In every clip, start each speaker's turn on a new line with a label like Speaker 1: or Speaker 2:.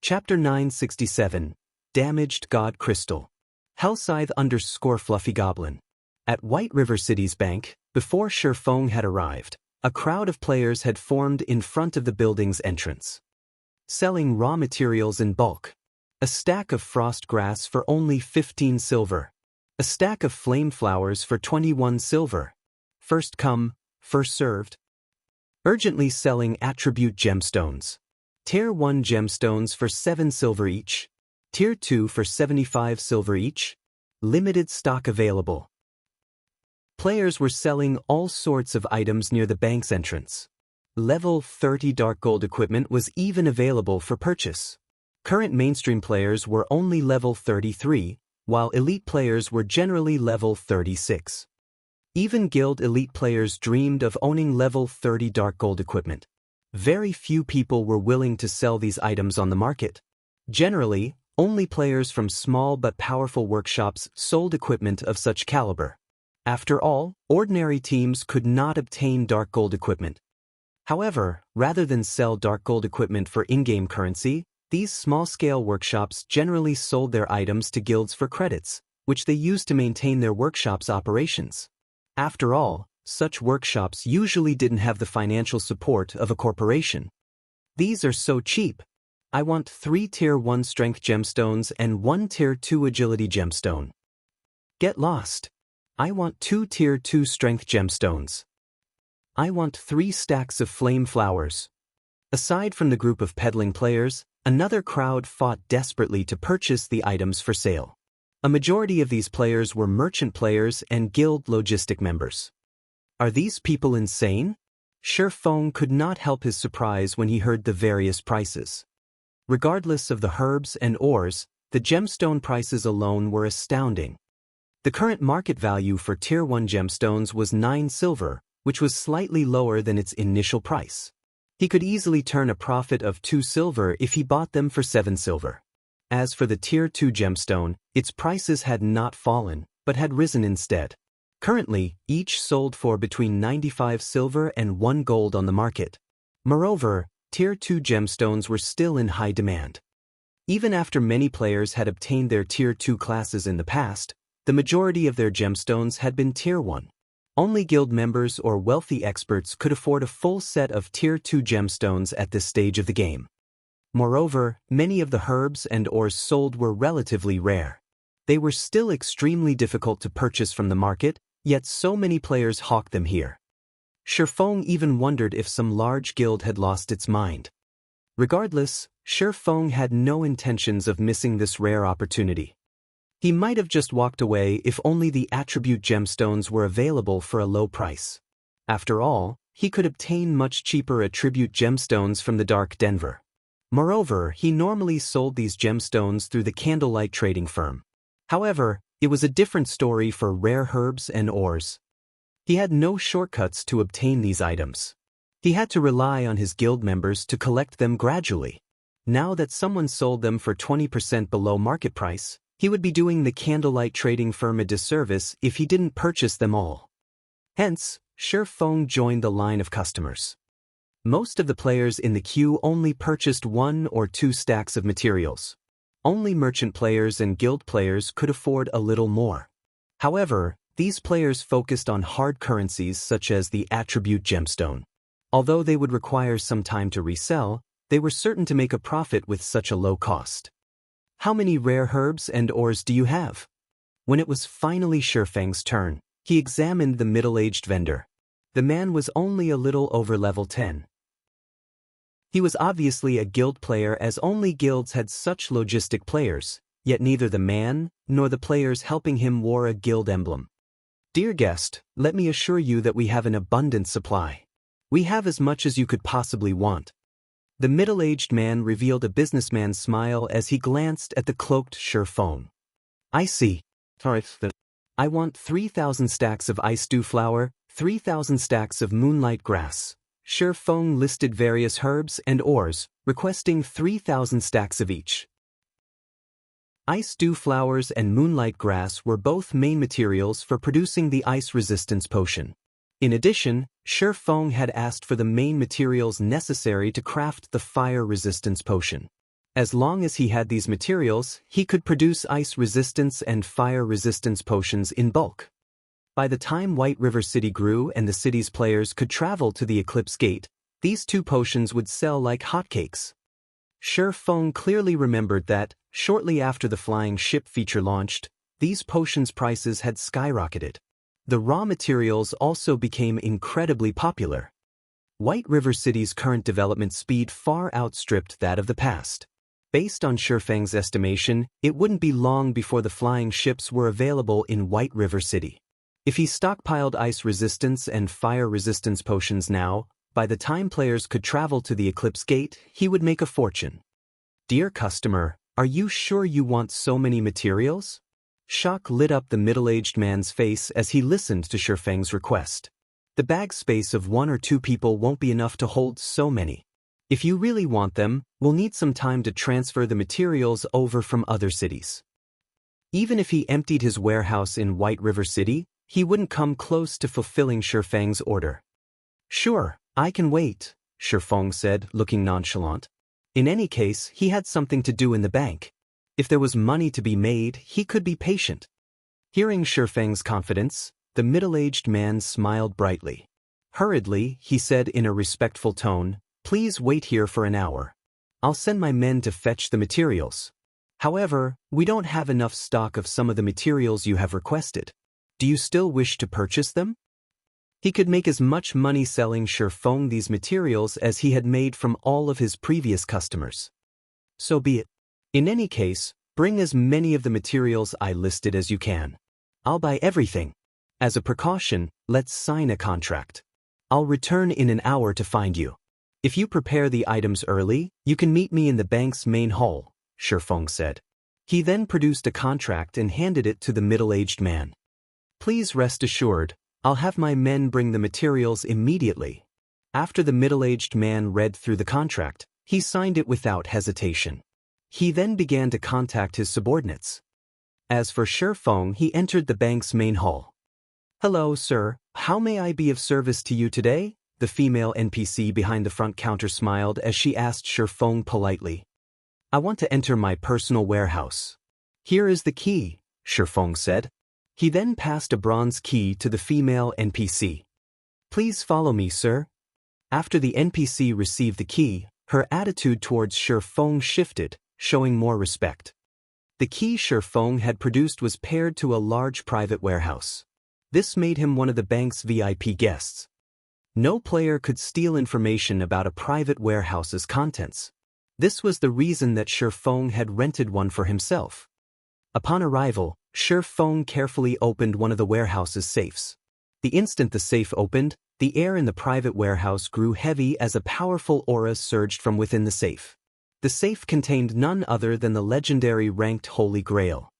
Speaker 1: Chapter 967, Damaged God Crystal. Hellscythe_Fluffy Goblin. At White River City's bank, before Feng had arrived, a crowd of players had formed in front of the building's entrance. Selling raw materials in bulk. A stack of frost grass for only 15 silver. A stack of flame flowers for 21 silver. First come, first served. Urgently selling attribute gemstones. Tier 1 gemstones for 7 silver each. Tier 2 for 75 silver each. Limited stock available. Players were selling all sorts of items near the bank's entrance. Level 30 dark gold equipment was even available for purchase. Current mainstream players were only level 33, while elite players were generally level 36. Even guild elite players dreamed of owning level 30 dark gold equipment. Very few people were willing to sell these items on the market. Generally, only players from small but powerful workshops sold equipment of such caliber. After all, ordinary teams could not obtain dark gold equipment. However, rather than sell dark gold equipment for in-game currency, these small-scale workshops generally sold their items to guilds for credits, which they used to maintain their workshops' operations. After all, such workshops usually didn't have the financial support of a corporation. These are so cheap. I want 3 Tier 1 Strength gemstones and 1 Tier 2 Agility gemstone. Get lost. I want 2 Tier 2 Strength gemstones. I want 3 stacks of flame flowers. Aside from the group of peddling players, another crowd fought desperately to purchase the items for sale. A majority of these players were merchant players and guild logistic members. Are these people insane? Feng could not help his surprise when he heard the various prices. Regardless of the herbs and ores, the gemstone prices alone were astounding. The current market value for Tier 1 gemstones was 9 silver, which was slightly lower than its initial price. He could easily turn a profit of 2 silver if he bought them for 7 silver. As for the Tier 2 gemstone, its prices had not fallen, but had risen instead. Currently, each sold for between 95 silver and 1 gold on the market. Moreover, Tier 2 gemstones were still in high demand. Even after many players had obtained their Tier 2 classes in the past, the majority of their gemstones had been Tier 1. Only guild members or wealthy experts could afford a full set of Tier 2 gemstones at this stage of the game. Moreover, many of the herbs and ores sold were relatively rare. They were still extremely difficult to purchase from the market, yet so many players hawked them here. Feng even wondered if some large guild had lost its mind. Regardless, Feng had no intentions of missing this rare opportunity. He might have just walked away if only the attribute gemstones were available for a low price. After all, he could obtain much cheaper attribute gemstones from the Dark Denver. Moreover, he normally sold these gemstones through the candlelight trading firm. However, it was a different story for rare herbs and ores. He had no shortcuts to obtain these items. He had to rely on his guild members to collect them gradually. Now that someone sold them for 20% below market price, he would be doing the candlelight trading firm a disservice if he didn't purchase them all. Hence, Feng joined the line of customers. Most of the players in the queue only purchased 1 or 2 stacks of materials. Only merchant players and guild players could afford a little more. However, these players focused on hard currencies such as the attribute gemstone. Although they would require some time to resell, they were certain to make a profit with such a low cost. How many rare herbs and ores do you have? When it was finally Feng's turn, he examined the middle-aged vendor. The man was only a little over level 10. He was obviously a guild player, as only guilds had such logistic players, yet neither the man nor the players helping him wore a guild emblem. Dear guest, let me assure you that we have an abundant supply. We have as much as you could possibly want. The middle-aged man revealed a businessman's smile as he glanced at the cloaked Feng. I see. I want 3,000 stacks of ice dew flower, 3,000 stacks of moonlight grass. Feng listed various herbs and ores, requesting 3,000 stacks of each. Ice dew flowers and moonlight grass were both main materials for producing the ice resistance potion. In addition, Feng had asked for the main materials necessary to craft the fire resistance potion. As long as he had these materials, he could produce ice resistance and fire resistance potions in bulk. By the time White River City grew and the city's players could travel to the Eclipse Gate, these 2 potions would sell like hotcakes. Feng clearly remembered that, shortly after the flying ship feature launched, these potions' prices had skyrocketed. The raw materials also became incredibly popular. White River City's current development speed far outstripped that of the past. Based on Feng's estimation, it wouldn't be long before the flying ships were available in White River City. If he stockpiled ice resistance and fire resistance potions now, by the time players could travel to the Eclipse Gate, he would make a fortune. Dear customer, are you sure you want so many materials? Shock lit up the middle-aged man's face as he listened to Feng's request. The bag space of 1 or 2 people won't be enough to hold so many. If you really want them, we'll need some time to transfer the materials over from other cities. Even if he emptied his warehouse in White River City, he wouldn't come close to fulfilling Feng's order. Sure, I can wait, Feng said, looking nonchalant. In any case, he had something to do in the bank. If there was money to be made, he could be patient. Hearing Feng's confidence, the middle-aged man smiled brightly. Hurriedly, he said in a respectful tone, "Please wait here for an hour. I'll send my men to fetch the materials. However, we don't have enough stock of some of the materials you have requested. Do you still wish to purchase them?" He could make as much money selling Feng these materials as he had made from all of his previous customers. So be it. In any case, bring as many of the materials I listed as you can. I'll buy everything. As a precaution, let's sign a contract. I'll return in an hour to find you. If you prepare the items early, you can meet me in the bank's main hall, Feng said. He then produced a contract and handed it to the middle-aged man. Please rest assured, I'll have my men bring the materials immediately. After the middle-aged man read through the contract, he signed it without hesitation. He then began to contact his subordinates. As for Feng, he entered the bank's main hall. Hello, sir. How may I be of service to you today? The female NPC behind the front counter smiled as she asked Feng politely. I want to enter my personal warehouse. Here is the key, Feng said. He then passed a bronze key to the female NPC. Please follow me, sir. After the NPC received the key, her attitude towards Feng shifted, showing more respect. The key Feng had produced was paired to a large private warehouse. This made him one of the bank's VIP guests. No player could steal information about a private warehouse's contents. This was the reason that Feng had rented one for himself. Upon arrival, Feng carefully opened one of the warehouse's safes. The instant the safe opened, the air in the private warehouse grew heavy as a powerful aura surged from within the safe. The safe contained none other than the legendary ranked Holy Grail.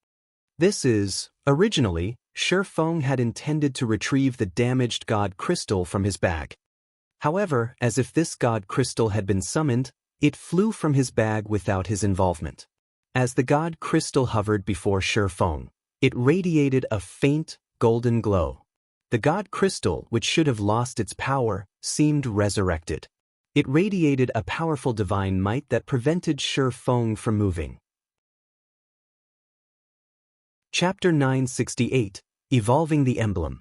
Speaker 1: This is, originally, Feng had intended to retrieve the damaged God Crystal from his bag. However, as if this God Crystal had been summoned, it flew from his bag without his involvement. As the God Crystal hovered before Feng, it radiated a faint, golden glow. The God Crystal, which should have lost its power, seemed resurrected. It radiated a powerful divine might that prevented Feng from moving. Chapter 968, Evolving the Emblem.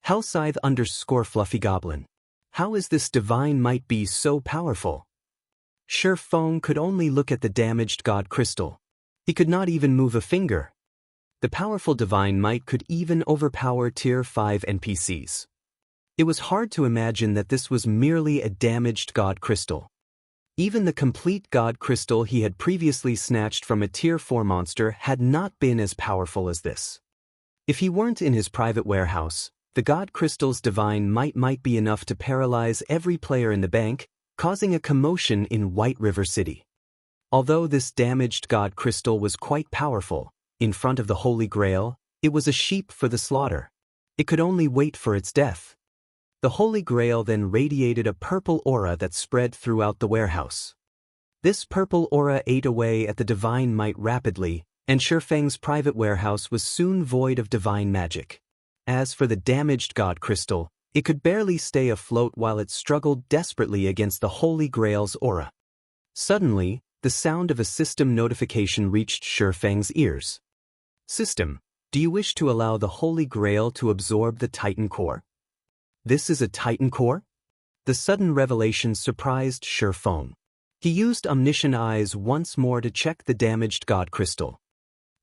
Speaker 1: Hellscythe _ Goblin. How is this divine might be so powerful? Feng could only look at the damaged God Crystal. He could not even move a finger. The powerful divine might could even overpower Tier 5 NPCs. It was hard to imagine that this was merely a damaged God Crystal. Even the complete God Crystal he had previously snatched from a Tier 4 monster had not been as powerful as this. If he weren't in his private warehouse, the God Crystal's divine might be enough to paralyze every player in the bank, causing a commotion in White River City. Although this damaged God Crystal was quite powerful, in front of the Holy Grail, it was a sheep for the slaughter. It could only wait for its death. The Holy Grail then radiated a purple aura that spread throughout the warehouse. This purple aura ate away at the divine might rapidly, and Feng's private warehouse was soon void of divine magic. As for the damaged God Crystal, it could barely stay afloat while it struggled desperately against the Holy Grail's aura. Suddenly, the sound of a system notification reached Feng's ears. System, do you wish to allow the Holy Grail to absorb the Titan core? This is a Titan core? The sudden revelation surprised Feng. He used omniscient eyes once more to check the damaged god crystal.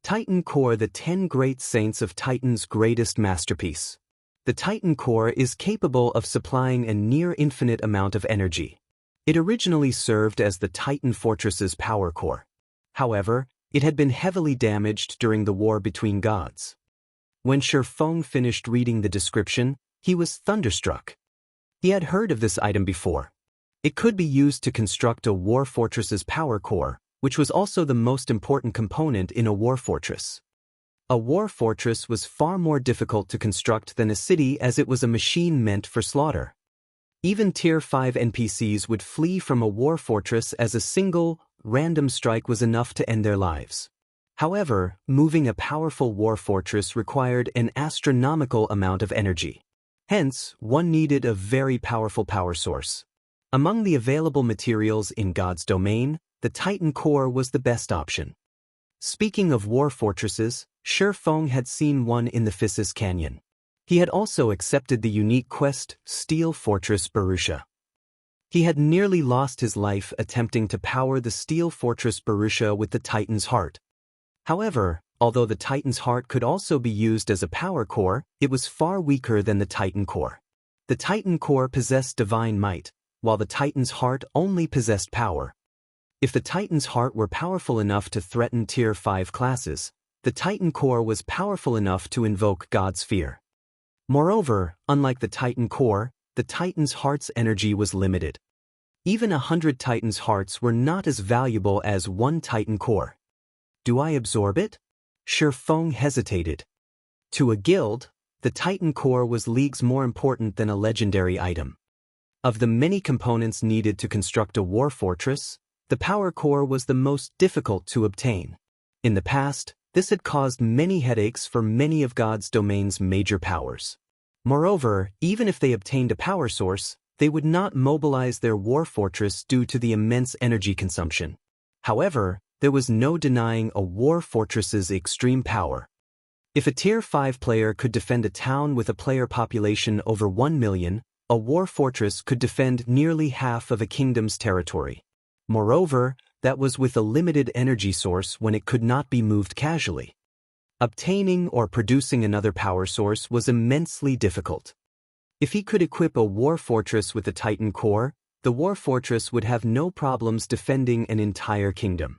Speaker 1: Titan core, the 10 great saints of Titan's greatest masterpiece. The Titan core is capable of supplying a near-infinite amount of energy. It originally served as the Titan fortress's power core. However, it had been heavily damaged during the war between gods. When Feng finished reading the description, he was thunderstruck. He had heard of this item before. It could be used to construct a war fortress's power core, which was also the most important component in a war fortress. A war fortress was far more difficult to construct than a city, as it was a machine meant for slaughter. Even Tier 5 NPCs would flee from a war fortress, as a single, random strike was enough to end their lives. However, moving a powerful war fortress required an astronomical amount of energy. Hence, one needed a very powerful power source. Among the available materials in God's domain, the Titan core was the best option. Speaking of war fortresses, Feng had seen one in the Physis Canyon. He had also accepted the unique quest, Steel Fortress Barusha. He had nearly lost his life attempting to power the Steel Fortress Barusha with the Titan's heart. However, although the Titan's heart could also be used as a power core, it was far weaker than the Titan core. The Titan core possessed divine might, while the Titan's heart only possessed power. If the Titan's heart were powerful enough to threaten Tier 5 classes, the Titan core was powerful enough to invoke God's fear. Moreover, unlike the Titan core, the Titan's heart's energy was limited. Even 100 Titan's hearts were not as valuable as one Titan core. Do I absorb it? Feng hesitated. To a guild, the Titan core was leagues more important than a legendary item. Of the many components needed to construct a war fortress, the power core was the most difficult to obtain. In the past, this had caused many headaches for many of God's domain's major powers. Moreover, even if they obtained a power source, they would not mobilize their war fortress due to the immense energy consumption. However, there was no denying a war fortress's extreme power. If a Tier 5 player could defend a town with a player population over 1 million, a war fortress could defend nearly half of a kingdom's territory. Moreover, that was with a limited energy source when it could not be moved casually. Obtaining or producing another power source was immensely difficult. If he could equip a war fortress with a Titan core, the war fortress would have no problems defending an entire kingdom.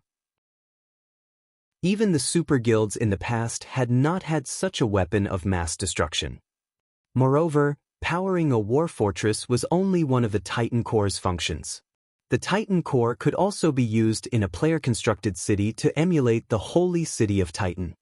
Speaker 1: Even the super guilds in the past had not had such a weapon of mass destruction. Moreover, powering a war fortress was only one of the Titan core's functions. The Titan core could also be used in a player-constructed city to emulate the holy city of Titan.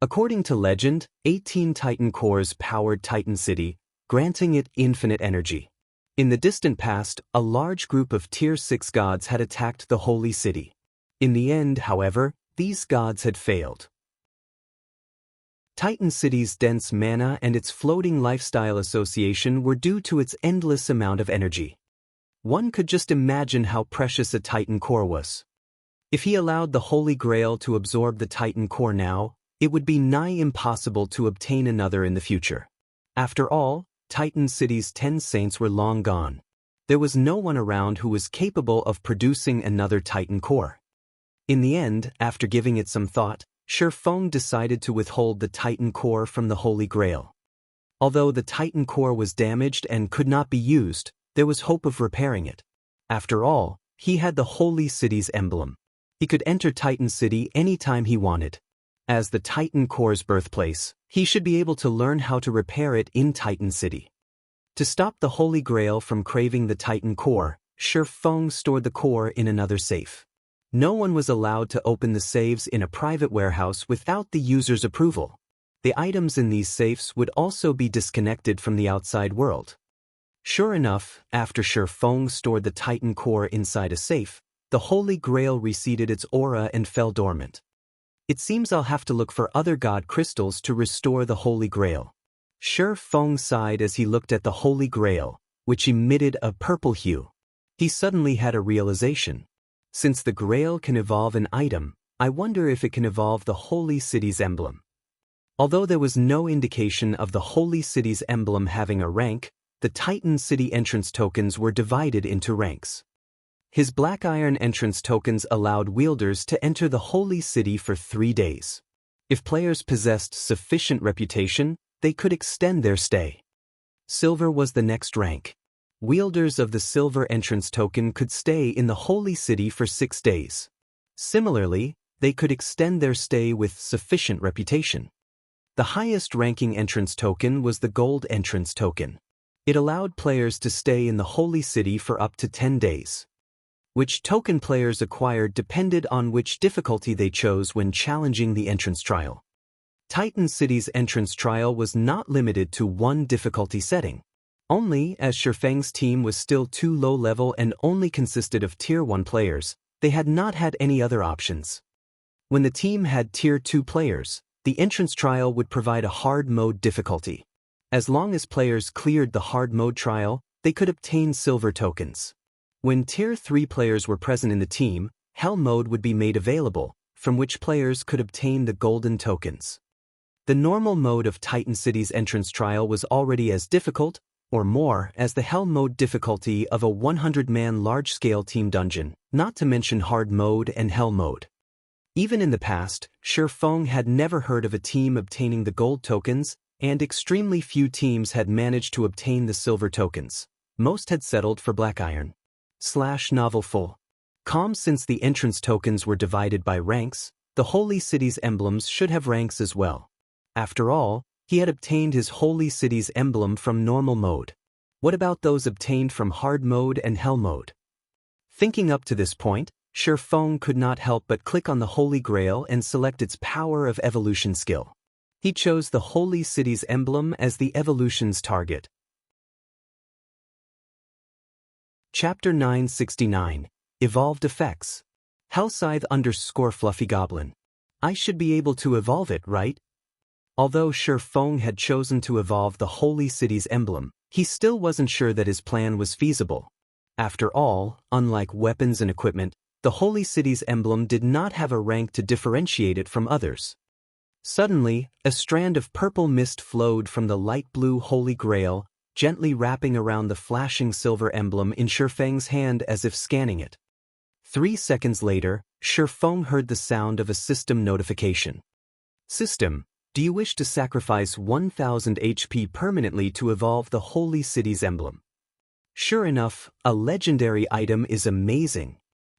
Speaker 1: According to legend, 18 Titan cores powered Titan City, granting it infinite energy. In the distant past, a large group of Tier 6 gods had attacked the holy city. In the end, however, these gods had failed. Titan City's dense mana and its floating lifestyle association were due to its endless amount of energy. One could just imagine how precious a Titan core was. If he allowed the Holy Grail to absorb the Titan core now, it would be nigh impossible to obtain another in the future. After all, Titan City's 10 saints were long gone. There was no one around who was capable of producing another Titan core. In the end, after giving it some thought, Feng decided to withhold the Titan core from the Holy Grail. Although the Titan core was damaged and could not be used, there was hope of repairing it. After all, he had the Holy City's emblem. He could enter Titan City anytime he wanted. As the Titan core's birthplace, he should be able to learn how to repair it in Titan City. To stop the Holy Grail from craving the Titan core, Feng stored the core in another safe. No one was allowed to open the safes in a private warehouse without the user's approval. The items in these safes would also be disconnected from the outside world. Sure enough, after Feng stored the Titan core inside a safe, the Holy Grail receded its aura and fell dormant. It seems I'll have to look for other god crystals to restore the Holy Grail. Feng sighed as he looked at the Holy Grail, which emitted a purple hue. He suddenly had a realization. Since the Grail can evolve an item, I wonder if it can evolve the Holy City's emblem. Although there was no indication of the Holy City's emblem having a rank, the Titan City entrance tokens were divided into ranks. His Black Iron entrance tokens allowed wielders to enter the Holy City for 3 days. If players possessed sufficient reputation, they could extend their stay. Silver was the next rank. Wielders of the Silver entrance token could stay in the Holy City for 6 days. Similarly, they could extend their stay with sufficient reputation. The highest-ranking entrance token was the Gold entrance token. It allowed players to stay in the Holy City for up to 10 days. Which token players acquired depended on which difficulty they chose when challenging the entrance trial. Titan City's entrance trial was not limited to one difficulty setting. Only, as Feng's team was still too low-level and only consisted of Tier 1 players, they had not had any other options. When the team had Tier 2 players, the entrance trial would provide a hard mode difficulty. As long as players cleared the hard mode trial, they could obtain silver tokens. When Tier 3 players were present in the team, Hell mode would be made available, from which players could obtain the golden tokens. The normal mode of Titan City's entrance trial was already as difficult, or more, as the Hell mode difficulty of a 100-man large-scale team dungeon, not to mention hard mode and Hell mode. Even in the past, Feng had never heard of a team obtaining the gold tokens, and extremely few teams had managed to obtain the silver tokens. Most had settled for Black Iron. Novel full. Since the entrance tokens were divided by ranks, the Holy City's emblems should have ranks as well. After all, he had obtained his Holy City's emblem from normal mode. What about those obtained from hard mode and Hell mode? Thinking up to this point, Feng could not help but click on the Holy Grail and select its Power of Evolution skill. He chose the Holy City's emblem as the evolution's target. Chapter 969. Evolved Effects. Hellscythe _Fluffy I should be able to evolve it, right? Although Feng had chosen to evolve the Holy City's emblem, he still wasn't sure that his plan was feasible. After all, unlike weapons and equipment, the Holy City's emblem did not have a rank to differentiate it from others. Suddenly, a strand of purple mist flowed from the light blue Holy Grail, gently wrapping around the flashing silver emblem in Feng's hand as if scanning it. 3 seconds later, Feng heard the sound of a system notification. System, do you wish to sacrifice 1000 HP permanently to evolve the Holy City's emblem? Sure enough, a legendary item is amazing.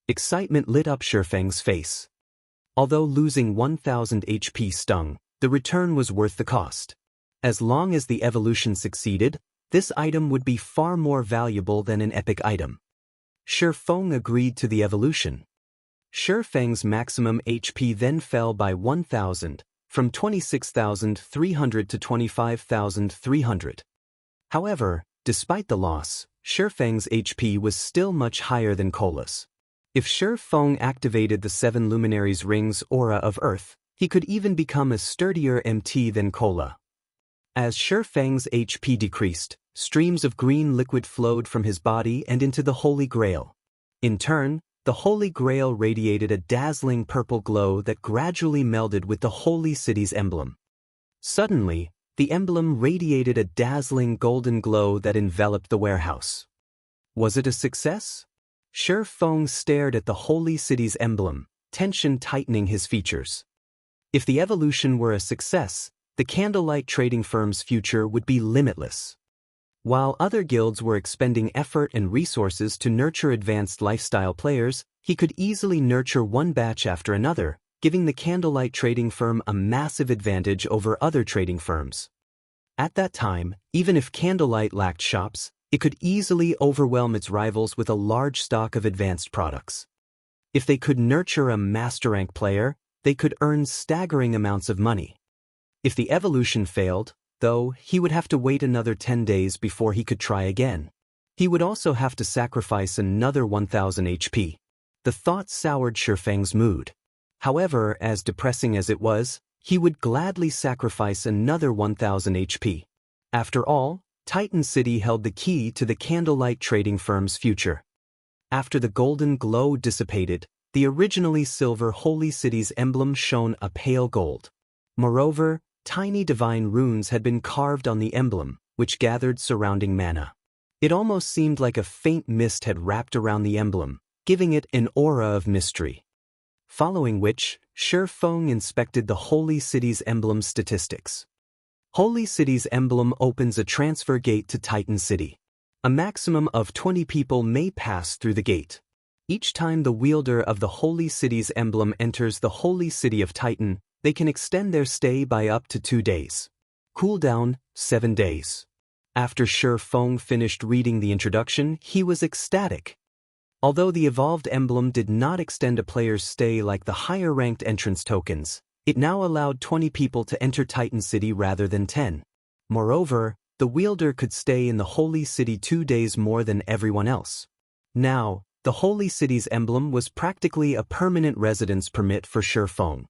Speaker 1: Excitement lit up Feng's face. Although losing 1000 HP stung, the return was worth the cost. As long as the evolution succeeded, this item would be far more valuable than an epic item. Feng agreed to the evolution. Feng's maximum HP then fell by 1000, from 26,300 to 25,300. However, despite the loss, Feng's HP was still much higher than Cola's. If Feng activated the 7 Luminaries' Rings Aura of Earth, he could even become a sturdier MT than Cola. As Feng's HP decreased, streams of green liquid flowed from his body and into the Holy Grail. In turn, the Holy Grail radiated a dazzling purple glow that gradually melded with the Holy City's emblem. Suddenly, the emblem radiated a dazzling golden glow that enveloped the warehouse. Was it a success? Feng stared at the Holy City's emblem, tension tightening his features. If the evolution were a success, the Candlelight Trading Firm's future would be limitless. While other guilds were expending effort and resources to nurture advanced lifestyle players, he could easily nurture one batch after another, giving the Candlelight Trading Firm a massive advantage over other trading firms. At that time, even if Candlelight lacked shops, it could easily overwhelm its rivals with a large stock of advanced products. If they could nurture a master rank player, they could earn staggering amounts of money. If the evolution failed, though, he would have to wait another 10 days before he could try again. He would also have to sacrifice another 1000 HP. The thought soured Feng's mood. However, as depressing as it was, he would gladly sacrifice another 1000 HP. After all, Titan City held the key to the Candlelight Trading Firm's future. After the golden glow dissipated, the originally silver holy city's emblem shone a pale gold. Moreover, tiny divine runes had been carved on the emblem, which gathered surrounding mana. It almost seemed like a faint mist had wrapped around the emblem, giving it an aura of mystery. Following which, Feng inspected the holy city's emblem statistics. Holy City's emblem opens a transfer gate to Titan City. A maximum of 20 people may pass through the gate. Each time the wielder of the Holy City's emblem enters the Holy City of Titan, they can extend their stay by up to 2 days. Cooldown, 7 days. After Feng finished reading the introduction, he was ecstatic. Although the evolved emblem did not extend a player's stay like the higher-ranked entrance tokens, it now allowed 20 people to enter Titan City rather than 10. Moreover, the wielder could stay in the Holy City 2 days more than everyone else. Now, the Holy City's emblem was practically a permanent residence permit for Feng.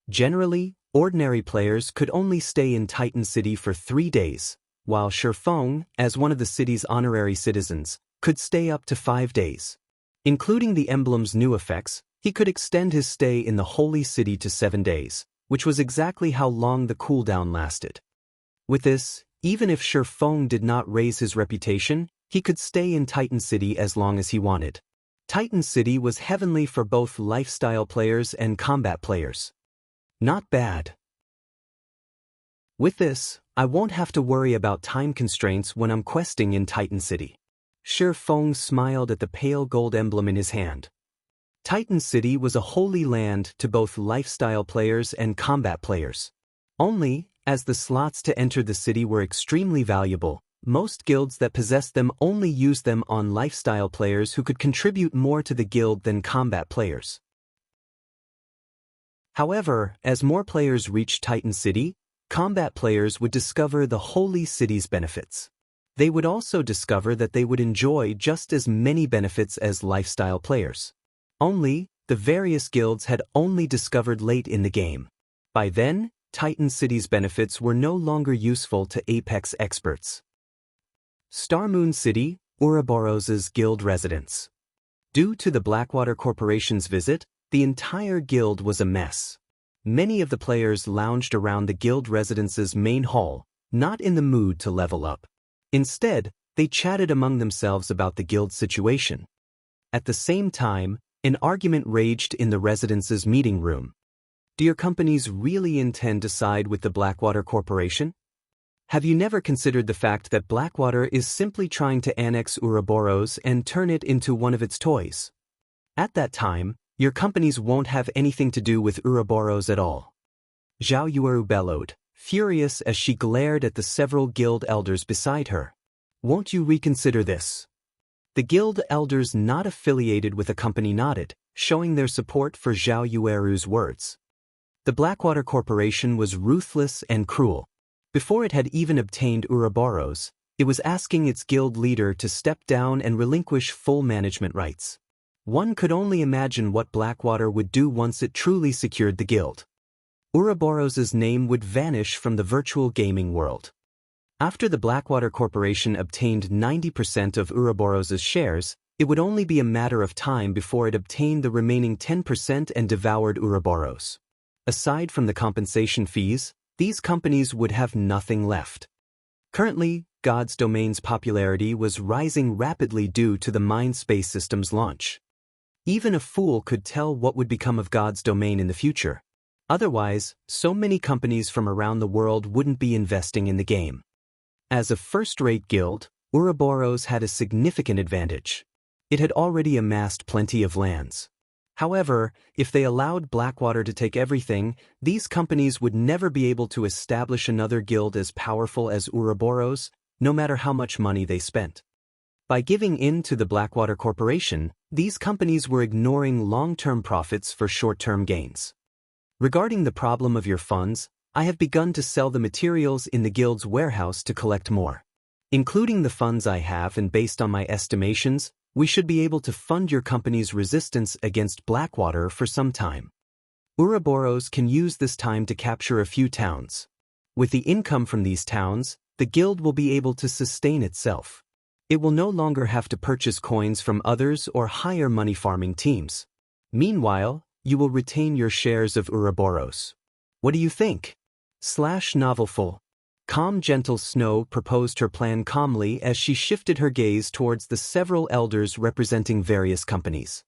Speaker 1: Generally, ordinary players could only stay in Titan City for 3 days, while Feng, as one of the city's honorary citizens, could stay up to 5 days. Including the emblem's new effects, he could extend his stay in the Holy City to 7 days, which was exactly how long the cooldown lasted. With this, even if Feng did not raise his reputation, he could stay in Titan City as long as he wanted. Titan City was heavenly for both lifestyle players and combat players. Not bad. With this, I won't have to worry about time constraints when I'm questing in Titan City. Feng smiled at the pale gold emblem in his hand. Titan City was a holy land to both lifestyle players and combat players. Only, as the slots to enter the city were extremely valuable, most guilds that possessed them only used them on lifestyle players who could contribute more to the guild than combat players. However, as more players reached Titan City, combat players would discover the Holy City's benefits. They would also discover that they would enjoy just as many benefits as lifestyle players. Only, the various guilds had only discovered late in the game. By then, Titan City's benefits were no longer useful to Apex experts. Starmoon City, Ouroboros's guild residence. Due to the Blackwater Corporation's visit, the entire guild was a mess. Many of the players lounged around the guild residence's main hall, not in the mood to level up. Instead, they chatted among themselves about the guild situation. At the same time, an argument raged in the residence's meeting room. Do your companies really intend to side with the Blackwater Corporation? Have you never considered the fact that Blackwater is simply trying to annex Ouroboros and turn it into one of its toys? At that time, your companies won't have anything to do with Ouroboros at all. Zhao Yueru bellowed, furious as she glared at the several guild elders beside her. Won't you reconsider this? The guild elders not affiliated with the company nodded, showing their support for Zhao Yueru's words. The Blackwater Corporation was ruthless and cruel. Before it had even obtained Ouroboros, it was asking its guild leader to step down and relinquish full management rights. One could only imagine what Blackwater would do once it truly secured the guild. Ouroboros's name would vanish from the virtual gaming world. After the Blackwater Corporation obtained 90% of Ouroboros's shares, it would only be a matter of time before it obtained the remaining 10% and devoured Ouroboros. Aside from the compensation fees, these companies would have nothing left. Currently, God's Domain's popularity was rising rapidly due to the Mindspace system's launch. Even a fool could tell what would become of God's Domain in the future. Otherwise, so many companies from around the world wouldn't be investing in the game. As a first-rate guild, Ouroboros had a significant advantage. It had already amassed plenty of lands. However, if they allowed Blackwater to take everything, these companies would never be able to establish another guild as powerful as Ouroboros, no matter how much money they spent. By giving in to the Blackwater Corporation, these companies were ignoring long-term profits for short-term gains. Regarding the problem of your funds, I have begun to sell the materials in the guild's warehouse to collect more. Including the funds I have and based on my estimations, we should be able to fund your company's resistance against Blackwater for some time. Ouroboros can use this time to capture a few towns. With the income from these towns, the guild will be able to sustain itself. It will no longer have to purchase coins from others or hire money farming teams. Meanwhile, you will retain your shares of Ouroboros. What do you think? /novelful. Calm gentle Snow proposed her plan calmly as she shifted her gaze towards the several elders representing various companies.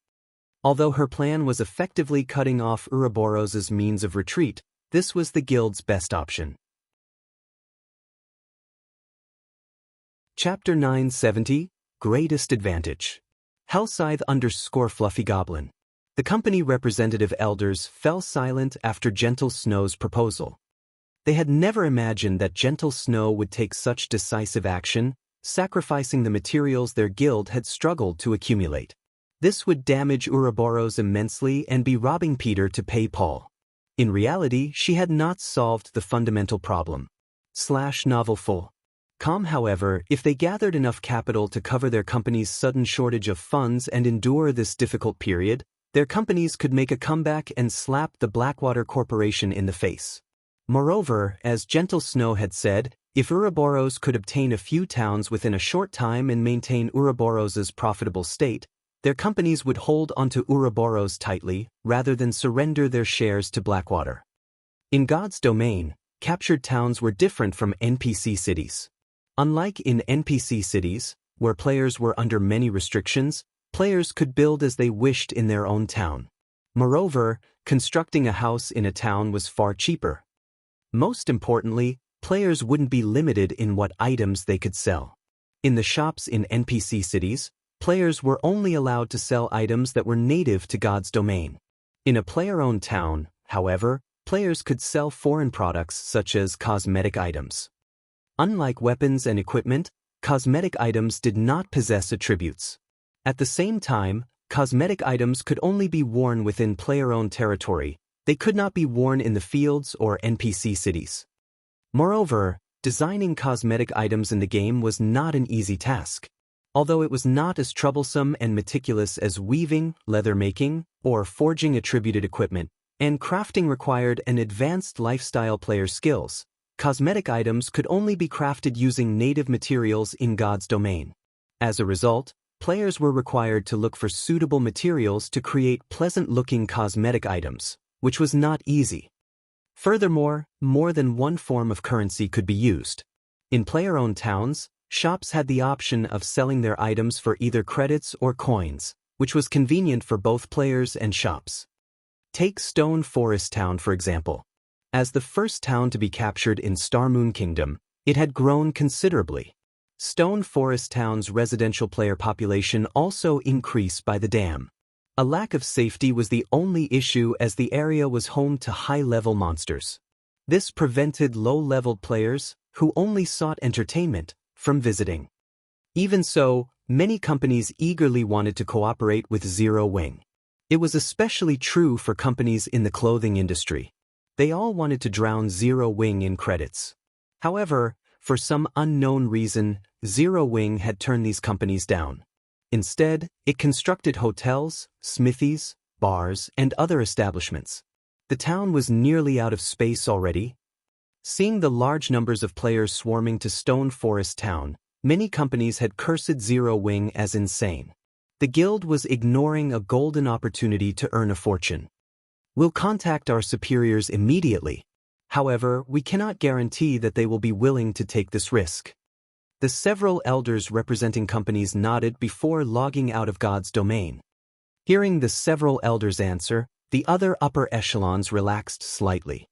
Speaker 1: Although her plan was effectively cutting off Ouroboros's means of retreat, this was the guild's best option. Chapter 970, Greatest Advantage. Hellscythe_Fluffy Goblin. The company representative elders fell silent after Gentle Snow's proposal. They had never imagined that Gentle Snow would take such decisive action, sacrificing the materials their guild had struggled to accumulate. This would damage Ouroboros immensely and be robbing Peter to pay Paul. In reality, she had not solved the fundamental problem. /novelful. However, if they gathered enough capital to cover their company's sudden shortage of funds and endure this difficult period, their companies could make a comeback and slap the Blackwater Corporation in the face. Moreover, as Gentle Snow had said, if Ouroboros could obtain a few towns within a short time and maintain Ouroboros's profitable state, their companies would hold onto Ouroboros tightly, rather than surrender their shares to Blackwater. In God's domain, captured towns were different from NPC cities. Unlike in NPC cities, where players were under many restrictions, players could build as they wished in their own town. Moreover, constructing a house in a town was far cheaper. Most importantly, players wouldn't be limited in what items they could sell. In the shops in NPC cities, players were only allowed to sell items that were native to God's domain. In a player-owned town, however, players could sell foreign products such as cosmetic items. Unlike weapons and equipment, cosmetic items did not possess attributes. At the same time, cosmetic items could only be worn within player-owned territory. They could not be worn in the fields or NPC cities. Moreover, designing cosmetic items in the game was not an easy task. Although it was not as troublesome and meticulous as weaving, leather making, or forging attributed equipment, and crafting required an advanced lifestyle player skills, cosmetic items could only be crafted using native materials in God's domain. As a result, players were required to look for suitable materials to create pleasant-looking cosmetic items, which was not easy. Furthermore, more than one form of currency could be used. In player-owned towns, shops had the option of selling their items for either credits or coins, which was convenient for both players and shops. Take Stone Forest Town for example. As the first town to be captured in Starmoon Kingdom, it had grown considerably. Stone Forest Town's residential player population also increased by the dam. A lack of safety was the only issue as the area was home to high-level monsters. This prevented low-leveled players, who only sought entertainment, from visiting. Even so, many companies eagerly wanted to cooperate with Zero Wing. It was especially true for companies in the clothing industry. They all wanted to drown Zero Wing in credits. However, for some unknown reason, Zero Wing had turned these companies down. Instead, it constructed hotels, smithies, bars, and other establishments. The town was nearly out of space already. Seeing the large numbers of players swarming to Stone Forest Town, many companies had cursed Zero Wing as insane. The guild was ignoring a golden opportunity to earn a fortune. We'll contact our superiors immediately. However, we cannot guarantee that they will be willing to take this risk. The several elders representing companies nodded before logging out of God's domain. Hearing the several elders' answer, the other upper echelons relaxed slightly.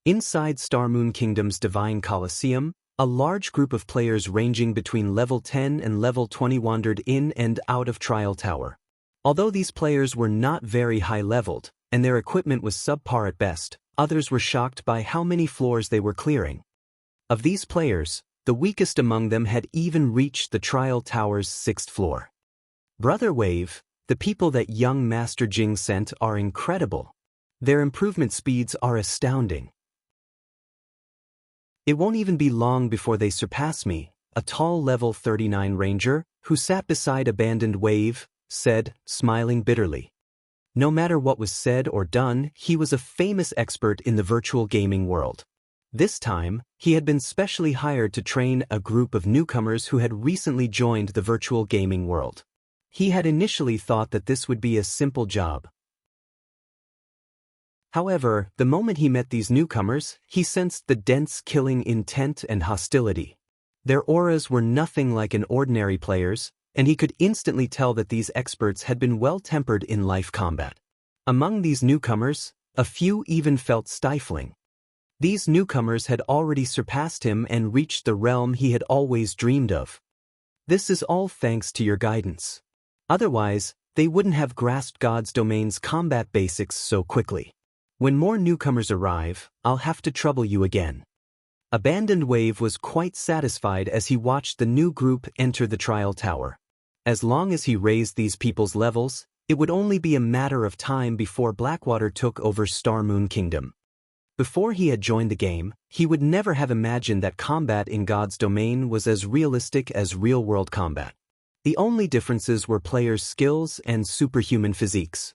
Speaker 1: Inside Starmoon Kingdom's Divine Colosseum, a large group of players ranging between level 10 and level 20 wandered in and out of Trial Tower. Although these players were not very high-leveled, and their equipment was subpar at best, others were shocked by how many floors they were clearing. Of these players, the weakest among them had even reached the Trial Tower's 6th floor. Brother Wave, the people that young Master Jing sent are incredible. Their improvement speeds are astounding. It won't even be long before they surpass me, a tall level 39 ranger, who sat beside abandoned Wave, said, smiling bitterly. No matter what was said or done, he was a famous expert in the virtual gaming world. This time, he had been specially hired to train a group of newcomers who had recently joined the virtual gaming world. He had initially thought that this would be a simple job. However, the moment he met these newcomers, he sensed the dense killing intent and hostility. Their auras were nothing like an ordinary player's, and he could instantly tell that these experts had been well-tempered in life combat. Among these newcomers, a few even felt stifling. These newcomers had already surpassed him and reached the realm he had always dreamed of. This is all thanks to your guidance. Otherwise, they wouldn't have grasped God's domain's combat basics so quickly. When more newcomers arrive, I'll have to trouble you again. Abandoned Wave was quite satisfied as he watched the new group enter the trial tower. As long as he raised these people's levels, it would only be a matter of time before Blackwater took over Star Moon Kingdom. Before he had joined the game, he would never have imagined that combat in God's domain was as realistic as real-world combat. The only differences were players' skills and superhuman physiques.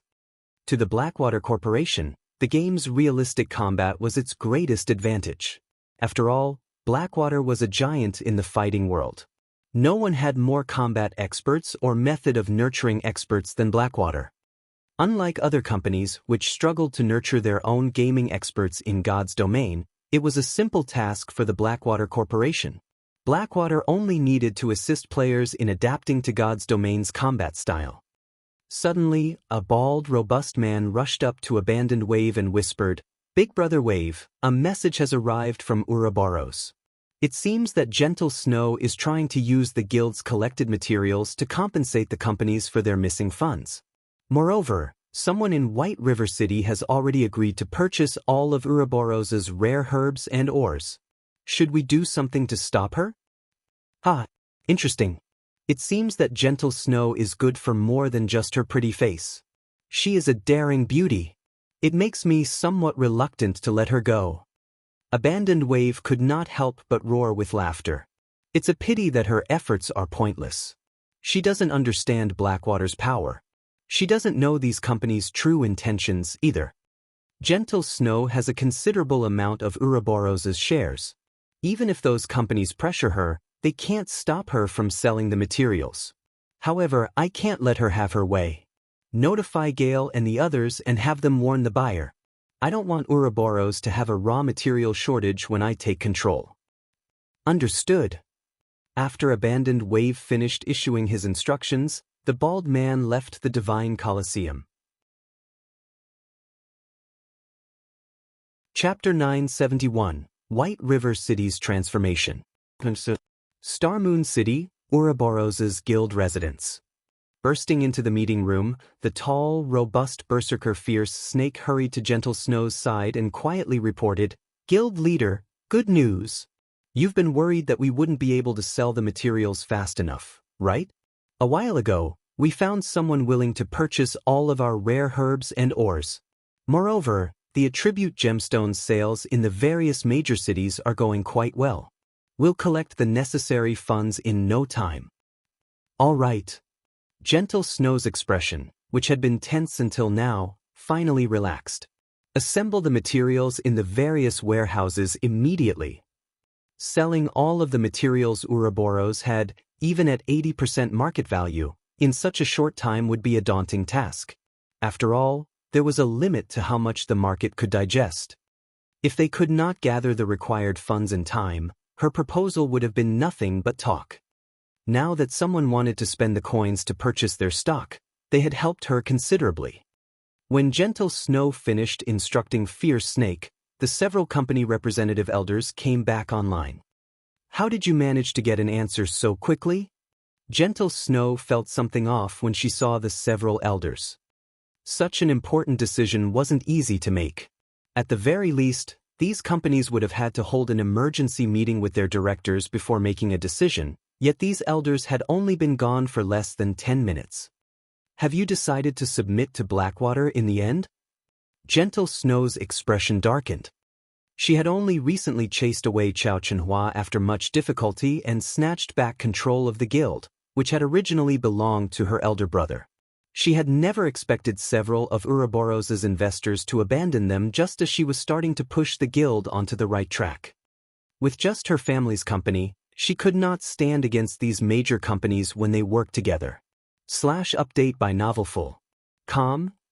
Speaker 1: To the Blackwater Corporation, the game's realistic combat was its greatest advantage. After all, Blackwater was a giant in the fighting world. No one had more combat experts or method of nurturing experts than Blackwater. Unlike other companies which struggled to nurture their own gaming experts in God's domain, it was a simple task for the Blackwater Corporation. Blackwater only needed to assist players in adapting to God's domain's combat style. Suddenly, a bald, robust man rushed up to Abandoned Wave and whispered, "Big Brother Wave, a message has arrived from Ouroboros. It seems that Gentle Snow is trying to use the guild's collected materials to compensate the companies for their missing funds. Moreover, someone in White River City has already agreed to purchase all of Ouroboros's rare herbs and ores. Should we do something to stop her?" Interesting. It seems that Gentle Snow is good for more than just her pretty face. She is a daring beauty. It makes me somewhat reluctant to let her go. Abandoned Wave could not help but roar with laughter. It's a pity that her efforts are pointless. She doesn't understand Blackwater's power. She doesn't know these companies' true intentions either. Gentle Snow has a considerable amount of Ouroboros's shares. Even if those companies pressure her, they can't stop her from selling the materials. However, I can't let her have her way. Notify Gale and the others and have them warn the buyer. I don't want Ouroboros to have a raw material shortage when I take control. Understood. After Abandoned Wave finished issuing his instructions, the bald man left the Divine Colosseum. Chapter 971, White River City's Transformation. Star Moon City, Ouroboros's guild residence. Bursting into the meeting room, the tall, robust berserker Fierce Snake hurried to Gentle Snow's side and quietly reported, "Guild leader, good news. You've been worried that we wouldn't be able to sell the materials fast enough, right? A while ago, we found someone willing to purchase all of our rare herbs and ores. Moreover, the attribute gemstones sales in the various major cities are going quite well. We'll collect the necessary funds in no time." All right. Gentle Snow's expression, which had been tense until now, finally relaxed. Assemble the materials in the various warehouses immediately. Selling all of the materials Ouroboros had, even at 80% market value, in such a short time would be a daunting task. After all, there was a limit to how much the market could digest. If they could not gather the required funds in time, her proposal would have been nothing but talk. Now that someone wanted to spend the coins to purchase their stock, they had helped her considerably. When Gentle Snow finished instructing Fierce Snake, the several company representative elders came back online. "How did you manage to get an answer so quickly?" Gentle Snow felt something off when she saw the several elders. Such an important decision wasn't easy to make. At the very least, these companies would have had to hold an emergency meeting with their directors before making a decision, yet these elders had only been gone for less than 10 minutes. "Have you decided to submit to Blackwater in the end?" Gentle Snow's expression darkened. She had only recently chased away Chao Chenhua after much difficulty and snatched back control of the guild, which had originally belonged to her elder brother. She had never expected several of Ouroboros's investors to abandon them just as she was starting to push the guild onto the right track. With just her family's company, she could not stand against these major companies when they worked together. Update by Novelful.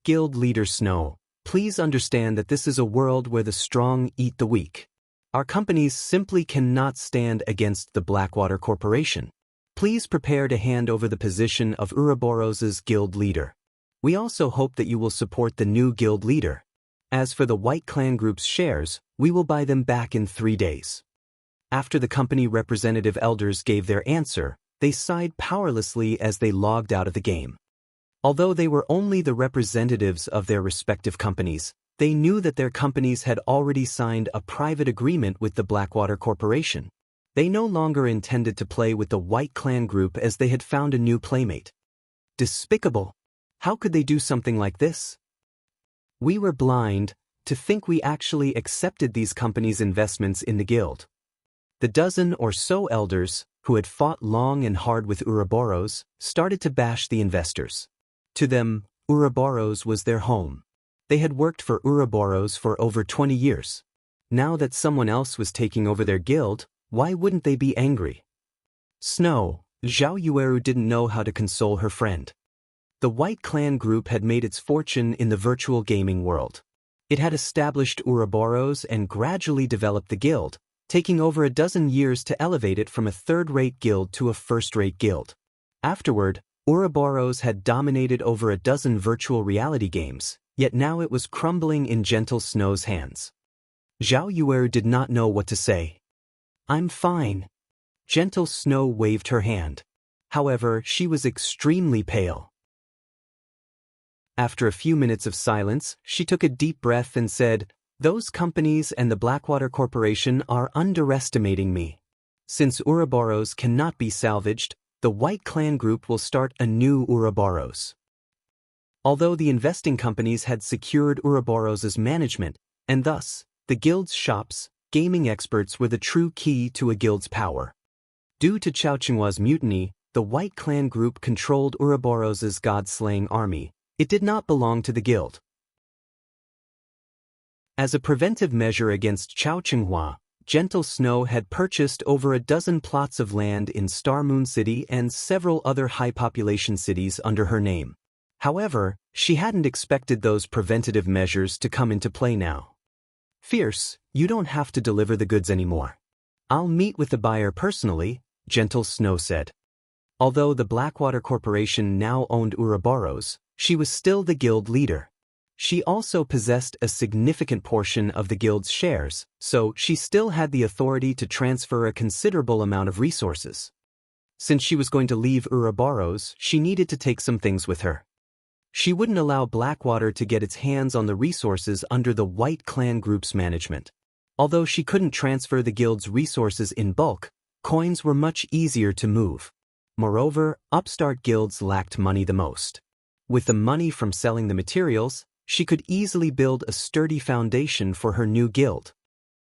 Speaker 1: Guild Leader Snow, please understand that this is a world where the strong eat the weak. Our companies simply cannot stand against the Blackwater Corporation. Please prepare to hand over the position of Ouroboros's guild leader. We also hope that you will support the new guild leader. As for the White Clan Group's shares, we will buy them back in 3 days. After the company representative elders gave their answer, they sighed powerlessly as they logged out of the game. Although they were only the representatives of their respective companies, they knew that their companies had already signed a private agreement with the Blackwater Corporation. They no longer intended to play with the White Clan Group as they had found a new playmate. Despicable! How could they do something like this? We were blind to think we actually accepted these companies' investments in the guild. The dozen or so elders, who had fought long and hard with Ouroboros, started to bash the investors. To them, Ouroboros was their home. They had worked for Ouroboros for over 20 years. Now that someone else was taking over their guild, why wouldn't they be angry? Snow, Zhao Yueru didn't know how to console her friend. The White Clan Group had made its fortune in the virtual gaming world. It had established Ouroboros and gradually developed the guild, taking over a dozen years to elevate it from a third-rate guild to a first-rate guild. Afterward, Ouroboros had dominated over a dozen virtual reality games, yet now it was crumbling in Gentle Snow's hands. Zhao Yueru did not know what to say. I'm fine. Gentle Snow waved her hand. However, she was extremely pale. After a few minutes of silence, she took a deep breath and said, "Those companies and the Blackwater Corporation are underestimating me. Since Ouroboros cannot be salvaged, the White Clan Group will start a new Ouroboros." Although the investing companies had secured Ouroboros's management, and thus, the guild's shops, gaming experts were the true key to a guild's power. Due to Xianxia's mutiny, the White Clan Group controlled Ouroboros's god-slaying army. It did not belong to the guild. As a preventive measure against Xianxia, Gentle Snow had purchased over a dozen plots of land in Star Moon City and several other high-population cities under her name. However, she hadn't expected those preventative measures to come into play now. "Fierce, you don't have to deliver the goods anymore. I'll meet with the buyer personally," Gentle Snow said. Although the Blackwater Corporation now owned Ouroboros, she was still the guild leader. She also possessed a significant portion of the guild's shares, so she still had the authority to transfer a considerable amount of resources. Since she was going to leave Ouroboros, she needed to take some things with her. She wouldn't allow Blackwater to get its hands on the resources under the White Clan Group's management. Although she couldn't transfer the guild's resources in bulk, coins were much easier to move. Moreover, upstart guilds lacked money the most. With the money from selling the materials, she could easily build a sturdy foundation for her new guild.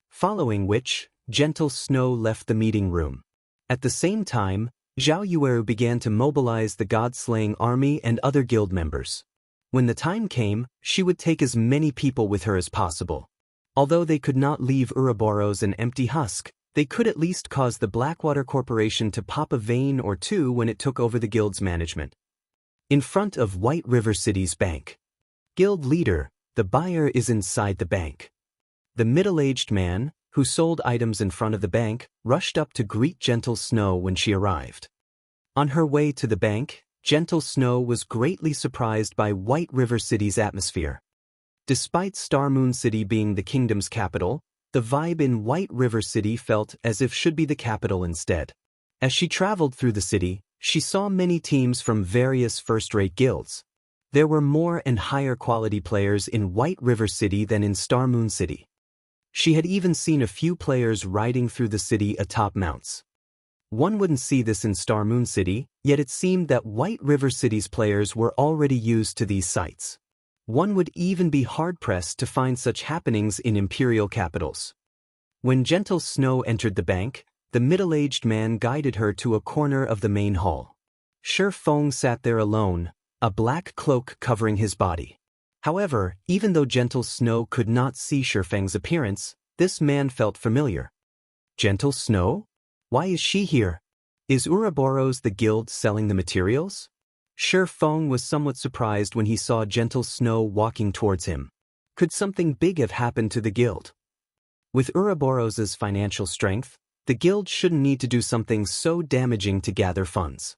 Speaker 1: Following which, Gentle Snow left the meeting room. At the same time, Zhao Yueru began to mobilize the god-slaying army and other guild members. When the time came, she would take as many people with her as possible. Although they could not leave Ouroboros an empty husk, they could at least cause the Blackwater Corporation to pop a vein or two when it took over the guild's management. In front of White River City's bank. Guild leader, the buyer is inside the bank. The middle-aged man, who sold items in front of the bank, rushed up to greet Gentle Snow when she arrived. On her way to the bank, Gentle Snow was greatly surprised by White River City's atmosphere. Despite Star Moon City being the kingdom's capital, the vibe in White River City felt as if should be the capital instead. As she traveled through the city, she saw many teams from various first-rate guilds. There were more and higher quality players in White River City than in Star Moon City. She had even seen a few players riding through the city atop mounts. One wouldn't see this in Star Moon City, yet it seemed that White River City's players were already used to these sights. One would even be hard-pressed to find such happenings in imperial capitals. When Gentle Snow entered the bank, the middle-aged man guided her to a corner of the main hall. Feng sat there alone, a black cloak covering his body. However, even though Gentle Snow could not see Feng's appearance, this man felt familiar. Gentle Snow? Why is she here? Is Ouroboros the guild selling the materials? Feng was somewhat surprised when he saw Gentle Snow walking towards him. Could something big have happened to the guild? With Ouroboros's financial strength, the guild shouldn't need to do something so damaging to gather funds.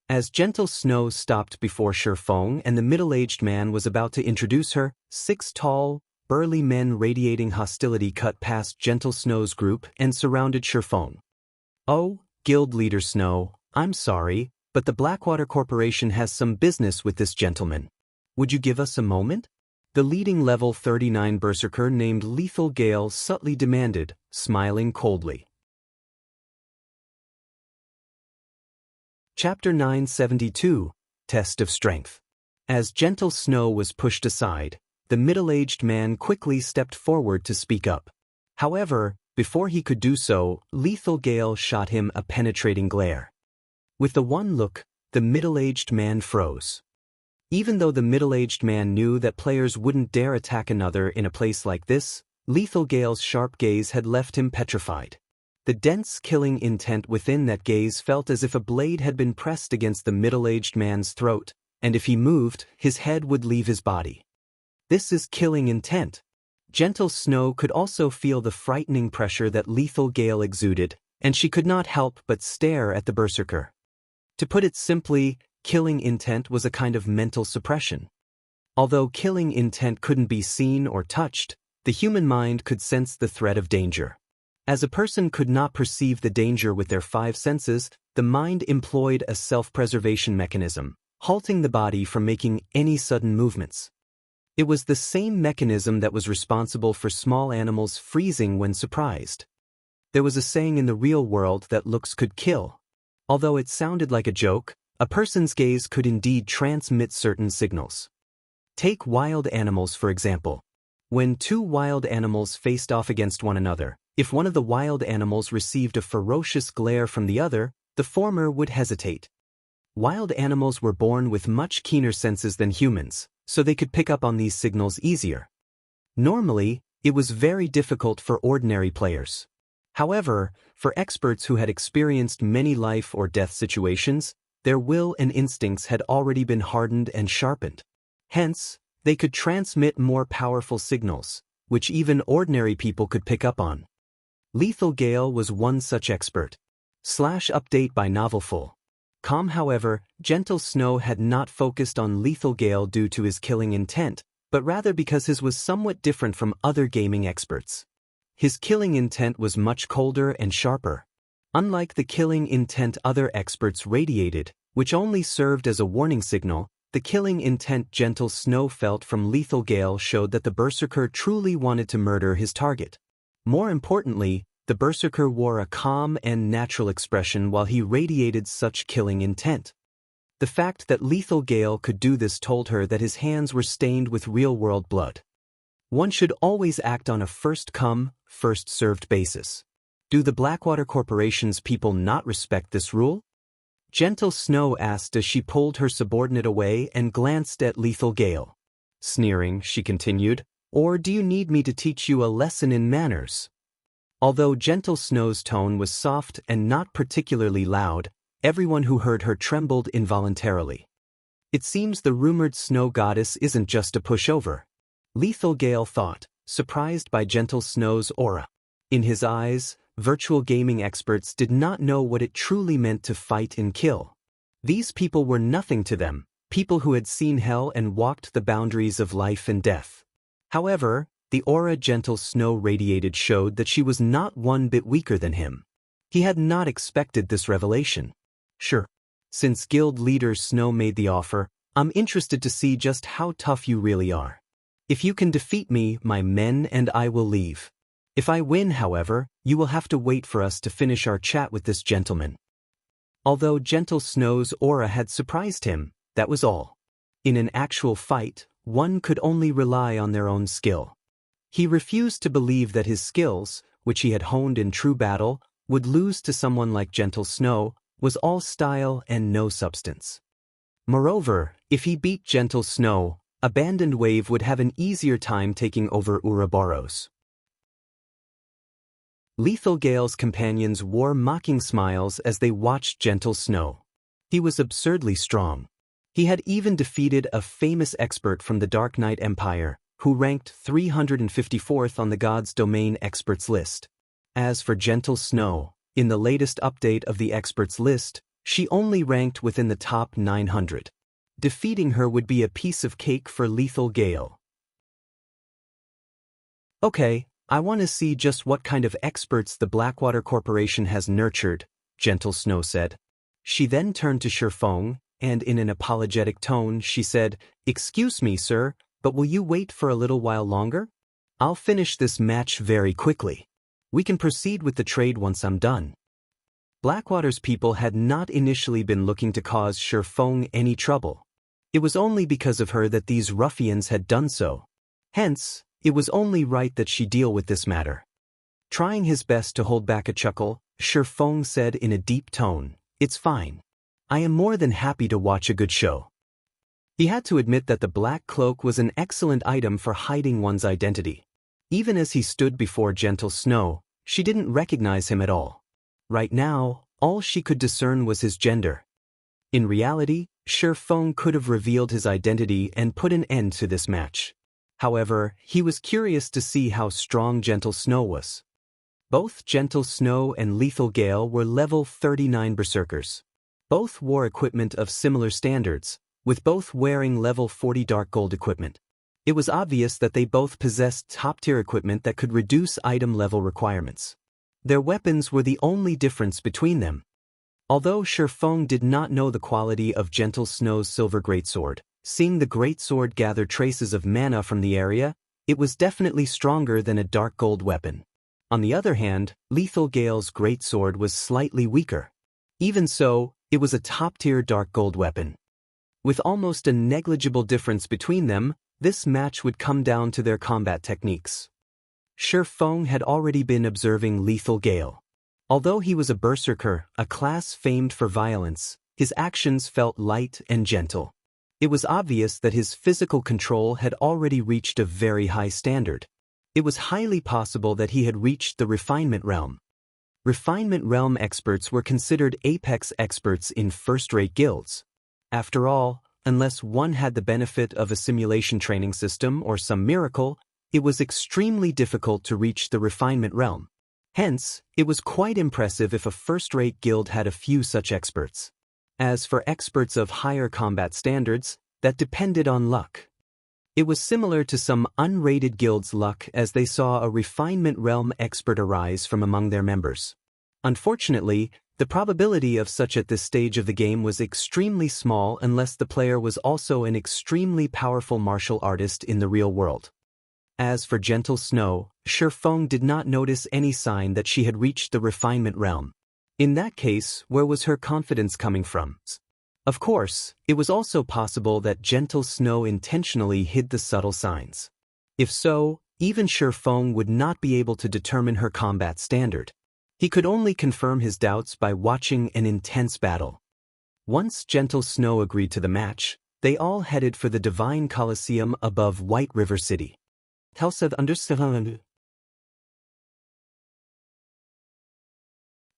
Speaker 1: As Gentle Snow stopped before Feng and the middle-aged man was about to introduce her, 6 tall, burly men radiating hostility cut past Gentle Snow's group and surrounded Feng. "Oh, Guild Leader Snow, I'm sorry, but the Blackwater Corporation has some business with this gentleman. Would you give us a moment?" The leading level 39 berserker named Lethal Gale subtly demanded, smiling coldly. Chapter 972, Test of Strength. As Gentle Snow was pushed aside, the middle-aged man quickly stepped forward to speak up. However, before he could do so, Lethal Gale shot him a penetrating glare. With the one look, the middle-aged man froze. Even though the middle-aged man knew that players wouldn't dare attack another in a place like this, Lethal Gale's sharp gaze had left him petrified. The dense killing intent within that gaze felt as if a blade had been pressed against the middle-aged man's throat, and if he moved, his head would leave his body. This is killing intent. Gentle Snow could also feel the frightening pressure that Lethal Gale exuded, and she could not help but stare at the berserker. To put it simply, killing intent was a kind of mental suppression. Although killing intent couldn't be seen or touched, the human mind could sense the threat of danger. As a person could not perceive the danger with their 5 senses, the mind employed a self-preservation mechanism, halting the body from making any sudden movements. It was the same mechanism that was responsible for small animals freezing when surprised. There was a saying in the real world that looks could kill. Although it sounded like a joke, a person's gaze could indeed transmit certain signals. Take wild animals for example. When 2 wild animals faced off against one another, if one of the wild animals received a ferocious glare from the other, the former would hesitate. Wild animals were born with much keener senses than humans, so they could pick up on these signals easier. Normally, it was very difficult for ordinary players. However, for experts who had experienced many life or death situations, their will and instincts had already been hardened and sharpened. Hence, they could transmit more powerful signals, which even ordinary people could pick up on. Lethal Gale was one such expert. /update by Novelful. However, Gentle Snow had not focused on Lethal Gale due to his killing intent, but rather because his was somewhat different from other gaming experts. His killing intent was much colder and sharper. Unlike the killing intent other experts radiated, which only served as a warning signal, the killing intent Gentle Snow felt from Lethal Gale showed that the berserker truly wanted to murder his target. More importantly, the berserker wore a calm and natural expression while he radiated such killing intent. The fact that Lethal Gale could do this told her that his hands were stained with real-world blood. One should always act on a first-come, first-served basis. Do the Blackwater Corporation's people not respect this rule? Gentle Snow asked as she pulled her subordinate away and glanced at Lethal Gale. Sneering, she continued, "Or do you need me to teach you a lesson in manners?" Although Gentle Snow's tone was soft and not particularly loud, everyone who heard her trembled involuntarily. It seems the rumored snow goddess isn't just a pushover. Lethal Gale thought, surprised by Gentle Snow's aura. In his eyes, virtual gaming experts did not know what it truly meant to fight and kill. These people were nothing to them, people who had seen hell and walked the boundaries of life and death. However, the aura Gentle Snow radiated showed that she was not one bit weaker than him. He had not expected this revelation. Sure. Since Guild Leader Snow made the offer, I'm interested to see just how tough you really are. If you can defeat me, my men and I will leave. If I win, however, you will have to wait for us to finish our chat with this gentleman. Although Gentle Snow's aura had surprised him, that was all. In an actual fight, one could only rely on their own skill. He refused to believe that his skills, which he had honed in true battle, would lose to someone like Gentle Snow, was all style and no substance. Moreover, if he beat Gentle Snow, Abandoned Wave would have an easier time taking over Ouroboros. Lethal Gale's companions wore mocking smiles as they watched Gentle Snow. He was absurdly strong. He had even defeated a famous expert from the Dark Knight Empire, who ranked 354th on the God's Domain experts list. As for Gentle Snow, in the latest update of the experts list, she only ranked within the top 900. Defeating her would be a piece of cake for Lethal Gale. Okay, I want to see just what kind of experts the Blackwater Corporation has nurtured, Gentle Snow said. She then turned to Feng, and in an apologetic tone she said, "Excuse me, sir, but will you wait for a little while longer? I'll finish this match very quickly. We can proceed with the trade once I'm done." Blackwater's people had not initially been looking to cause Feng any trouble. It was only because of her that these ruffians had done so. Hence, it was only right that she deal with this matter. Trying his best to hold back a chuckle, Feng said in a deep tone, "It's fine. I am more than happy to watch a good show." He had to admit that the black cloak was an excellent item for hiding one's identity. Even as he stood before Gentle Snow, she didn't recognize him at all. Right now, all she could discern was his gender. In reality, Feng could have revealed his identity and put an end to this match. However, he was curious to see how strong Gentle Snow was. Both Gentle Snow and Lethal Gale were level 39 berserkers. Both wore equipment of similar standards, with both wearing level 40 dark gold equipment. It was obvious that they both possessed top-tier equipment that could reduce item level requirements. Their weapons were the only difference between them. Although Feng did not know the quality of Gentle Snow's silver greatsword, seeing the greatsword gather traces of mana from the area, it was definitely stronger than a dark gold weapon. On the other hand, Lethal Gale's greatsword was slightly weaker. Even so, it was a top-tier dark gold weapon. With almost a negligible difference between them, this match would come down to their combat techniques. Feng had already been observing Lethal Gale. Although he was a berserker, a class famed for violence, his actions felt light and gentle. It was obvious that his physical control had already reached a very high standard. It was highly possible that he had reached the refinement realm. Refinement realm experts were considered apex experts in first-rate guilds. After all, unless one had the benefit of a simulation training system or some miracle, it was extremely difficult to reach the refinement realm. Hence, it was quite impressive if a first-rate guild had a few such experts. As for experts of higher combat standards, that depended on luck. It was similar to some unrated guilds' luck as they saw a refinement realm expert arise from among their members. Unfortunately, the probability of such at this stage of the game was extremely small unless the player was also an extremely powerful martial artist in the real world. As for Gentle Snow, Feng did not notice any sign that she had reached the refinement realm. In that case, where was her confidence coming from? Of course, it was also possible that Gentle Snow intentionally hid the subtle signs. If so, even Feng would not be able to determine her combat standard. He could only confirm his doubts by watching an intense battle. Once Gentle Snow agreed to the match, they all headed for the Divine Coliseum above White River City.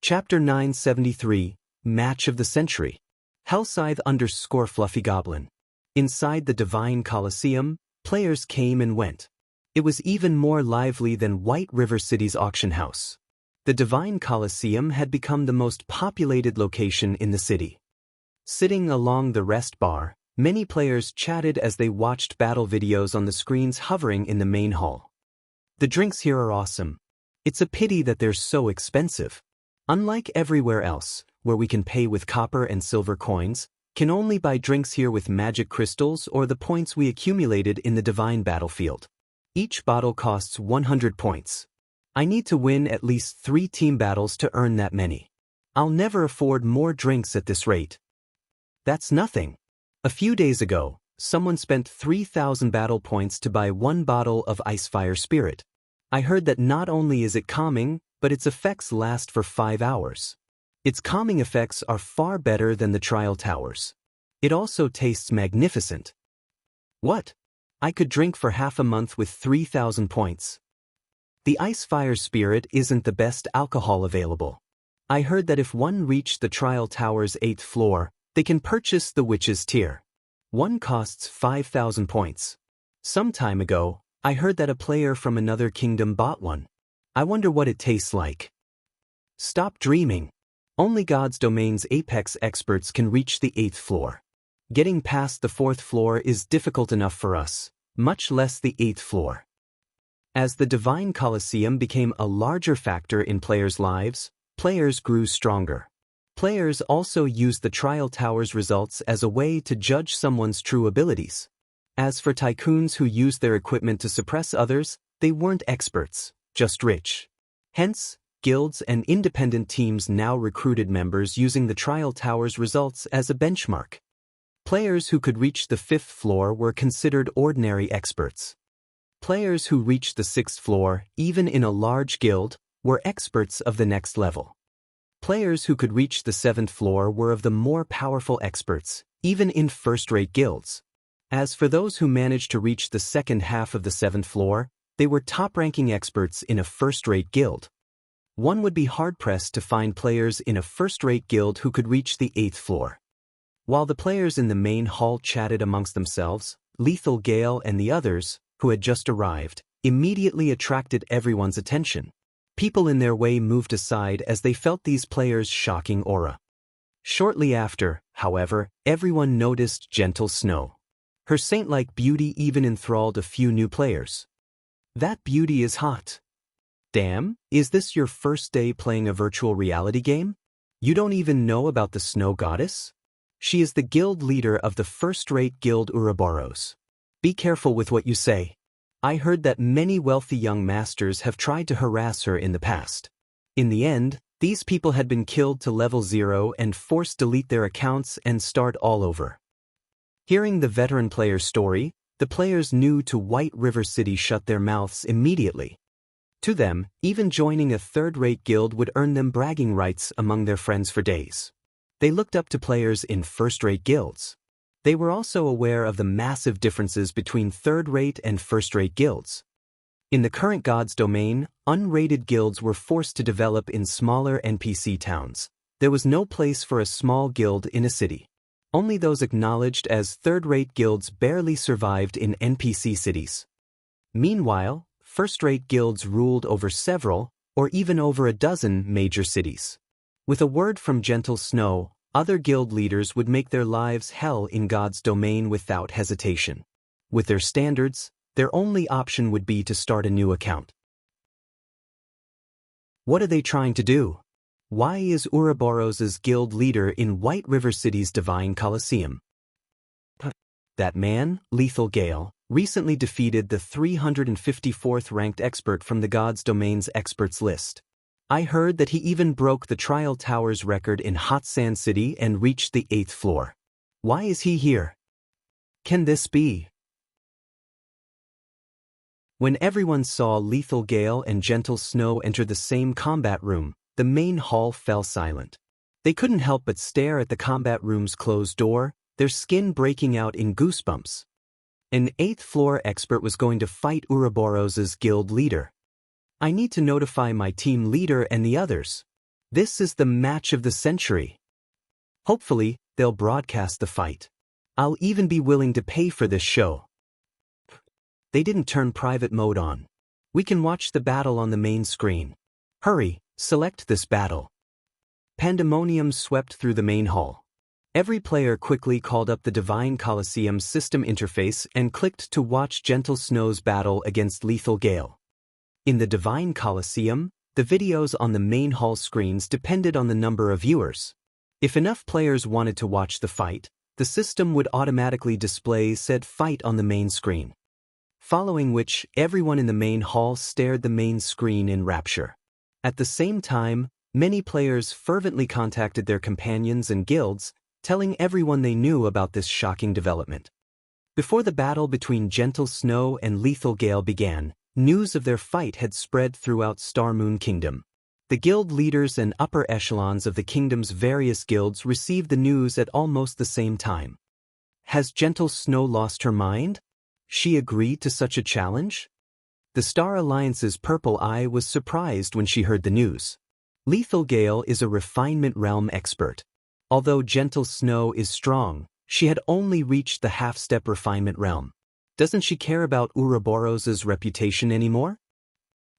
Speaker 1: Chapter 973, Match of the Century. Hellscythe_Fluffy Goblin. Inside the Divine Coliseum, players came and went. It was even more lively than White River City's auction house. The Divine Coliseum had become the most populated location in the city. Sitting along the rest bar, many players chatted as they watched battle videos on the screens hovering in the main hall. The drinks here are awesome. It's a pity that they're so expensive. Unlike everywhere else, where we can pay with copper and silver coins, can only buy drinks here with magic crystals or the points we accumulated in the Divine Battlefield. Each bottle costs 100 points. I need to win at least 3 team battles to earn that many. I'll never afford more drinks at this rate. That's nothing. A few days ago, someone spent 3,000 battle points to buy 1 bottle of Icefire Spirit. I heard that not only is it calming, but its effects last for 5 hours. Its calming effects are far better than the Trial Towers. It also tastes magnificent. What? I could drink for half a month with 3,000 points. The Ice Fire Spirit isn't the best alcohol available. I heard that if one reached the Trial Tower's 8th floor, they can purchase the Witch's Tear. One costs 5,000 points. Some time ago, I heard that a player from another kingdom bought one. I wonder what it tastes like. Stop dreaming. Only God's Domain's apex experts can reach the 8th floor. Getting past the 4th floor is difficult enough for us, much less the 8th floor. As the Divine Colosseum became a larger factor in players' lives, players grew stronger. Players also used the Trial Tower's results as a way to judge someone's true abilities. As for tycoons who used their equipment to suppress others, they weren't experts, just rich. Hence, guilds and independent teams now recruited members using the Trial Tower's results as a benchmark. Players who could reach the 5th floor were considered ordinary experts. Players who reached the 6th floor, even in a large guild, were experts of the next level. Players who could reach the 7th floor were of the more powerful experts, even in first-rate guilds. As for those who managed to reach the second half of the 7th floor, they were top-ranking experts in a first-rate guild. One would be hard-pressed to find players in a first-rate guild who could reach the 8th floor. While the players in the main hall chatted amongst themselves, Lethal Gale and the others, who had just arrived, immediately attracted everyone's attention. People in their way moved aside as they felt these players' shocking aura. Shortly after, however, everyone noticed Gentle Snow. Her saint-like beauty even enthralled a few new players. That beauty is hot. Damn, is this your first day playing a virtual reality game? You don't even know about the Snow Goddess? She is the guild leader of the first-rate guild Ouroboros. Be careful with what you say. I heard that many wealthy young masters have tried to harass her in the past. In the end, these people had been killed to level 0 and forced to delete their accounts and start all over. Hearing the veteran player's story, the players new to White River City shut their mouths immediately. To them, even joining a third-rate guild would earn them bragging rights among their friends for days. They looked up to players in first-rate guilds. They were also aware of the massive differences between third-rate and first-rate guilds. In the current God's Domain, unrated guilds were forced to develop in smaller NPC towns. There was no place for a small guild in a city. Only those acknowledged as third-rate guilds barely survived in NPC cities. Meanwhile, first-rate guilds ruled over several, or even over a dozen major cities. With a word from Gentle Snow, other guild leaders would make their lives hell in God's Domain without hesitation. With their standards, their only option would be to start a new account. What are they trying to do? Why is Ouroboros' guild leader in White River City's Divine Colosseum? That man, Lethal Gale, recently defeated the 354th ranked expert from the God's Domain's experts list. I heard that he even broke the Trial Tower's record in Hot Sand City and reached the 8th floor. Why is he here? Can this be? When everyone saw Lethal Gale and Gentle Snow enter the same combat room, the main hall fell silent. They couldn't help but stare at the combat room's closed door, their skin breaking out in goosebumps. An 8th floor expert was going to fight Ouroboros' guild leader. I need to notify my team leader and the others. This is the match of the century. Hopefully, they'll broadcast the fight. I'll even be willing to pay for this show. They didn't turn private mode on. We can watch the battle on the main screen. Hurry, select this battle. Pandemonium swept through the main hall. Every player quickly called up the Divine Colosseum system interface and clicked to watch Gentle Snow's battle against Lethal Gale. In the Divine Colosseum, the videos on the main hall screens depended on the number of viewers. If enough players wanted to watch the fight, the system would automatically display said fight on the main screen. Following which, everyone in the main hall stared the main screen in rapture. At the same time, many players fervently contacted their companions and guilds, telling everyone they knew about this shocking development. Before the battle between Gentle Snow and Lethal Gale began, news of their fight had spread throughout Starmoon Kingdom. The guild leaders and upper echelons of the kingdom's various guilds received the news at almost the same time. Has Gentle Snow lost her mind? She agreed to such a challenge? The Star Alliance's Purple Eye was surprised when she heard the news. Lethal Gale is a refinement realm expert. Although Gentle Snow is strong, she had only reached the half-step refinement realm. Doesn't she care about Ouroboros's reputation anymore?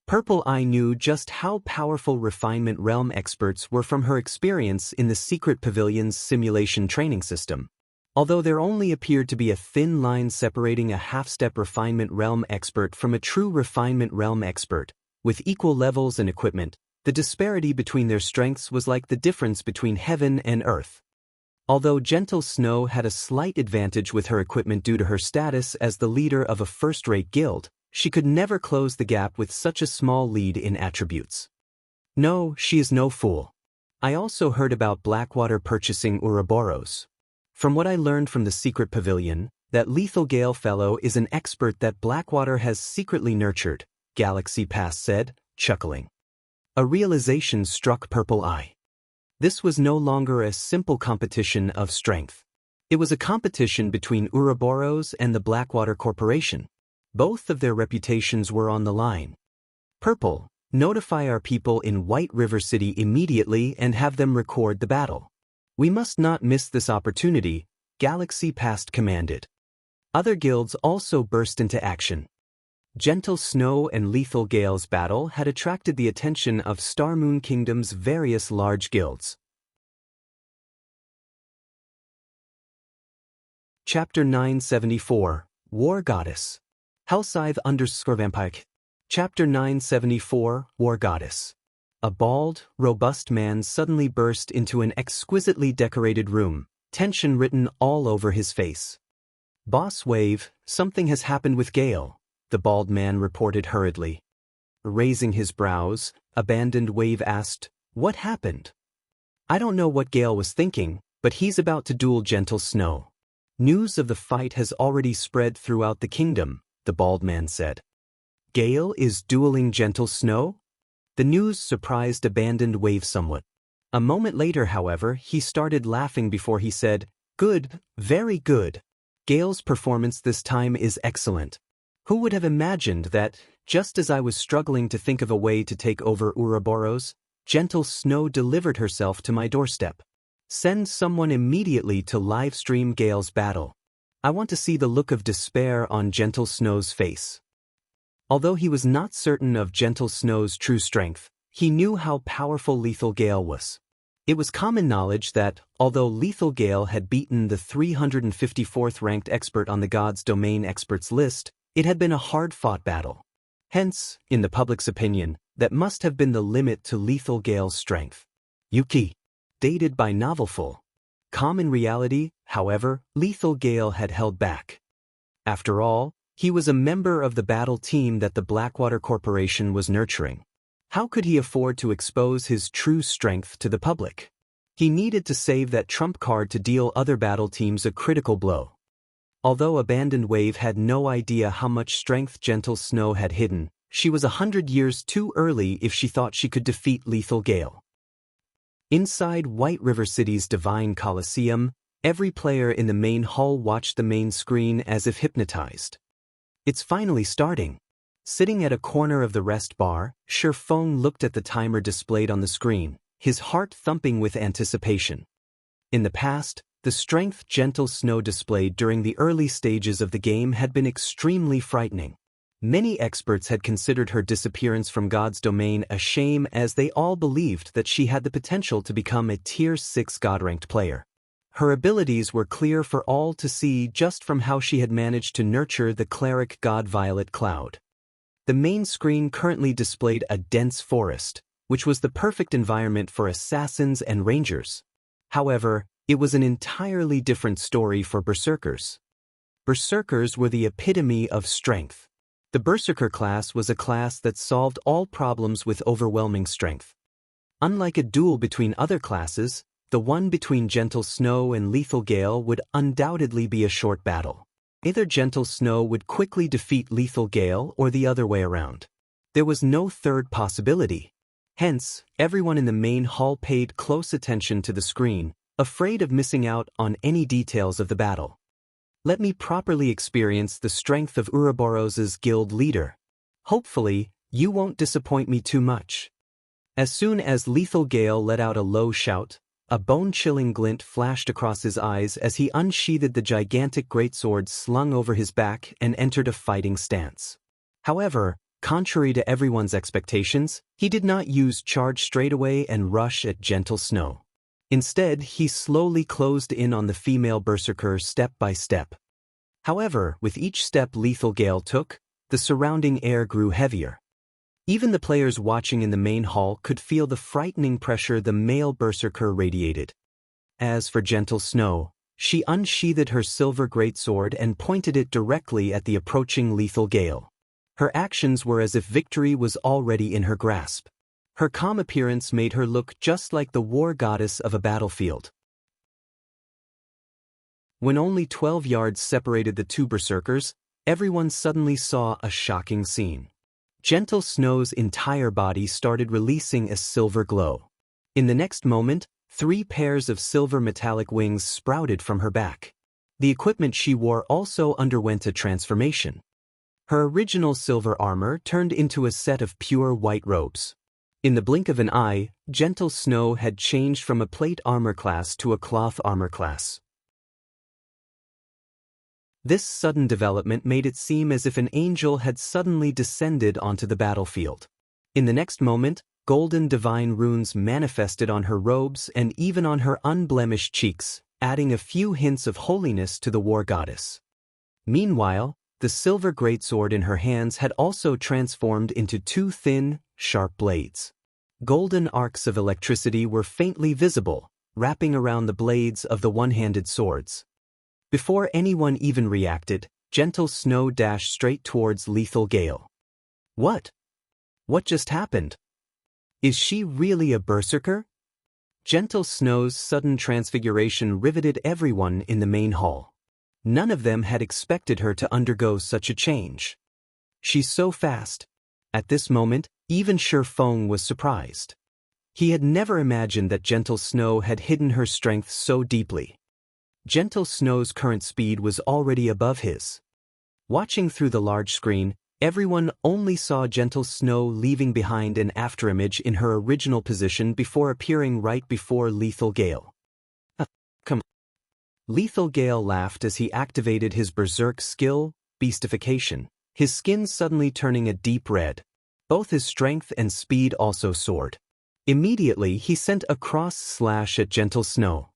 Speaker 1: Purple Eye knew just how powerful refinement realm experts were from her experience in the Secret Pavilion's simulation training system. Although there only appeared to be a thin line separating a half-step refinement realm expert from a true refinement realm expert, with equal levels and equipment, the disparity between their strengths was like the difference between heaven and earth. Although Gentle Snow had a slight advantage with her equipment due to her status as the leader of a first-rate guild, she could never close the gap with such a small lead in attributes. No, she is no fool. I also heard about Blackwater purchasing Ouroboros. From what I learned from the Secret Pavilion, that Lethal Gale fellow is an expert that Blackwater has secretly nurtured, Galaxy Pass said, chuckling. A realization struck Purple Eye. This was no longer a simple competition of strength. It was a competition between Ouroboros and the Blackwater Corporation. Both of their reputations were on the line. Purple, notify our people in White River City immediately and have them record the battle. We must not miss this opportunity, Galaxy Past commanded. Other guilds also burst into action. Gentle Snow and Lethal Gale's battle had attracted the attention of Star Moon Kingdom's various large guilds. Chapter 974, War Goddess. Hellscythe_Vampire. Chapter 974, War Goddess. A bald, robust man suddenly burst into an exquisitely decorated room, tension written all over his face. Boss Wave, something has happened with Gale, the bald man reported hurriedly. Raising his brows, Abandoned Wave asked, what happened? I don't know what Gale was thinking, but he's about to duel Gentle Snow. News of the fight has already spread throughout the kingdom, the bald man said. Gale is dueling Gentle Snow? The news surprised Abandoned Wave somewhat. A moment later, however, he started laughing before he said, good, very good. Gale's performance this time is excellent. Who would have imagined that, just as I was struggling to think of a way to take over Ouroboros, Gentle Snow delivered herself to my doorstep. Send someone immediately to livestream Gale's battle. I want to see the look of despair on Gentle Snow's face. Although he was not certain of Gentle Snow's true strength, he knew how powerful Lethal Gale was. It was common knowledge that, although Lethal Gale had beaten the 354th ranked expert on the God's Domain experts list, it had been a hard-fought battle. Hence, in the public's opinion, that must have been the limit to Lethal Gale's strength. Yuki. Dated by Novelful. Common reality, however, Lethal Gale had held back. After all, he was a member of the battle team that the Blackwater Corporation was nurturing. How could he afford to expose his true strength to the public? He needed to save that trump card to deal other battle teams a critical blow. Although Abandoned Wave had no idea how much strength Gentle Snow had hidden, she was 100 years too early if she thought she could defeat Lethal Gale. Inside White River City's Divine Coliseum, every player in the main hall watched the main screen as if hypnotized. It's finally starting. Sitting at a corner of the rest bar, Feng looked at the timer displayed on the screen, his heart thumping with anticipation. In the past, the strength Gentle Snow displayed during the early stages of the game had been extremely frightening. Many experts had considered her disappearance from God's Domain a shame, as they all believed that she had the potential to become a Tier 6 God-ranked player. Her abilities were clear for all to see just from how she had managed to nurture the cleric god Violet Cloud. The main screen currently displayed a dense forest, which was the perfect environment for assassins and rangers. However, it was an entirely different story for berserkers. Berserkers were the epitome of strength. The Berserker class was a class that solved all problems with overwhelming strength. Unlike a duel between other classes, the one between Gentle Snow and Lethal Gale would undoubtedly be a short battle. Either Gentle Snow would quickly defeat Lethal Gale or the other way around. There was no third possibility. Hence, everyone in the main hall paid close attention to the screen, afraid of missing out on any details of the battle. Let me properly experience the strength of Ouroboros's guild leader. Hopefully, you won't disappoint me too much. As soon as Lethal Gale let out a low shout, a bone-chilling glint flashed across his eyes as he unsheathed the gigantic greatsword slung over his back and entered a fighting stance. However, contrary to everyone's expectations, he did not use charge straightaway and rush at Gentle Snow. Instead, he slowly closed in on the female berserker step by step. However, with each step Lethal Gale took, the surrounding air grew heavier. Even the players watching in the main hall could feel the frightening pressure the male berserker radiated. As for Gentle Snow, she unsheathed her silver greatsword and pointed it directly at the approaching Lethal Gale. Her actions were as if victory was already in her grasp. Her calm appearance made her look just like the war goddess of a battlefield. When only 12 yards separated the two berserkers, everyone suddenly saw a shocking scene. Gentle Snow's entire body started releasing a silver glow. In the next moment, 3 pairs of silver metallic wings sprouted from her back. The equipment she wore also underwent a transformation. Her original silver armor turned into a set of pure white robes. In the blink of an eye, Gentle Snow had changed from a plate armor class to a cloth armor class. This sudden development made it seem as if an angel had suddenly descended onto the battlefield. In the next moment, golden divine runes manifested on her robes and even on her unblemished cheeks, adding a few hints of holiness to the war goddess. Meanwhile, the silver greatsword in her hands had also transformed into 2 thin, sharp blades. Golden arcs of electricity were faintly visible, wrapping around the blades of the one-handed swords. Before anyone even reacted, Gentle Snow dashed straight towards Lethal Gale. What? What just happened? Is she really a berserker? Gentle Snow's sudden transfiguration riveted everyone in the main hall. None of them had expected her to undergo such a change. She's so fast. At this moment, even Feng was surprised. He had never imagined that Gentle Snow had hidden her strength so deeply. Gentle Snow's current speed was already above his. Watching through the large screen, everyone only saw Gentle Snow leaving behind an afterimage in her original position before appearing right before Lethal Gale. Come on. Lethal Gale laughed as he activated his berserk skill, Beastification, his skin suddenly turning a deep red. Both his strength and speed also soared. Immediately, he sent a cross slash at Gentle Snow.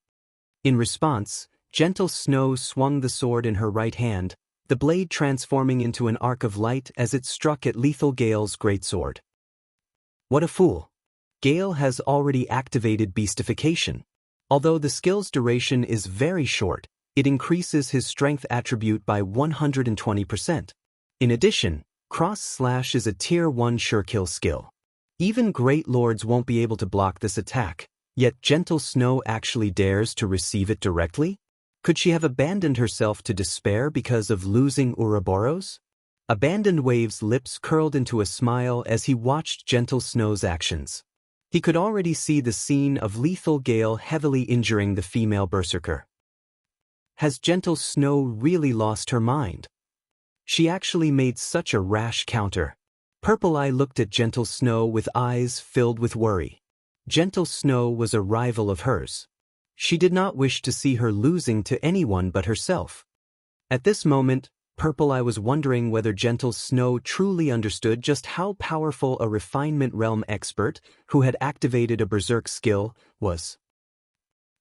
Speaker 1: In response, Gentle Snow swung the sword in her right hand, the blade transforming into an arc of light as it struck at Lethal Gale's greatsword. What a fool! Gale has already activated Beastification. Although the skill's duration is very short, it increases his strength attribute by 120%. In addition, Cross Slash is a Tier 1 sure-kill skill. Even Great Lords won't be able to block this attack, yet Gentle Snow actually dares to receive it directly? Could she have abandoned herself to despair because of losing Ouroboros? Abandoned Wave's lips curled into a smile as he watched Gentle Snow's actions. He could already see the scene of Lethal Gale heavily injuring the female berserker. Has Gentle Snow really lost her mind? She actually made such a rash counter. Purple Eye looked at Gentle Snow with eyes filled with worry. Gentle Snow was a rival of hers. She did not wish to see her losing to anyone but herself. At this moment, Purple Eye was wondering whether Gentle Snow truly understood just how powerful a refinement realm expert, who had activated a berserk skill, was.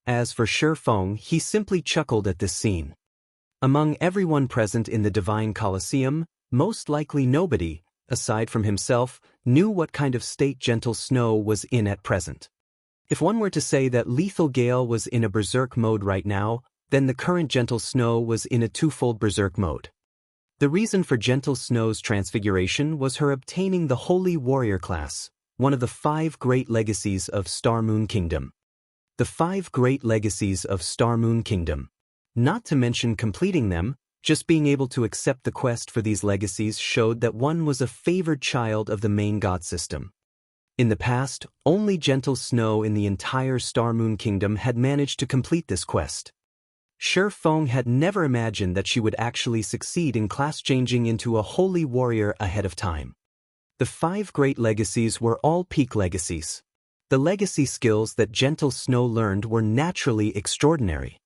Speaker 1: As for Feng, he simply chuckled at this scene. Among everyone present in the Divine Colosseum, most likely nobody, aside from himself, knew what kind of state Gentle Snow was in at present. If one were to say that Lethal Gale was in a berserk mode right now, then the current Gentle Snow was in a twofold berserk mode. The reason for Gentle Snow's transfiguration was her obtaining the Holy Warrior class, one of the 5 great legacies of Star Moon Kingdom. The 5 great legacies of Star Moon Kingdom. Not to mention completing them, just being able to accept the quest for these legacies showed that one was a favored child of the main god system. In the past, only Gentle Snow in the entire Star Moon Kingdom had managed to complete this quest. Feng had never imagined that she would actually succeed in class-changing into a holy warrior ahead of time. The 5 great legacies were all peak legacies. The legacy skills that Gentle Snow learned were naturally extraordinary.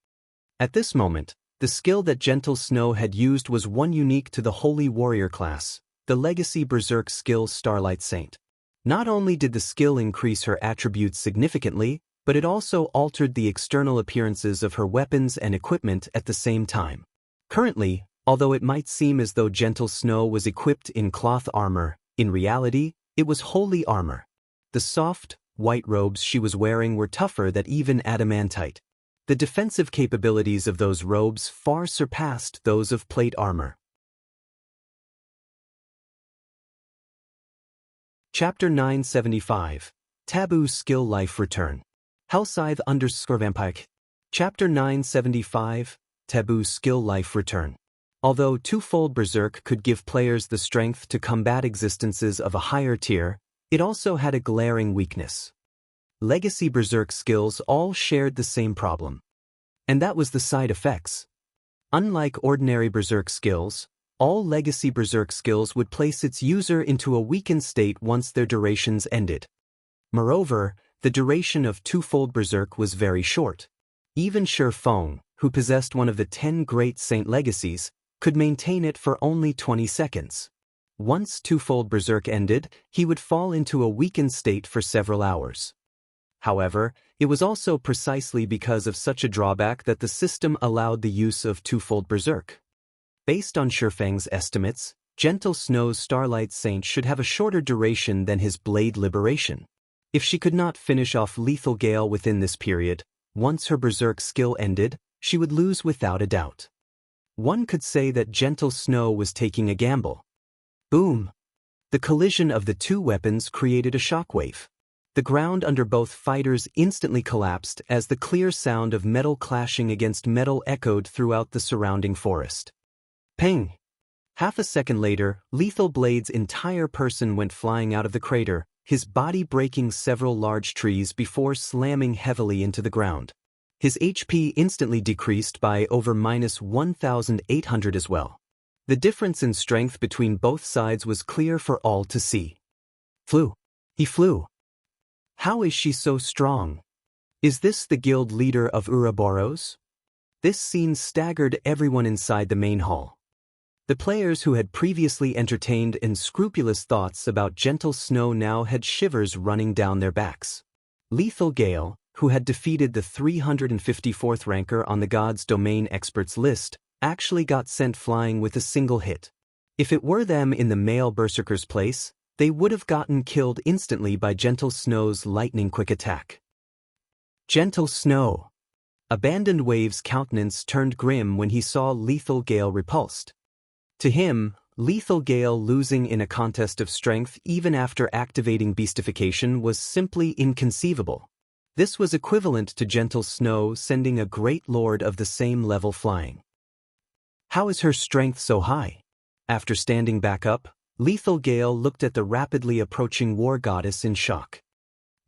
Speaker 1: At this moment, the skill that Gentle Snow had used was one unique to the Holy Warrior class, the Legacy Berserk skill Starlight Saint. Not only did the skill increase her attributes significantly, but it also altered the external appearances of her weapons and equipment at the same time. Currently, although it might seem as though Gentle Snow was equipped in cloth armor, in reality, it was holy armor. The soft, white robes she was wearing were tougher than even adamantite. The defensive capabilities of those robes far surpassed those of plate armor. Chapter 975. Taboo Skill Life Return. Hellscythe_Vampire. Chapter 975. Taboo Skill Life Return. Although Twofold Berserk could give players the strength to combat existences of a higher tier, it also had a glaring weakness. Legacy Berserk skills all shared the same problem. And that was the side effects. Unlike ordinary Berserk skills, all Legacy Berserk skills would place its user into a weakened state once their durations ended. Moreover, the duration of Twofold Berserk was very short. Even Feng, who possessed one of the 10 great saint legacies, could maintain it for only 20 seconds. Once Twofold Berserk ended, he would fall into a weakened state for several hours. However, it was also precisely because of such a drawback that the system allowed the use of Twofold Berserk. Based on Feng's estimates, Gentle Snow's Starlight Saint should have a shorter duration than his Blade Liberation. If she could not finish off Lethal Gale within this period, once her Berserk skill ended, she would lose without a doubt. One could say that Gentle Snow was taking a gamble. Boom! The collision of the two weapons created a shockwave. The ground under both fighters instantly collapsed as the clear sound of metal clashing against metal echoed throughout the surrounding forest. Ping! Half a second later, Lethal Blade's entire person went flying out of the crater, his body breaking several large trees before slamming heavily into the ground. His HP instantly decreased by over -1,800 as well. The difference in strength between both sides was clear for all to see. He flew. How is she so strong? Is this the guild leader of Ouroboros? This scene staggered everyone inside the main hall. The players who had previously entertained unscrupulous thoughts about Gentle Snow now had shivers running down their backs. Lethal Gale, who had defeated the 354th ranker on the God's Domain Experts list, actually got sent flying with a single hit. If it were them in the male berserker's place, they would have gotten killed instantly by Gentle Snow's lightning-quick attack. Gentle Snow! Abandoned Wave's countenance turned grim when he saw Lethal Gale repulsed. To him, Lethal Gale losing in a contest of strength even after activating beastification was simply inconceivable. This was equivalent to Gentle Snow sending a great lord of the same level flying. How is her strength so high? After standing back up, Lethal Gale looked at the rapidly approaching war goddess in shock.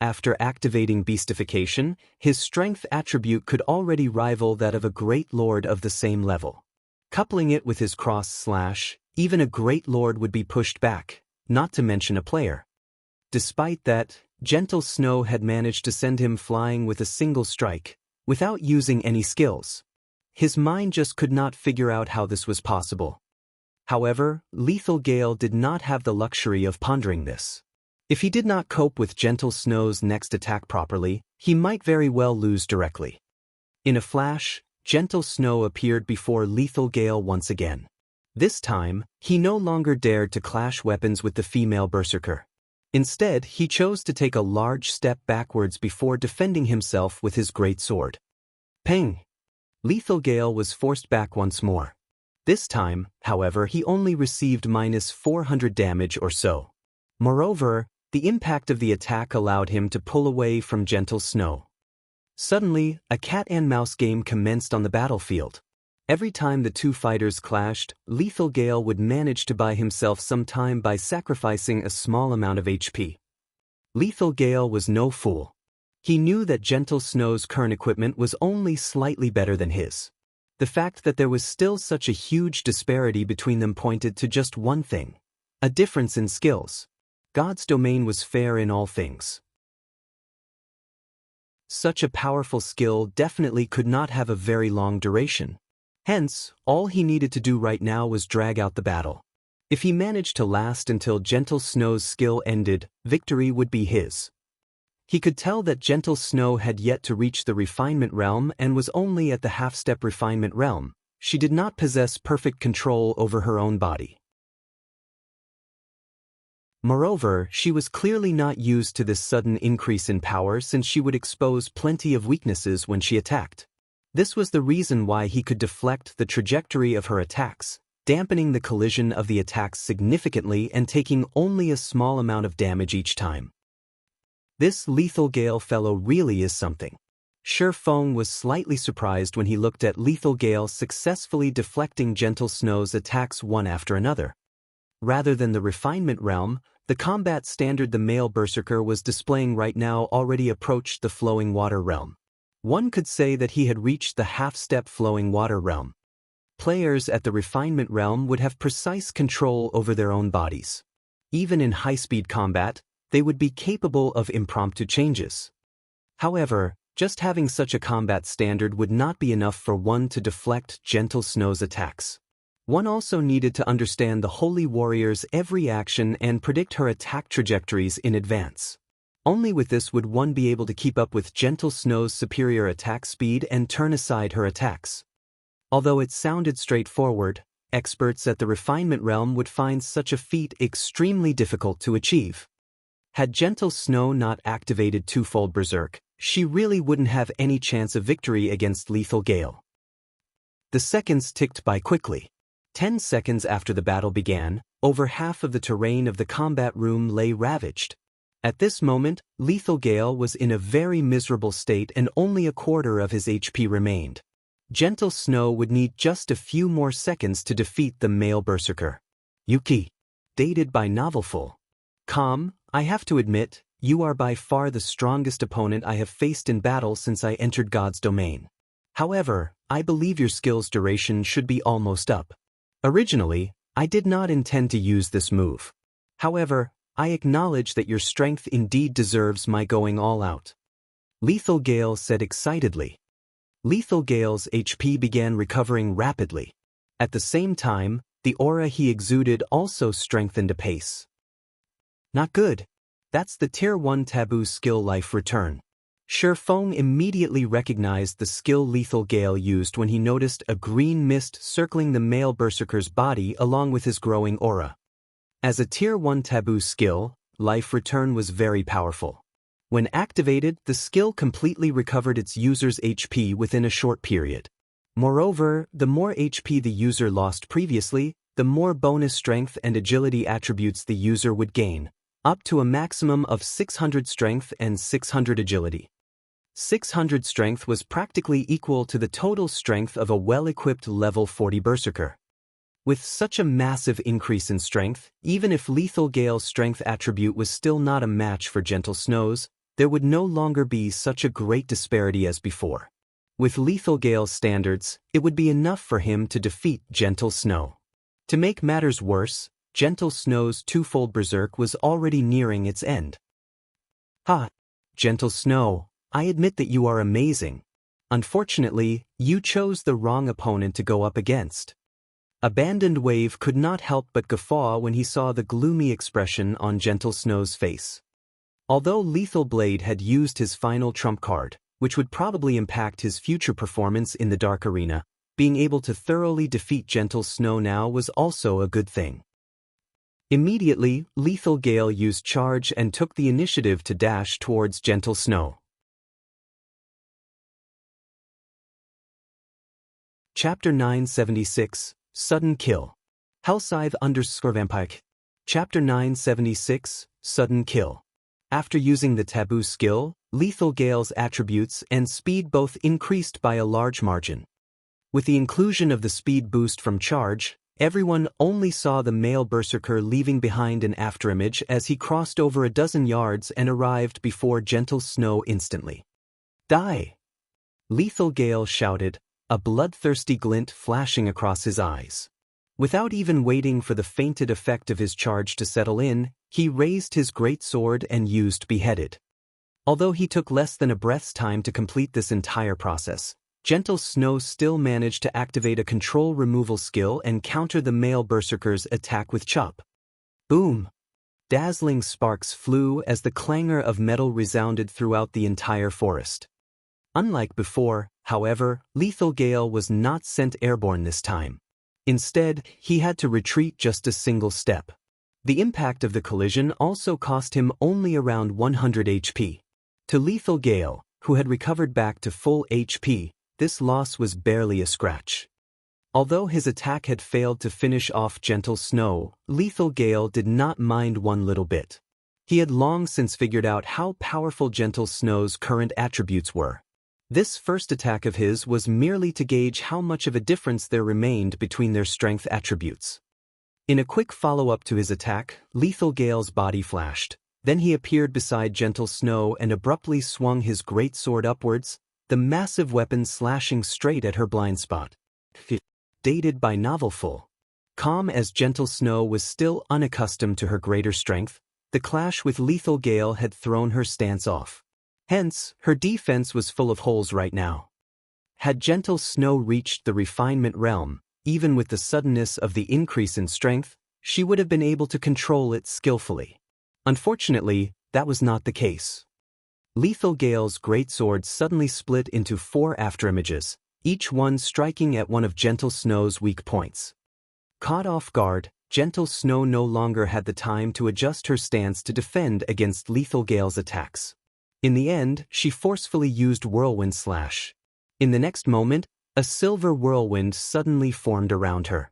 Speaker 1: After activating beastification, his strength attribute could already rival that of a great lord of the same level. Coupling it with his cross slash, even a great lord would be pushed back, not to mention a player. Despite that, Gentle Snow had managed to send him flying with a single strike, without using any skills. His mind just could not figure out how this was possible. However, Lethal Gale did not have the luxury of pondering this. If he did not cope with Gentle Snow's next attack properly, he might very well lose directly. In a flash, Gentle Snow appeared before Lethal Gale once again. This time, he no longer dared to clash weapons with the female berserker. Instead, he chose to take a large step backwards before defending himself with his great sword. Ping! Lethal Gale was forced back once more. This time, however, he only received -400 damage or so. Moreover, the impact of the attack allowed him to pull away from Gentle Snow. Suddenly, a cat-and-mouse game commenced on the battlefield. Every time the two fighters clashed, Lethal Gale would manage to buy himself some time by sacrificing a small amount of HP. Lethal Gale was no fool. He knew that Gentle Snow's current equipment was only slightly better than his. The fact that there was still such a huge disparity between them pointed to just one thing: a difference in skills. God's domain was fair in all things. Such a powerful skill definitely could not have a very long duration. Hence, all he needed to do right now was drag out the battle. If he managed to last until Gentle Snow's skill ended, victory would be his. He could tell that Gentle Snow had yet to reach the refinement realm and was only at the half-step refinement realm. She did not possess perfect control over her own body. Moreover, she was clearly not used to this sudden increase in power, since she would expose plenty of weaknesses when she attacked. This was the reason why he could deflect the trajectory of her attacks, dampening the collision of the attacks significantly and taking only a small amount of damage each time. This Lethal Gale fellow really is something. Feng was slightly surprised when he looked at Lethal Gale successfully deflecting Gentle Snow's attacks one after another. Rather than the refinement realm, the combat standard the male berserker was displaying right now already approached the flowing water realm. One could say that he had reached the half-step flowing water realm. Players at the refinement realm would have precise control over their own bodies. Even in high-speed combat, they would be capable of impromptu changes. However, just having such a combat standard would not be enough for one to deflect Gentle Snow's attacks. One also needed to understand the Holy Warrior's every action and predict her attack trajectories in advance. Only with this would one be able to keep up with Gentle Snow's superior attack speed and turn aside her attacks. Although it sounded straightforward, experts at the refinement realm would find such a feat extremely difficult to achieve. Had Gentle Snow not activated twofold Berserk, she really wouldn't have any chance of victory against Lethal Gale. The seconds ticked by quickly. 10 seconds after the battle began, over half of the terrain of the combat room lay ravaged. At this moment, Lethal Gale was in a very miserable state and only a quarter of his HP remained. Gentle Snow would need just a few more seconds to defeat the male berserker. Yuki. Dated by Novelful. I have to admit, you are by far the strongest opponent I have faced in battle since I entered God's domain. However, I believe your skill's duration should be almost up. Originally, I did not intend to use this move. However, I acknowledge that your strength indeed deserves my going all out. Lethal Gale said excitedly. Lethal Gale's HP began recovering rapidly. At the same time, the aura he exuded also strengthened apace. Not good. That's the Tier 1 Taboo skill Life Return. Feng immediately recognized the skill Lethal Gale used when he noticed a green mist circling the male berserker's body along with his growing aura. As a Tier 1 Taboo skill, Life Return was very powerful. When activated, the skill completely recovered its user's HP within a short period. Moreover, the more HP the user lost previously, the more bonus strength and agility attributes the user would gain, up to a maximum of 600 strength and 600 agility. 600 strength was practically equal to the total strength of a well-equipped level 40 berserker. With such a massive increase in strength, even if Lethal Gale's strength attribute was still not a match for Gentle Snow's, there would no longer be such a great disparity as before. With Lethal Gale's standards, it would be enough for him to defeat Gentle Snow. To make matters worse, Gentle Snow's twofold Berserk was already nearing its end. Gentle Snow, I admit that you are amazing. Unfortunately, you chose the wrong opponent to go up against. Abandoned Wave could not help but guffaw when he saw the gloomy expression on Gentle Snow's face. Although Lethal Blade had used his final trump card, which would probably impact his future performance in the Dark Arena, being able to thoroughly defeat Gentle Snow now was also a good thing. Immediately, Lethal Gale used Charge and took the initiative to dash towards Gentle Snow. Chapter 976, Sudden Kill. Hellscythe_Vampire. Chapter 976, Sudden Kill. After using the Taboo skill, Lethal Gale's attributes and speed both increased by a large margin. With the inclusion of the speed boost from Charge, everyone only saw the male berserker leaving behind an afterimage as he crossed over a dozen yards and arrived before Gentle Snow instantly. Die! Lethal Gale shouted, a bloodthirsty glint flashing across his eyes. Without even waiting for the fainted effect of his charge to settle in, he raised his greatsword and used Beheaded. Although he took less than a breath's time to complete this entire process, Gentle Snow still managed to activate a control removal skill and counter the male berserker's attack with Chop. Boom! Dazzling sparks flew as the clangor of metal resounded throughout the entire forest. Unlike before, however, Lethal Gale was not sent airborne this time. Instead, he had to retreat just a single step. The impact of the collision also cost him only around 100 HP. To Lethal Gale, who had recovered back to full HP, this loss was barely a scratch. Although his attack had failed to finish off Gentle Snow, Lethal Gale did not mind one little bit. He had long since figured out how powerful Gentle Snow's current attributes were. This first attack of his was merely to gauge how much of a difference there remained between their strength attributes. In a quick follow-up to his attack, Lethal Gale's body flashed. Then he appeared beside Gentle Snow and abruptly swung his greatsword upwards, the massive weapon slashing straight at her blind spot. Dated by Novelful. Calm as Gentle Snow was still unaccustomed to her greater strength, the clash with Lethal Gale had thrown her stance off. Hence, her defense was full of holes right now. Had Gentle Snow reached the refinement realm, even with the suddenness of the increase in strength, she would have been able to control it skillfully. Unfortunately, that was not the case. Lethal Gale's greatsword suddenly split into 4 afterimages, each one striking at one of Gentle Snow's weak points. Caught off guard, Gentle Snow no longer had the time to adjust her stance to defend against Lethal Gale's attacks. In the end, she forcefully used Whirlwind Slash. In the next moment, a silver whirlwind suddenly formed around her.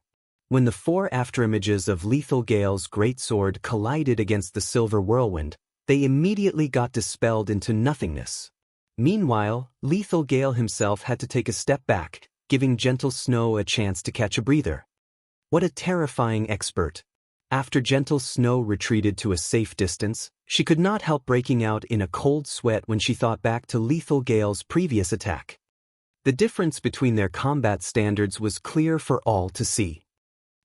Speaker 1: When the 4 afterimages of Lethal Gale's greatsword collided against the silver whirlwind, they immediately got dispelled into nothingness. Meanwhile, Lethal Gale himself had to take a step back, giving Gentle Snow a chance to catch a breather. What a terrifying expert! After Gentle Snow retreated to a safe distance, she could not help breaking out in a cold sweat when she thought back to Lethal Gale's previous attack. The difference between their combat standards was clear for all to see.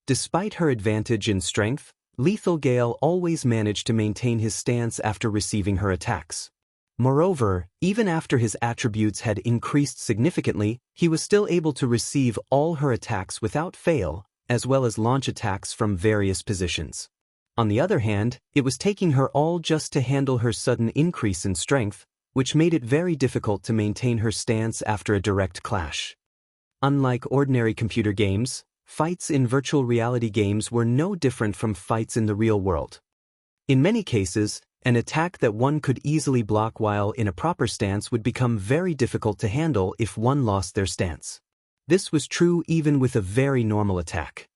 Speaker 1: Despite her advantage in strength, Lethal Gale always managed to maintain his stance after receiving her attacks. Moreover, even after his attributes had increased significantly, he was still able to receive all her attacks without fail, as well as launch attacks from various positions. On the other hand, it was taking her all just to handle her sudden increase in strength, which made it very difficult to maintain her stance after a direct clash. Unlike ordinary computer games, fights in virtual reality games were no different from fights in the real world. In many cases, an attack that one could easily block while in a proper stance would become very difficult to handle if one lost their stance. This was true even with a very normal attack.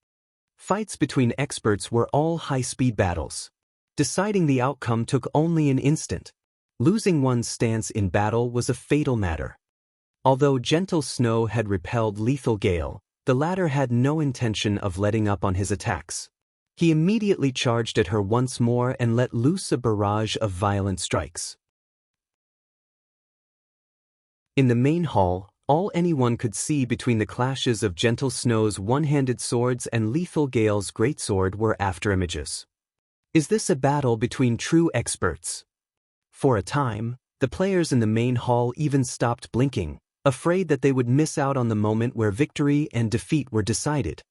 Speaker 1: Fights between experts were all high-speed battles. Deciding the outcome took only an instant. Losing one's stance in battle was a fatal matter. Although Gentle Snow had repelled Lethal Gale, the latter had no intention of letting up on his attacks. He immediately charged at her once more and let loose a barrage of violent strikes. In the main hall, all anyone could see between the clashes of Gentle Snow's one-handed swords and Lethal Gale's greatsword were afterimages. Is this a battle between true experts? For a time, the players in the main hall even stopped blinking, afraid that they would miss out on the moment where victory and defeat were decided.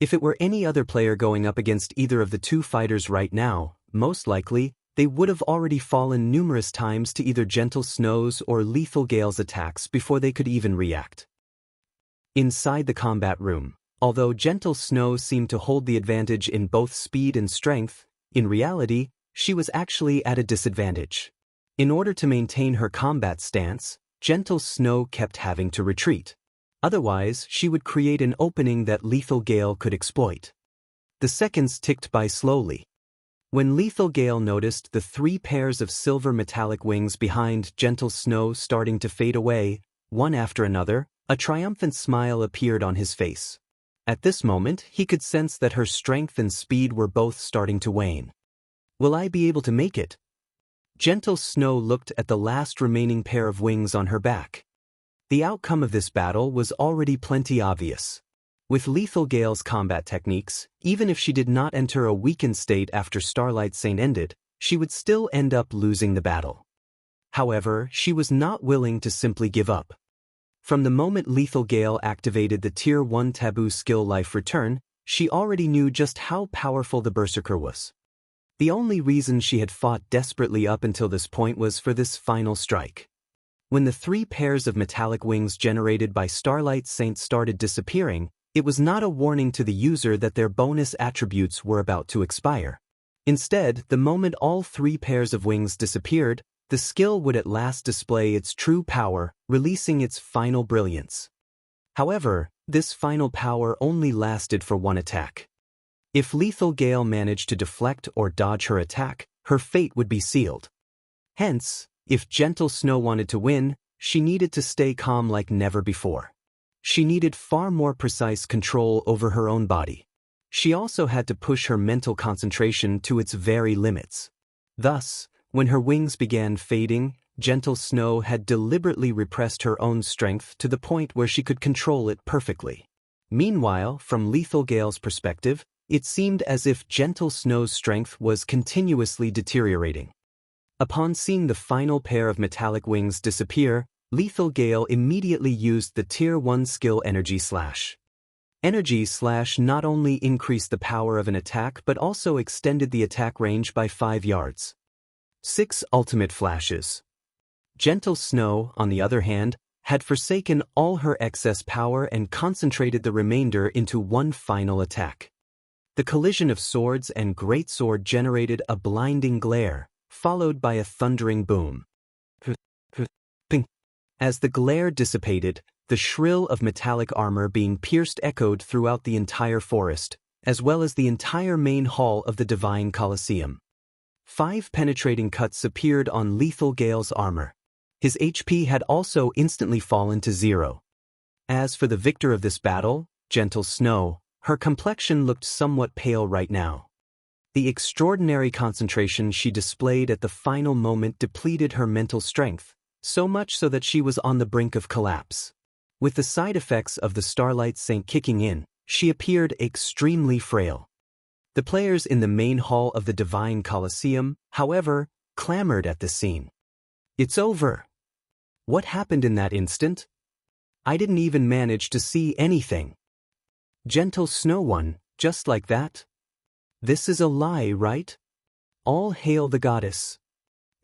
Speaker 1: If it were any other player going up against either of the two fighters right now, most likely, they would have already fallen numerous times to either Gentle Snow's or Lethal Gale's attacks before they could even react. Inside the combat room, although Gentle Snow seemed to hold the advantage in both speed and strength, in reality, she was actually at a disadvantage. In order to maintain her combat stance, Gentle Snow kept having to retreat. Otherwise, she would create an opening that Lethal Gale could exploit. The seconds ticked by slowly. When Lethal Gale noticed the 3 pairs of silver metallic wings behind Gentle Snow starting to fade away, one after another, a triumphant smile appeared on his face. At this moment, he could sense that her strength and speed were both starting to wane. Will I be able to make it? Gentle Snow looked at the last remaining pair of wings on her back. The outcome of this battle was already plenty obvious. With Lethal Gale's combat techniques, even if she did not enter a weakened state after Starlight Saint ended, she would still end up losing the battle. However, she was not willing to simply give up. From the moment Lethal Gale activated the Tier 1 Taboo skill Life Return, she already knew just how powerful the Berserker was. The only reason she had fought desperately up until this point was for this final strike. When the 3 pairs of metallic wings generated by Starlight Saint started disappearing, it was not a warning to the user that their bonus attributes were about to expire. Instead, the moment all 3 pairs of wings disappeared, the skill would at last display its true power, releasing its final brilliance. However, this final power only lasted for 1 attack. If Lethal Gale managed to deflect or dodge her attack, her fate would be sealed. Hence, if Gentle Snow wanted to win, she needed to stay calm like never before. She needed far more precise control over her own body. She also had to push her mental concentration to its very limits. Thus, when her wings began fading, Gentle Snow had deliberately repressed her own strength to the point where she could control it perfectly. Meanwhile, from Lethal Gale's perspective, it seemed as if Gentle Snow's strength was continuously deteriorating. Upon seeing the final pair of metallic wings disappear, Lethal Gale immediately used the Tier 1 skill Energy Slash. Energy Slash not only increased the power of an attack but also extended the attack range by 5 yards. 6 ultimate flashes. Gentle Snow, on the other hand, had forsaken all her excess power and concentrated the remainder into one final attack. The collision of swords and greatsword generated a blinding glare, followed by a thundering boom. Ping. As the glare dissipated, the shrill of metallic armor being pierced echoed throughout the entire forest, as well as the entire main hall of the Divine Colosseum. 5 penetrating cuts appeared on Lethal Gale's armor. His HP had also instantly fallen to 0. As for the victor of this battle, Gentle Snow, her complexion looked somewhat pale right now. The extraordinary concentration she displayed at the final moment depleted her mental strength, so much so that she was on the brink of collapse. With the side effects of the Starlight Saint kicking in, she appeared extremely frail. The players in the main hall of the Divine Colosseum, however, clamored at the scene. "It's over!" What happened in that instant? I didn't even manage to see anything. Gentle Snow won, just like that? This is a lie, right? All hail the goddess.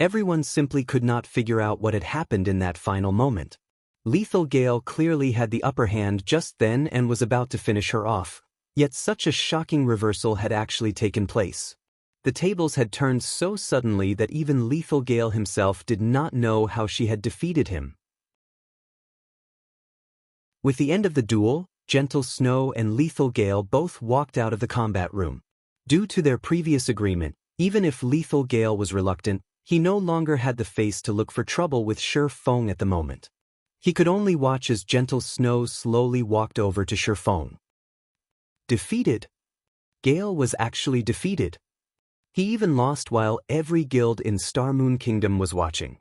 Speaker 1: Everyone simply could not figure out what had happened in that final moment. Lethal Gale clearly had the upper hand just then and was about to finish her off, yet such a shocking reversal had actually taken place. The tables had turned so suddenly that even Lethal Gale himself did not know how she had defeated him. With the end of the duel, Gentle Snow and Lethal Gale both walked out of the combat room. Due to their previous agreement, even if Lethal Gale was reluctant, he no longer had the face to look for trouble with Feng at the moment. He could only watch as Gentle Snow slowly walked over to Feng. Defeated? Gale was actually defeated. He even lost while every guild in Star Moon Kingdom was watching.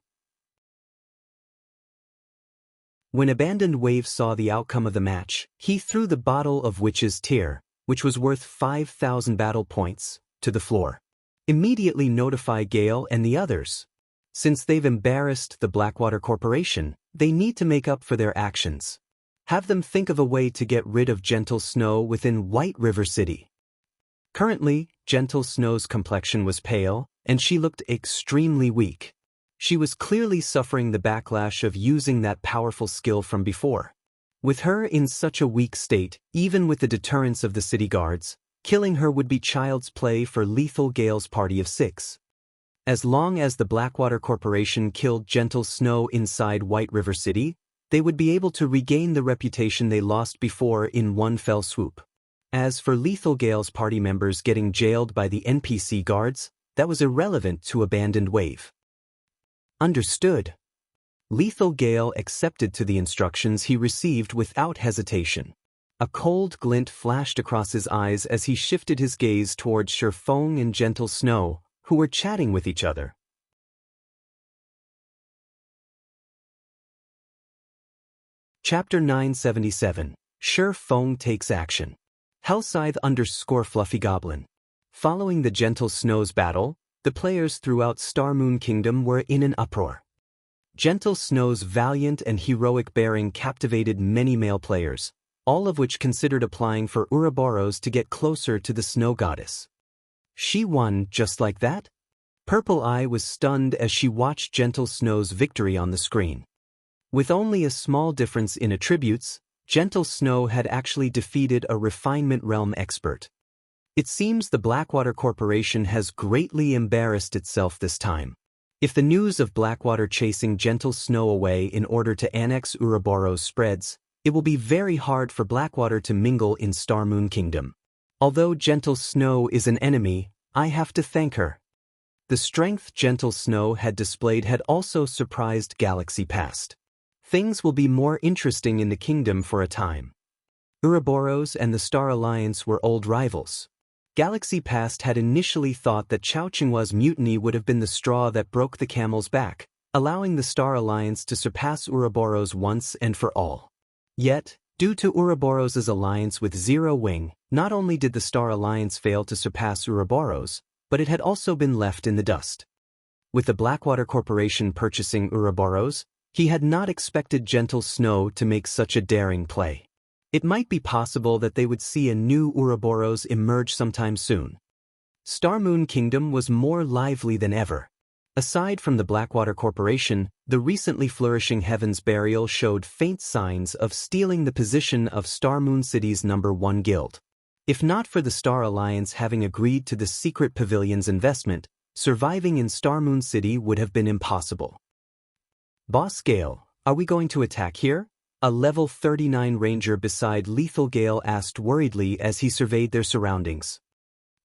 Speaker 1: When Abandoned Wave saw the outcome of the match, he threw the bottle of Witch's Tear, which was worth 5,000 battle points, to the floor. Immediately notify Gale and the others. Since they've embarrassed the Blackwater Corporation, they need to make up for their actions. Have them think of a way to get rid of Gentle Snow within White River City. Currently, Gentle Snow's complexion was pale, and she looked extremely weak. She was clearly suffering the backlash of using that powerful skill from before. With her in such a weak state, even with the deterrence of the city guards, killing her would be child's play for Lethal Gale's party of 6. As long as the Blackwater Corporation killed Gentle Snow inside White River City, they would be able to regain the reputation they lost before in one fell swoop. As for Lethal Gale's party members getting jailed by the NPC guards, that was irrelevant to Abandoned Wave. Understood. Lethal Gale accepted to the instructions he received without hesitation. A cold glint flashed across his eyes as he shifted his gaze towards Feng and Gentle Snow, who were chatting with each other. Chapter 977. Feng takes action. Hellscythe _ Fluffy Following the Gentle Snow's battle, the players throughout Star Moon Kingdom were in an uproar. Gentle Snow's valiant and heroic bearing captivated many male players, all of which considered applying for Ouroboros to get closer to the Snow Goddess. She won just like that? Purple Eye was stunned as she watched Gentle Snow's victory on the screen. With only a small difference in attributes, Gentle Snow had actually defeated a Refinement Realm expert. It seems the Blackwater Corporation has greatly embarrassed itself this time. If the news of Blackwater chasing Gentle Snow away in order to annex Ouroboros spreads, it will be very hard for Blackwater to mingle in Star Moon Kingdom. Although Gentle Snow is an enemy, I have to thank her. The strength Gentle Snow had displayed had also surprised Galaxy Past. Things will be more interesting in the kingdom for a time. Ouroboros and the Star Alliance were old rivals. Galaxy Past had initially thought that Chao Qinghua's mutiny would have been the straw that broke the camel's back, allowing the Star Alliance to surpass Ouroboros once and for all. Yet, due to Ouroboros' alliance with Zero Wing, not only did the Star Alliance fail to surpass Ouroboros, but it had also been left in the dust. With the Blackwater Corporation purchasing Ouroboros, he had not expected Gentle Snow to make such a daring play. It might be possible that they would see a new Ouroboros emerge sometime soon. Star Moon Kingdom was more lively than ever. Aside from the Blackwater Corporation, the recently flourishing Heaven's Burial showed faint signs of stealing the position of Star Moon City's #1 guild. If not for the Star Alliance having agreed to the Secret Pavilion's investment, surviving in Star Moon City would have been impossible. Boss Gale, are we going to attack here? A level 39 ranger beside Lethal Gale asked worriedly as he surveyed their surroundings.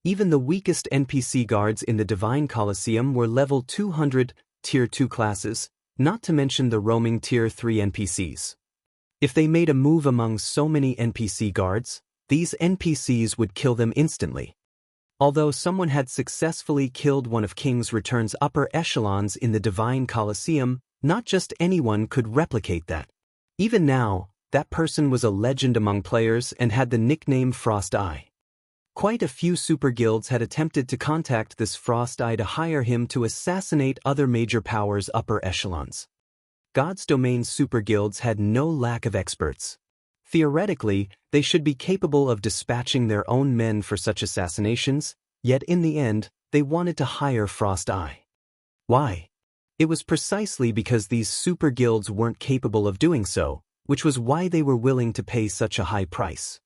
Speaker 1: Even the weakest NPC guards in the Divine Coliseum were level 200, Tier 2 classes, not to mention the roaming Tier 3 NPCs. If they made a move among so many NPC guards, these NPCs would kill them instantly. Although someone had successfully killed one of King's Return's upper echelons in the Divine Coliseum, not just anyone could replicate that. Even now, that person was a legend among players and had the nickname Frost Eye. Quite a few super guilds had attempted to contact this Frost Eye to hire him to assassinate other major powers' upper echelons. God's Domain super guilds had no lack of experts. Theoretically, they should be capable of dispatching their own men for such assassinations, yet in the end, they wanted to hire Frost Eye. Why? It was precisely because these super guilds weren't capable of doing so, which was why they were willing to pay such a high price.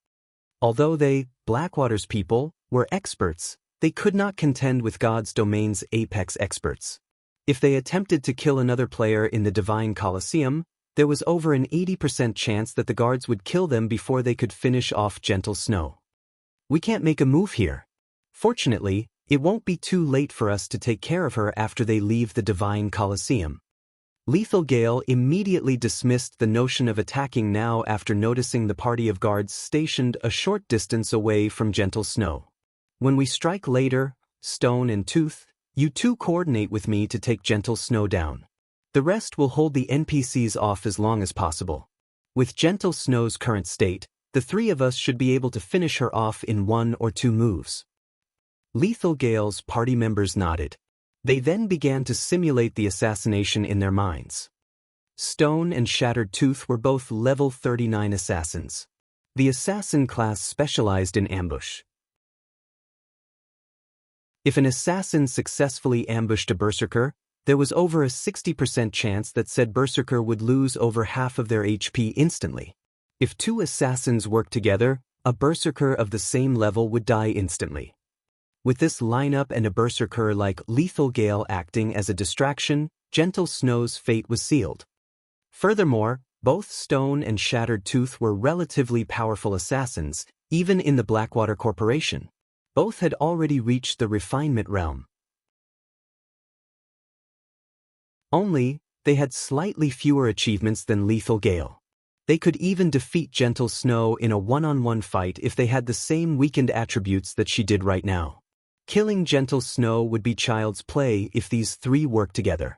Speaker 1: Although they, Blackwater's people, were experts, they could not contend with God's Domain's apex experts. If they attempted to kill another player in the Divine Coliseum, there was over an 80% chance that the guards would kill them before they could finish off Gentle Snow. We can't make a move here. Fortunately, it won't be too late for us to take care of her after they leave the Divine Coliseum. Lethal Gale immediately dismissed the notion of attacking now after noticing the party of guards stationed a short distance away from Gentle Snow. When we strike later, Stone and Tooth, you two coordinate with me to take Gentle Snow down. The rest will hold the NPCs off as long as possible. With Gentle Snow's current state, the three of us should be able to finish her off in 1 or 2 moves. Lethal Gale's party members nodded. They then began to simulate the assassination in their minds. Stone and Shattered Tooth were both level 39 assassins. The assassin class specialized in ambush. If an assassin successfully ambushed a berserker, there was over a 60% chance that said berserker would lose over half of their HP instantly. If 2 assassins worked together, a berserker of the same level would die instantly. With this lineup and a berserker like Lethal Gale acting as a distraction, Gentle Snow's fate was sealed. Furthermore, both Stone and Shattered Tooth were relatively powerful assassins, even in the Blackwater Corporation. Both had already reached the Refinement Realm. Only, they had slightly fewer achievements than Lethal Gale. They could even defeat Gentle Snow in a one-on-one fight if they had the same weakened attributes that she did right now. Killing Gentle Snow would be child's play if these 3 worked together.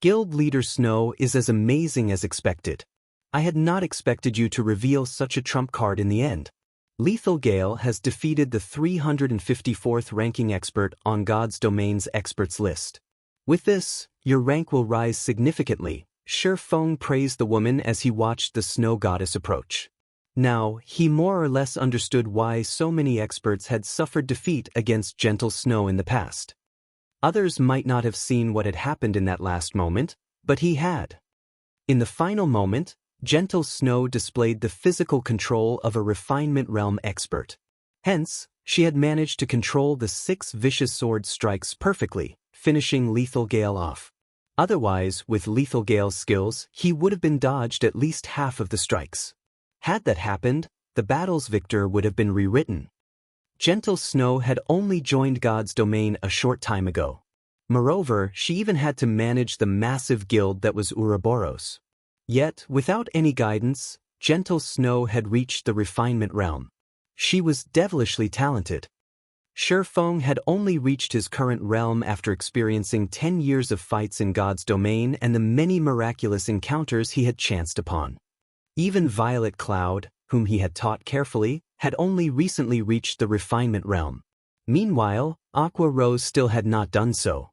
Speaker 1: Guild Leader Snow is as amazing as expected. I had not expected you to reveal such a trump card in the end. Lethal Gale has defeated the 354th ranking expert on God's Domain's experts list. With this, your rank will rise significantly, Feng praised the woman as he watched the snow goddess approach. Now, he more or less understood why so many experts had suffered defeat against Gentle Snow in the past. Others might not have seen what had happened in that last moment, but he had. In the final moment, Gentle Snow displayed the physical control of a refinement realm expert. Hence, she had managed to control the 6 vicious sword strikes perfectly, finishing Lethal Gale off. Otherwise, with Lethal Gale's skills, he would have been dodged at least half of the strikes. Had that happened, the battle's victor would have been rewritten. Gentle Snow had only joined God's Domain a short time ago. Moreover, she even had to manage the massive guild that was Ouroboros. Yet, without any guidance, Gentle Snow had reached the refinement realm. She was devilishly talented. Feng had only reached his current realm after experiencing 10 years of fights in God's Domain and the many miraculous encounters he had chanced upon. Even Violet Cloud, whom he had taught carefully, had only recently reached the refinement realm. Meanwhile, Aqua Rose still had not done so.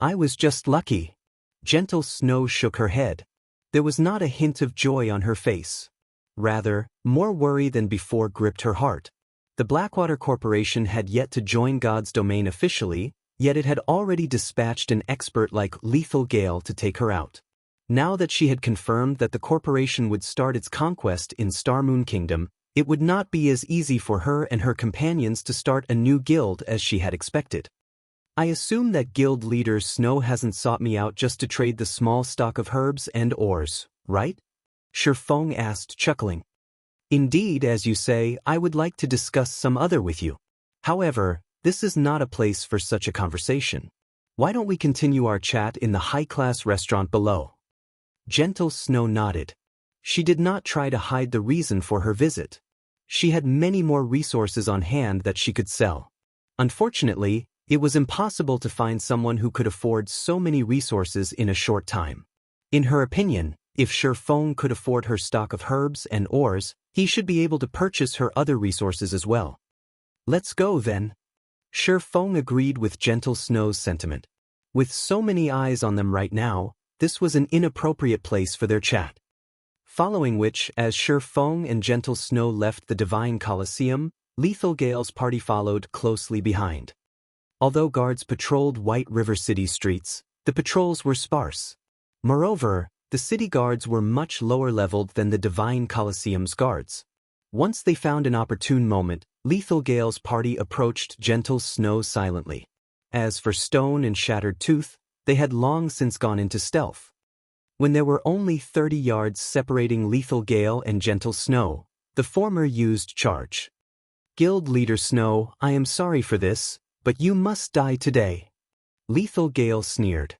Speaker 1: I was just lucky. Gentle Snow shook her head. There was not a hint of joy on her face. Rather, more worry than before gripped her heart. The Blackwater Corporation had yet to join God's Domain officially, yet it had already dispatched an expert like Lethal Gale to take her out. Now that she had confirmed that the corporation would start its conquest in Starmoon Kingdom, it would not be as easy for her and her companions to start a new guild as she had expected. I assume that guild leader Snow hasn't sought me out just to trade the small stock of herbs and ores, right? Feng asked, chuckling. Indeed, as you say, I would like to discuss some other with you. However, this is not a place for such a conversation. Why don't we continue our chat in the high-class restaurant below? Gentle Snow nodded. She did not try to hide the reason for her visit. She had many more resources on hand that she could sell. Unfortunately, it was impossible to find someone who could afford so many resources in a short time. In her opinion, if Feng could afford her stock of herbs and ores, he should be able to purchase her other resources as well. Let's go then. Feng agreed with Gentle Snow's sentiment. With so many eyes on them right now, this was an inappropriate place for their chat. Following which, as Feng and Gentle Snow left the Divine Colosseum, Lethal Gale's party followed closely behind. Although guards patrolled White River City streets, the patrols were sparse. Moreover, the city guards were much lower-leveled than the Divine Colosseum's guards. Once they found an opportune moment, Lethal Gale's party approached Gentle Snow silently. As for Stone and Shattered Tooth, they had long since gone into stealth. When there were only 30 yards separating Lethal Gale and Gentle Snow, the former used charge. Guild Leader Snow, I am sorry for this, but you must die today. Lethal Gale sneered.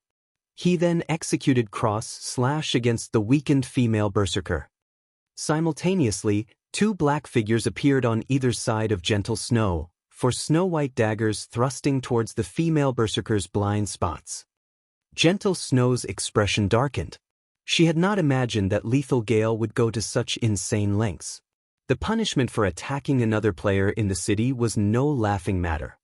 Speaker 1: He then executed cross-slash against the weakened female berserker. Simultaneously, 2 black figures appeared on either side of Gentle Snow, for snow-white daggers thrusting towards the female berserker's blind spots. Gentle Snow's expression darkened. She had not imagined that Lethal Gale would go to such insane lengths. The punishment for attacking another player in the city was no laughing matter.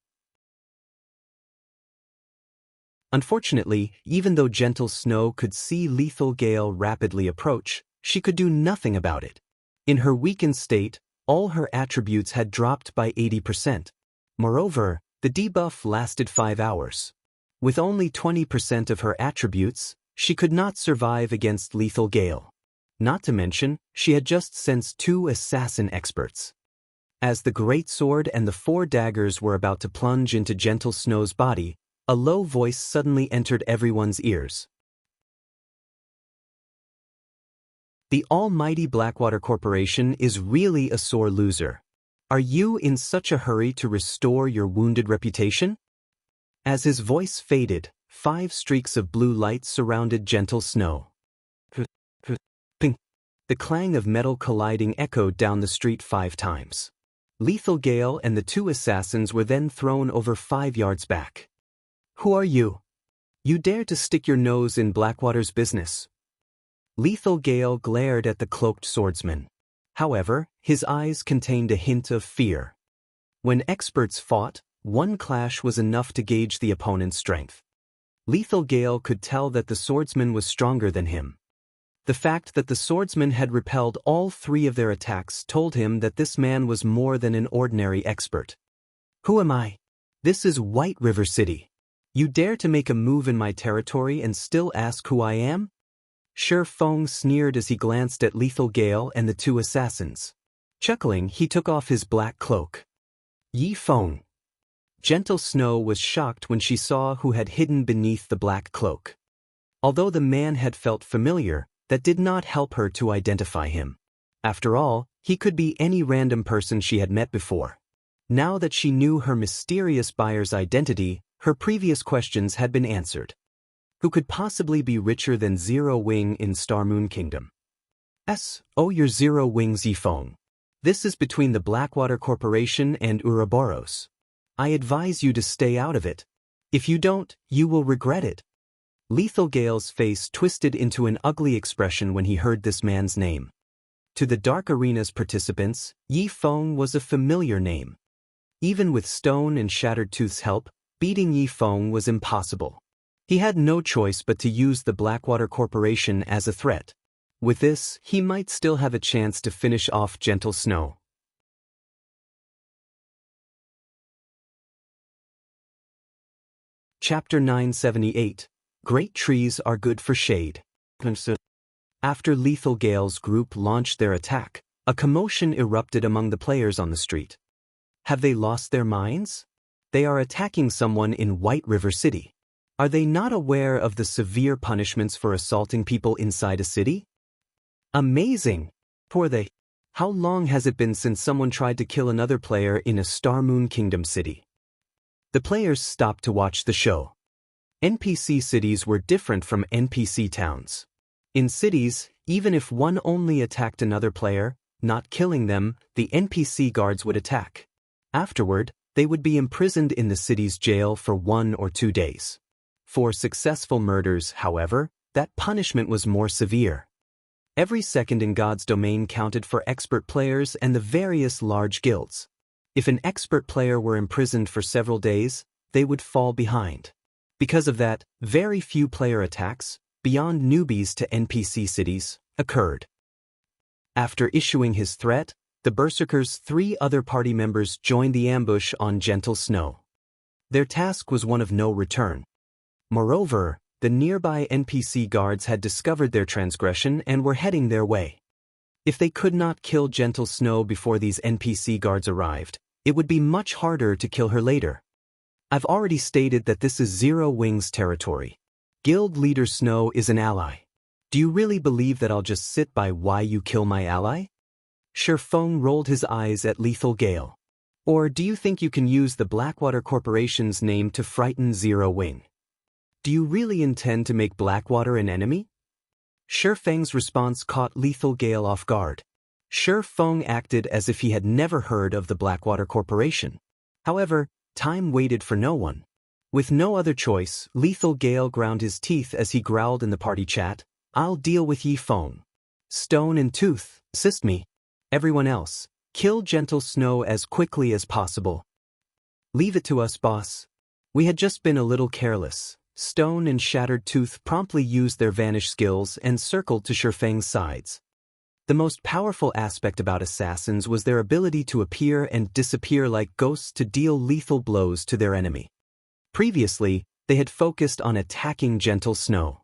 Speaker 1: Unfortunately, even though Gentle Snow could see Lethal Gale rapidly approach, she could do nothing about it. In her weakened state, all her attributes had dropped by 80%. Moreover, the debuff lasted 5 hours. With only 20% of her attributes, she could not survive against Lethal Gale. Not to mention, she had just sensed 2 assassin experts. As the great sword and the 4 daggers were about to plunge into Gentle Snow's body, a low voice suddenly entered everyone's ears. The almighty Blackwater Corporation is really a sore loser. Are you in such a hurry to restore your wounded reputation? As his voice faded, 5 streaks of blue light surrounded Gentle Snow. Ping! The clang of metal colliding echoed down the street 5 times. Lethal Gale and the 2 assassins were then thrown over 5 yards back. Who are you? You dare to stick your nose in Blackwater's business? Lethal Gale glared at the cloaked swordsman. However, his eyes contained a hint of fear. When experts fought, one clash was enough to gauge the opponent's strength. Lethal Gale could tell that the swordsman was stronger than him. The fact that the swordsman had repelled all three of their attacks told him that this man was more than an ordinary expert. Who am I? This is White River City. You dare to make a move in my territory and still ask who I am? Feng sneered as he glanced at Lethal Gale and the two assassins. Chuckling, he took off his black cloak. Feng. Gentle Snow was shocked when she saw who had hidden beneath the black cloak. Although the man had felt familiar, that did not help her to identify him. After all, he could be any random person she had met before. Now that she knew her mysterious buyer's identity, her previous questions had been answered. Who could possibly be richer than Zero Wing in Star Moon Kingdom? Your Zero Wings Feng. This is between the Blackwater Corporation and Ouroboros. I advise you to stay out of it. If you don't, you will regret it. Lethal Gale's face twisted into an ugly expression when he heard this man's name. To the Dark Arena's participants, Feng was a familiar name. Even with Stone and Shattered Tooth's help, beating Feng was impossible. He had no choice but to use the Blackwater Corporation as a threat. With this, he might still have a chance to finish off Gentle Snow. Chapter 978. Great trees are good for shade. After Lethal Gale's group launched their attack, a commotion erupted among the players on the street. Have they lost their minds? They are attacking someone in White River City. Are they not aware of the severe punishments for assaulting people inside a city? Amazing! Poor they. How long has it been since someone tried to kill another player in a Star Moon Kingdom city? The players stopped to watch the show. NPC cities were different from NPC towns. In cities, even if one only attacked another player, not killing them, the NPC guards would attack. Afterward, they would be imprisoned in the city's jail for 1 or 2 days. For successful murders, however, that punishment was more severe. Every second in God's domain counted for expert players and the various large guilds. If an expert player were imprisoned for several days, they would fall behind. Because of that, very few player attacks, beyond newbies to NPC cities, occurred. After issuing his threat, the Berserker's 3 other party members joined the ambush on Gentle Snow. Their task was one of no return. Moreover, the nearby NPC guards had discovered their transgression and were heading their way. If they could not kill Gentle Snow before these NPC guards arrived, it would be much harder to kill her later. I've already stated that this is Zero Wings territory. Guild Leader Snow is an ally. Do you really believe that I'll just sit by while you kill my ally? Feng rolled his eyes at Lethal Gale. Or do you think you can use the Blackwater Corporation's name to frighten Zero Wing? Do you really intend to make Blackwater an enemy? Feng's response caught Lethal Gale off guard. Feng acted as if he had never heard of the Blackwater Corporation. However, time waited for no one. With no other choice, Lethal Gale ground his teeth as he growled in the party chat, I'll deal with Feng. Stone and Tooth, assist me. Everyone else, kill Gentle Snow as quickly as possible. Leave it to us, boss. We had just been a little careless. Stone and Shattered Tooth promptly used their vanish skills and circled to Feng's sides. The most powerful aspect about assassins was their ability to appear and disappear like ghosts to deal lethal blows to their enemy. Previously, they had focused on attacking Gentle Snow.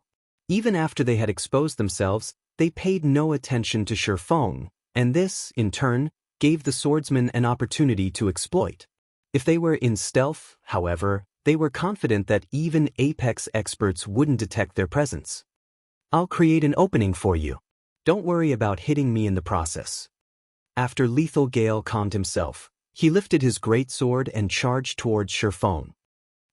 Speaker 1: Even after they had exposed themselves, they paid no attention to Feng, and this, in turn, gave the swordsman an opportunity to exploit. If they were in stealth, however, they were confident that even Apex experts wouldn't detect their presence. I'll create an opening for you. Don't worry about hitting me in the process. After Lethal Gale calmed himself, he lifted his greatsword and charged towards Feng.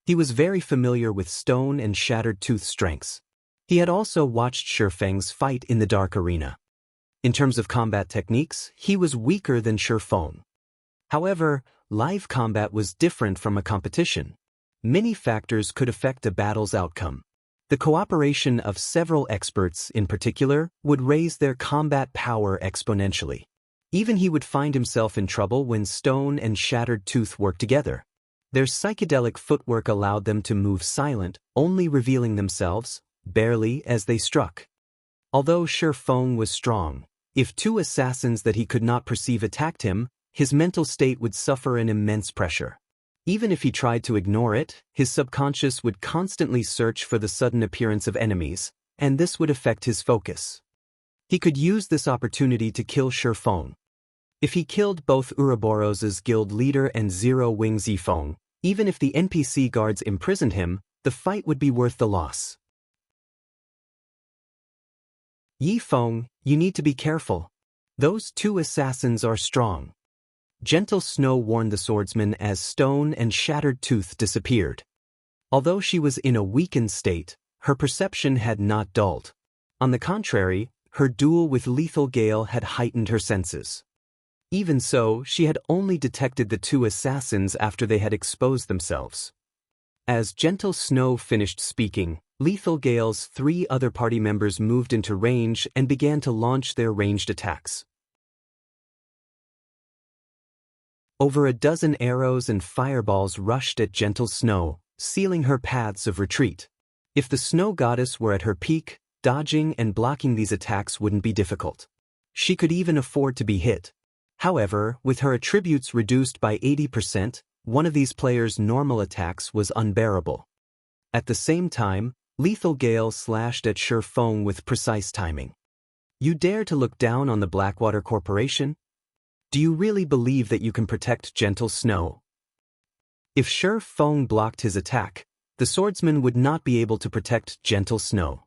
Speaker 1: He was very familiar with Stone and Shattered Tooth's strengths. He had also watched Feng's fight in the Dark Arena. In terms of combat techniques, he was weaker than Feng. However, live combat was different from a competition. Many factors could affect a battle's outcome. The cooperation of several experts in particular would raise their combat power exponentially. Even he would find himself in trouble when Stone and Shattered Tooth worked together. Their psychedelic footwork allowed them to move silent, only revealing themselves, barely, as they struck. Although Feng was strong, if two assassins that he could not perceive attacked him, his mental state would suffer an immense pressure. Even if he tried to ignore it, his subconscious would constantly search for the sudden appearance of enemies, and this would affect his focus. He could use this opportunity to kill Feng. If he killed both Ouroboros's guild leader and Zero Wing Zifeng, even if the NPC guards imprisoned him, the fight would be worth the loss. Feng, you need to be careful. Those two assassins are strong. Gentle Snow warned the swordsman as Stone and Shattered Tooth disappeared. Although she was in a weakened state, her perception had not dulled. On the contrary, her duel with Lethal Gale had heightened her senses. Even so, she had only detected the two assassins after they had exposed themselves. As Gentle Snow finished speaking, Lethal Gale's 3 other party members moved into range and began to launch their ranged attacks. Over a dozen arrows and fireballs rushed at Gentle Snow, sealing her paths of retreat. If the Snow Goddess were at her peak, dodging and blocking these attacks wouldn't be difficult. She could even afford to be hit. However, with her attributes reduced by 80%, one of these players' normal attacks was unbearable. At the same time, Lethal Gale slashed at Feng with precise timing. You dare to look down on the Blackwater Corporation? Do you really believe that you can protect Gentle Snow? If Feng blocked his attack, the swordsman would not be able to protect Gentle Snow.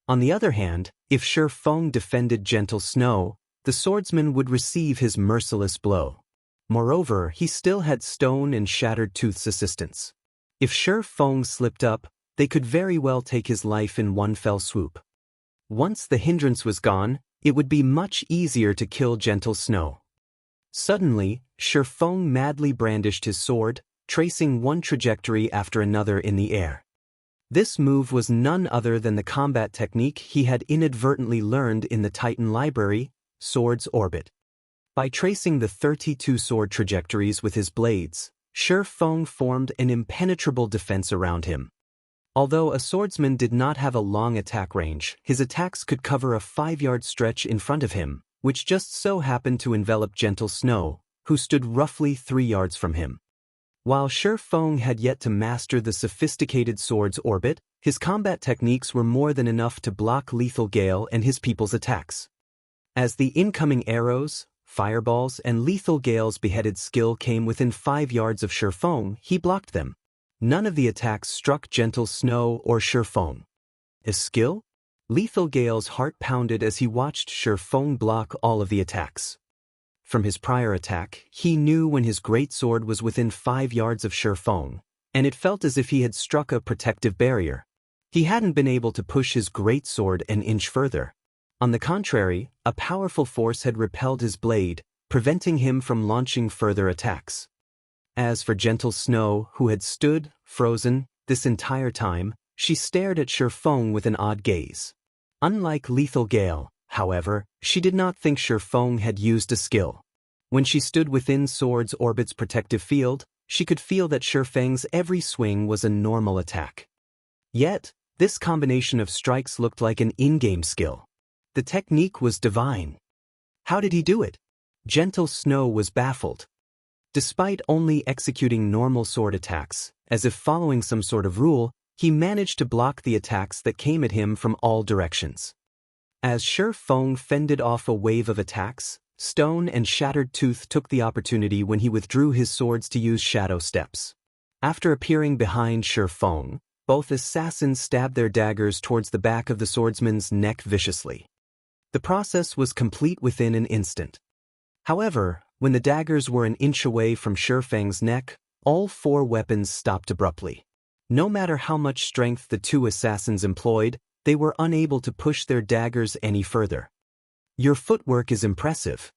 Speaker 1: On the other hand, if Feng defended Gentle Snow, the swordsman would receive his merciless blow. Moreover, he still had Stone and Shattered Tooth's assistance. If Feng slipped up, they could very well take his life in one fell swoop. Once the hindrance was gone, it would be much easier to kill Gentle Snow. Suddenly, Feng madly brandished his sword, tracing one trajectory after another in the air. This move was none other than the combat technique he had inadvertently learned in the Titan library, Sword's Orbit. By tracing the 32 sword trajectories with his blades, Feng formed an impenetrable defense around him. Although a swordsman did not have a long attack range, his attacks could cover a 5-yard stretch in front of him, which just so happened to envelop Gentle Snow, who stood roughly 3 yards from him. While Feng had yet to master the sophisticated Sword's Orbit, his combat techniques were more than enough to block Lethal Gale and his people's attacks. As the incoming arrows, fireballs, and Lethal Gale's beheaded skill came within 5 yards of Feng, he blocked them. None of the attacks struck Gentle Snow or Feng. His skill? Lethal Gale's heart pounded as he watched Feng block all of the attacks. From his prior attack, he knew when his greatsword was within 5 yards of Feng, and it felt as if he had struck a protective barrier. He hadn't been able to push his greatsword an inch further. On the contrary, a powerful force had repelled his blade, preventing him from launching further attacks. As for Gentle Snow, who had stood, frozen, this entire time, she stared at Feng with an odd gaze. Unlike Lethal Gale, however, she did not think Feng had used a skill. When she stood within Sword's Orbit's protective field, she could feel that Feng's every swing was a normal attack. Yet, this combination of strikes looked like an in-game skill. The technique was divine. How did he do it? Gentle Snow was baffled. Despite only executing normal sword attacks, as if following some sort of rule, he managed to block the attacks that came at him from all directions. As Feng fended off a wave of attacks, Stone and Shattered Tooth took the opportunity when he withdrew his swords to use shadow steps. After appearing behind Feng, both assassins stabbed their daggers towards the back of the swordsman's neck viciously. The process was complete within an instant. However, when the daggers were an inch away from Feng's neck, all 4 weapons stopped abruptly. No matter how much strength the 2 assassins employed, they were unable to push their daggers any further. Your footwork is impressive.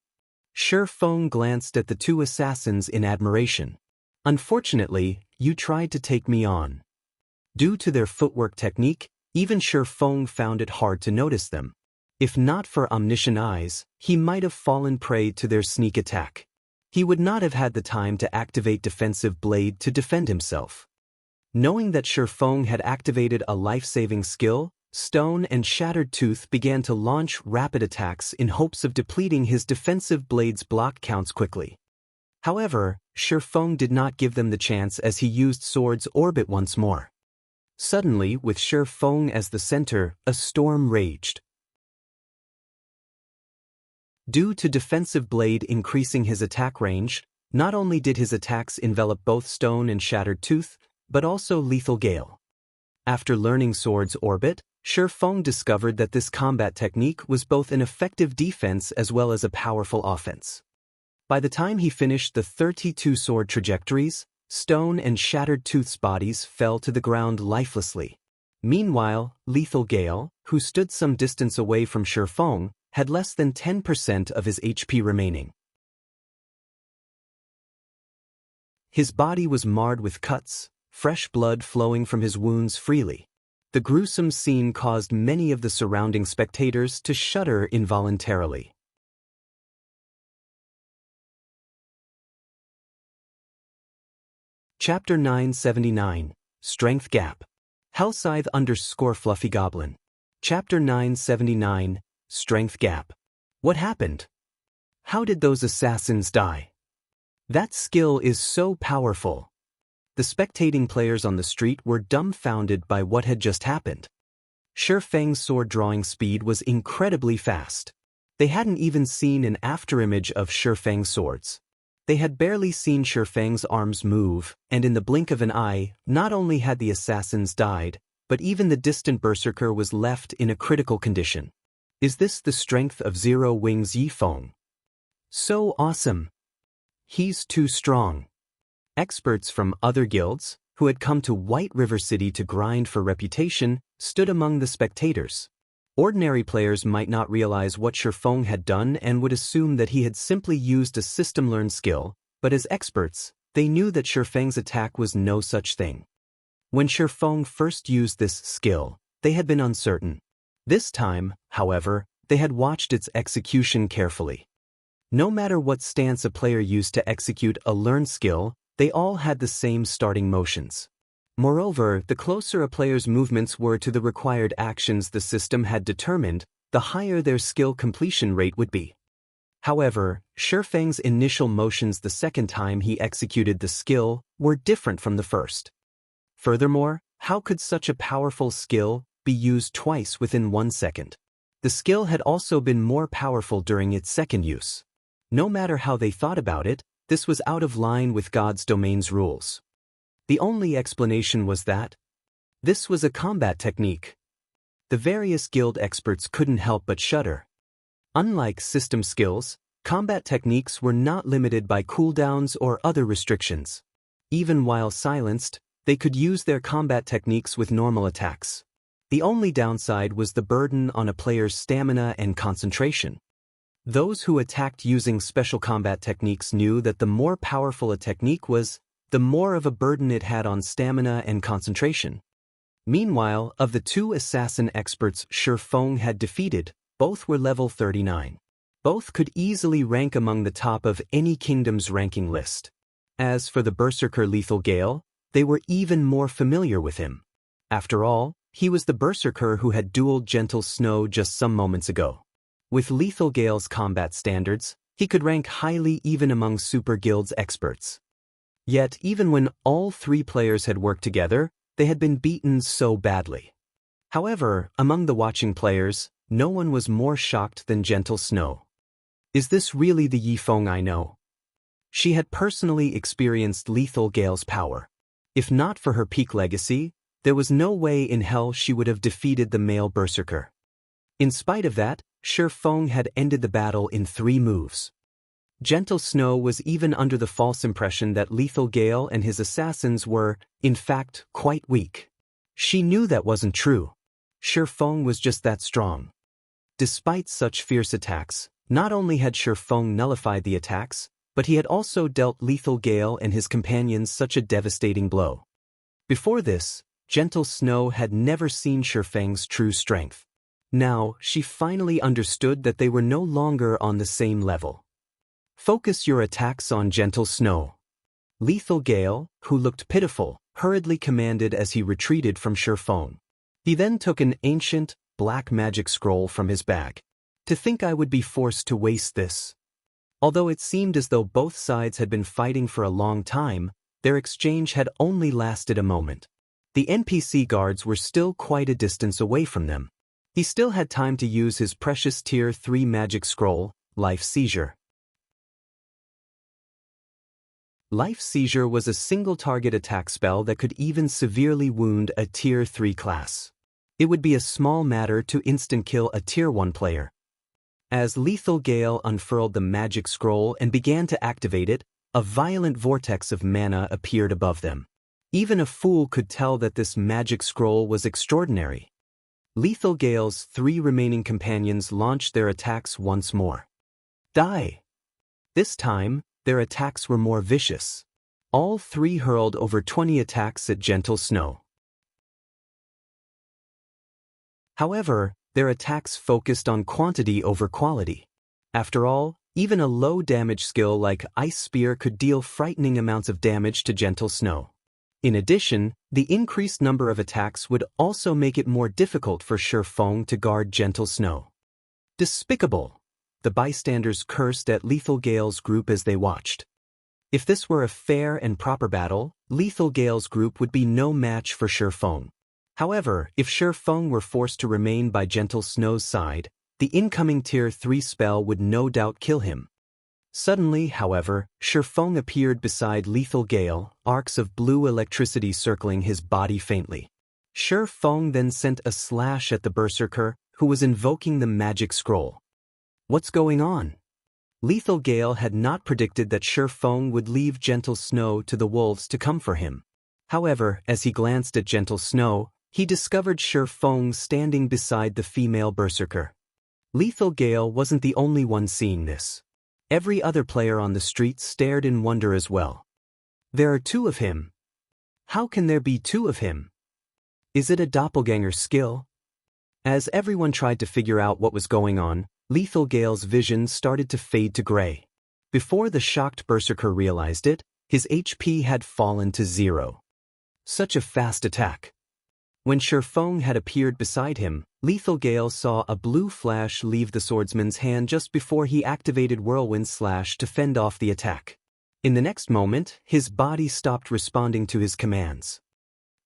Speaker 1: Feng glanced at the 2 assassins in admiration. Unfortunately, you tried to take me on. Due to their footwork technique, Even Feng found it hard to notice them. If not for omniscient eyes, he might have fallen prey to their sneak attack. He would not have had the time to activate Defensive Blade to defend himself. Knowing that Feng had activated a life-saving skill, Stone and Shattered Tooth began to launch rapid attacks in hopes of depleting his Defensive Blade's block counts quickly. However, Feng did not give them the chance as he used Sword's Orbit once more. Suddenly, with Feng as the center, a storm raged. Due to Defensive Blade increasing his attack range, not only did his attacks envelop both Stone and Shattered Tooth, but also Lethal Gale. After learning Sword's Orbit, Feng discovered that this combat technique was both an effective defense as well as a powerful offense. By the time he finished the 32 sword trajectories, Stone and Shattered Tooth's bodies fell to the ground lifelessly. Meanwhile, Lethal Gale, who stood some distance away from Feng, had less than 10% of his HP remaining. His body was marred with cuts, fresh blood flowing from his wounds freely. The gruesome scene caused many of the surrounding spectators to shudder involuntarily. Chapter 979, Strength Gap. Hellscythe_Fluffy Goblin. Chapter 979, Strength Gap. What happened? How did those assassins die? That skill is so powerful. The spectating players on the street were dumbfounded by what had just happened. Feng's sword drawing speed was incredibly fast. They hadn't even seen an afterimage of Feng's swords. They had barely seen Feng's arms move, and in the blink of an eye, not only had the assassins died, but even the distant berserker was left in a critical condition. Is this the strength of Zero Wings Yifeng? So awesome! He's too strong. Experts from other guilds, who had come to White River City to grind for reputation, stood among the spectators. Ordinary players might not realize what Feng had done and would assume that he had simply used a system-learned skill, but as experts, they knew that Feng's attack was no such thing. When Feng first used this skill, they had been uncertain. This time, however, they had watched its execution carefully. No matter what stance a player used to execute a learned skill, they all had the same starting motions. Moreover, the closer a player's movements were to the required actions the system had determined, the higher their skill completion rate would be. However, Feng's initial motions the second time he executed the skill were different from the first. Furthermore, how could such a powerful skill be used twice within 1 second? The skill had also been more powerful during its second use. No matter how they thought about it, this was out of line with God's domain's rules. The only explanation was that this was a combat technique. The various guild experts couldn't help but shudder. Unlike system skills, combat techniques were not limited by cooldowns or other restrictions. Even while silenced, they could use their combat techniques with normal attacks. The only downside was the burden on a player's stamina and concentration. Those who attacked using special combat techniques knew that the more powerful a technique was, the more of a burden it had on stamina and concentration. Meanwhile, of the 2 assassin experts Feng had defeated, both were level 39. Both could easily rank among the top of any kingdom's ranking list. As for the berserker Lethal Gale, they were even more familiar with him. After all, he was the berserker who had dueled Gentle Snow just some moments ago. With Lethal Gale's combat standards, he could rank highly even among Super Guild's experts. Yet, even when all 3 players had worked together, they had been beaten so badly. However, among the watching players, no one was more shocked than Gentle Snow. Is this really the Yifeng I know? She had personally experienced Lethal Gale's power. If not for her peak legacy, there was no way in hell she would have defeated the male berserker. In spite of that, Feng had ended the battle in 3 moves. Gentle Snow was even under the false impression that Lethal Gale and his assassins were, in fact, quite weak. She knew that wasn't true. Feng was just that strong. Despite such fierce attacks, not only had Feng nullified the attacks, but he had also dealt Lethal Gale and his companions such a devastating blow. Before this, Gentle Snow had never seen Feng's true strength. Now, she finally understood that they were no longer on the same level. Focus your attacks on Gentle Snow. Lethal Gale, who looked pitiful, hurriedly commanded as he retreated from Feng. He then took an ancient, black magic scroll from his bag. To think I would be forced to waste this. Although it seemed as though both sides had been fighting for a long time, their exchange had only lasted a moment. The NPC guards were still quite a distance away from them. He still had time to use his precious Tier 3 magic scroll, Life Seizure. Life Seizure was a single-target attack spell that could even severely wound a Tier 3 class. It would be a small matter to instant-kill a Tier 1 player. As Lethal Gale unfurled the magic scroll and began to activate it, a violent vortex of mana appeared above them. Even a fool could tell that this magic scroll was extraordinary. Lethal Gale's 3 remaining companions launched their attacks once more. Die! This time, their attacks were more vicious. All 3 hurled over 20 attacks at Gentle Snow. However, their attacks focused on quantity over quality. After all, even a low-damage skill like Ice Spear could deal frightening amounts of damage to Gentle Snow. In addition, the increased number of attacks would also make it more difficult for Feng to guard Gentle Snow. Despicable! The bystanders cursed at Lethal Gale's group as they watched. If this were a fair and proper battle, Lethal Gale's group would be no match for Feng. However, if Feng were forced to remain by Gentle Snow's side, the incoming Tier 3 spell would no doubt kill him. Suddenly, however, Feng appeared beside Lethal Gale, arcs of blue electricity circling his body faintly. Feng then sent a slash at the Berserker, who was invoking the magic scroll. What's going on? Lethal Gale had not predicted that Feng would leave Gentle Snow to the wolves to come for him. However, as he glanced at Gentle Snow, he discovered Feng standing beside the female Berserker. Lethal Gale wasn't the only one seeing this. Every other player on the street stared in wonder as well. There are 2 of him. How can there be 2 of him? Is it a doppelganger skill? As everyone tried to figure out what was going on, Lethal Gale's vision started to fade to gray. Before the shocked Berserker realized it, his HP had fallen to 0. Such a fast attack. When Feng had appeared beside him, Lethal Gale saw a blue flash leave the swordsman's hand just before he activated Whirlwind Slash to fend off the attack. In the next moment, his body stopped responding to his commands.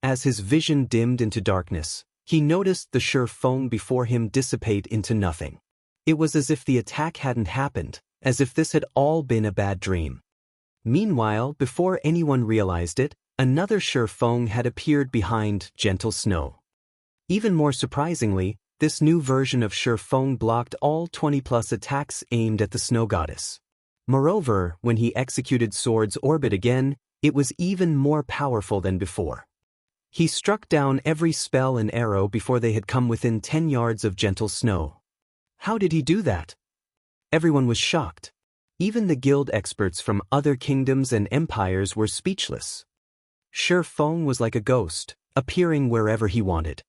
Speaker 1: As his vision dimmed into darkness, he noticed the Feng before him dissipate into nothing. It was as if the attack hadn't happened, as if this had all been a bad dream. Meanwhile, before anyone realized it, another Feng had appeared behind Gentle Snow. Even more surprisingly, this new version of Feng blocked all 20+ attacks aimed at the Snow Goddess. Moreover, when he executed Sword's Orbit again, it was even more powerful than before. He struck down every spell and arrow before they had come within 10 yards of Gentle Snow. How did he do that? Everyone was shocked. Even the guild experts from other kingdoms and empires were speechless. Feng was like a ghost, appearing wherever he wanted.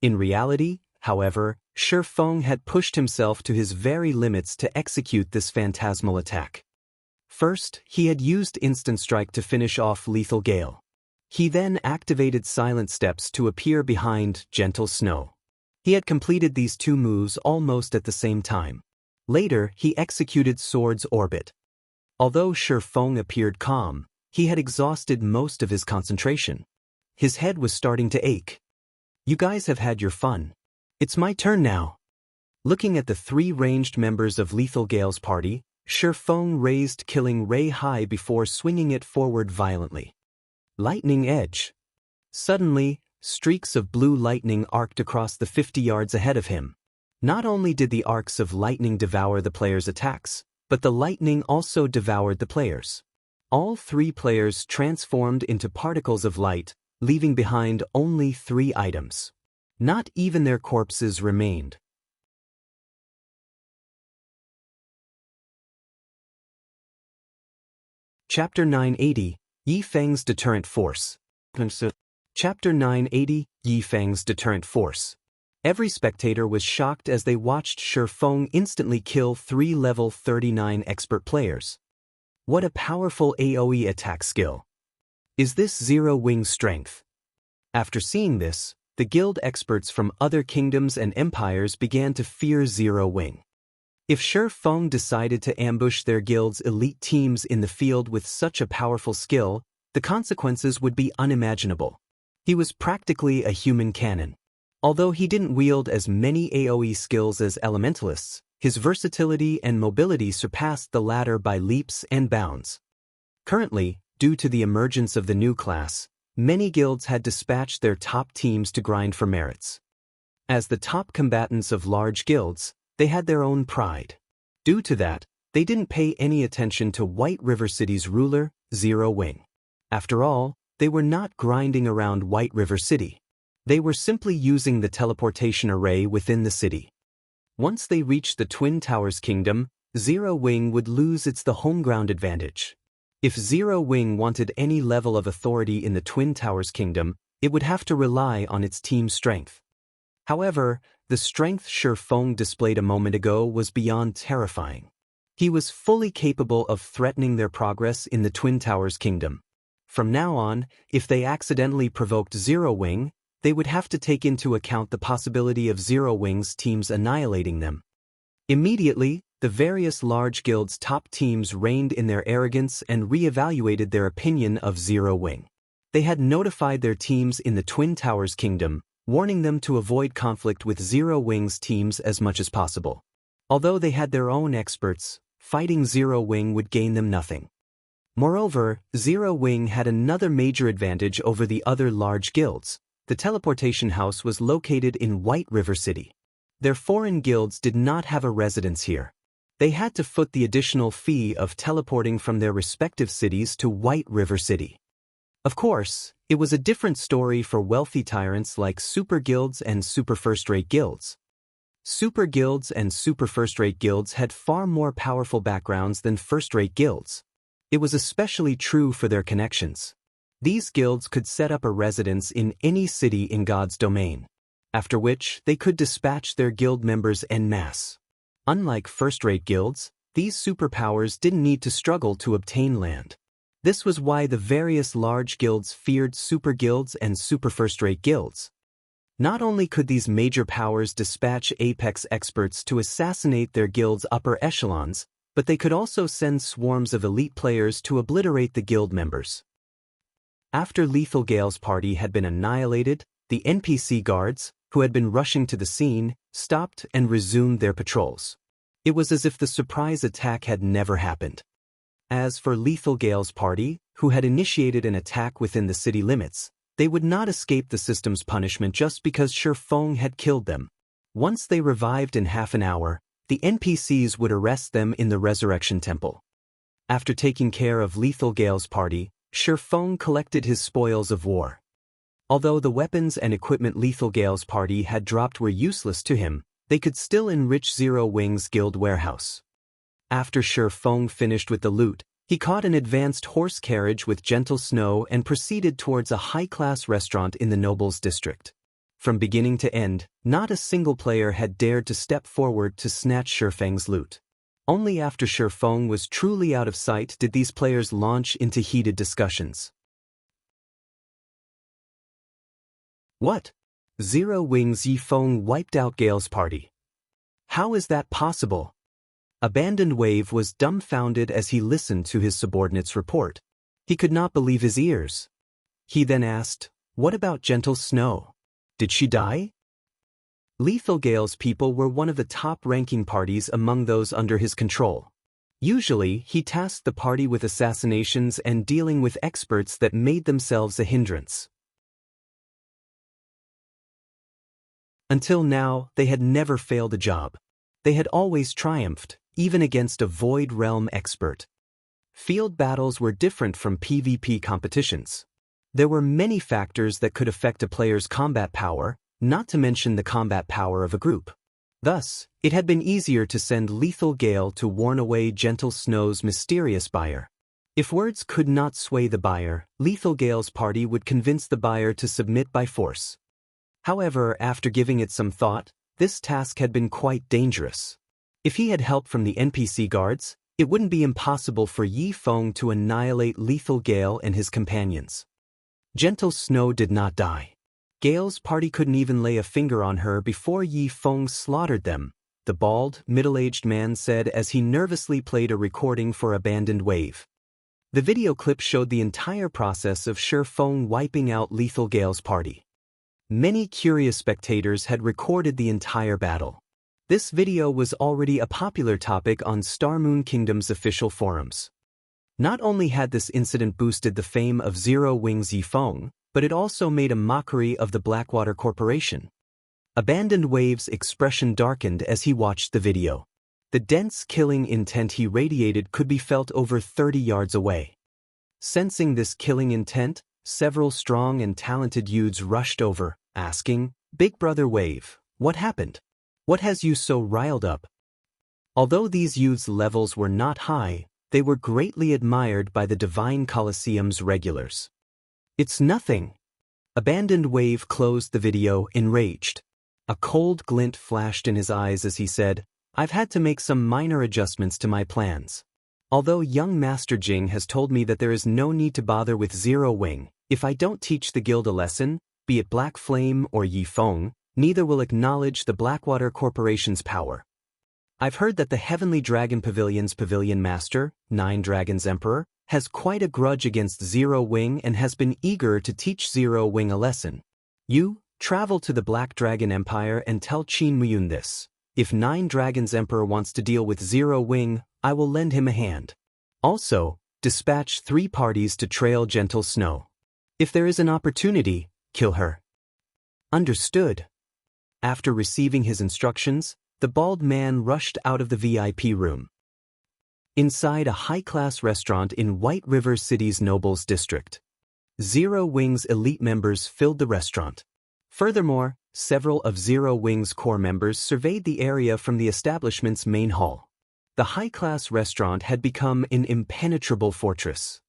Speaker 1: In reality, however, Feng had pushed himself to his very limits to execute this phantasmal attack. First, he had used Instant Strike to finish off Lethal Gale. He then activated Silent Steps to appear behind Gentle Snow. He had completed these 2 moves almost at the same time. Later, he executed Sword's Orbit. Although Feng appeared calm, he had exhausted most of his concentration. His head was starting to ache. You guys have had your fun. It's my turn now. Looking at the 3 ranged members of Lethal Gale's party, Feng raised Killing Ray high before swinging it forward violently. Lightning Edge. Suddenly, streaks of blue lightning arced across the 50 yards ahead of him. Not only did the arcs of lightning devour the players' attacks, but the lightning also devoured the players. All 3 players transformed into particles of light, leaving behind only 3 items. Not even their corpses remained. Chapter 980, Yi Feng's Deterrent Force. Chapter 980, Yi Feng's Deterrent Force. Every spectator was shocked as they watched Feng instantly kill 3 level 39 expert players. What a powerful AoE attack skill. Is this Zero Wing strength? After seeing this, the guild experts from other kingdoms and empires began to fear Zero Wing. If Feng decided to ambush their guild's elite teams in the field with such a powerful skill, the consequences would be unimaginable. He was practically a human cannon. Although he didn't wield as many AoE skills as elementalists, his versatility and mobility surpassed the latter by leaps and bounds. Currently, due to the emergence of the new class, many guilds had dispatched their top teams to grind for merits. As the top combatants of large guilds, they had their own pride. Due to that, they didn't pay any attention to White River City's ruler, Zero Wing. After all, they were not grinding around White River City. They were simply using the teleportation array within the city. Once they reached the Twin Towers Kingdom, Zero Wing would lose its home ground advantage. If Zero Wing wanted any level of authority in the Twin Towers Kingdom, it would have to rely on its team's strength. However, the strength Feng displayed a moment ago was beyond terrifying. He was fully capable of threatening their progress in the Twin Towers Kingdom. From now on, if they accidentally provoked Zero Wing, they would have to take into account the possibility of Zero Wing's teams annihilating them. Immediately, the various large guilds' top teams reined in their arrogance and re-evaluated their opinion of Zero Wing. They had notified their teams in the Twin Towers Kingdom, warning them to avoid conflict with Zero Wing's teams as much as possible. Although they had their own experts, fighting Zero Wing would gain them nothing. Moreover, Zero Wing had another major advantage over the other large guilds. The teleportation house was located in White River City. Their foreign guilds did not have a residence here. They had to foot the additional fee of teleporting from their respective cities to White River City. Of course, it was a different story for wealthy tyrants like super guilds and super first-rate guilds. Super guilds and super first-rate guilds had far more powerful backgrounds than first-rate guilds. It was especially true for their connections. These guilds could set up a residence in any city in God's domain, after which they could dispatch their guild members en masse. Unlike first-rate guilds, these superpowers didn't need to struggle to obtain land. This was why the various large guilds feared super guilds and super first-rate guilds. Not only could these major powers dispatch apex experts to assassinate their guild's upper echelons, but they could also send swarms of elite players to obliterate the guild members. After Lethal Gale's party had been annihilated, the NPC guards, who had been rushing to the scene, stopped and resumed their patrols. It was as if the surprise attack had never happened. As for Lethal Gale's party, who had initiated an attack within the city limits, they would not escape the system's punishment just because Feng had killed them. Once they revived in half an hour, the NPCs would arrest them in the Resurrection Temple. After taking care of Lethal Gale's party, Feng collected his spoils of war. Although the weapons and equipment Lethal Gale's party had dropped were useless to him, they could still enrich Zero Wing's guild warehouse. After Feng finished with the loot, he caught an advanced horse carriage with gentle snow and proceeded towards a high-class restaurant in the Nobles District. From beginning to end, not a single player had dared to step forward to snatch Feng's loot. Only after Feng was truly out of sight did these players launch into heated discussions. What? Zero Wing's Yi Feng wiped out Gale's party. How is that possible? Abandoned Wave was dumbfounded as he listened to his subordinate's report. He could not believe his ears. He then asked, "What about Gentle Snow? Did she die?" Lethal Gale's people were one of the top-ranking parties among those under his control. Usually, he tasked the party with assassinations and dealing with experts that made themselves a hindrance. Until now, they had never failed a job. They had always triumphed, even against a Void Realm expert. Field battles were different from PvP competitions. There were many factors that could affect a player's combat power, not to mention the combat power of a group. Thus, it had been easier to send Lethal Gale to warn away Gentle Snow's mysterious buyer. If words could not sway the buyer, Lethal Gale's party would convince the buyer to submit by force. However, after giving it some thought, this task had been quite dangerous. If he had help from the NPC guards, it wouldn't be impossible for Yi Feng to annihilate Lethal Gale and his companions. Gentle Snow did not die. Gale's party couldn't even lay a finger on her before Yi Feng slaughtered them, the bald, middle-aged man said as he nervously played a recording for Abandoned Wave. The video clip showed the entire process of Feng wiping out Lethal Gale's party. Many curious spectators had recorded the entire battle. This video was already a popular topic on Star Moon Kingdom's official forums. Not only had this incident boosted the fame of Zero Wing's Yi Feng, but it also made a mockery of the Blackwater Corporation. Abandoned Wave's expression darkened as he watched the video. The dense killing intent he radiated could be felt over 30 yards away. Sensing this killing intent, several strong and talented youths rushed over, asking, "Big Brother Wave, what happened? What has you so riled up?" Although these youths' levels were not high, they were greatly admired by the Divine Colosseum's regulars. "It's nothing." Abandoned Wave closed the video, enraged. A cold glint flashed in his eyes as he said, "I've had to make some minor adjustments to my plans. Although young Master Jing has told me that there is no need to bother with Zero Wing, if I don't teach the guild a lesson, be it Black Flame or Yi Feng, neither will acknowledge the Blackwater Corporation's power. I've heard that the Heavenly Dragon Pavilion's Pavilion Master, Nine Dragons Emperor, has quite a grudge against Zero Wing and has been eager to teach Zero Wing a lesson. You, travel to the Black Dragon Empire and tell Qin Muyun this. If Nine Dragons Emperor wants to deal with Zero Wing, I will lend him a hand. Also, dispatch 3 parties to trail Gentle Snow. If there is an opportunity, kill her." "Understood." After receiving his instructions, the bald man rushed out of the VIP room. Inside a high-class restaurant in White River City's Nobles District, Zero Wing's elite members filled the restaurant. Furthermore, several of Zero Wing's core members surveyed the area from the establishment's main hall. The high-class restaurant had become an impenetrable fortress.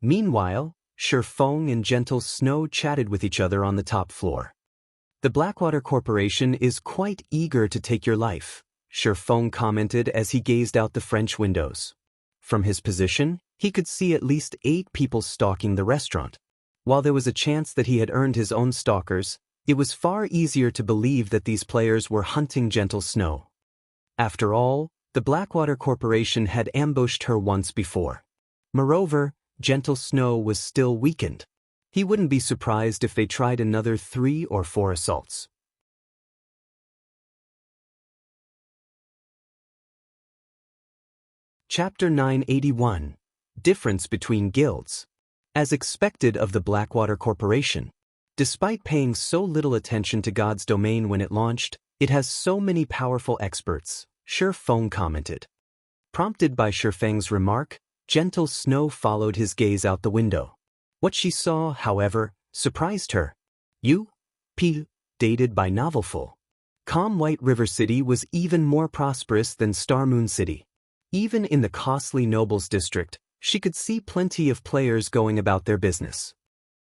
Speaker 1: Meanwhile, Feng and Gentle Snow chatted with each other on the top floor. "The Blackwater Corporation is quite eager to take your life," Feng commented as he gazed out the French windows. From his position, he could see at least 8 people stalking the restaurant. While there was a chance that he had earned his own stalkers, it was far easier to believe that these players were hunting Gentle Snow. After all, the Blackwater Corporation had ambushed her once before. Moreover, Gentle Snow was still weakened. He wouldn't be surprised if they tried another 3 or 4 assaults. Chapter 981. Difference between guilds. As expected of the Blackwater Corporation, despite paying so little attention to God's domain when it launched, it has so many powerful experts, Feng commented. Prompted by Feng's remark, Gentle Snow followed his gaze out the window. What she saw, however, surprised her. Dated by Novelful. Calm White River City was even more prosperous than Star Moon City. Even in the costly Nobles District, she could see plenty of players going about their business.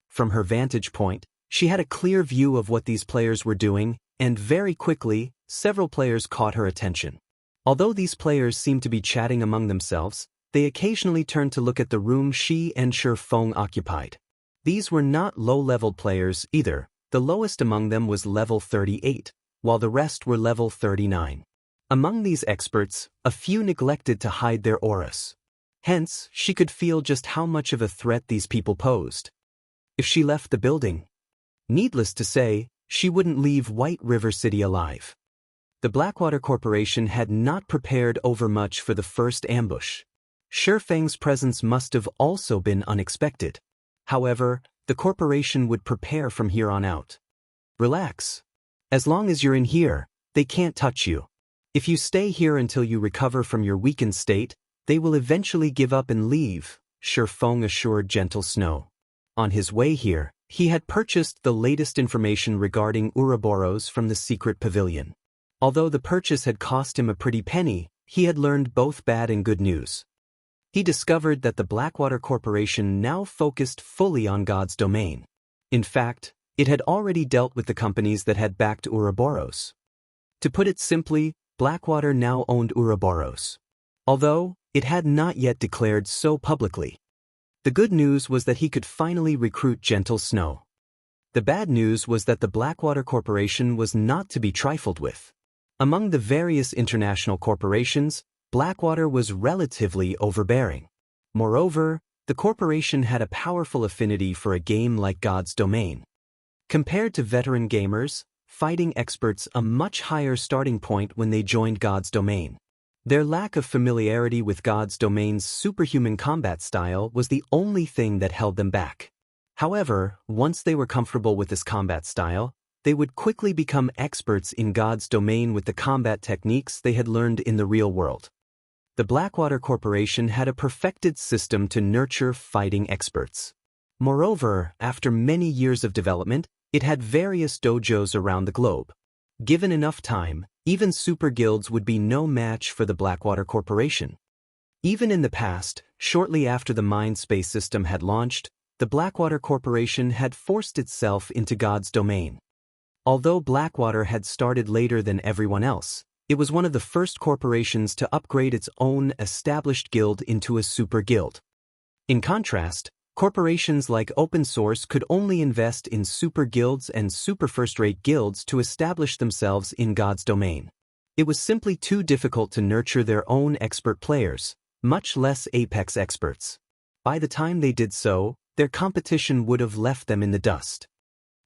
Speaker 1: From her vantage point, she had a clear view of what these players were doing, and very quickly, several players caught her attention. Although these players seemed to be chatting among themselves, they occasionally turned to look at the room she and Feng occupied. These were not low-level players either. The lowest among them was level 38, while the rest were level 39. Among these experts, a few neglected to hide their auras. Hence, she could feel just how much of a threat these people posed. If she left the building, needless to say, she wouldn't leave White River City alive. The Blackwater Corporation had not prepared overmuch for the first ambush. Feng's presence must have also been unexpected. However, the corporation would prepare from here on out. Relax. As long as you're in here, they can't touch you. If you stay here until you recover from your weakened state, they will eventually give up and leave, Feng assured Gentle Snow. On his way here, he had purchased the latest information regarding Ouroboros from the secret pavilion. Although the purchase had cost him a pretty penny, he had learned both bad and good news. He discovered that the Blackwater Corporation now focused fully on God's domain. In fact, it had already dealt with the companies that had backed Ouroboros. To put it simply, Blackwater now owned Ouroboros, although it had not yet declared so publicly. The good news was that he could finally recruit Gentle Snow. The bad news was that the Blackwater Corporation was not to be trifled with. Among the various international corporations, Blackwater was relatively overbearing. Moreover, the corporation had a powerful affinity for a game like God's Domain. Compared to veteran gamers, fighting experts a much higher starting point when they joined God's Domain. Their lack of familiarity with God's Domain's superhuman combat style was the only thing that held them back. However, once they were comfortable with this combat style, they would quickly become experts in God's Domain with the combat techniques they had learned in the real world. The Blackwater Corporation had a perfected system to nurture fighting experts. Moreover, after many years of development, it had various dojos around the globe. Given enough time, even super guilds would be no match for the Blackwater Corporation. Even in the past, shortly after the Mind Space system had launched, the Blackwater Corporation had forced itself into God's Domain. Although Blackwater had started later than everyone else, it was one of the first corporations to upgrade its own established guild into a super guild. In contrast, corporations like Open Source could only invest in super guilds and super first-rate guilds to establish themselves in God's Domain. It was simply too difficult to nurture their own expert players, much less Apex experts. By the time they did so, their competition would have left them in the dust.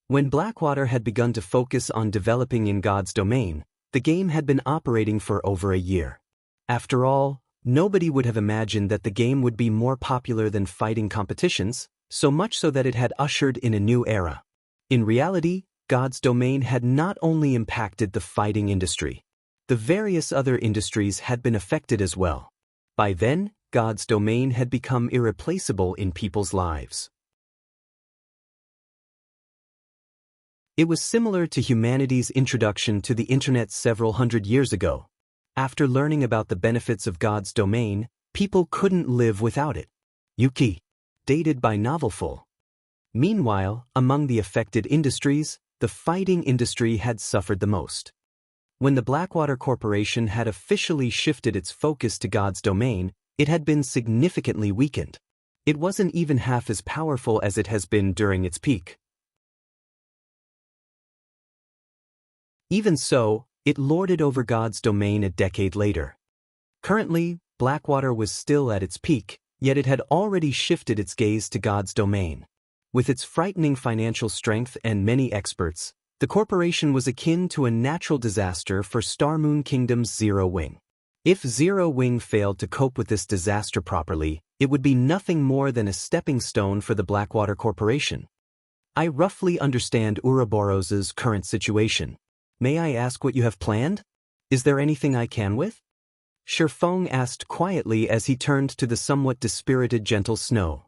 Speaker 1: When Blackwater had begun to focus on developing in God's Domain, the game had been operating for over a year. After all, nobody would have imagined that the game would be more popular than fighting competitions, so much so that it had ushered in a new era. In reality, God's Domain had not only impacted the fighting industry. The various other industries had been affected as well. By then, God's Domain had become irreplaceable in people's lives. It was similar to humanity's introduction to the Internet several hundred years ago. After learning about the benefits of God's Domain, people couldn't live without it. Yuki. Dated by Novelful. Meanwhile, among the affected industries, the fighting industry had suffered the most. When the Blackwater Corporation had officially shifted its focus to God's Domain, it had been significantly weakened. It wasn't even half as powerful as it has been during its peak. Even so, it lorded over God's Domain a decade later. Currently, Blackwater was still at its peak, yet it had already shifted its gaze to God's Domain. With its frightening financial strength and many experts, the corporation was akin to a natural disaster for Star Moon Kingdom's Zero Wing. If Zero Wing failed to cope with this disaster properly, it would be nothing more than a stepping stone for the Blackwater Corporation. I roughly understand Ouroboros's current situation. May I ask what you have planned? Is there anything I can with? Feng asked quietly as he turned to the somewhat dispirited Gentle Snow.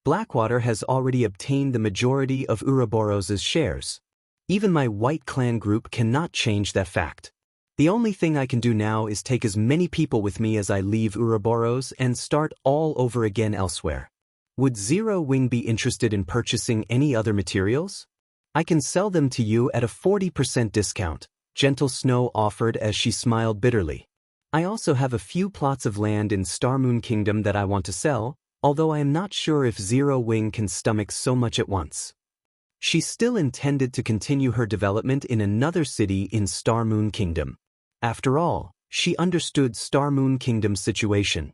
Speaker 1: Blackwater has already obtained the majority of Ouroboros's shares. Even my White Clan group cannot change that fact. The only thing I can do now is take as many people with me as I leave Ouroboros and start all over again elsewhere. Would Zero Wing be interested in purchasing any other materials? I can sell them to you at a 40% discount, Gentle Snow offered as she smiled bitterly. I also have a few plots of land in Star Moon Kingdom that I want to sell, although I am not sure if Zero Wing can stomach so much at once. She still intended to continue her development in another city in Star Moon Kingdom. After all, she understood Star Moon Kingdom's situation.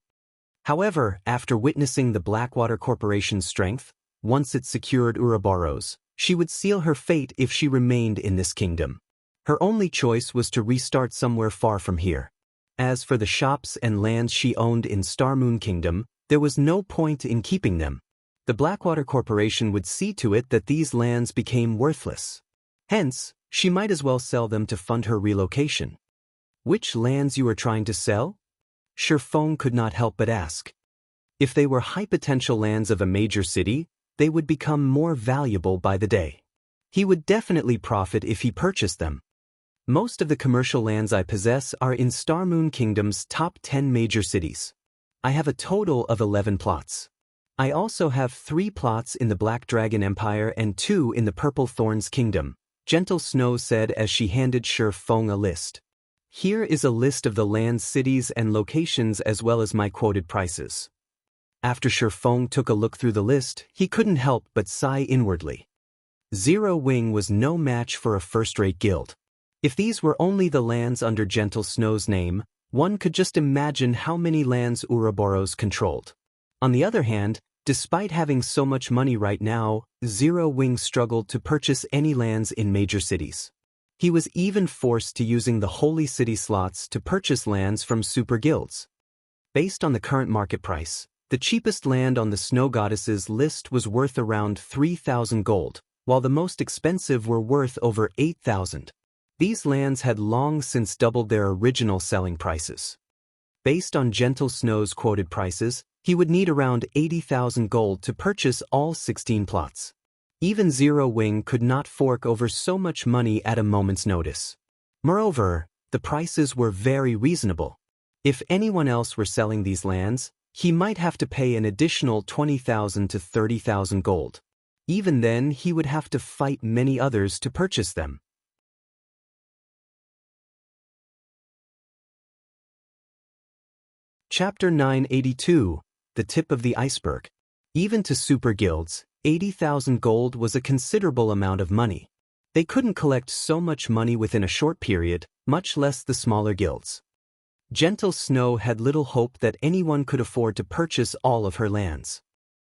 Speaker 1: However, after witnessing the Blackwater Corporation's strength, once it secured Ouroboros, she would seal her fate if she remained in this kingdom. Her only choice was to restart somewhere far from here. As for the shops and lands she owned in Star Moon Kingdom, there was no point in keeping them. The Blackwater Corporation would see to it that these lands became worthless. Hence, she might as well sell them to fund her relocation. Which lands you are trying to sell? Feng could not help but ask. If they were high-potential lands of a major city, they would become more valuable by the day. He would definitely profit if he purchased them. Most of the commercial lands I possess are in Star Moon Kingdom's top 10 major cities. I have a total of 11 plots. I also have 3 plots in the Black Dragon Empire and 2 in the Purple Thorns Kingdom, Gentle Snow said as she handed Feng a list. Here is a list of the lands, cities, and locations as well as my quoted prices. After Feng took a look through the list, he couldn't help but sigh inwardly. Zero Wing was no match for a first-rate guild. If these were only the lands under Gentle Snow's name, one could just imagine how many lands Ouroboros controlled. On the other hand, despite having so much money right now, Zero Wing struggled to purchase any lands in major cities. He was even forced to using the Holy City slots to purchase lands from super guilds. Based on the current market price, the cheapest land on the Snow Goddess's list was worth around 3,000 gold, while the most expensive were worth over 8,000. These lands had long since doubled their original selling prices. Based on Gentle Snow's quoted prices, he would need around 80,000 gold to purchase all 16 plots. Even Zero Wing could not fork over so much money at a moment's notice. Moreover, the prices were very reasonable. If anyone else were selling these lands, he might have to pay an additional 20,000 to 30,000 gold. Even then, he would have to fight many others to purchase them. Chapter 982, The Tip of the Iceberg. Even to super guilds, 80,000 gold was a considerable amount of money. They couldn't collect so much money within a short period, much less the smaller guilds. Gentle Snow had little hope that anyone could afford to purchase all of her lands.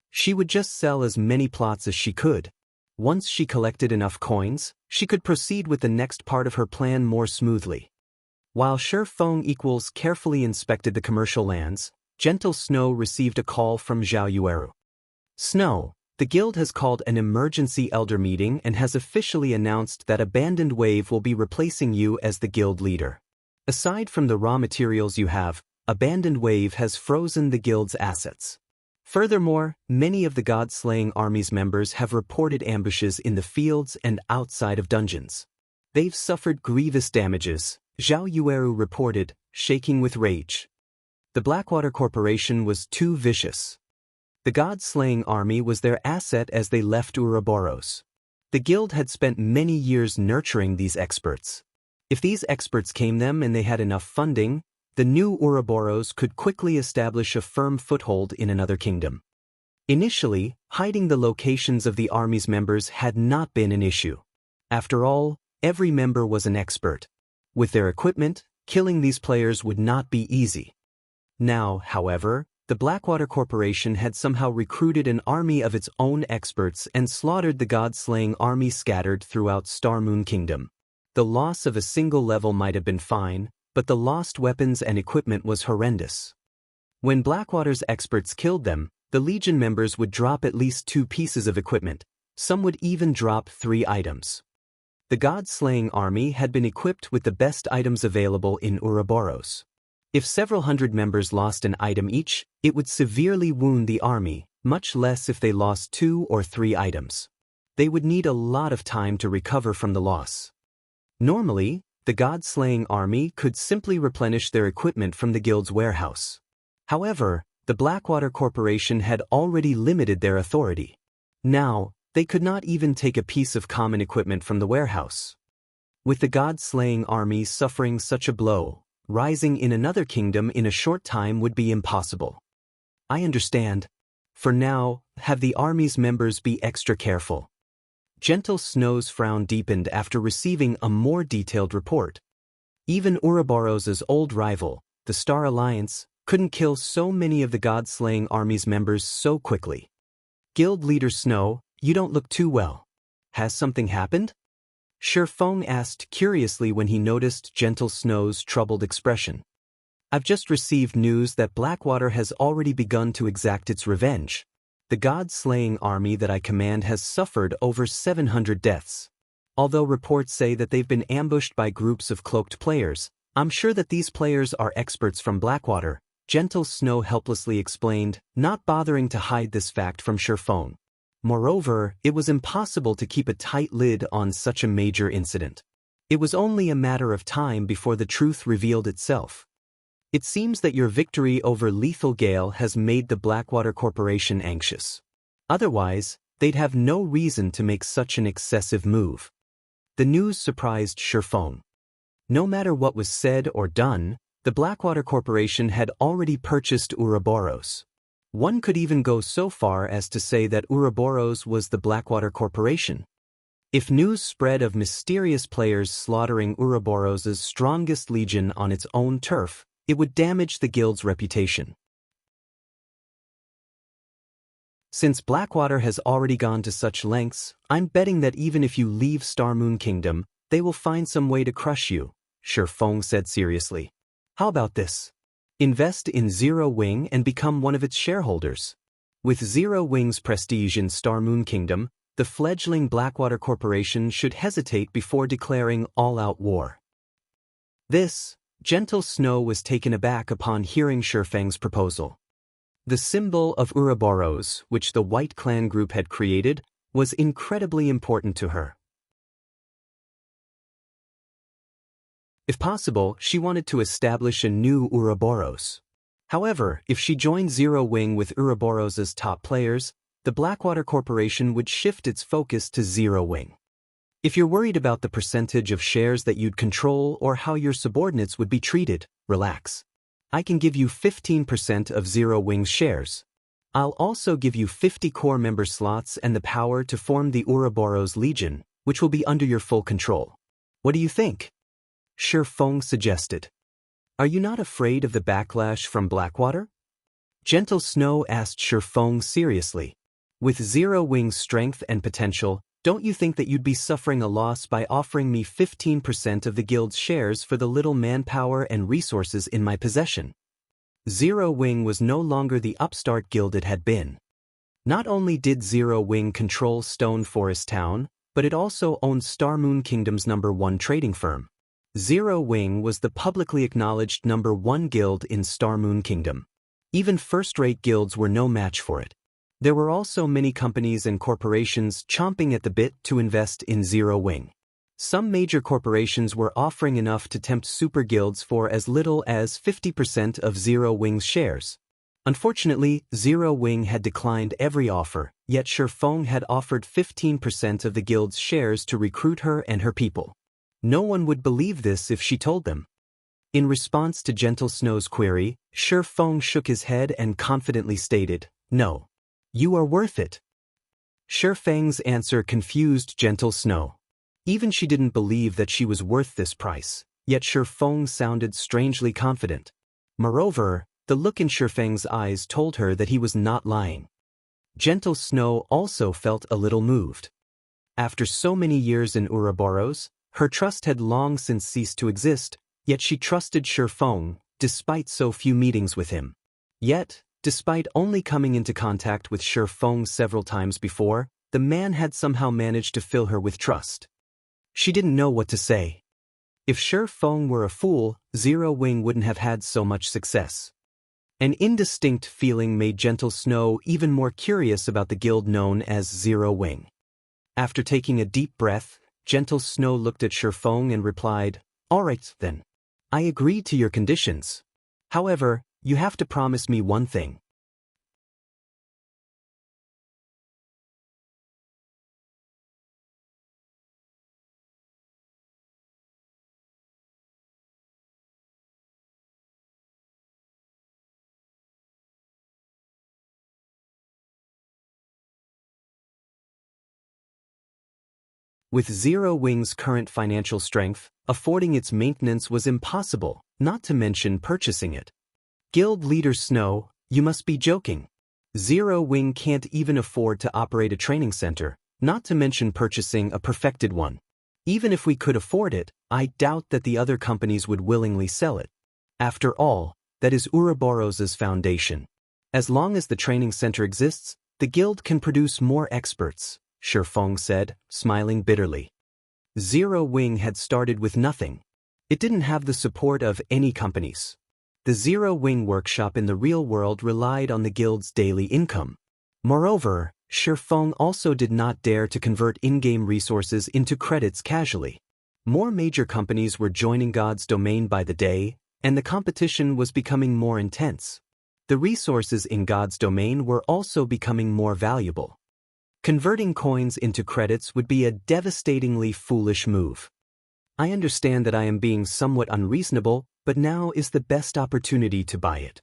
Speaker 1: She would just sell as many plots as she could. Once she collected enough coins, she could proceed with the next part of her plan more smoothly. While Feng carefully inspected the commercial lands, Gentle Snow received a call from Zhao Yueru. Snow, the guild has called an emergency elder meeting and has officially announced that Abandoned Wave will be replacing you as the guild leader. Aside from the raw materials you have, Abandoned Wave has frozen the guild's assets. Furthermore, many of the God-slaying army's members have reported ambushes in the fields and outside of dungeons. They've suffered grievous damages, Zhao Yueru reported, shaking with rage. The Blackwater Corporation was too vicious. The God-slaying army was their asset as they left Ouroboros. The guild had spent many years nurturing these experts. If these experts came them and they had enough funding, the new Ouroboros could quickly establish a firm foothold in another kingdom. Initially, hiding the locations of the army's members had not been an issue. After all, every member was an expert. With their equipment, killing these players would not be easy. Now, however, the Blackwater Corporation had somehow recruited an army of its own experts and slaughtered the God-slaying army scattered throughout Star Moon Kingdom. The loss of a single level might have been fine, but the lost weapons and equipment was horrendous. When Blackwater's experts killed them, the Legion members would drop at least 2 pieces of equipment. Some would even drop 3 items. The God-slaying army had been equipped with the best items available in Ouroboros. If several hundred members lost an item each, it would severely wound the army, much less if they lost 2 or 3 items. They would need a lot of time to recover from the loss. Normally, the God-slaying army could simply replenish their equipment from the guild's warehouse. However, the Blackwater Corporation had already limited their authority. Now, they could not even take a piece of common equipment from the warehouse. With the God-slaying army suffering such a blow, rising in another kingdom in a short time would be impossible. I understand. For now, have the army's members be extra careful. Gentle Snow's frown deepened after receiving a more detailed report. Even Ouroboros' old rival, the Star Alliance, couldn't kill so many of the God-slaying army's members so quickly. Guild Leader Snow, you don't look too well. Has something happened? Feng asked curiously when he noticed Gentle Snow's troubled expression. I've just received news that Blackwater has already begun to exact its revenge. The God-slaying army that I command has suffered over 700 deaths. Although reports say that they've been ambushed by groups of cloaked players, I'm sure that these players are experts from Blackwater, Gentle Snow helplessly explained, not bothering to hide this fact from Feng. Moreover, it was impossible to keep a tight lid on such a major incident. It was only a matter of time before the truth revealed itself. It seems that your victory over Lethal Gale has made the Blackwater Corporation anxious. Otherwise, they'd have no reason to make such an excessive move. The news surprised Feng. No matter what was said or done, the Blackwater Corporation had already purchased Ouroboros. One could even go so far as to say that Ouroboros was the Blackwater Corporation. If news spread of mysterious players slaughtering Ouroboros' strongest legion on its own turf, it would damage the guild's reputation. Since Blackwater has already gone to such lengths, I'm betting that even if you leave Star Moon Kingdom, they will find some way to crush you, Feng said seriously. How about this? Invest in Zero Wing and become one of its shareholders. With Zero Wing's prestige in Star Moon Kingdom, the fledgling Blackwater Corporation should hesitate before declaring all-out war. This, Gentle Snow was taken aback upon hearing Feng's proposal. The symbol of Ouroboros, which the White Clan group had created, was incredibly important to her. If possible, she wanted to establish a new Ouroboros. However, if she joined Zero Wing with Ouroboros' top players, the Blackwater Corporation would shift its focus to Zero Wing. If you're worried about the percentage of shares that you'd control or how your subordinates would be treated, relax. I can give you 15% of Zero Wing's shares. I'll also give you 50 core member slots and the power to form the Ouroboros Legion, which will be under your full control. What do you think? Feng suggested. Are you not afraid of the backlash from Blackwater? Gentle Snow asked Feng seriously. With Zero Wing's strength and potential, don't you think that you'd be suffering a loss by offering me 15% of the guild's shares for the little manpower and resources in my possession? Zero Wing was no longer the upstart guild it had been. Not only did Zero Wing control Stone Forest Town, but it also owned Star Moon Kingdom's #1 trading firm. Zero Wing was the publicly acknowledged #1 guild in Star Moon Kingdom. Even first-rate guilds were no match for it. There were also many companies and corporations chomping at the bit to invest in Zero Wing. Some major corporations were offering enough to tempt super guilds for as little as 50% of Zero Wing's shares. Unfortunately, Zero Wing had declined every offer, yet Feng had offered 15% of the guild's shares to recruit her and her people. No one would believe this if she told them. In response to Gentle Snow's query, Feng shook his head and confidently stated, "No. You are worth it." Feng's answer confused Gentle Snow. Even she didn't believe that she was worth this price, yet Feng sounded strangely confident. Moreover, the look in Feng's eyes told her that he was not lying. Gentle Snow also felt a little moved. After so many years in Ouroboros, her trust had long since ceased to exist, yet she trusted Feng, despite so few meetings with him. Yet, despite only coming into contact with Feng several times before, the man had somehow managed to fill her with trust. She didn't know what to say. If Feng were a fool, Zero Wing wouldn't have had so much success. An indistinct feeling made Gentle Snow even more curious about the guild known as Zero Wing. After taking a deep breath, Gentle Snow looked at Feng and replied, "All right, then. I agree to your conditions. However, you have to promise me one thing." With Zero Wing's current financial strength, affording its maintenance was impossible, not to mention purchasing it. Guild Leader Snow, you must be joking. Zero Wing can't even afford to operate a training center, not to mention purchasing a perfected one. Even if we could afford it, I doubt that the other companies would willingly sell it. After all, that is Ouroboros' foundation. As long as the training center exists, the guild can produce more experts, Feng said, smiling bitterly. Zero Wing had started with nothing. It didn't have the support of any companies. The Zero Wing workshop in the real world relied on the guild's daily income. Moreover, Feng also did not dare to convert in-game resources into credits casually. More major companies were joining God's domain by the day, and the competition was becoming more intense. The resources in God's domain were also becoming more valuable. Converting coins into credits would be a devastatingly foolish move. I understand that I am being somewhat unreasonable, but now is the best opportunity to buy it.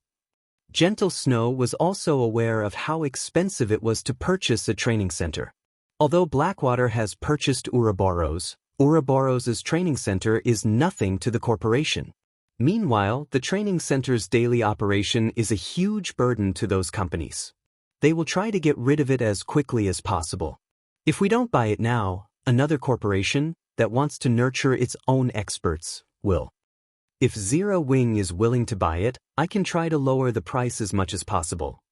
Speaker 1: Gentle Snow was also aware of how expensive it was to purchase a training center. Although Blackwater has purchased Ouroboros's training center is nothing to the corporation. Meanwhile, the training center's daily operation is a huge burden to those companies. They will try to get rid of it as quickly as possible. If we don't buy it now, another corporation that wants to nurture its own experts will. If Zero Wing is willing to buy it, I can try to lower the price as much as possible.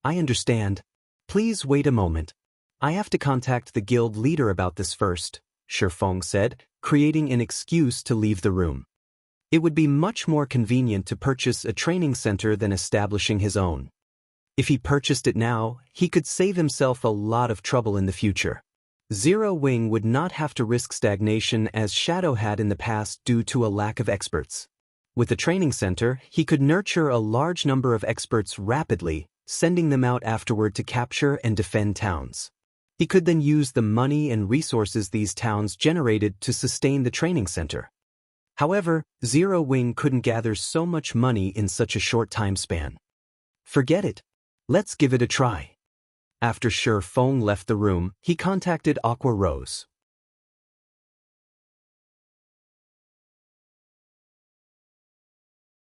Speaker 1: I understand. Please wait a moment. I have to contact the guild leader about this first, Feng said, creating an excuse to leave the room. It would be much more convenient to purchase a training center than establishing his own. If he purchased it now, he could save himself a lot of trouble in the future. Zero Wing would not have to risk stagnation as Shadow had in the past due to a lack of experts. With the training center, he could nurture a large number of experts rapidly, sending them out afterward to capture and defend towns. He could then use the money and resources these towns generated to sustain the training center. However, Zero Wing couldn't gather so much money in such a short time span. Forget it. Let's give it a try. After Feng left the room, he contacted Aqua Rose.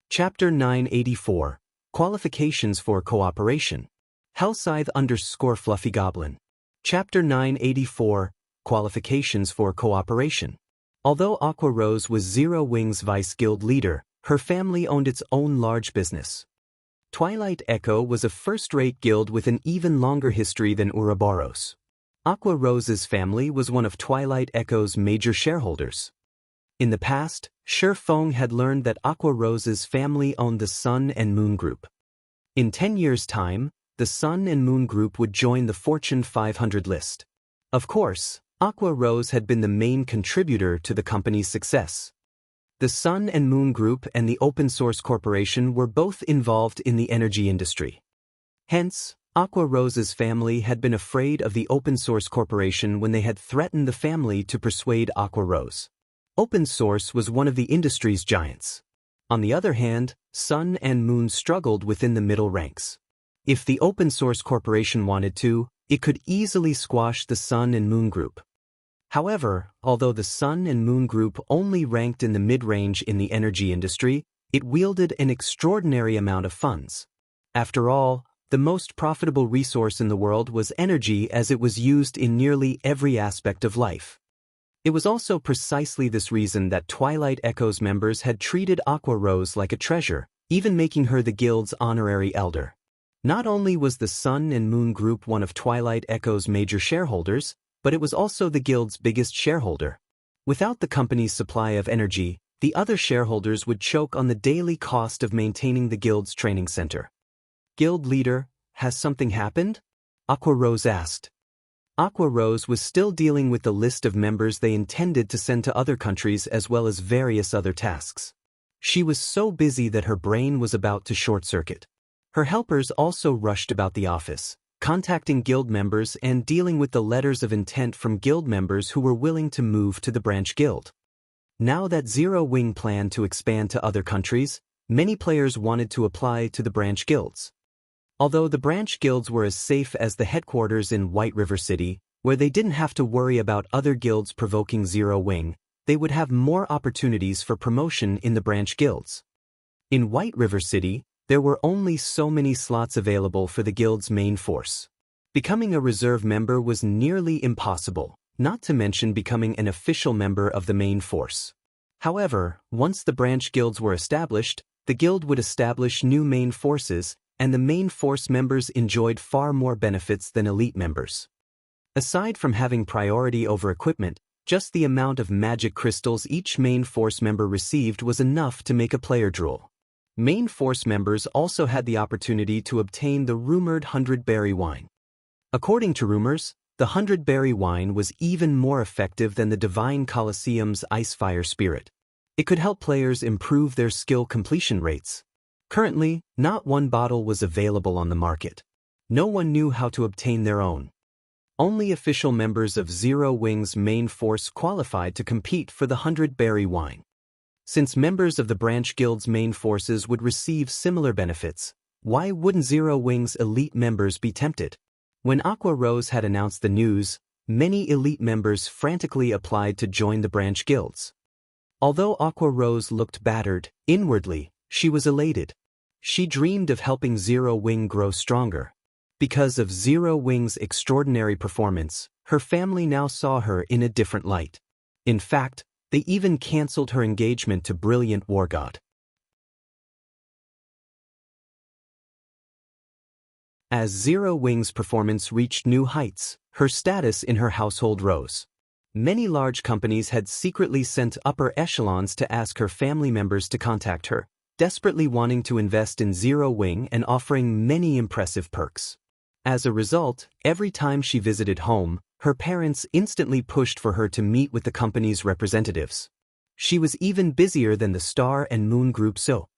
Speaker 1: Chapter 984, Qualifications for Cooperation. Hellscythe_Fluffy Goblin. Chapter 984, Qualifications for Cooperation. Although Aqua Rose was Zero Wing's vice guild leader, her family owned its own large business. Twilight Echo was a first-rate guild with an even longer history than Ouroboros. Aqua Rose's family was one of Twilight Echo's major shareholders. In the past, Feng had learned that Aqua Rose's family owned the Sun and Moon Group. In 10 years' time, the Sun and Moon Group would join the Fortune 500 list. Of course, Aqua Rose had been the main contributor to the company's success. The Sun and Moon Group and the Open Source Corporation were both involved in the energy industry. Hence, Aqua Rose's family had been afraid of the Open Source Corporation when they had threatened the family to persuade Aqua Rose. Open Source was one of the industry's giants. On the other hand, Sun and Moon struggled within the middle ranks. If the Open Source Corporation wanted to, it could easily squash the Sun and Moon Group. However, although the Sun and Moon Group only ranked in the mid-range in the energy industry, it wielded an extraordinary amount of funds. After all, the most profitable resource in the world was energy, as it was used in nearly every aspect of life. It was also precisely this reason that Twilight Echo's members had treated Aqua Rose like a treasure, even making her the guild's honorary elder. Not only was the Sun and Moon Group one of Twilight Echo's major shareholders, but it was also the guild's biggest shareholder. Without the company's supply of energy, the other shareholders would choke on the daily cost of maintaining the guild's training center. Guild leader, has something happened? Aqua Rose asked. Aqua Rose was still dealing with the list of members they intended to send to other countries as well as various other tasks. She was so busy that her brain was about to short-circuit. Her helpers also rushed about the office, contacting guild members and dealing with the letters of intent from guild members who were willing to move to the branch guild. Now that Zero Wing planned to expand to other countries, many players wanted to apply to the branch guilds. Although the branch guilds were as safe as the headquarters in White River City, where they didn't have to worry about other guilds provoking Zero Wing, they would have more opportunities for promotion in the branch guilds. In White River City, there were only so many slots available for the guild's main force. Becoming a reserve member was nearly impossible, not to mention becoming an official member of the main force. However, once the branch guilds were established, the guild would establish new main forces, and the main force members enjoyed far more benefits than elite members. Aside from having priority over equipment, just the amount of magic crystals each main force member received was enough to make a player drool. Main force members also had the opportunity to obtain the rumored 100-berry wine. According to rumors, the 100-berry wine was even more effective than the Divine Colosseum's Icefire Spirit. It could help players improve their skill completion rates. Currently, not one bottle was available on the market. No one knew how to obtain their own. Only official members of Zero Wing's main force qualified to compete for the 100-berry wine. Since members of the branch guild's main forces would receive similar benefits, why wouldn't Zero Wing's elite members be tempted? When Aqua Rose had announced the news, many elite members frantically applied to join the branch guilds. Although Aqua Rose looked battered, inwardly, she was elated. She dreamed of helping Zero Wing grow stronger. Because of Zero Wing's extraordinary performance, her family now saw her in a different light. In fact, they even cancelled her engagement to Brilliant War God. As Zero Wing's performance reached new heights, her status in her household rose. Many large companies had secretly sent upper echelons to ask her family members to contact her, desperately wanting to invest in Zero Wing and offering many impressive perks. As a result, every time she visited home, her parents instantly pushed for her to meet with the company's representatives. She was even busier than the Star and Moon Group, so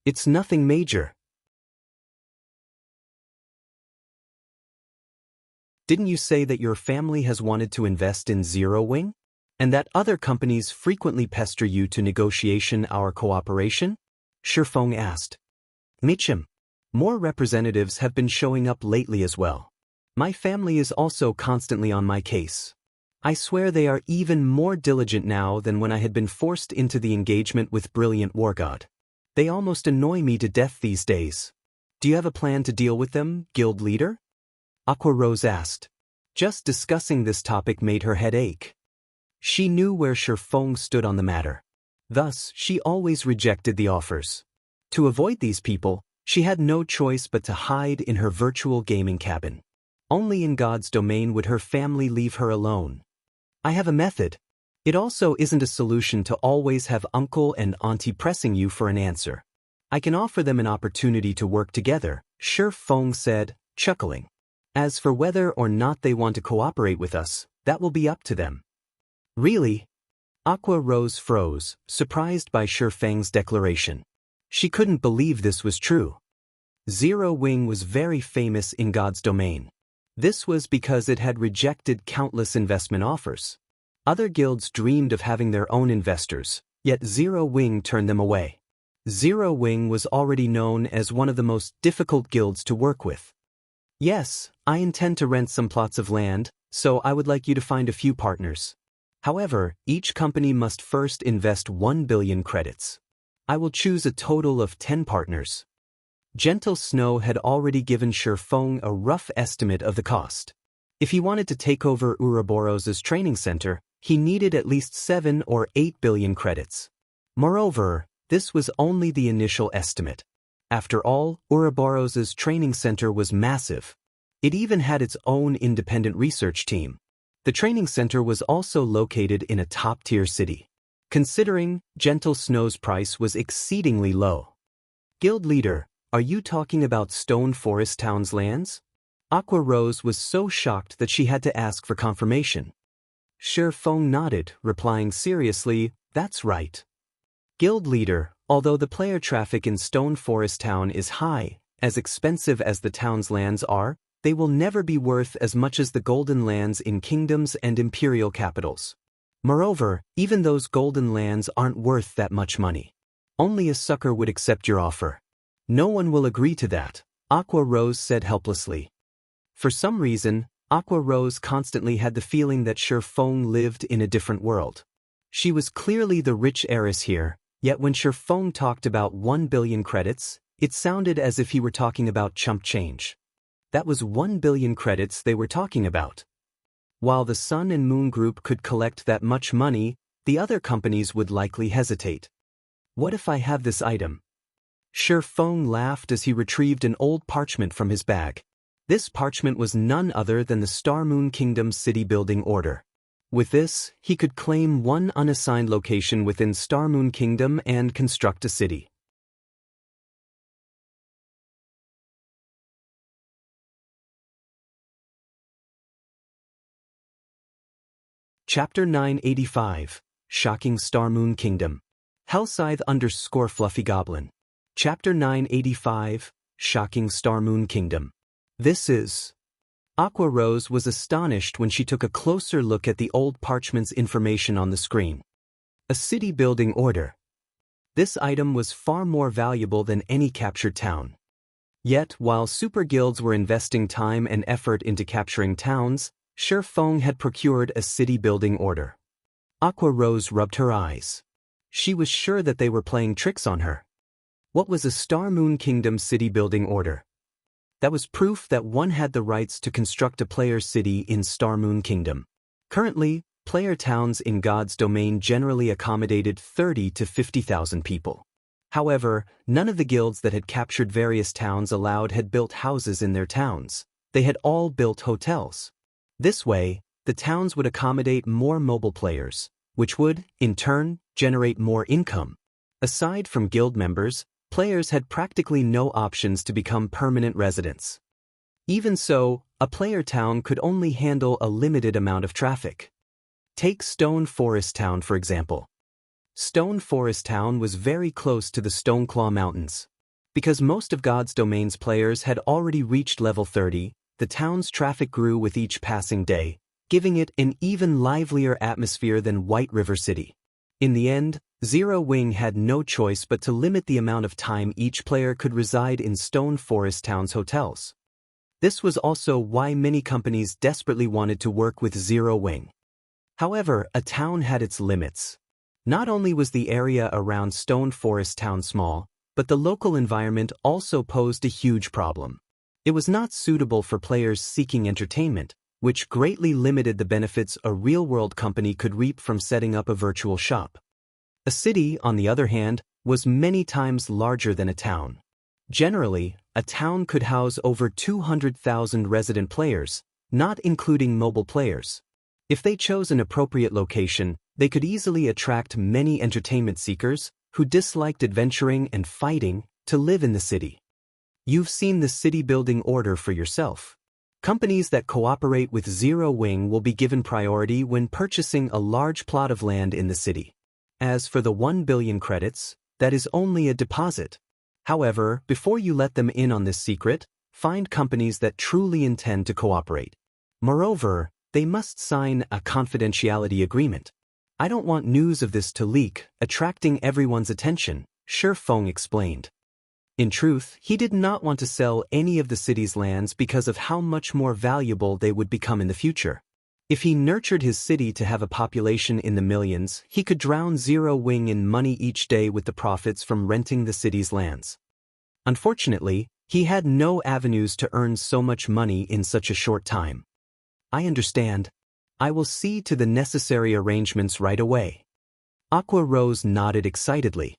Speaker 1: it's nothing major. Didn't you say that your family has wanted to invest in Zero Wing? And that other companies frequently pester you to negotiation our cooperation? Feng asked. Mitchum. More representatives have been showing up lately as well. My family is also constantly on my case. I swear they are even more diligent now than when I had been forced into the engagement with Brilliant War God. They almost annoy me to death these days. Do you have a plan to deal with them, guild leader? Aqua Rose asked. Just discussing this topic made her head ache. She knew where Feng stood on the matter. Thus, she always rejected the offers. To avoid these people, she had no choice but to hide in her virtual gaming cabin. Only in God's domain would her family leave her alone. I have a method. It also isn't a solution to always have uncle and auntie pressing you for an answer. I can offer them an opportunity to work together, Feng said, chuckling. As for whether or not they want to cooperate with us, that will be up to them. Really? Aqua Rose froze, surprised by Feng's declaration. She couldn't believe this was true. Zero Wing was very famous in God's domain. This was because it had rejected countless investment offers. Other guilds dreamed of having their own investors, yet Zero Wing turned them away. Zero Wing was already known as one of the most difficult guilds to work with. Yes, I intend to rent some plots of land, so I would like you to find a few partners. However, each company must first invest 1 billion credits. I will choose a total of 10 partners. Gentle Snow had already given Feng a rough estimate of the cost. If he wanted to take over Ouroboros's training center, he needed at least 7 or 8 billion credits. Moreover, this was only the initial estimate. After all, Ouroboros's training center was massive. It even had its own independent research team. The training center was also located in a top-tier city. Considering, Gentle Snow's price was exceedingly low. Guild leader, are you talking about Stone Forest Town's lands? Aqua Rose was so shocked that she had to ask for confirmation. Feng nodded, replying seriously, that's right. Guild leader, although the player traffic in Stone Forest Town is high, as expensive as the town's lands are, they will never be worth as much as the golden lands in kingdoms and imperial capitals. Moreover, even those golden lands aren't worth that much money. Only a sucker would accept your offer. No one will agree to that, Aqua Rose said helplessly. For some reason, Aqua Rose constantly had the feeling that Feng lived in a different world. She was clearly the rich heiress here, yet when Feng talked about 1 billion credits, it sounded as if he were talking about chump change. That was 1 billion credits they were talking about. While the Sun and Moon Group could collect that much money, the other companies would likely hesitate. What if I have this item? Feng laughed as he retrieved an old parchment from his bag. This parchment was none other than the Star Moon Kingdom's city building order. With this, he could claim one unassigned location within Star Moon Kingdom and construct a city. Chapter 985, Shocking Star Moon Kingdom. Hellscythe_Fluffy Goblin. Chapter 985, Shocking Star Moon Kingdom. This is... Aqua Rose was astonished when she took a closer look at the old parchment's information on the screen. A city building order. This item was far more valuable than any captured town. Yet, while super guilds were investing time and effort into capturing towns, Feng had procured a city building order. Aqua Rose rubbed her eyes. She was sure that they were playing tricks on her. What was a Star Moon Kingdom city building order? That was proof that one had the rights to construct a player's city in Star Moon Kingdom. Currently, player towns in God's domain generally accommodated 30 to 50,000 people. However, none of the guilds that had captured various towns had built houses in their towns. They had all built hotels. This way, the towns would accommodate more mobile players, which would, in turn, generate more income. Aside from guild members, players had practically no options to become permanent residents. Even so, a player town could only handle a limited amount of traffic. Take Stone Forest Town for example. Stone Forest Town was very close to the Stoneclaw Mountains. Because most of God's Domain's players had already reached level 30, the town's traffic grew with each passing day, giving it an even livelier atmosphere than White River City. In the end, Zero Wing had no choice but to limit the amount of time each player could reside in Stone Forest Town's hotels. This was also why many companies desperately wanted to work with Zero Wing. However, a town had its limits. Not only was the area around Stone Forest Town small, but the local environment also posed a huge problem. It was not suitable for players seeking entertainment, which greatly limited the benefits a real-world company could reap from setting up a virtual shop. A city, on the other hand, was many times larger than a town. Generally, a town could house over 200,000 resident players, not including mobile players. If they chose an appropriate location, they could easily attract many entertainment seekers, who disliked adventuring and fighting, to live in the city. You've seen the city building order for yourself. Companies that cooperate with Zero Wing will be given priority when purchasing a large plot of land in the city. As for the 1 billion credits, that is only a deposit. However, before you let them in on this secret, find companies that truly intend to cooperate. Moreover, they must sign a confidentiality agreement. I don't want news of this to leak, attracting everyone's attention, Feng explained. In truth, he did not want to sell any of the city's lands because of how much more valuable they would become in the future. If he nurtured his city to have a population in the millions, he could drown Zero Wing in money each day with the profits from renting the city's lands. Unfortunately, he had no avenues to earn so much money in such a short time. I understand. I will see to the necessary arrangements right away. Aqua Rose nodded excitedly.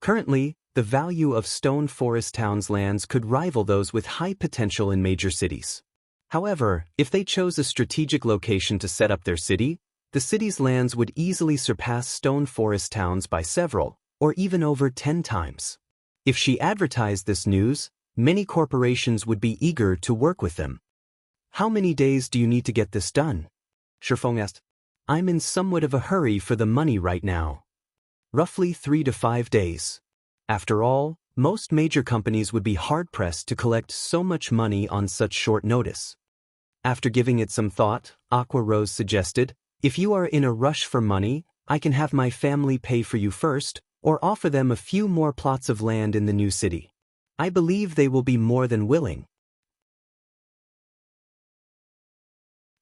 Speaker 1: Currently, the value of Stone Forest Town's lands could rival those with high potential in major cities. However, if they chose a strategic location to set up their city, the city's lands would easily surpass Stone Forest Town's by several, or even over 10 times. If she advertised this news, many corporations would be eager to work with them. How many days do you need to get this done? Feng asked. I'm in somewhat of a hurry for the money right now. Roughly 3 to 5 days. After all, most major companies would be hard-pressed to collect so much money on such short notice. After giving it some thought, Aqua Rose suggested, if you are in a rush for money, I can have my family pay for you first, or offer them a few more plots of land in the new city. I believe they will be more than willing.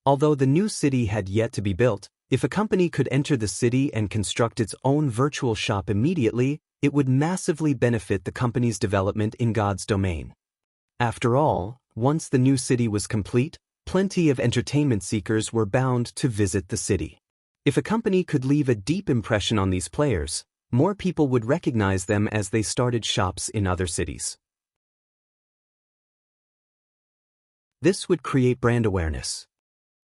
Speaker 1: Although the new city had yet to be built, if a company could enter the city and construct its own virtual shop immediately, it would massively benefit the company's development in God's domain. After all, once the new city was complete, plenty of entertainment seekers were bound to visit the city. If a company could leave a deep impression on these players, more people would recognize them as they started shops in other cities. This would create brand awareness.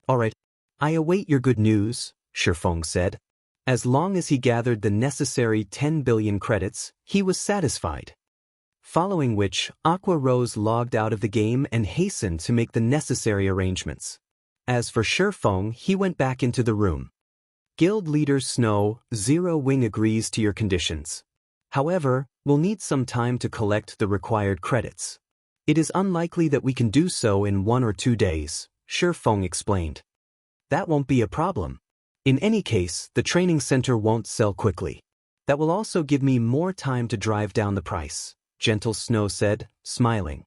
Speaker 1: Alright, I await your good news, Feng said. As long as he gathered the necessary 10 billion credits, he was satisfied. Following which, Aqua Rose logged out of the game and hastened to make the necessary arrangements. As for Feng, he went back into the room. Guild Leader Snow, Zero Wing agrees to your conditions. However, we'll need some time to collect the required credits. It is unlikely that we can do so in 1 or 2 days, Feng explained. That won't be a problem. In any case, the training center won't sell quickly. That will also give me more time to drive down the price, Gentle Snow said, smiling.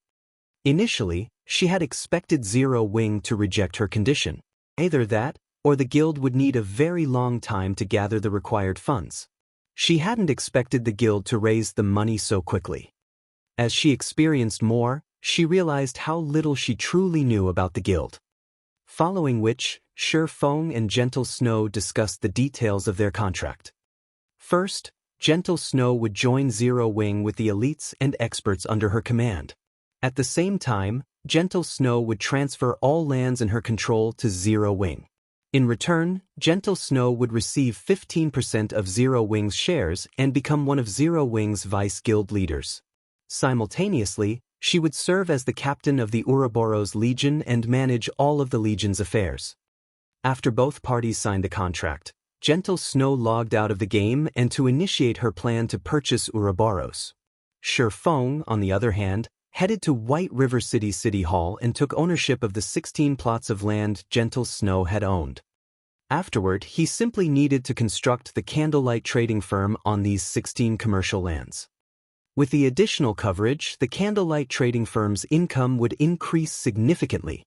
Speaker 1: Initially, she had expected Zero Wing to reject her condition. Either that, or the guild would need a very long time to gather the required funds. She hadn't expected the guild to raise the money so quickly. As she experienced more, she realized how little she truly knew about the guild. Following which, Feng and Gentle Snow discussed the details of their contract. First, Gentle Snow would join Zero Wing with the elites and experts under her command. At the same time, Gentle Snow would transfer all lands in her control to Zero Wing. In return, Gentle Snow would receive 15% of Zero Wing's shares and become one of Zero Wing's vice guild leaders. Simultaneously, she would serve as the captain of the Ouroboros Legion and manage all of the Legion's affairs. After both parties signed the contract, Gentle Snow logged out of the game and to initiate her plan to purchase Ouroboros. Feng, on the other hand, headed to White River City Hall and took ownership of the 16 plots of land Gentle Snow had owned. Afterward, he simply needed to construct the Candlelight trading firm on these 16 commercial lands. With the additional coverage, the Candlelight trading firm's income would increase significantly.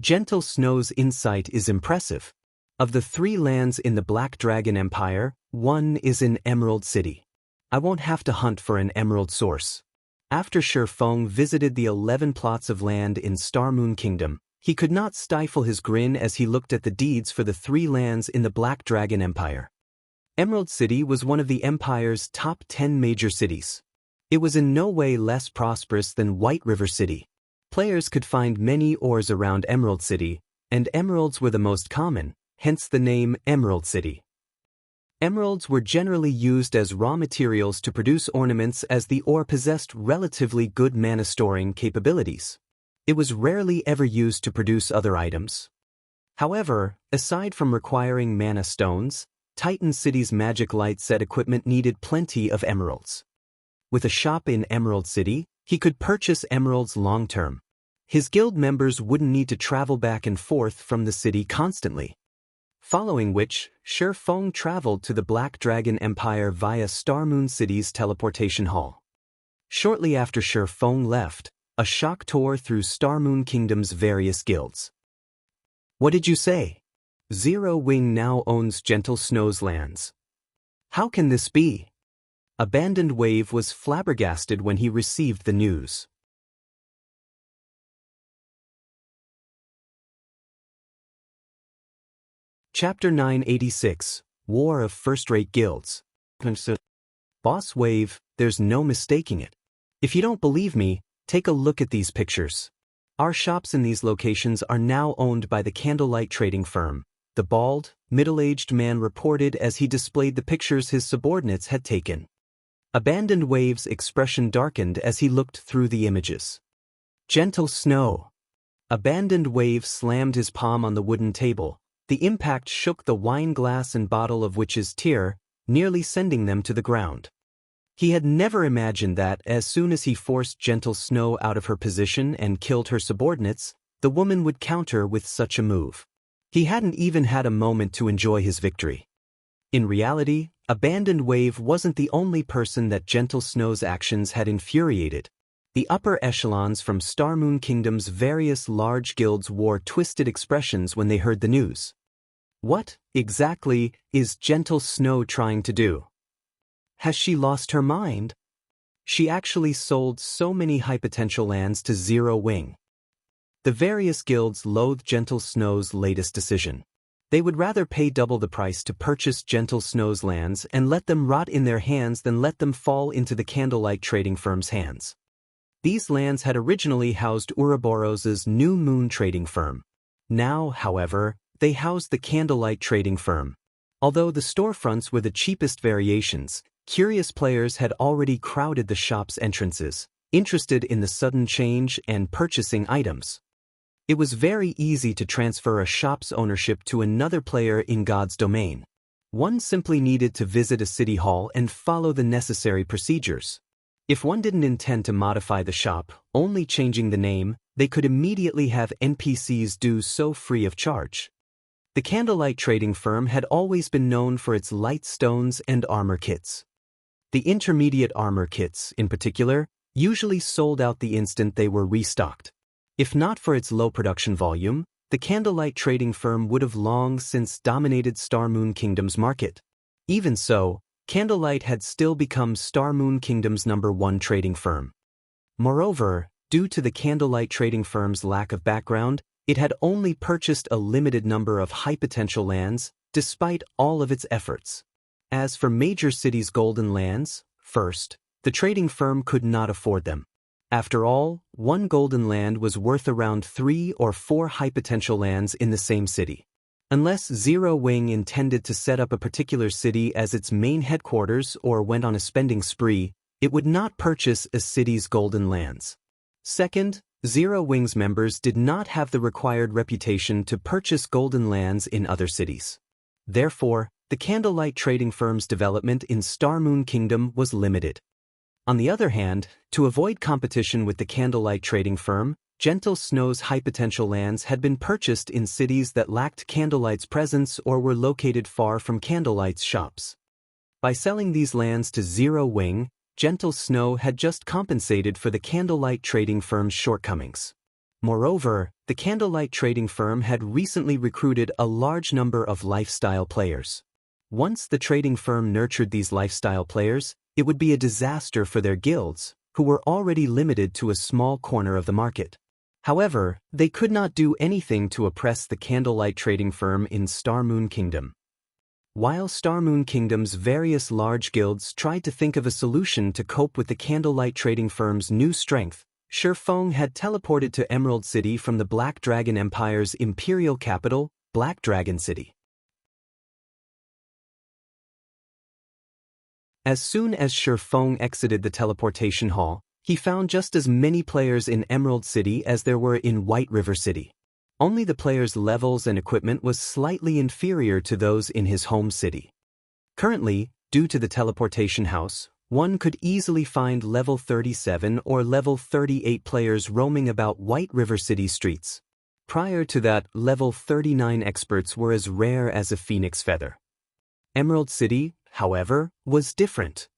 Speaker 1: Gentle Snow's insight is impressive. Of the 3 lands in the Black Dragon Empire, 1 is in Emerald City. I won't have to hunt for an emerald source. After Feng visited the 11 plots of land in Starmoon Kingdom, he could not stifle his grin as he looked at the deeds for the 3 lands in the Black Dragon Empire. Emerald City was one of the Empire's top 10 major cities. It was in no way less prosperous than White River City. Players could find many ores around Emerald City, and emeralds were the most common, hence the name Emerald City. Emeralds were generally used as raw materials to produce ornaments as the ore possessed relatively good mana-storing capabilities. It was rarely ever used to produce other items. However, aside from requiring mana stones, Titan City's magic light set equipment needed plenty of emeralds. With a shop in Emerald City, he could purchase emeralds long-term. His guild members wouldn't need to travel back and forth from the city constantly. Following which, Feng traveled to the Black Dragon Empire via Starmoon City's teleportation hall. Shortly after Feng left, a shock tore through Starmoon Kingdom's various guilds. What did you say? Zero Wing now owns Gentle Snow's lands. How can this be? Abandoned Wave was flabbergasted when he received the news. Chapter 986, War of First-Rate Guilds. Boss Wave, there's no mistaking it. If you don't believe me, take a look at these pictures. Our shops in these locations are now owned by the Candlelight trading firm, the bald, middle-aged man reported as he displayed the pictures his subordinates had taken. Abandoned Wave's expression darkened as he looked through the images. Gentle Snow. Abandoned Wave slammed his palm on the wooden table. The impact shook the wine glass and bottle of Witch's Tear, nearly sending them to the ground. He had never imagined that, as soon as he forced Gentle Snow out of her position and killed her subordinates, the woman would counter with such a move. He hadn't even had a moment to enjoy his victory. In reality, Abandoned Wave wasn't the only person that Gentle Snow's actions had infuriated. The upper echelons from Starmoon Kingdom's various large guilds wore twisted expressions when they heard the news. What, exactly, is Gentle Snow trying to do? Has she lost her mind? She actually sold so many high potential lands to Zero Wing. The various guilds loathed Gentle Snow's latest decision. They would rather pay double the price to purchase Gentle Snow's lands and let them rot in their hands than let them fall into the Candlelight trading firm's hands. These lands had originally housed Ouroboros's New Moon trading firm. Now, however, they housed the Candlelight trading firm. Although the storefronts were the cheapest variations, curious players had already crowded the shop's entrances, interested in the sudden change and purchasing items. It was very easy to transfer a shop's ownership to another player in God's domain. One simply needed to visit a city hall and follow the necessary procedures. If one didn't intend to modify the shop, only changing the name, they could immediately have NPCs do so free of charge. The candlelight trading firm had always been known for its light stones and armor kits. The intermediate armor kits, in particular, usually sold out the instant they were restocked. If not for its low production volume, the candlelight trading firm would have long since dominated Star Moon Kingdom's market. Even so, Candlelight had still become Star Moon Kingdom's #1 trading firm. Moreover, due to the candlelight trading firm's lack of background, it had only purchased a limited number of high-potential lands, despite all of its efforts. As for major cities' golden lands, first, the trading firm could not afford them. After all, one golden land was worth around 3 or 4 high-potential lands in the same city. Unless Zero Wing intended to set up a particular city as its main headquarters or went on a spending spree, it would not purchase a city's golden lands. Second, Zero Wing's members did not have the required reputation to purchase golden lands in other cities. Therefore, the candlelight trading firm's development in Star Moon Kingdom was limited. On the other hand, to avoid competition with the candlelight trading firm, Gentle Snow's high-potential lands had been purchased in cities that lacked Candlelight's presence or were located far from Candlelight's shops. By selling these lands to Zero Wing, Gentle Snow had just compensated for the candlelight trading firm's shortcomings. Moreover, the candlelight trading firm had recently recruited a large number of lifestyle players. Once the trading firm nurtured these lifestyle players, it would be a disaster for their guilds, who were already limited to a small corner of the market. However, they could not do anything to oppress the candlelight trading firm in Star Moon Kingdom. While Star Moon Kingdom's various large guilds tried to think of a solution to cope with the candlelight trading firm's new strength, Feng had teleported to Emerald City from the Black Dragon Empire's imperial capital, Black Dragon City. As soon as Feng exited the teleportation hall, he found just as many players in Emerald City as there were in White River City. Only the players' levels and equipment was slightly inferior to those in his home city. Currently, due to the teleportation house, one could easily find level 37 or level 38 players roaming about White River City streets. Prior to that, level 39 experts were as rare as a phoenix feather. Emerald City, however, was different.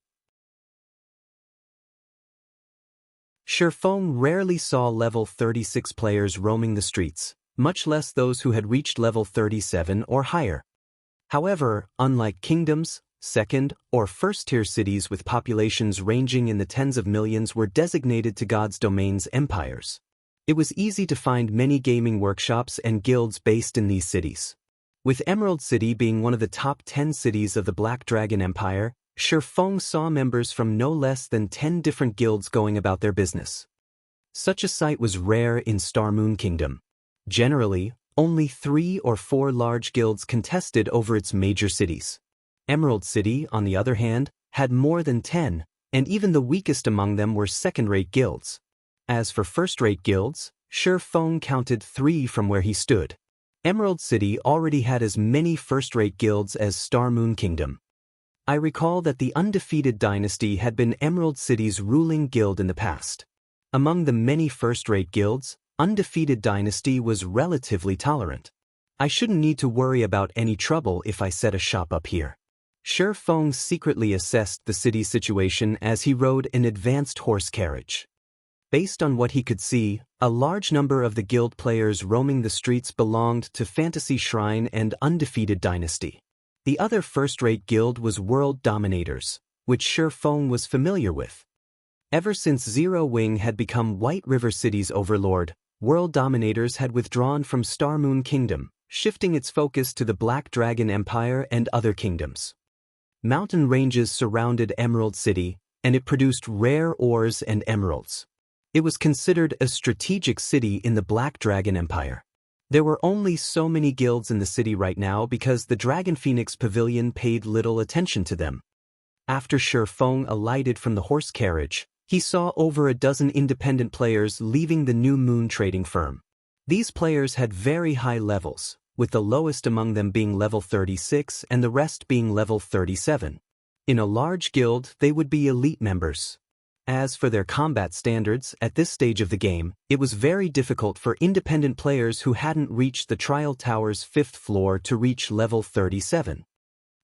Speaker 1: Feng rarely saw level 36 players roaming the streets, much less those who had reached level 37 or higher. However, unlike kingdoms, second- or first-tier cities with populations ranging in the tens of millions were designated to God's domains empires, it was easy to find many gaming workshops and guilds based in these cities. With Emerald City being one of the top 10 cities of the Black Dragon Empire, Feng saw members from no less than 10 different guilds going about their business. Such a sight was rare in Star Moon Kingdom. Generally, only 3 or 4 large guilds contested over its major cities. Emerald City, on the other hand, had more than 10, and even the weakest among them were second-rate guilds. As for first-rate guilds, Feng counted 3 from where he stood. Emerald City already had as many first-rate guilds as Star Moon Kingdom. I recall that the Undefeated Dynasty had been Emerald City's ruling guild in the past. Among the many first-rate guilds, Undefeated Dynasty was relatively tolerant. I shouldn't need to worry about any trouble if I set a shop up here. Feng secretly assessed the city's situation as he rode an advanced horse carriage. Based on what he could see, a large number of the guild players roaming the streets belonged to Fantasy Shrine and Undefeated Dynasty. The other first-rate guild was World Dominators, which Feng was familiar with. Ever since Zero Wing had become White River City's overlord, World Dominators had withdrawn from Star Moon Kingdom, shifting its focus to the Black Dragon Empire and other kingdoms. Mountain ranges surrounded Emerald City, and it produced rare ores and emeralds. It was considered a strategic city in the Black Dragon Empire. There were only so many guilds in the city right now because the Dragon Phoenix Pavilion paid little attention to them. After Feng alighted from the horse carriage, he saw over a dozen independent players leaving the New Moon trading firm. These players had very high levels, with the lowest among them being level 36 and the rest being level 37. In a large guild, they would be elite members. As for their combat standards, at this stage of the game, it was very difficult for independent players who hadn't reached the Trial Tower's 5th floor to reach level 37.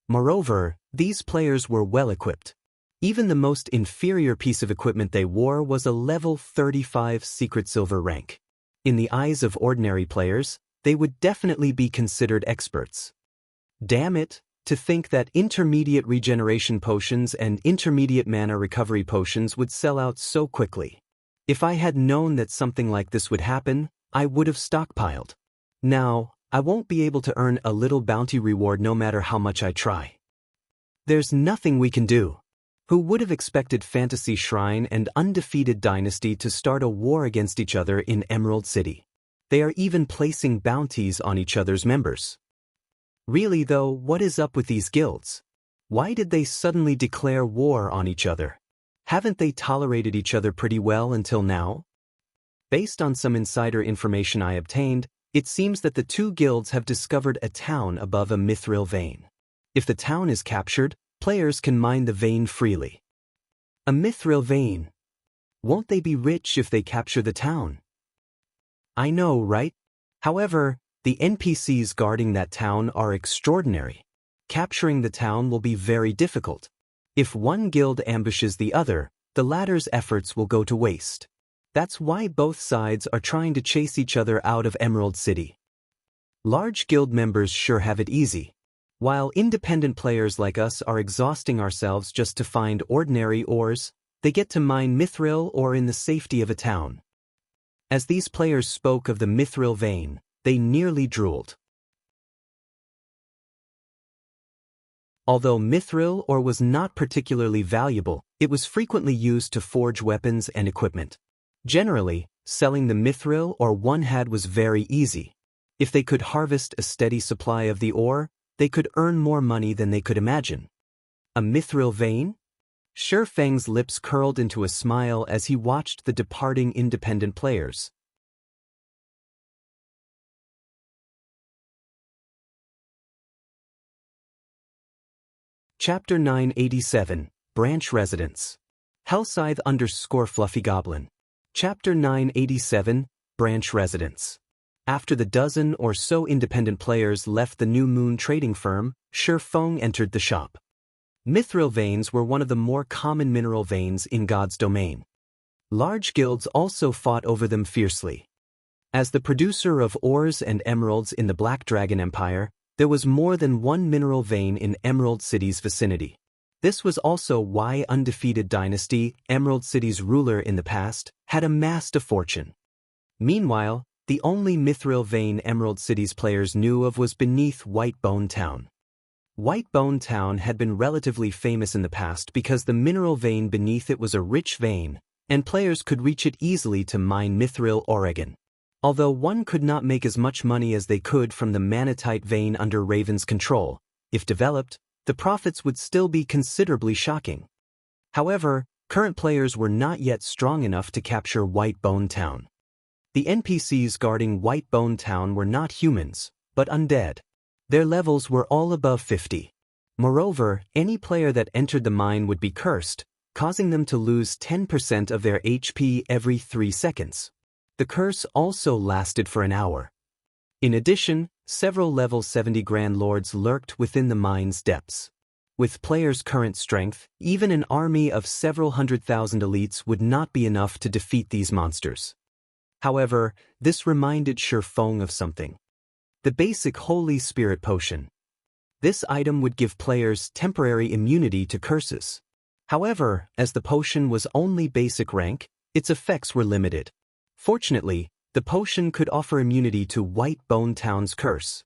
Speaker 1: Moreover, these players were well equipped. Even the most inferior piece of equipment they wore was a level 35 secret silver rank. In the eyes of ordinary players, they would definitely be considered experts. Damn it, to think that intermediate regeneration potions and intermediate mana recovery potions would sell out so quickly. If I had known that something like this would happen, I would have stockpiled. Now, I won't be able to earn a little bounty reward no matter how much I try. There's nothing we can do. Who would have expected Fantasy Shrine and Undefeated Dynasty to start a war against each other in Emerald City? They are even placing bounties on each other's members. Really though, what is up with these guilds? Why did they suddenly declare war on each other? Haven't they tolerated each other pretty well until now? Based on some insider information I obtained, it seems that the two guilds have discovered a town above a mithril vein. If the town is captured, players can mine the vein freely. A mithril vein. Won't they be rich if they capture the town? I know, right? However, the NPCs guarding that town are extraordinary. Capturing the town will be very difficult. If one guild ambushes the other, the latter's efforts will go to waste. That's why both sides are trying to chase each other out of Emerald City. Large guild members sure have it easy, while independent players like us are exhausting ourselves just to find ordinary ores. They get to mine mithril ore in the safety of a town. As these players spoke of the mithril vein, they nearly drooled. Although mithril ore was not particularly valuable, it was frequently used to forge weapons and equipment. Generally, selling the mithril ore one had was very easy. If they could harvest a steady supply of the ore, they could earn more money than they could imagine. A mithril vein? Sure, Feng's lips curled into a smile as he watched the departing independent players. Chapter 987, Branch Residence. Hellscythe_Fluffy Goblin. Chapter 987, Branch Residence. After the dozen or so independent players left the New Moon trading firm, Feng entered the shop. Mithril veins were one of the more common mineral veins in God's domain. Large guilds also fought over them fiercely. As the producer of ores and emeralds in the Black Dragon Empire, there was more than one mineral vein in Emerald City's vicinity. This was also why Undefeated Dynasty, Emerald City's ruler in the past, had amassed a fortune. Meanwhile, the only mithril vein Emerald City's players knew of was beneath Whitebone Town. Whitebone Town had been relatively famous in the past because the mineral vein beneath it was a rich vein, and players could reach it easily to mine mithril Oregon. Although one could not make as much money as they could from the manatite vein under Raven's control, if developed, the profits would still be considerably shocking. However, current players were not yet strong enough to capture Whitebone Town. The NPCs guarding Whitebone Town were not humans, but undead. Their levels were all above 50. Moreover, any player that entered the mine would be cursed, causing them to lose 10% of their HP every 3 seconds. The curse also lasted for an hour. In addition, several level 70 Grand Lords lurked within the mine's depths. With players' current strength, even an army of several 100,000 elites would not be enough to defeat these monsters. However, this reminded Feng of something. The basic Holy Spirit Potion. This item would give players temporary immunity to curses. However, as the potion was only basic rank, its effects were limited. Fortunately, the potion could offer immunity to Whitebone Town's curse.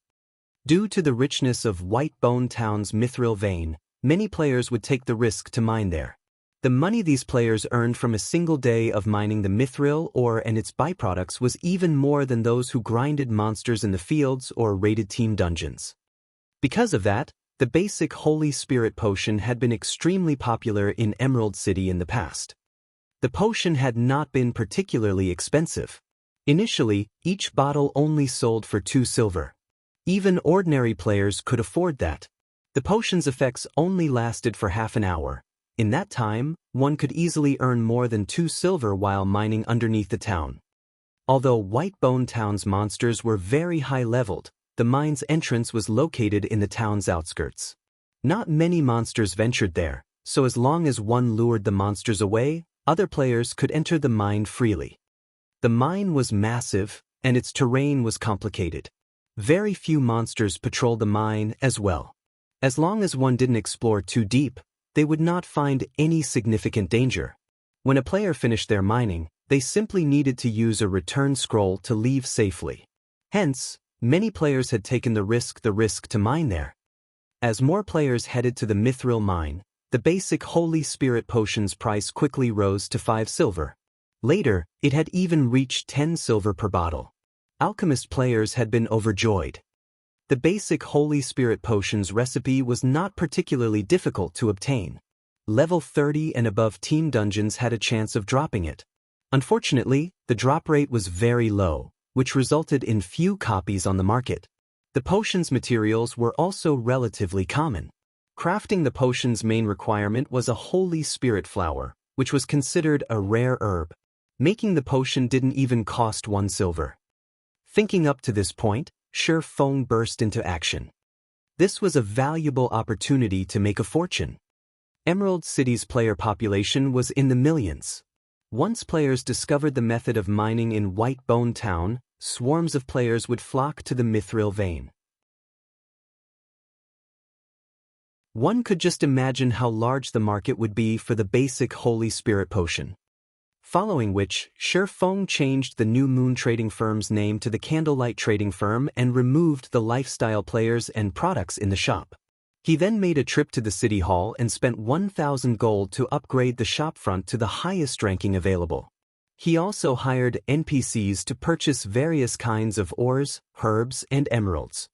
Speaker 1: Due to the richness of Whitebone Town's mithril vein, many players would take the risk to mine there. The money these players earned from a single day of mining the mithril ore and its byproducts was even more than those who grinded monsters in the fields or raided team dungeons. Because of that, the basic Holy Spirit Potion had been extremely popular in Emerald City in the past. The potion had not been particularly expensive. Initially, each bottle only sold for 2 silver. Even ordinary players could afford that. The potion's effects only lasted for half an hour. In that time, one could easily earn more than 2 silver while mining underneath the town. Although White Bone Town's monsters were very high-leveled, the mine's entrance was located in the town's outskirts. Not many monsters ventured there, so as long as one lured the monsters away, other players could enter the mine freely. The mine was massive, and its terrain was complicated. Very few monsters patrolled the mine as well. As long as one didn't explore too deep, they would not find any significant danger. When a player finished their mining, they simply needed to use a return scroll to leave safely. Hence, many players had taken the risk to mine there. As more players headed to the Mithril mine, the basic Holy Spirit potion's price quickly rose to 5 silver. Later, it had even reached 10 silver per bottle. Alchemist players had been overjoyed. The basic Holy Spirit potion's recipe was not particularly difficult to obtain. Level 30 and above team dungeons had a chance of dropping it. Unfortunately, the drop rate was very low, which resulted in few copies on the market. The potion's materials were also relatively common. Crafting the potion's main requirement was a Holy Spirit flower, which was considered a rare herb. Making the potion didn't even cost 1 silver. Thinking up to this point, Feng burst into action. This was a valuable opportunity to make a fortune. Emerald City's player population was in the millions. Once players discovered the method of mining in White Bone Town, swarms of players would flock to the Mithril vein. One could just imagine how large the market would be for the basic Holy Spirit potion. Following which, Feng changed the New Moon trading firm's name to the Candlelight Trading Firm and removed the lifestyle players and products in the shop. He then made a trip to the city hall and spent 1,000 gold to upgrade the shopfront to the highest ranking available. He also hired NPCs to purchase various kinds of ores, herbs, and emeralds.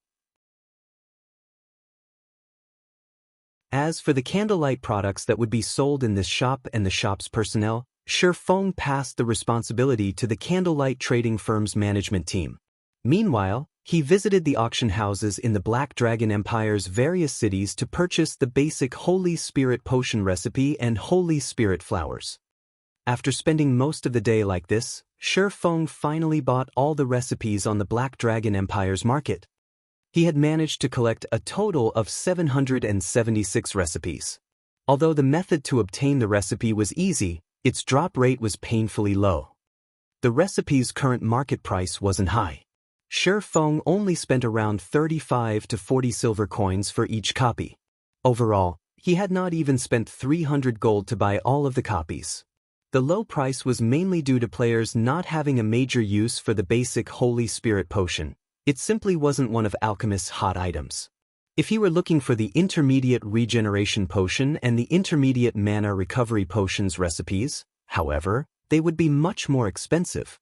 Speaker 1: As for the candlelight products that would be sold in this shop and the shop's personnel, Feng passed the responsibility to the Candlelight Trading Firm's management team. Meanwhile, he visited the auction houses in the Black Dragon Empire's various cities to purchase the basic Holy Spirit potion recipe and Holy Spirit flowers. After spending most of the day like this, Feng finally bought all the recipes on the Black Dragon Empire's market. He had managed to collect a total of 776 recipes. Although the method to obtain the recipe was easy, its drop rate was painfully low. The recipe's current market price wasn't high. Feng only spent around 35 to 40 silver coins for each copy. Overall, he had not even spent 300 gold to buy all of the copies. The low price was mainly due to players not having a major use for the basic Holy Spirit potion. It simply wasn't one of Alchemist's hot items. If he were looking for the intermediate regeneration potion and the intermediate mana recovery potions recipes, however, they would be much more expensive.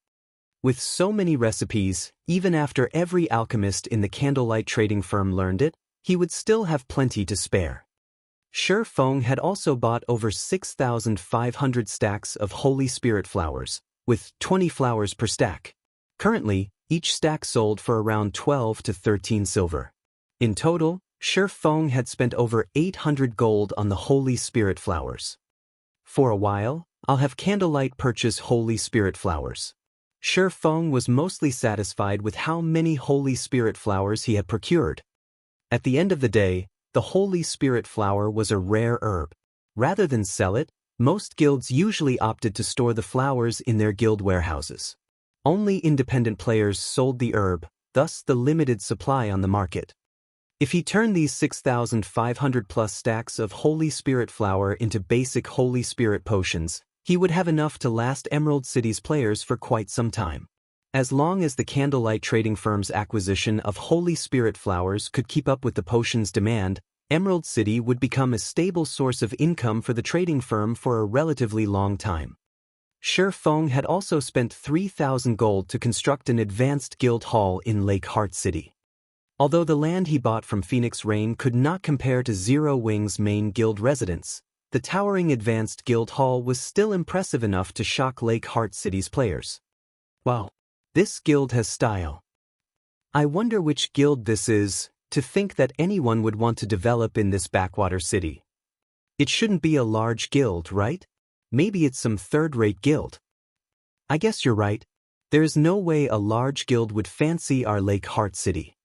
Speaker 1: With so many recipes, even after every alchemist in the Candlelight Trading Firm learned it, he would still have plenty to spare. Feng had also bought over 6,500 stacks of Holy Spirit flowers, with 20 flowers per stack. Currently, each stack sold for around 12 to 13 silver. In total, Feng had spent over 800 gold on the Holy Spirit flowers. For a while, I'll have Candlelight purchase Holy Spirit flowers. Feng was mostly satisfied with how many Holy Spirit flowers he had procured. At the end of the day, the Holy Spirit flower was a rare herb. Rather than sell it, most guilds usually opted to store the flowers in their guild warehouses. Only independent players sold the herb, thus the limited supply on the market. If he turned these 6,500 plus stacks of Holy Spirit flower into basic Holy Spirit potions, he would have enough to last Emerald City's players for quite some time. As long as the Candlelight Trading Firm's acquisition of Holy Spirit flowers could keep up with the potion's demand, Emerald City would become a stable source of income for the trading firm for a relatively long time. Feng had also spent 3,000 gold to construct an advanced guild hall in Lake Heart City. Although the land he bought from Phoenix Rain could not compare to Zero Wing's main guild residence, the towering advanced guild hall was still impressive enough to shock Lake Heart City's players. Wow, this guild has style. I wonder which guild this is, to think that anyone would want to develop in this backwater city. It shouldn't be a large guild, right? Maybe it's some third-rate guild. I guess you're right. There's no way a large guild would fancy our Lake Heart City.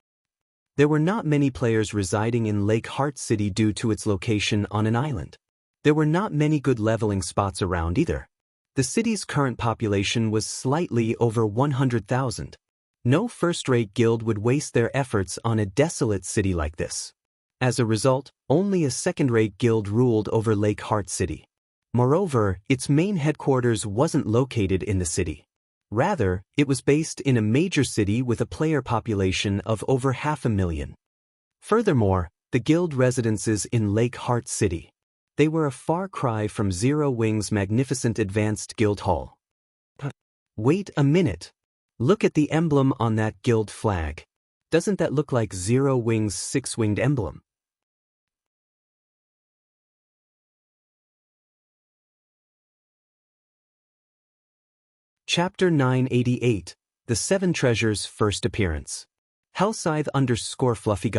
Speaker 1: There were not many players residing in Lake Heart City due to its location on an island. There were not many good leveling spots around either. The city's current population was slightly over 100,000. No first-rate guild would waste their efforts on a desolate city like this. As a result, only a second-rate guild ruled over Lake Heart City. Moreover, its main headquarters wasn't located in the city. Rather, it was based in a major city with a player population of over 500,000. Furthermore, the guild residences in Lake Heart City. They were a far cry from Zero Wing's magnificent advanced guild hall. Wait a minute. Look at the emblem on that guild flag. Doesn't that look like Zero Wing's six-winged emblem? Chapter 988, The Seven Treasures' First Appearance. Hellscythe _ Fluffy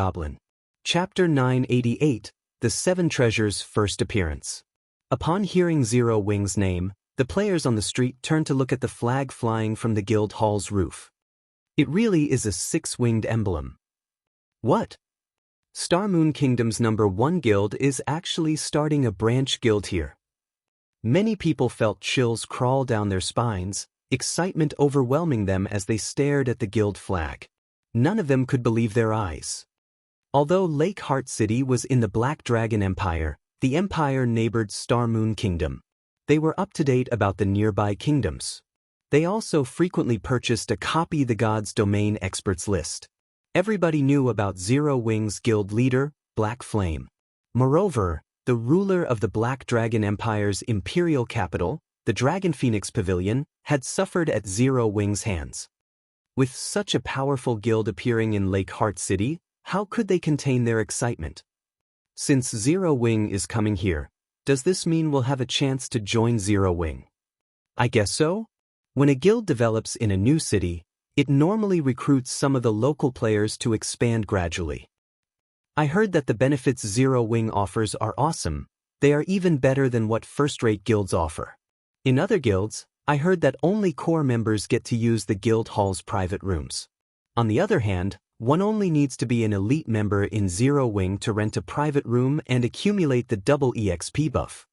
Speaker 1: Chapter 988, The Seven Treasures' First Appearance. Upon hearing Zero Wing's name, the players on the street turned to look at the flag flying from the guild hall's roof. It really is a six-winged emblem. What? Star Moon Kingdom's #1 guild is actually starting a branch guild here. Many people felt chills crawl down their spines, excitement overwhelming them as they stared at the guild flag. None of them could believe their eyes. Although Lake Heart City was in the Black Dragon Empire, the empire neighbored Star Moon Kingdom. They were up to date about the nearby kingdoms. They also frequently purchased a copy the Gods Domain Experts list. Everybody knew about Zero Wing's guild leader, Black Flame. Moreover, the ruler of the Black Dragon Empire's imperial capital, the Dragon Phoenix Pavilion, had suffered at Zero Wing's hands. With such a powerful guild appearing in Lake Heart City, how could they contain their excitement? Since Zero Wing is coming here, does this mean we'll have a chance to join Zero Wing? I guess so. When a guild develops in a new city, it normally recruits some of the local players to expand gradually. I heard that the benefits Zero Wing offers are awesome. They are even better than what first-rate guilds offer. In other guilds, I heard that only core members get to use the guild hall's private rooms. On the other hand, one only needs to be an elite member in Zero Wing to rent a private room and accumulate the double EXP buff.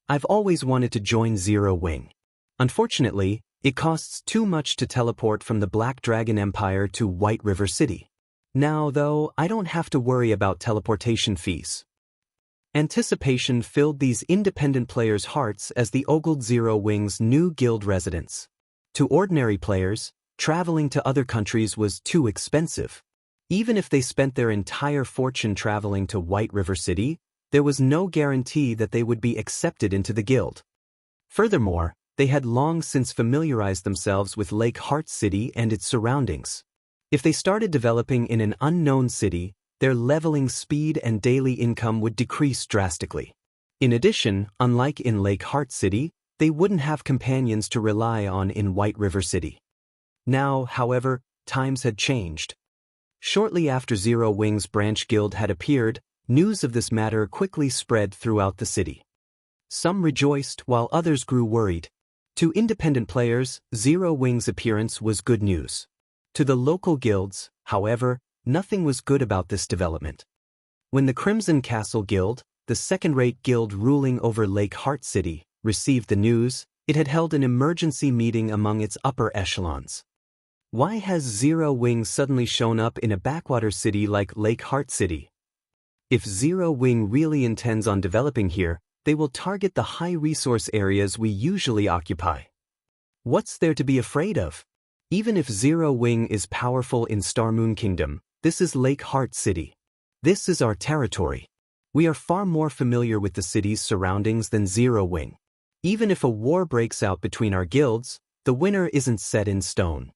Speaker 1: I've always wanted to join Zero Wing. Unfortunately, it costs too much to teleport from the Black Dragon Empire to White River City. Now, though, I don't have to worry about teleportation fees. Anticipation filled these independent players' hearts as they ogled Zero Wing's new guild residence. To ordinary players, traveling to other countries was too expensive. Even if they spent their entire fortune traveling to White River City, there was no guarantee that they would be accepted into the guild. Furthermore, they had long since familiarized themselves with Lake Heart City and its surroundings. If they started developing in an unknown city, their leveling speed and daily income would decrease drastically. In addition, unlike in Lake Heart City, they wouldn't have companions to rely on in White River City. Now, however, times had changed. Shortly after Zero Wing's branch guild had appeared, news of this matter quickly spread throughout the city. Some rejoiced while others grew worried. To independent players, Zero Wing's appearance was good news. To the local guilds, however, nothing was good about this development. When the Crimson Castle Guild, the second-rate guild ruling over Lake Heart City, received the news, it had held an emergency meeting among its upper echelons. Why has Zero Wing suddenly shown up in a backwater city like Lake Heart City? If Zero Wing really intends on developing here, they will target the high-resource areas we usually occupy. What's there to be afraid of? Even if Zero Wing is powerful in Star Moon Kingdom, this is Lake Heart City. This is our territory. We are far more familiar with the city's surroundings than Zero Wing. Even if a war breaks out between our guilds, the winner isn't set in stone.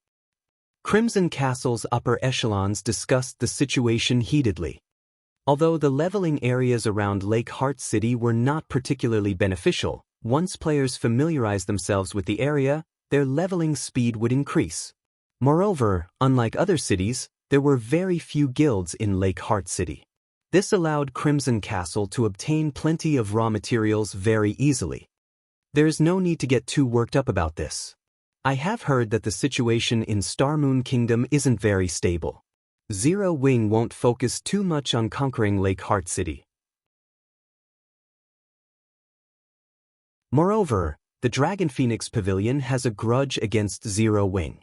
Speaker 1: Crimson Castle's upper echelons discussed the situation heatedly. Although the leveling areas around Lake Heart City were not particularly beneficial, once players familiarized themselves with the area, their leveling speed would increase. Moreover, unlike other cities, there were very few guilds in Lake Heart City. This allowed Crimson Castle to obtain plenty of raw materials very easily. There's no need to get too worked up about this. I have heard that the situation in Star Moon Kingdom isn't very stable. Zero Wing won't focus too much on conquering Lake Heart City. Moreover, the Dragon Phoenix Pavilion has a grudge against Zero Wing.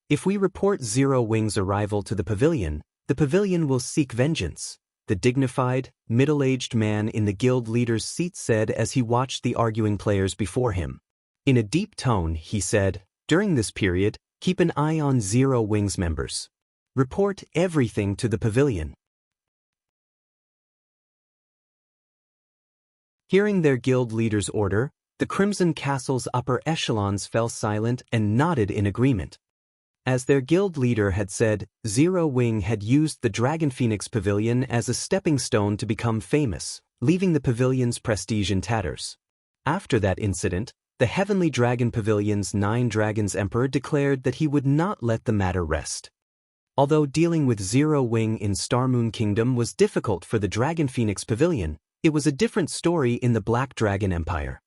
Speaker 1: If we report Zero Wing's arrival to the pavilion will seek vengeance, the dignified, middle-aged man in the guild leader's seat said as he watched the arguing players before him. In a deep tone, he said, "During this period, keep an eye on Zero Wing's members. Report everything to the pavilion." Hearing their guild leader's order, the Crimson Castle's upper echelons fell silent and nodded in agreement. As their guild leader had said, Zero Wing had used the Dragon Phoenix Pavilion as a stepping stone to become famous, leaving the pavilion's prestige in tatters. After that incident, the Heavenly Dragon Pavilion's 9 Dragons Emperor declared that he would not let the matter rest. Although dealing with Zero Wing in Star Moon Kingdom was difficult for the Dragon Phoenix Pavilion, it was a different story in the Black Dragon Empire.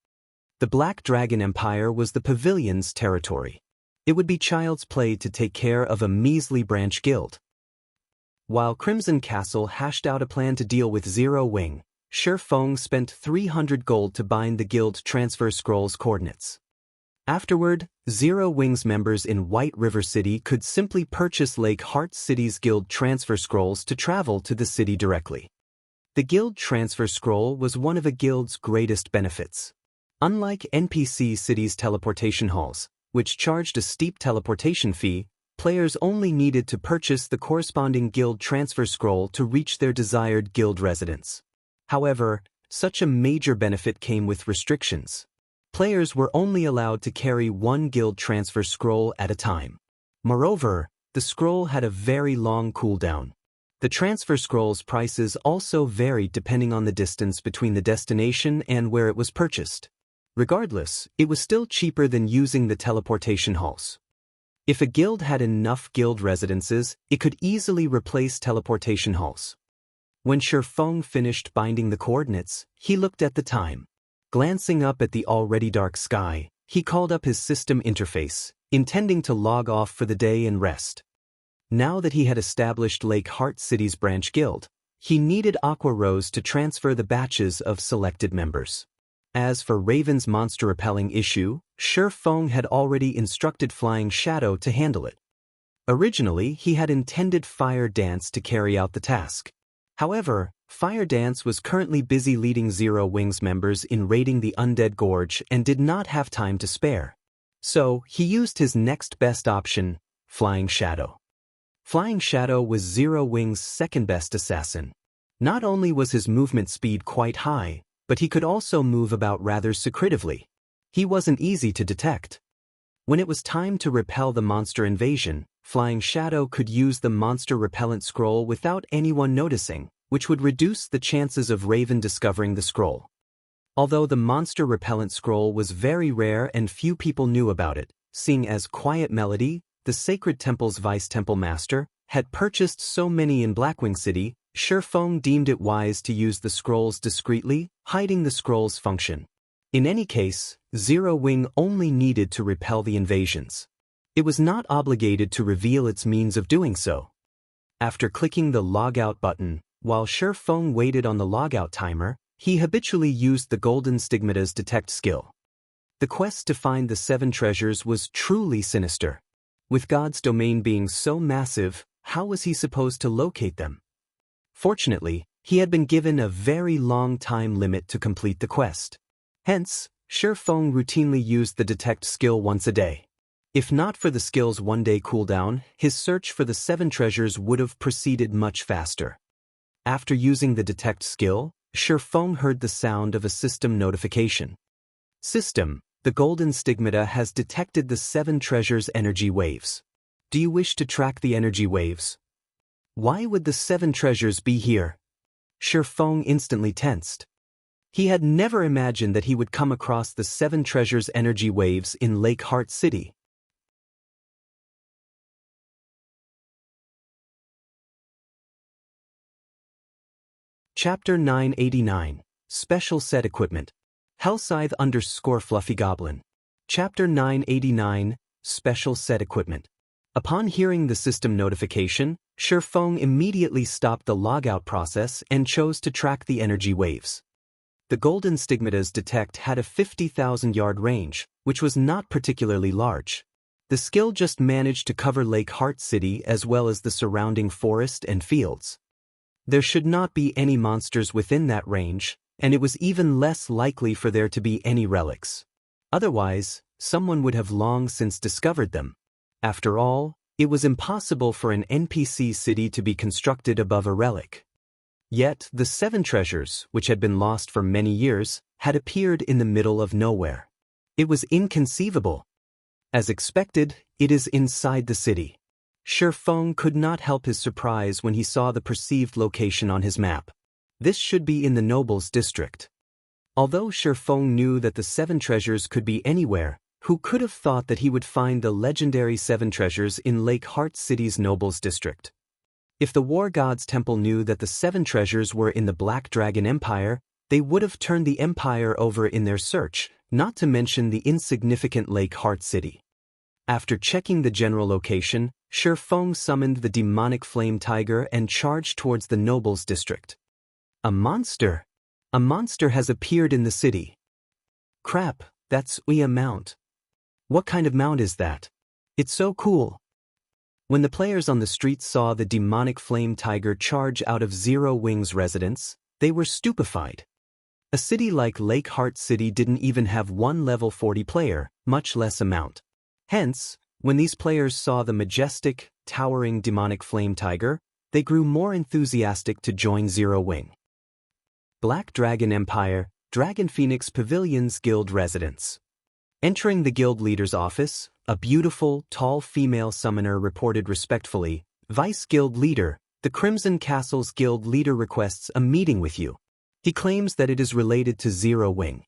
Speaker 1: The Black Dragon Empire was the pavilion's territory. It would be child's play to take care of a measly branch guild. While Crimson Castle hashed out a plan to deal with Zero Wing, Feng spent 300 gold to bind the guild transfer scroll's coordinates. Afterward, Zero Wing's members in White River City could simply purchase Lake Heart City's guild transfer scrolls to travel to the city directly. The guild transfer scroll was one of a guild's greatest benefits. Unlike NPC cities' teleportation halls, which charged a steep teleportation fee, players only needed to purchase the corresponding guild transfer scroll to reach their desired guild residence. However, such a major benefit came with restrictions. Players were only allowed to carry one guild transfer scroll at a time. Moreover, the scroll had a very long cooldown. The transfer scroll's prices also varied depending on the distance between the destination and where it was purchased. Regardless, it was still cheaper than using the teleportation halls. If a guild had enough guild residences, it could easily replace teleportation halls. When Feng finished binding the coordinates, he looked at the time. Glancing up at the already dark sky, he called up his system interface, intending to log off for the day and rest. Now that he had established Lake Heart City's branch guild, he needed Aqua Rose to transfer the batches of selected members. As for Raven's monster-repelling issue, Feng had already instructed Flying Shadow to handle it. Originally, he had intended Fire Dance to carry out the task. However, Fire Dance was currently busy leading Zero Wing's members in raiding the Undead Gorge and did not have time to spare. So, he used his next best option, Flying Shadow. Flying Shadow was Zero Wing's second-best assassin. Not only was his movement speed quite high, but he could also move about rather secretively. He wasn't easy to detect. When it was time to repel the monster invasion, Flying Shadow could use the monster repellent scroll without anyone noticing, which would reduce the chances of Raven discovering the scroll. Although the monster repellent scroll was very rare and few people knew about it, seeing as Quiet Melody, the Sacred Temple's Vice Temple Master, had purchased so many in Blackwing City, Feng deemed it wise to use the scrolls discreetly, hiding the scroll's function. In any case, Zero Wing only needed to repel the invasions. It was not obligated to reveal its means of doing so. After clicking the logout button, while Feng waited on the logout timer, he habitually used the Golden Stigmata's detect skill. The quest to find the 7 treasures was truly sinister. With God's domain being so massive, how was he supposed to locate them? Fortunately, he had been given a very long time limit to complete the quest. Hence, Feng routinely used the detect skill once a day. If not for the skill's one-day cooldown, his search for the 7 treasures would have proceeded much faster. After using the detect skill, Feng heard the sound of a system notification. System, the Golden Stigmata has detected the 7 treasures' energy waves. Do you wish to track the energy waves? Why would the 7 treasures be here? Feng instantly tensed. He had never imagined that he would come across the 7 treasures' energy waves in Lake Heart City. Chapter 989, Special Set Equipment. Hellscythe _ Fluffy Chapter 989, Special Set Equipment. Upon hearing the system notification, Feng immediately stopped the logout process and chose to track the energy waves. The golden stigmatas detect had a 50,000-yard range, which was not particularly large. The skill just managed to cover Lake Heart City as well as the surrounding forest and fields. There should not be any monsters within that range, and it was even less likely for there to be any relics. Otherwise, someone would have long since discovered them. After all, it was impossible for an NPC city to be constructed above a relic. Yet, the 7 treasures, which had been lost for many years, had appeared in the middle of nowhere. It was inconceivable. As expected, it is inside the city. Feng could not help his surprise when he saw the perceived location on his map. This should be in the Nobles District. Although Feng knew that the 7 treasures could be anywhere, who could have thought that he would find the legendary 7 treasures in Lake Heart City's Nobles District? If the War God's Temple knew that the 7 treasures were in the Black Dragon Empire, they would have turned the empire over in their search, not to mention the insignificant Lake Heart City. After checking the general location, Feng summoned the demonic flame tiger and charged towards the Nobles District. A monster! A monster has appeared in the city. Crap, that's a mount. What kind of mount is that? It's so cool. When the players on the streets saw the demonic flame tiger charge out of Zero Wing's residence, they were stupefied. A city like Lake Heart City didn't even have one level 40 player, much less a mount. Hence, when these players saw the majestic, towering demonic flame tiger, they grew more enthusiastic to join Zero Wing. Black Dragon Empire, Dragon Phoenix Pavilion's Guild Residence. Entering the guild leader's office, a beautiful, tall female summoner reported respectfully, "Vice Guild Leader, the Crimson Castle's guild leader requests a meeting with you. He claims that it is related to Zero Wing."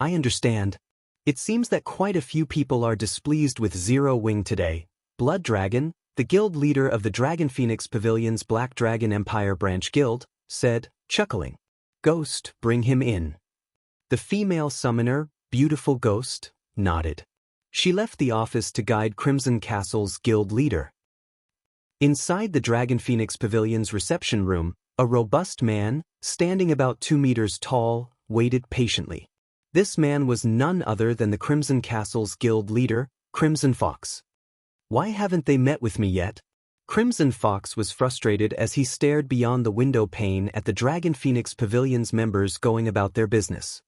Speaker 1: I understand. It seems that quite a few people are displeased with Zero Wing today. Blood Dragon, the guild leader of the Dragon Phoenix Pavilion's Black Dragon Empire Branch Guild, said, chuckling. "Ghost, bring him in." The female summoner, Beautiful Ghost, nodded. She left the office to guide Crimson Castle's guild leader. Inside the Dragon Phoenix Pavilion's reception room, a robust man, standing about 2 meters tall, waited patiently. This man was none other than the Crimson Castle's guild leader, Crimson Fox. "Why haven't they met with me yet?" Crimson Fox was frustrated as he stared beyond the window pane at the Dragon Phoenix Pavilion's members going about their business.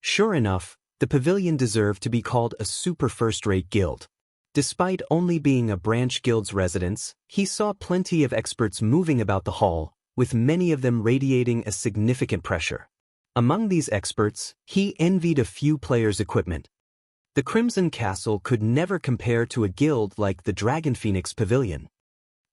Speaker 1: Sure enough, the pavilion deserved to be called a super first-rate guild. Despite only being a branch guild's residence, he saw plenty of experts moving about the hall, with many of them radiating a significant pressure. Among these experts, he envied a few players' equipment. The Crimson Castle could never compare to a guild like the Dragon Phoenix Pavilion.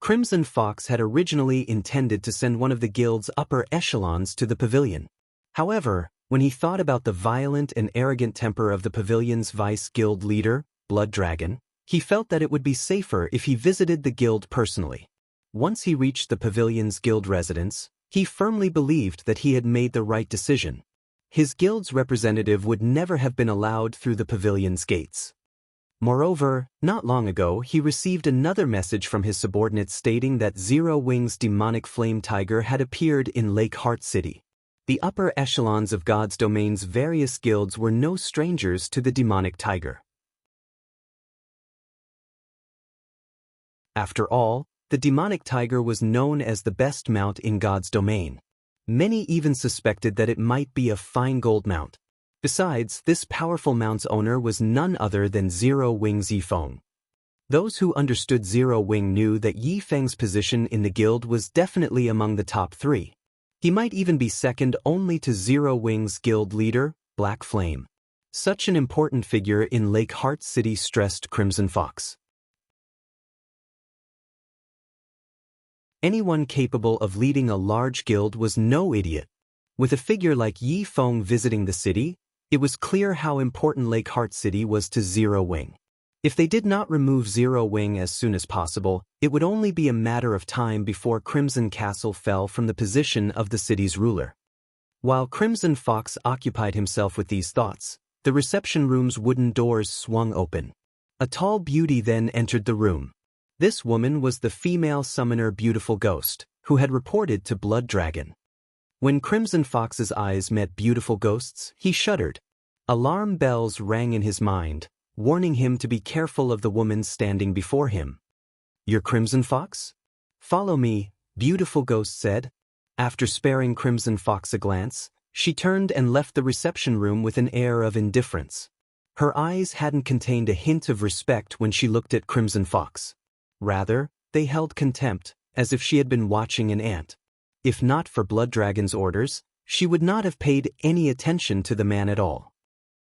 Speaker 1: Crimson Fox had originally intended to send one of the guild's upper echelons to the pavilion. However, when he thought about the violent and arrogant temper of the pavilion's vice guild leader, Blood Dragon, he felt that it would be safer if he visited the guild personally. Once he reached the pavilion's guild residence, he firmly believed that he had made the right decision. His guild's representative would never have been allowed through the pavilion's gates. Moreover, not long ago he received another message from his subordinates stating that Zero Wing's demonic flame tiger had appeared in Lake Heart City. The upper echelons of God's Domain's various guilds were no strangers to the demonic tiger. After all, the demonic tiger was known as the best mount in God's Domain. Many even suspected that it might be a fine gold mount. Besides, this powerful mount's owner was none other than Zero Wing's Feng. Those who understood Zero Wing knew that Feng's position in the guild was definitely among the top 3. He might even be second only to Zero Wing's guild leader, Black Flame. Such an important figure in Lake Heart City stressed Crimson Fox. Anyone capable of leading a large guild was no idiot. With a figure like Feng visiting the city, it was clear how important Lake Heart City was to Zero Wing. If they did not remove Zero Wing as soon as possible, it would only be a matter of time before Crimson Castle fell from the position of the city's ruler. While Crimson Fox occupied himself with these thoughts, the reception room's wooden doors swung open. A tall beauty then entered the room. This woman was the female summoner Beautiful Ghost, who had reported to Blood Dragon. When Crimson Fox's eyes met Beautiful Ghost's, he shuddered. Alarm bells rang in his mind, warning him to be careful of the woman standing before him. "You're Crimson Fox? Follow me," Beautiful Ghost said. After sparing Crimson Fox a glance, she turned and left the reception room with an air of indifference. Her eyes hadn't contained a hint of respect when she looked at Crimson Fox. Rather, they held contempt, as if she had been watching an ant. If not for Blood Dragon's orders, she would not have paid any attention to the man at all.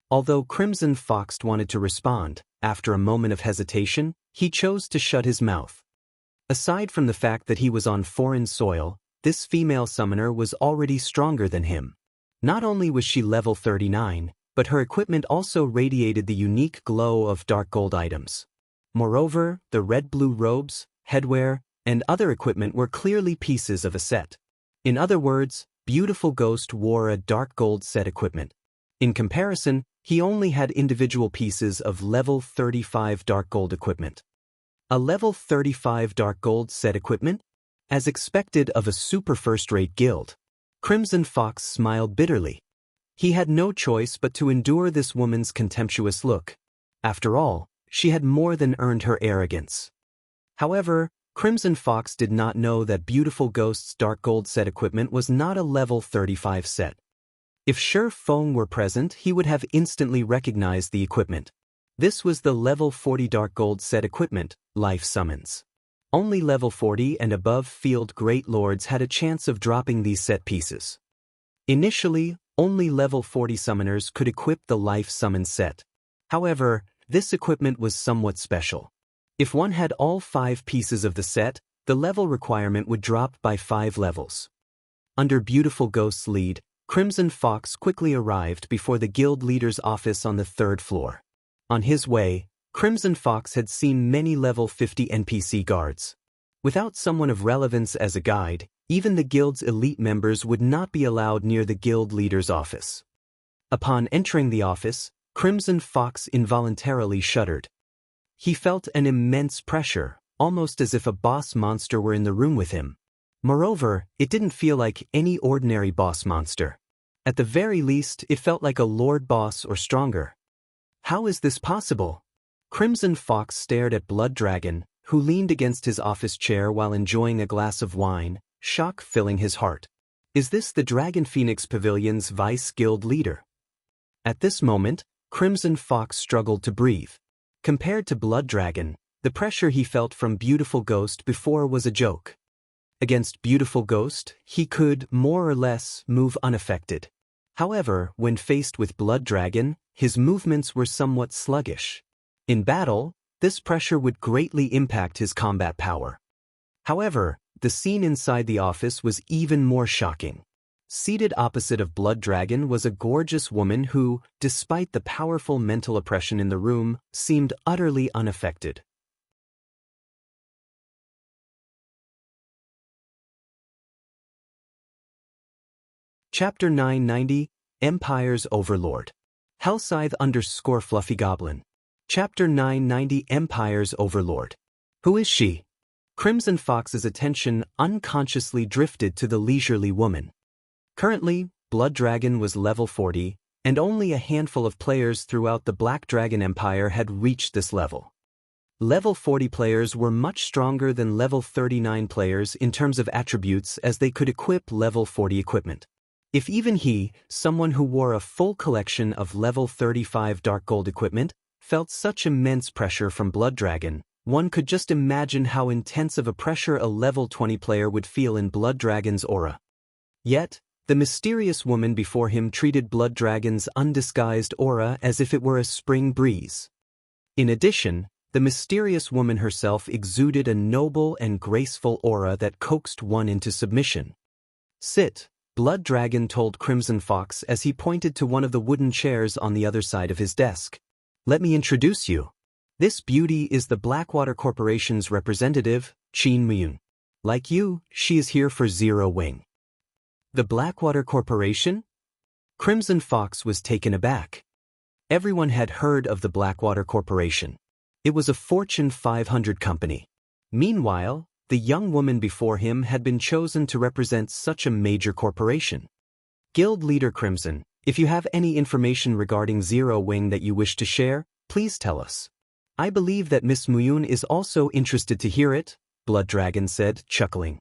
Speaker 1: Although Crimson Fox wanted to respond, after a moment of hesitation, he chose to shut his mouth. Aside from the fact that he was on foreign soil, this female summoner was already stronger than him. Not only was she level 39, but her equipment also radiated the unique glow of dark gold items. Moreover, the red-blue robes, headwear, and other equipment were clearly pieces of a set. In other words, Beautiful Ghost wore a dark gold set equipment. In comparison, he only had individual pieces of level 35 dark gold equipment. A level 35 dark gold set equipment? As expected of a super first-rate guild. Crimson Fox smiled bitterly. He had no choice but to endure this woman's contemptuous look. After all, she had more than earned her arrogance. However, Crimson Fox did not know that Beautiful Ghost's dark gold set equipment was not a level 35 set. If Feng were present, he would have instantly recognized the equipment. This was the level 40 dark gold set equipment, Life Summons. Only level 40 and above field Great Lords had a chance of dropping these set pieces. Initially, only level 40 summoners could equip the Life Summon set. However, this equipment was somewhat special. If one had all 5 pieces of the set, the level requirement would drop by 5 levels. Under Beautiful Ghost's lead, Crimson Fox quickly arrived before the guild leader's office on the 3rd floor. On his way, Crimson Fox had seen many level 50 NPC guards. Without someone of relevance as a guide, even the guild's elite members would not be allowed near the guild leader's office. Upon entering the office, Crimson Fox involuntarily shuddered. He felt an immense pressure, almost as if a boss monster were in the room with him. Moreover, it didn't feel like any ordinary boss monster. At the very least, it felt like a lord boss or stronger. How is this possible? Crimson Fox stared at Blood Dragon, who leaned against his office chair while enjoying a glass of wine, shock filling his heart. Is this the Dragon Phoenix Pavilion's vice guild leader? At this moment, Crimson Fox struggled to breathe. Compared to Blood Dragon, the pressure he felt from Beautiful Ghost before was a joke. Against Beautiful Ghost, he could, more or less, move unaffected. However, when faced with Blood Dragon, his movements were somewhat sluggish. In battle, this pressure would greatly impact his combat power. However, the scene inside the office was even more shocking. Seated opposite of Blood Dragon was a gorgeous woman who, despite the powerful mental oppression in the room, seemed utterly unaffected. Chapter 990, Empire's Overlord. Hellscythe _ Fluffy Goblin. Chapter 990, Empire's Overlord. Who is she? Crimson Fox's attention unconsciously drifted to the leisurely woman. Currently, Blood Dragon was level 40, and only a handful of players throughout the Black Dragon Empire had reached this level. Level 40 players were much stronger than level 39 players in terms of attributes, as they could equip level 40 equipment. If even he, someone who wore a full collection of level 35 dark gold equipment, felt such immense pressure from Blood Dragon, one could just imagine how intense of a pressure a level 20 player would feel in Blood Dragon's aura. Yet, the mysterious woman before him treated Blood Dragon's undisguised aura as if it were a spring breeze. In addition, the mysterious woman herself exuded a noble and graceful aura that coaxed one into submission. "Sit," Blood Dragon told Crimson Fox as he pointed to one of the wooden chairs on the other side of his desk. "Let me introduce you. This beauty is the Blackwater Corporation's representative, Qin Muyun. Like you, she is here for Zero Wing. The Blackwater Corporation? Crimson Fox was taken aback. Everyone had heard of the Blackwater Corporation. It was a Fortune 500 company. Meanwhile, the young woman before him had been chosen to represent such a major corporation. Guild Leader Crimson, if you have any information regarding Zero Wing that you wish to share, please tell us. I believe that Miss Muyun is also interested to hear it, Blood Dragon said, chuckling.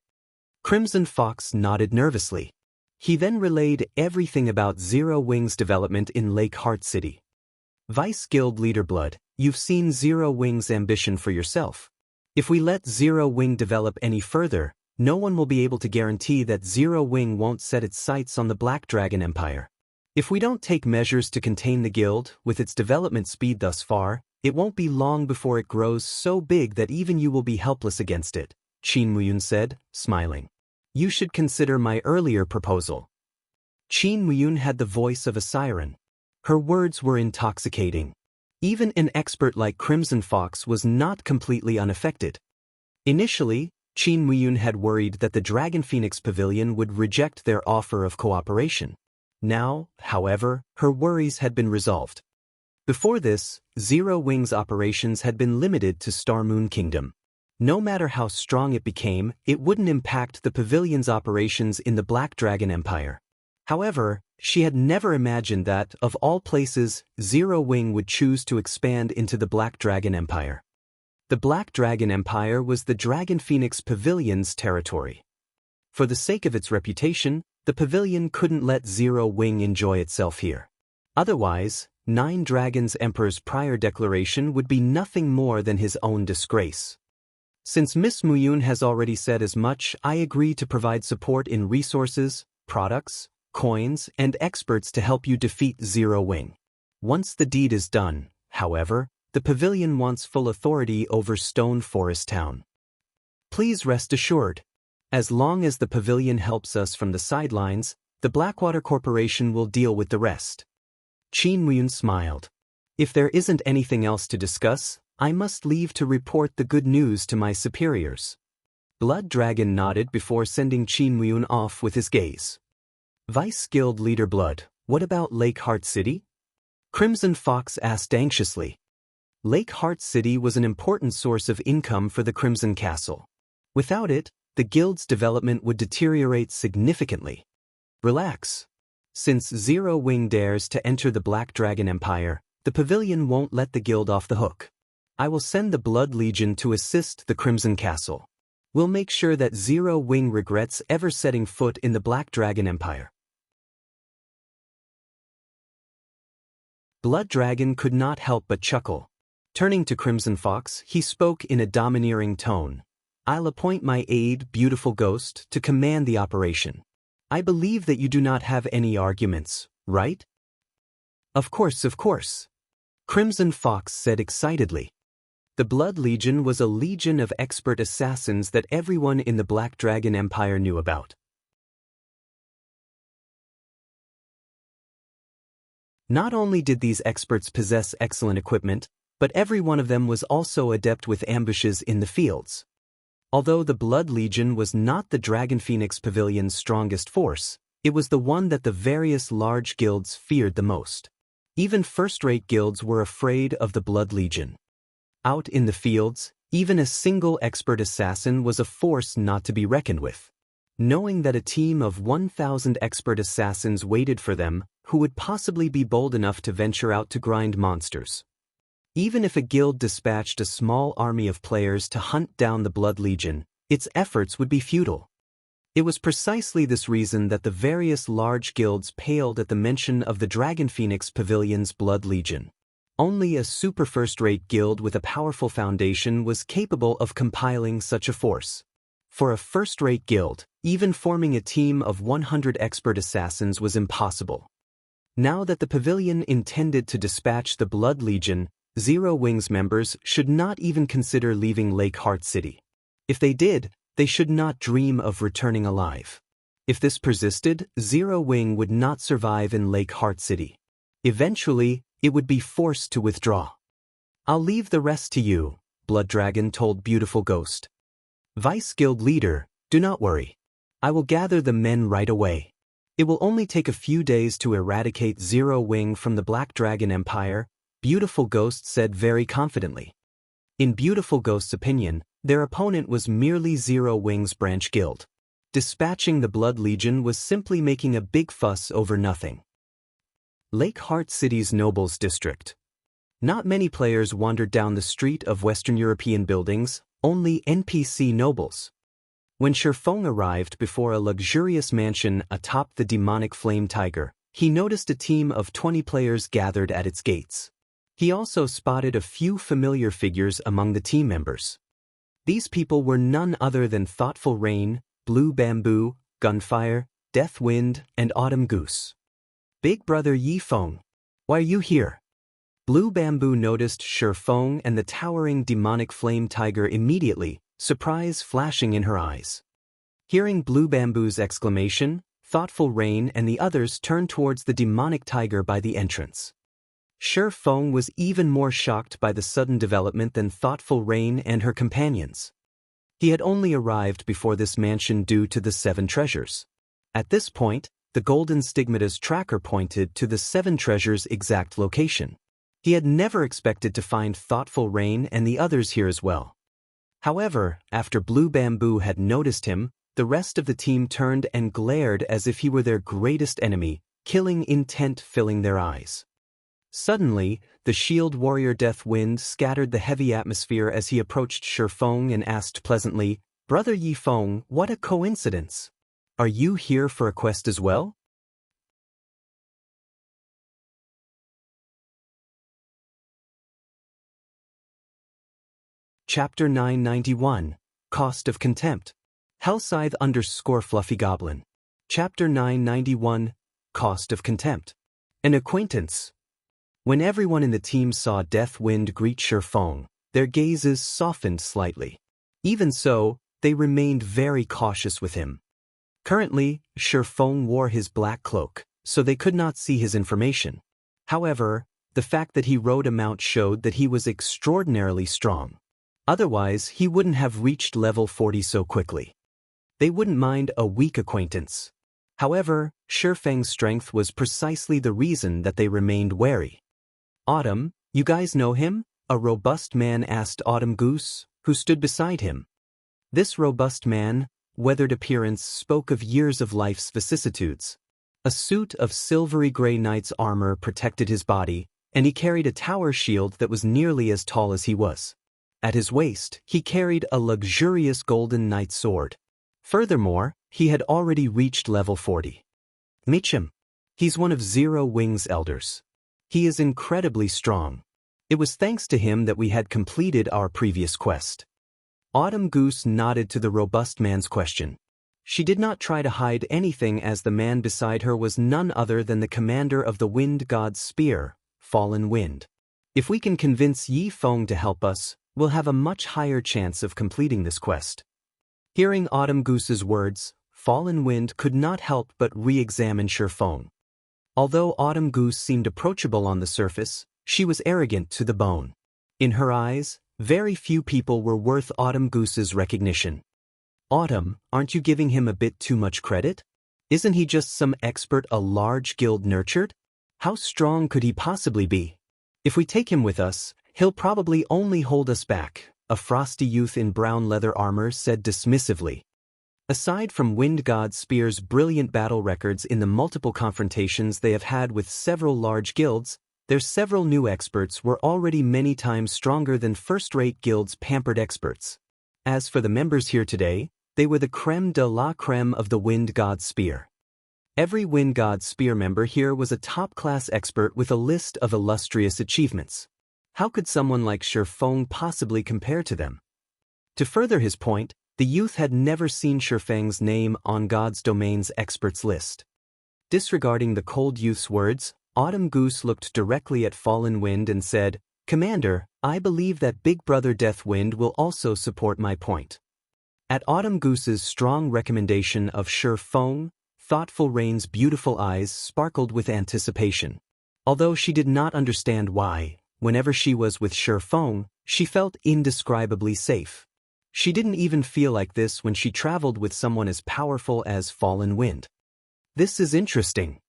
Speaker 1: Crimson Fox nodded nervously. He then relayed everything about Zero Wing's development in Lake Heart City. Vice Guild Leader Blood, you've seen Zero Wing's ambition for yourself. If we let Zero Wing develop any further, no one will be able to guarantee that Zero Wing won't set its sights on the Black Dragon Empire. If we don't take measures to contain the guild, with its development speed thus far, it won't be long before it grows so big that even you will be helpless against it, Qin Muyun said, smiling. You should consider my earlier proposal. Qin Muyun had the voice of a siren. Her words were intoxicating. Even an expert like Crimson Fox was not completely unaffected. Initially, Qin Muyun had worried that the Dragon Phoenix Pavilion would reject their offer of cooperation. Now, however, her worries had been resolved. Before this, Zero Wing's operations had been limited to Star Moon Kingdom. No matter how strong it became, it wouldn't impact the pavilion's operations in the Black Dragon Empire. However, she had never imagined that, of all places, Zero Wing would choose to expand into the Black Dragon Empire. The Black Dragon Empire was the Dragon Phoenix Pavilion's territory. For the sake of its reputation, the pavilion couldn't let Zero Wing enjoy itself here. Otherwise, Nine Dragons Emperor's prior declaration would be nothing more than his own disgrace. Since Miss Muyun has already said as much, I agree to provide support in resources, products, coins, and experts to help you defeat Zero Wing. Once the deed is done, however, the pavilion wants full authority over Stone Forest Town. Please rest assured. As long as the pavilion helps us from the sidelines, the Blackwater Corporation will deal with the rest. Qin Muyun smiled. If there isn't anything else to discuss, I must leave to report the good news to my superiors. Blood Dragon nodded before sending Qin Muyun off with his gaze. Vice Guild Leader Blood, what about Lake Heart City? Crimson Fox asked anxiously. Lake Heart City was an important source of income for the Crimson Castle. Without it, the guild's development would deteriorate significantly. Relax. Since Zero Wing dares to enter the Black Dragon Empire, the pavilion won't let the guild off the hook. I will send the Blood Legion to assist the Crimson Castle. We'll make sure that Zero Wing regrets ever setting foot in the Black Dragon Empire. Blood Dragon could not help but chuckle. Turning to Crimson Fox, he spoke in a domineering tone. I'll appoint my aide, Beautiful Ghost, to command the operation. I believe that you do not have any arguments, right? Of course, of course. Crimson Fox said excitedly. The Blood Legion was a legion of expert assassins that everyone in the Black Dragon Empire knew about. Not only did these experts possess excellent equipment, but every one of them was also adept with ambushes in the fields. Although the Blood Legion was not the Dragon Phoenix Pavilion's strongest force, it was the one that the various large guilds feared the most. Even first-rate guilds were afraid of the Blood Legion. Out in the fields, even a single expert assassin was a force not to be reckoned with. Knowing that a team of 1,000 expert assassins waited for them, who would possibly be bold enough to venture out to grind monsters. Even if a guild dispatched a small army of players to hunt down the Blood Legion, its efforts would be futile. It was precisely this reason that the various large guilds paled at the mention of the Dragon Phoenix Pavilion's Blood Legion. Only a super first-rate guild with a powerful foundation was capable of compiling such a force. For a first-rate guild, even forming a team of 100 expert assassins was impossible. Now that the pavilion intended to dispatch the Blood Legion, Zero Wing's members should not even consider leaving Lake Heart City. If they did, they should not dream of returning alive. If this persisted, Zero Wing would not survive in Lake Heart City. Eventually, it would be forced to withdraw. I'll leave the rest to you, Blood Dragon told Beautiful Ghost. Vice Guild Leader, do not worry. I will gather the men right away. It will only take a few days to eradicate Zero Wing from the Black Dragon Empire, Beautiful Ghost said very confidently. In Beautiful Ghost's opinion, their opponent was merely Zero Wing's branch guild. Dispatching the Blood Legion was simply making a big fuss over nothing. Lake Heart City's Nobles District. Not many players wandered down the street of Western European buildings, only NPC nobles. When Feng arrived before a luxurious mansion atop the demonic flame tiger, he noticed a team of 20 players gathered at its gates. He also spotted a few familiar figures among the team members. These people were none other than Thoughtful Rain, Blue Bamboo, Gunfire, Death Wind, and Autumn Goose. Big Brother Yi Feng, why are you here? Blue Bamboo noticed Feng and the towering demonic flame tiger immediately, surprise flashing in her eyes. Hearing Blue Bamboo's exclamation, Thoughtful Rain and the others turned towards the demonic tiger by the entrance. Feng was even more shocked by the sudden development than Thoughtful Rain and her companions. He had only arrived before this mansion due to the 7 treasures. At this point, the Golden Stigmata's tracker pointed to the 7 treasures' exact location. He had never expected to find Thoughtful Rain and the others here as well. However, after Blue Bamboo had noticed him, the rest of the team turned and glared as if he were their greatest enemy, killing intent filling their eyes. Suddenly, the shield warrior Death Wind scattered the heavy atmosphere as he approached Feng and asked pleasantly, Brother Yi Feng, what a coincidence! Are you here for a quest as well? Chapter 991, Cost of Contempt. Hellscythe_Fluffy Goblin. Chapter 991, Cost of Contempt. An acquaintance. When everyone in the team saw Death Wind greet Feng, their gazes softened slightly. Even so, they remained very cautious with him. Currently, Feng wore his black cloak, so they could not see his information. However, the fact that he rode a mount showed that he was extraordinarily strong. Otherwise, he wouldn't have reached level 40 so quickly. They wouldn't mind a weak acquaintance. However, Feng's strength was precisely the reason that they remained wary. Autumn, you guys know him? A robust man asked Autumn Goose, who stood beside him. This robust man, weathered appearance spoke of years of life's vicissitudes. A suit of silvery gray knight's armor protected his body, and he carried a tower shield that was nearly as tall as he was. At his waist, he carried a luxurious golden knight sword. Furthermore, he had already reached level 40. Meet him. He's one of Zero Wing's elders. He is incredibly strong. It was thanks to him that we had completed our previous quest. Autumn Goose nodded to the robust man's question. She did not try to hide anything as the man beside her was none other than the commander of the Wind God's Spear, Fallen Wind. If we can convince Yi Feng to help us, we'll have a much higher chance of completing this quest. Hearing Autumn Goose's words, Fallen Wind could not help but re-examine Feng. Although Autumn Goose seemed approachable on the surface, she was arrogant to the bone. In her eyes, very few people were worth Autumn Goose's recognition. Autumn, aren't you giving him a bit too much credit? Isn't he just some expert a large guild nurtured? How strong could he possibly be? If we take him with us, he'll probably only hold us back, a frosty youth in brown leather armor said dismissively. Aside from Wind God Spear's brilliant battle records in the multiple confrontations they have had with several large guilds, their several new experts were already many times stronger than first-rate guilds' pampered experts. As for the members here today, they were the creme de la creme of the Wind God Spear. Every Wind God Spear member here was a top-class expert with a list of illustrious achievements. How could someone like Feng possibly compare to them? To further his point, the youth had never seen Feng's name on God's Domain's experts list. Disregarding the cold youth's words, Autumn Goose looked directly at Fallen Wind and said, Commander, I believe that Big Brother Death Wind will also support my point. At Autumn Goose's strong recommendation of Feng, Thoughtful Rain's beautiful eyes sparkled with anticipation. Although she did not understand why, whenever she was with Feng, she felt indescribably safe. She didn't even feel like this when she traveled with someone as powerful as Fallen Wind. This is interesting.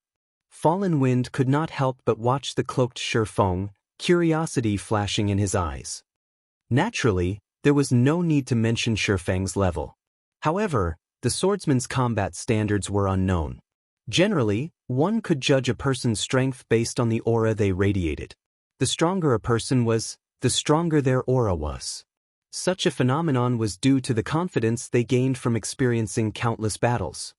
Speaker 1: Fallen Wind could not help but watch the cloaked Feng, curiosity flashing in his eyes. Naturally, there was no need to mention Feng's level. However, the swordsman's combat standards were unknown. Generally, one could judge a person's strength based on the aura they radiated. The stronger a person was, the stronger their aura was. Such a phenomenon was due to the confidence they gained from experiencing countless battles.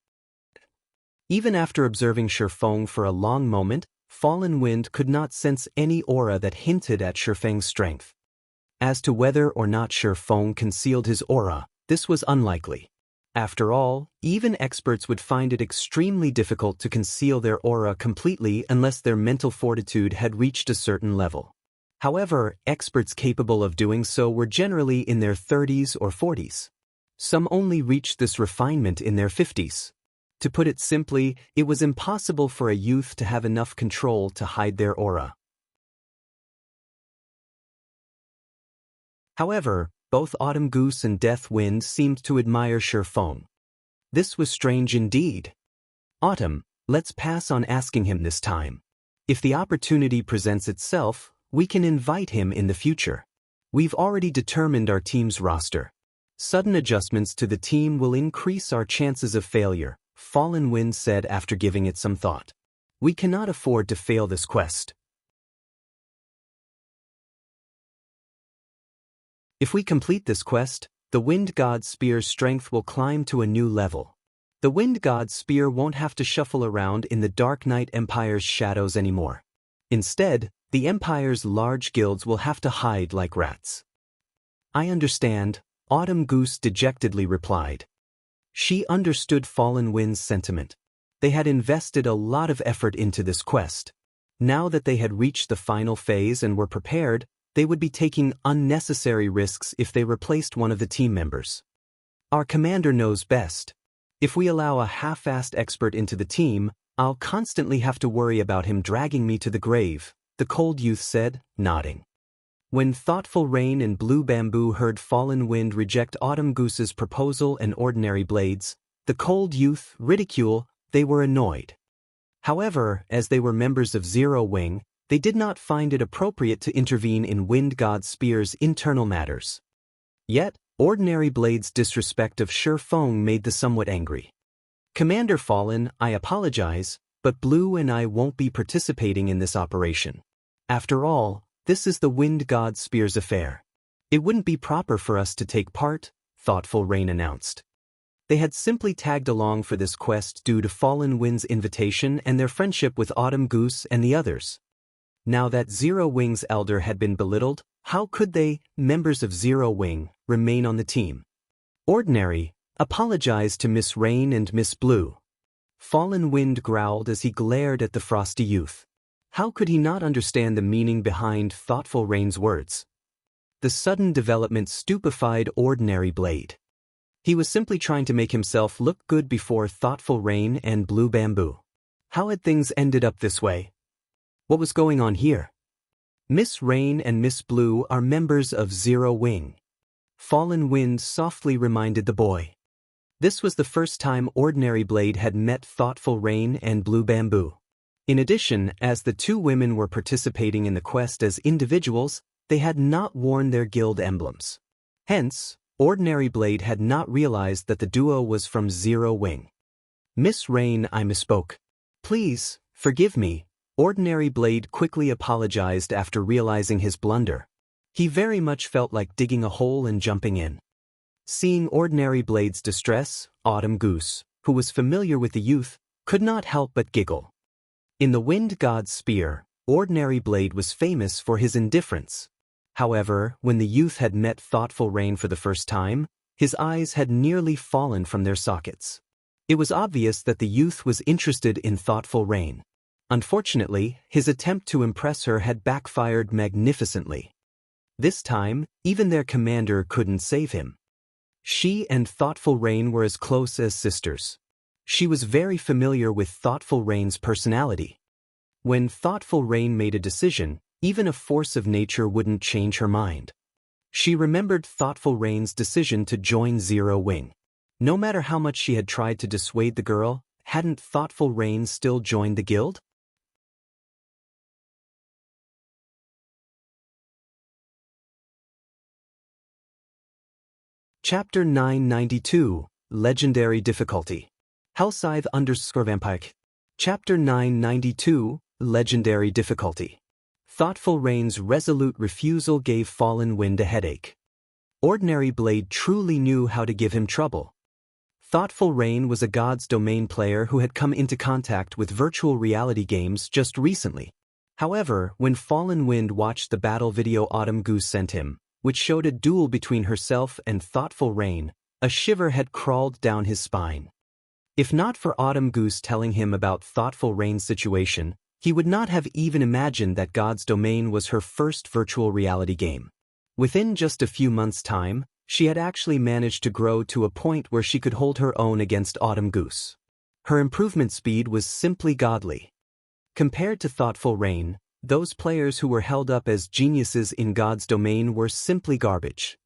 Speaker 1: Even after observing Feng for a long moment, Fallen Wind could not sense any aura that hinted at Feng's strength. As to whether or not Feng concealed his aura, this was unlikely. After all, even experts would find it extremely difficult to conceal their aura completely unless their mental fortitude had reached a certain level. However, experts capable of doing so were generally in their 30s or 40s. Some only reached this refinement in their 50s. To put it simply, it was impossible for a youth to have enough control to hide their aura. However, both Autumn Goose and Death Wind seemed to admire Feng. This was strange indeed. Autumn, let's pass on asking him this time. If the opportunity presents itself, we can invite him in the future. We've already determined our team's roster. Sudden adjustments to the team will increase our chances of failure, Fallen Wind said after giving it some thought. We cannot afford to fail this quest. If we complete this quest, the Wind God's Spear's strength will climb to a new level. The Wind God's Spear won't have to shuffle around in the Dark Knight Empire's shadows anymore. Instead, the Empire's large guilds will have to hide like rats. I understand, Autumn Goose dejectedly replied. She understood Fallen Wind's sentiment. They had invested a lot of effort into this quest. Now that they had reached the final phase and were prepared, they would be taking unnecessary risks if they replaced one of the team members. Our commander knows best. If we allow a half-assed expert into the team, I'll constantly have to worry about him dragging me to the grave, the cold youth said, nodding. When Thoughtful Rain and Blue Bamboo heard Fallen Wind reject Autumn Goose's proposal and Ordinary Blades, the cold youth ridicule, they were annoyed. However, as they were members of Zero Wing, they did not find it appropriate to intervene in Wind God Spear's internal matters. Yet, Ordinary Blade's disrespect of Feng made the somewhat angry. Commander Fallen, I apologize, but Blue and I won't be participating in this operation. After all, this is the Wind God Spear's affair. It wouldn't be proper for us to take part, Thoughtful Rain announced. They had simply tagged along for this quest due to Fallen Wind's invitation and their friendship with Autumn Goose and the others. Now that Zero Wing's elder had been belittled, how could they, members of Zero Wing, remain on the team? Ordinary, apologized to Miss Rain and Miss Blue. Fallen Wind growled as he glared at the frosty youth. How could he not understand the meaning behind Thoughtful Rain's words? The sudden development stupefied Ordinary Blade. He was simply trying to make himself look good before Thoughtful Rain and Blue Bamboo. How had things ended up this way? What was going on here? Miss Rain and Miss Blue are members of Zero Wing. Fallen Wind softly reminded the boy. This was the first time Ordinary Blade had met Thoughtful Rain and Blue Bamboo. In addition, as the two women were participating in the quest as individuals, they had not worn their guild emblems. Hence, Ordinary Blade had not realized that the duo was from Zero Wing. Miss Rain, I misspoke. Please, forgive me. Ordinary Blade quickly apologized after realizing his blunder. He very much felt like digging a hole and jumping in. Seeing Ordinary Blade's distress, Autumn Goose, who was familiar with the youth, could not help but giggle. In the Wind God's Spear, Ordinary Blade was famous for his indifference. However, when the youth had met Thoughtful Rain for the first time, his eyes had nearly fallen from their sockets. It was obvious that the youth was interested in Thoughtful Rain. Unfortunately, his attempt to impress her had backfired magnificently. This time, even their commander couldn't save him. She and Thoughtful Rain were as close as sisters. She was very familiar with Thoughtful Rain's personality. When Thoughtful Rain made a decision, Even a force of nature wouldn't change her mind. She remembered Thoughtful Rain's decision to join Zero Wing. No matter how much she had tried to dissuade the girl, hadn't Thoughtful Rain still joined the guild? Chapter 992, Legendary Difficulty. Hellscythe_Vampire. Chapter 992, Legendary Difficulty. Thoughtful Rain's resolute refusal gave Fallen Wind a headache. Ordinary Blade truly knew how to give him trouble. Thoughtful Rain was a God's Domain player who had come into contact with virtual reality games just recently. However, when Fallen Wind watched the battle video Autumn Goose sent him, which showed a duel between herself and Thoughtful Rain, a shiver had crawled down his spine. If not for Autumn Goose telling him about Thoughtful Rain's situation, he would not have even imagined that God's Domain was her first virtual reality game. Within just a few months' time, she had actually managed to grow to a point where she could hold her own against Autumn Goose. Her improvement speed was simply godly. Compared to Thoughtful Rain, those players who were held up as geniuses in God's Domain were simply garbage.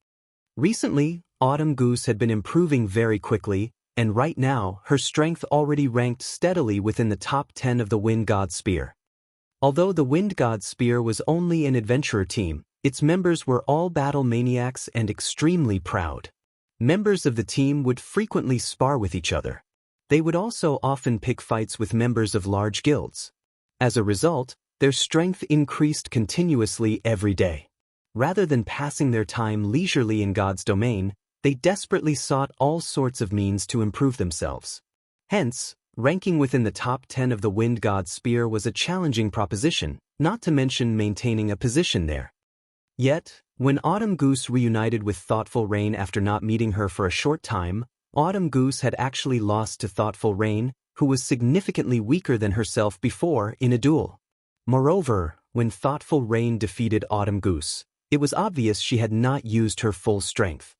Speaker 1: Recently, Autumn Goose had been improving very quickly, and right now, her strength already ranked steadily within the top 10 of the Wind God Spear. Although the Wind God Spear was only an adventurer team, its members were all battle maniacs and extremely proud. Members of the team would frequently spar with each other. They would also often pick fights with members of large guilds. As a result, their strength increased continuously every day. Rather than passing their time leisurely in God's Domain, they desperately sought all sorts of means to improve themselves. Hence, ranking within the top 10 of the Wind God Spear was a challenging proposition, not to mention maintaining a position there. Yet, when Autumn Goose reunited with Thoughtful Rain after not meeting her for a short time, Autumn Goose had actually lost to Thoughtful Rain, who was significantly weaker than herself before in a duel. Moreover, when Thoughtful Rain defeated Autumn Goose, it was obvious she had not used her full strength.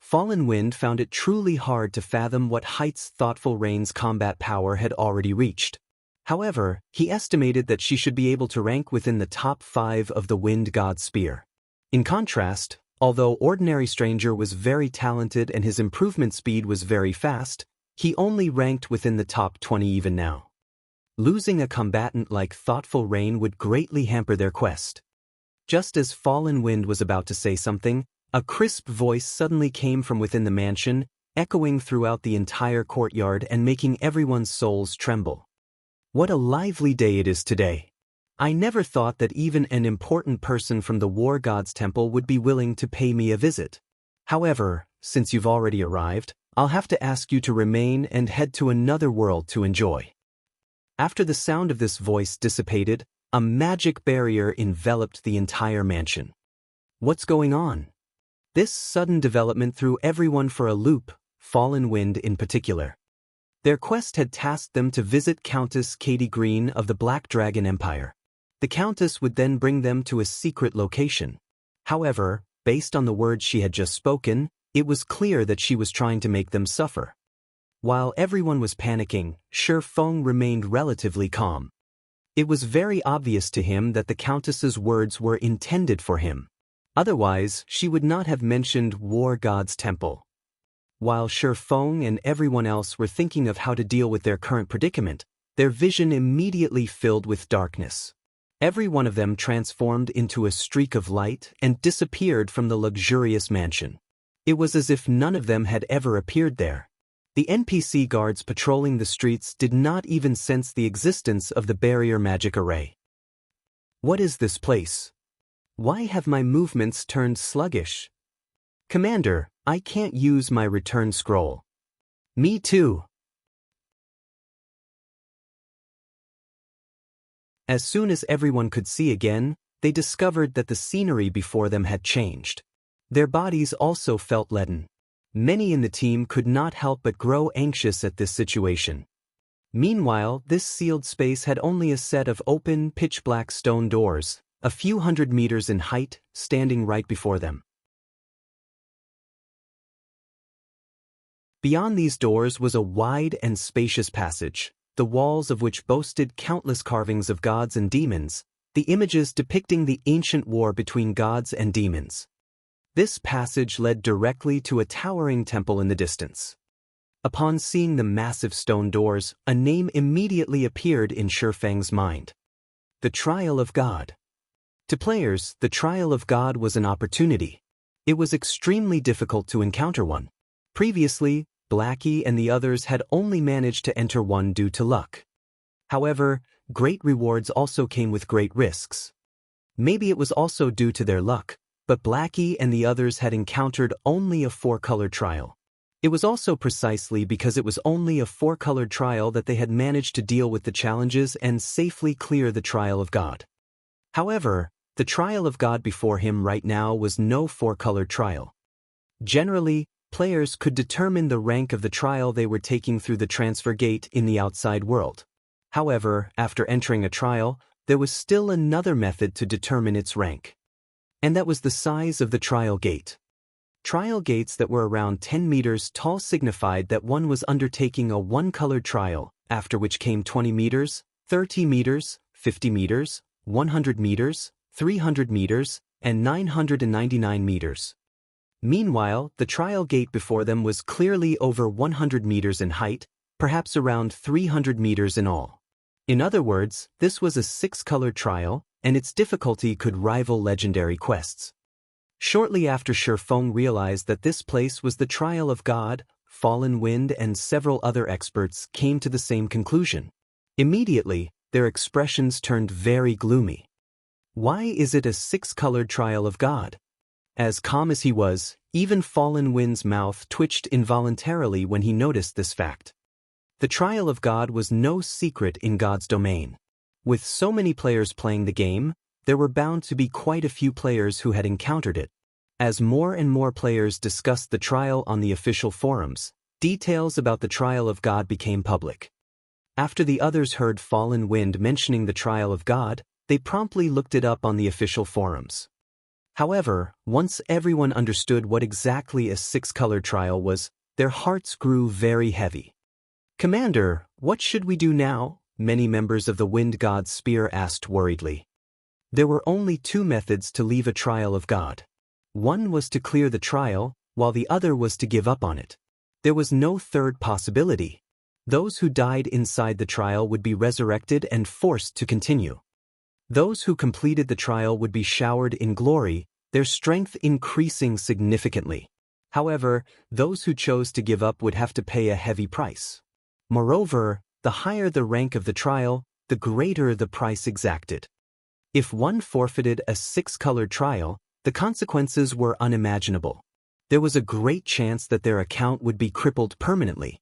Speaker 1: Fallen Wind found it truly hard to fathom what heights Thoughtful Rain's combat power had already reached. However, he estimated that she should be able to rank within the top 5 of the Wind God Spear. In contrast, although Ordinary Stranger was very talented and his improvement speed was very fast, he only ranked within the top 20 even now. Losing a combatant like Thoughtful Rain would greatly hamper their quest. Just as Fallen Wind was about to say something, a crisp voice suddenly came from within the mansion, echoing throughout the entire courtyard and making everyone's souls tremble. What a lively day it is today! I never thought that even an important person from the War God's Temple would be willing to pay me a visit. However, since you've already arrived, I'll have to ask you to remain and head to another world to enjoy. After the sound of this voice dissipated, a magic barrier enveloped the entire mansion. What's going on? This sudden development threw everyone for a loop, Fallen Wind in particular. Their quest had tasked them to visit Countess Katie Green of the Black Dragon Empire. The Countess would then bring them to a secret location. However, based on the words she had just spoken, it was clear that she was trying to make them suffer. While everyone was panicking, Feng remained relatively calm. It was very obvious to him that the Countess's words were intended for him. Otherwise, she would not have mentioned War God's Temple. While Feng and everyone else were thinking of how to deal with their current predicament, their vision immediately filled with darkness. Every one of them transformed into a streak of light and disappeared from the luxurious mansion. It was as if none of them had ever appeared there. The NPC guards patrolling the streets did not even sense the existence of the barrier magic array. What is this place? Why have my movements turned sluggish? Commander, I can't use my return scroll. Me too. As soon as everyone could see again, they discovered that the scenery before them had changed. Their bodies also felt leaden. Many in the team could not help but grow anxious at this situation. Meanwhile, this sealed space had only a set of open, pitch-black stone doors, a few hundred meters in height, standing right before them. Beyond these doors was a wide and spacious passage, the walls of which boasted countless carvings of gods and demons, the images depicting the ancient war between gods and demons. This passage led directly to a towering temple in the distance. Upon seeing the massive stone doors, a name immediately appeared in Feng's mind. The Trial of God. To players, the Trial of God was an opportunity. It was extremely difficult to encounter one. Previously, Blackie and the others had only managed to enter one due to luck. However, great rewards also came with great risks. Maybe it was also due to their luck, but Blackie and the others had encountered only a 4-color trial. It was also precisely because it was only a 4-colored trial that they had managed to deal with the challenges and safely clear the Trial of God. However, the Trial of God before him right now was no 4-colored trial. Generally, players could determine the rank of the trial they were taking through the transfer gate in the outside world. However, after entering a trial, there was still another method to determine its rank. And that was the size of the trial gate. Trial gates that were around 10 meters tall signified that one was undertaking a 1-colored trial, after which came 20 meters, 30 meters, 50 meters, 100 meters, 300 meters, and 999 meters. Meanwhile, the trial gate before them was clearly over 100 meters in height, perhaps around 300 meters in all. In other words, this was a 6-colored trial, and its difficulty could rival legendary quests. Shortly after Feng realized that this place was the Trial of God, Fallen Wind and several other experts came to the same conclusion. Immediately, their expressions turned very gloomy. Why is it a 6-colored Trial of God? As calm as he was, even Fallen Wind's mouth twitched involuntarily when he noticed this fact. The Trial of God was no secret in God's domain. With so many players playing the game, there were bound to be quite a few players who had encountered it. As more and more players discussed the trial on the official forums, details about the Trial of God became public. After the others heard Fallen Wind mentioning the Trial of God, they promptly looked it up on the official forums. However, once everyone understood what exactly a 6-colored trial was, their hearts grew very heavy. "Commander, what should we do now?" many members of the Wind God's Spear asked worriedly. There were only 2 methods to leave a Trial of God. One was to clear the trial, while the other was to give up on it. There was no third possibility. Those who died inside the trial would be resurrected and forced to continue. Those who completed the trial would be showered in glory, their strength increasing significantly. However, those who chose to give up would have to pay a heavy price. Moreover, the higher the rank of the trial, the greater the price exacted. If one forfeited a 6-colored trial, the consequences were unimaginable. There was a great chance that their account would be crippled permanently.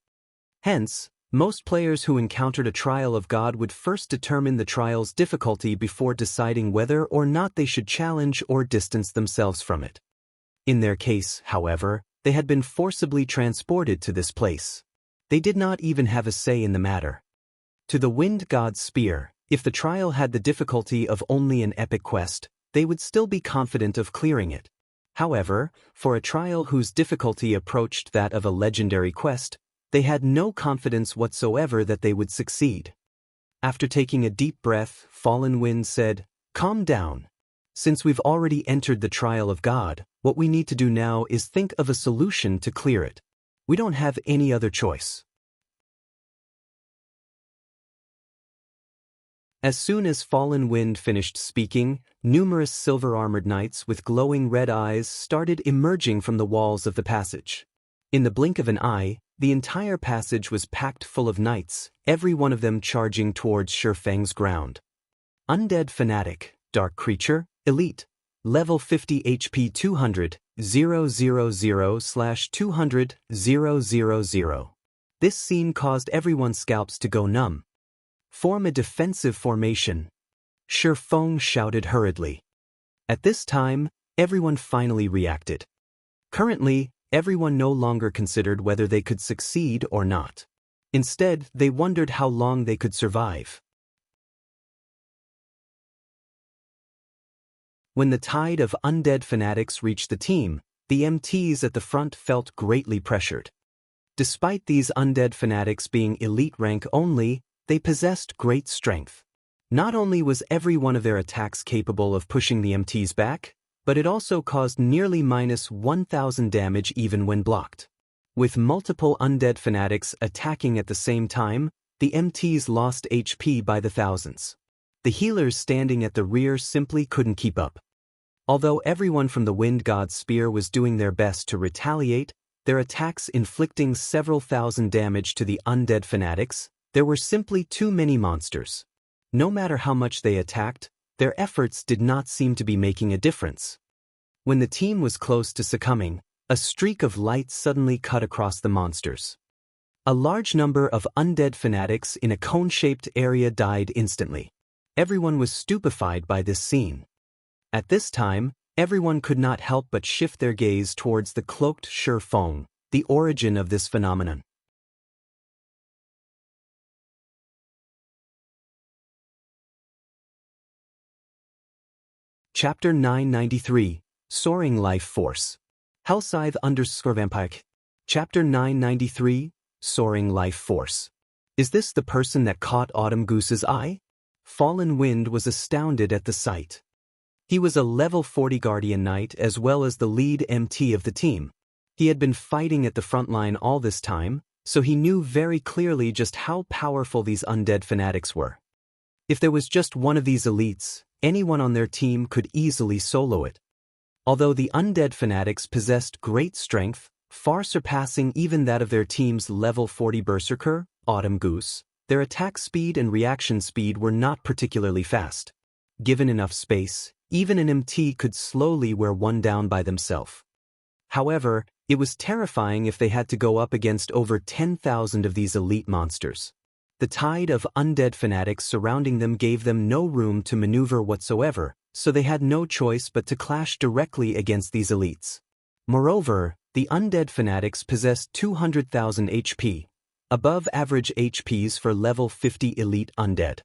Speaker 1: Hence, most players who encountered a Trial of God would first determine the trial's difficulty before deciding whether or not they should challenge or distance themselves from it. In their case, however, they had been forcibly transported to this place. They did not even have a say in the matter. To the Wind God's Spear, if the trial had the difficulty of only an epic quest, they would still be confident of clearing it. However, for a trial whose difficulty approached that of a legendary quest, they had no confidence whatsoever that they would succeed. After taking a deep breath, Fallen Wind said, "Calm down. Since we've already entered the Trial of God, what we need to do now is think of a solution to clear it. We don't have any other choice." As soon as Fallen Wind finished speaking, numerous silver-armored knights with glowing red eyes started emerging from the walls of the passage. In the blink of an eye, the entire passage was packed full of knights, every one of them charging towards Feng's ground. Undead Fanatic, Dark Creature, Elite, Level 50 HP 200, 000/200, 000. This scene caused everyone's scalps to go numb. "Form a defensive formation," Feng shouted hurriedly. At this time, everyone finally reacted. Currently, everyone no longer considered whether they could succeed or not. Instead, they wondered how long they could survive. When the tide of undead fanatics reached the team, the MTs at the front felt greatly pressured. Despite these undead fanatics being elite rank only, they possessed great strength. Not only was every one of their attacks capable of pushing the MTs back, but it also caused nearly minus 1,000 damage even when blocked. With multiple undead fanatics attacking at the same time, the MTs lost HP by the thousands. The healers standing at the rear simply couldn't keep up. Although everyone from the Wind God's Spear was doing their best to retaliate, their attacks inflicting several thousand damage to the undead fanatics, there were simply too many monsters. No matter how much they attacked, their efforts did not seem to be making a difference. When the team was close to succumbing, a streak of light suddenly cut across the monsters. A large number of undead fanatics in a cone-shaped area died instantly. Everyone was stupefied by this scene. At this time, everyone could not help but shift their gaze towards the cloaked Feng, the origin of this phenomenon. Chapter 993, Soaring Life Force. Hellscythe_Vampire. Chapter 993, Soaring Life Force. Is this the person that caught Autumn Goose's eye? Fallen Wind was astounded at the sight. He was a level 40 Guardian Knight as well as the lead MT of the team. He had been fighting at the front line all this time, so he knew very clearly just how powerful these undead fanatics were. If there was just one of these elites, anyone on their team could easily solo it. Although the undead fanatics possessed great strength, far surpassing even that of their team's level 40 Berserker, Autumn Goose, their attack speed and reaction speed were not particularly fast. Given enough space, even an MT could slowly wear one down by themselves. However, it was terrifying if they had to go up against over 10,000 of these elite monsters. The tide of undead fanatics surrounding them gave them no room to maneuver whatsoever, so they had no choice but to clash directly against these elites. Moreover, the undead fanatics possessed 200,000 HP, above average HPs for level 50 elite undead.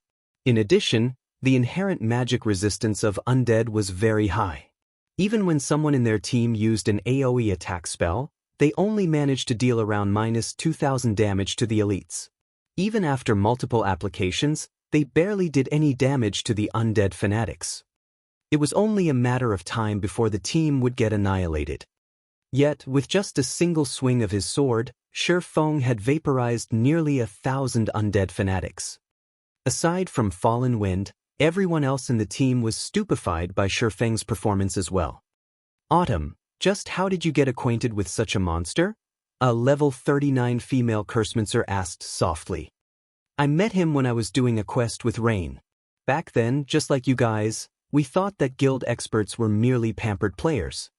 Speaker 1: In addition, the inherent magic resistance of undead was very high. Even when someone in their team used an AoE attack spell, they only managed to deal around minus 2,000 damage to the elites. Even after multiple applications, they barely did any damage to the undead fanatics. It was only a matter of time before the team would get annihilated. Yet, with just a single swing of his sword, Feng had vaporized nearly 1,000 undead fanatics. Aside from Fallen Wind, everyone else in the team was stupefied by Feng's performance as well. Autumn, just how did you get acquainted with such a monster? A level 39 female cursemancer asked softly. I met him when I was doing a quest with Rain. Back then, just like you guys, we thought that guild experts were merely pampered players.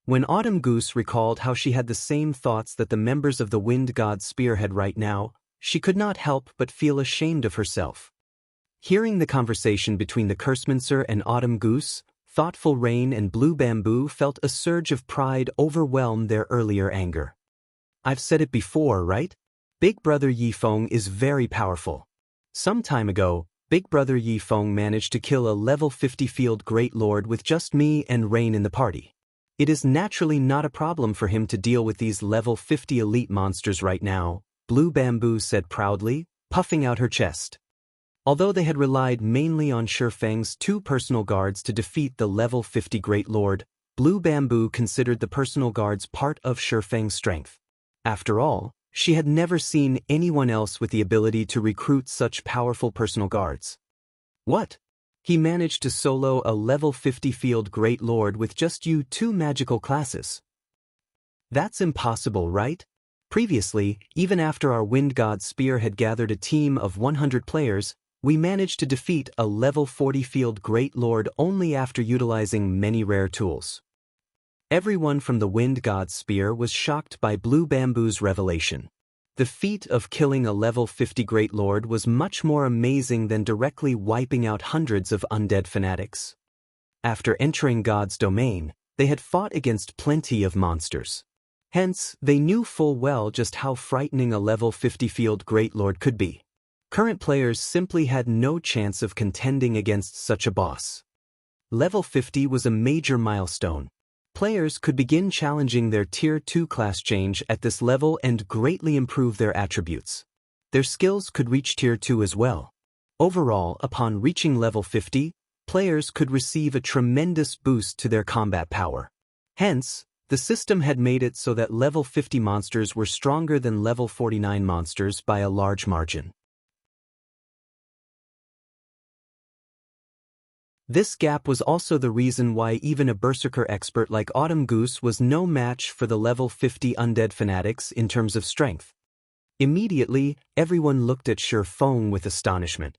Speaker 1: When Autumn Goose recalled how she had the same thoughts that the members of the Wind God's Spear had right now, she could not help but feel ashamed of herself. Hearing the conversation between the Cursemancer and Autumn Goose, thoughtful Rain and Blue Bamboo felt a surge of pride overwhelm their earlier anger. I've said it before, right? Big Brother Feng is very powerful. Some time ago, Big Brother Feng managed to kill a level 50 Field Great Lord with just me and Rain in the party. It is naturally not a problem for him to deal with these level 50 elite monsters right now, Blue Bamboo said proudly, puffing out her chest. Although they had relied mainly on Feng's 2 personal guards to defeat the level 50 Great Lord, Blue Bamboo considered the personal guards part of Feng's strength. After all, she had never seen anyone else with the ability to recruit such powerful personal guards. What? He managed to solo a level 50 Field Great Lord with just you 2 magical classes. That's impossible, right? Previously, even after our Wind God's Spear had gathered a team of 100 players, we managed to defeat a level 40 Field Great Lord only after utilizing many rare tools. Everyone from the Wind God's Spear was shocked by Blue Bamboo's revelation. The feat of killing a level 50 Great Lord was much more amazing than directly wiping out hundreds of undead fanatics. After entering God's domain, they had fought against plenty of monsters. Hence, they knew full well just how frightening a level 50 Field Great Lord could be. Current players simply had no chance of contending against such a boss. Level 50 was a major milestone. Players could begin challenging their Tier 2 class change at this level and greatly improve their attributes. Their skills could reach Tier 2 as well. Overall, upon reaching level 50, players could receive a tremendous boost to their combat power. Hence, the system had made it so that level 50 monsters were stronger than level 49 monsters by a large margin. This gap was also the reason why even a berserker expert like Autumn Goose was no match for the level 50 undead fanatics in terms of strength. Immediately, everyone looked at Feng with astonishment.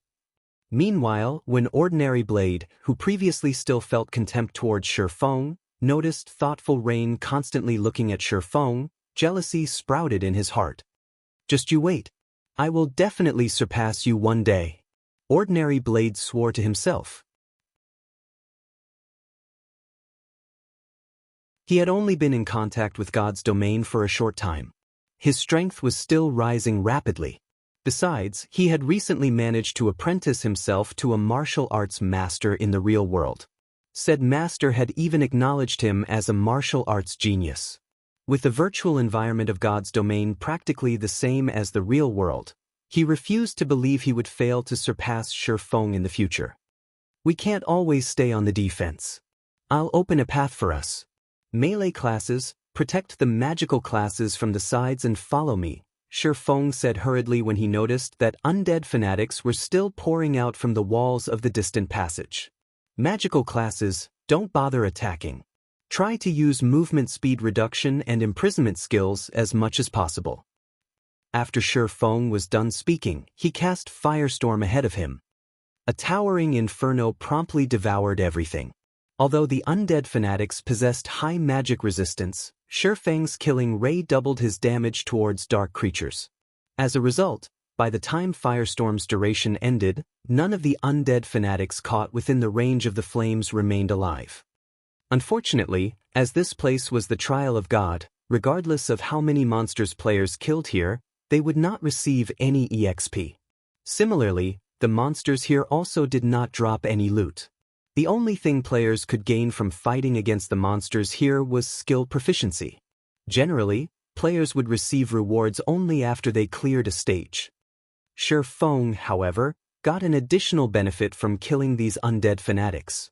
Speaker 1: Meanwhile, when Ordinary Blade, who previously still felt contempt towards Feng, noticed thoughtful Rain constantly looking at Feng, jealousy sprouted in his heart. "Just you wait. I will definitely surpass you one day," Ordinary Blade swore to himself. He had only been in contact with God's domain for a short time. His strength was still rising rapidly. Besides, he had recently managed to apprentice himself to a martial arts master in the real world. Said master had even acknowledged him as a martial arts genius. With the virtual environment of God's domain practically the same as the real world, he refused to believe he would fail to surpass Feng in the future. "We can't always stay on the defense. I'll open a path for us. Melee classes, protect the magical classes from the sides and follow me," Feng said hurriedly when he noticed that undead fanatics were still pouring out from the walls of the distant passage. "Magical classes, don't bother attacking. Try to use movement speed reduction and imprisonment skills as much as possible." After Feng was done speaking, he cast Firestorm ahead of him. A towering inferno promptly devoured everything. Although the undead fanatics possessed high magic resistance, Feng's killing ray doubled his damage towards dark creatures. As a result, by the time Firestorm's duration ended, none of the undead fanatics caught within the range of the flames remained alive. Unfortunately, as this place was the trial of God, regardless of how many monsters players killed here, they would not receive any EXP. Similarly, the monsters here also did not drop any loot. The only thing players could gain from fighting against the monsters here was skill proficiency. Generally, players would receive rewards only after they cleared a stage. Feng, however, got an additional benefit from killing these undead fanatics.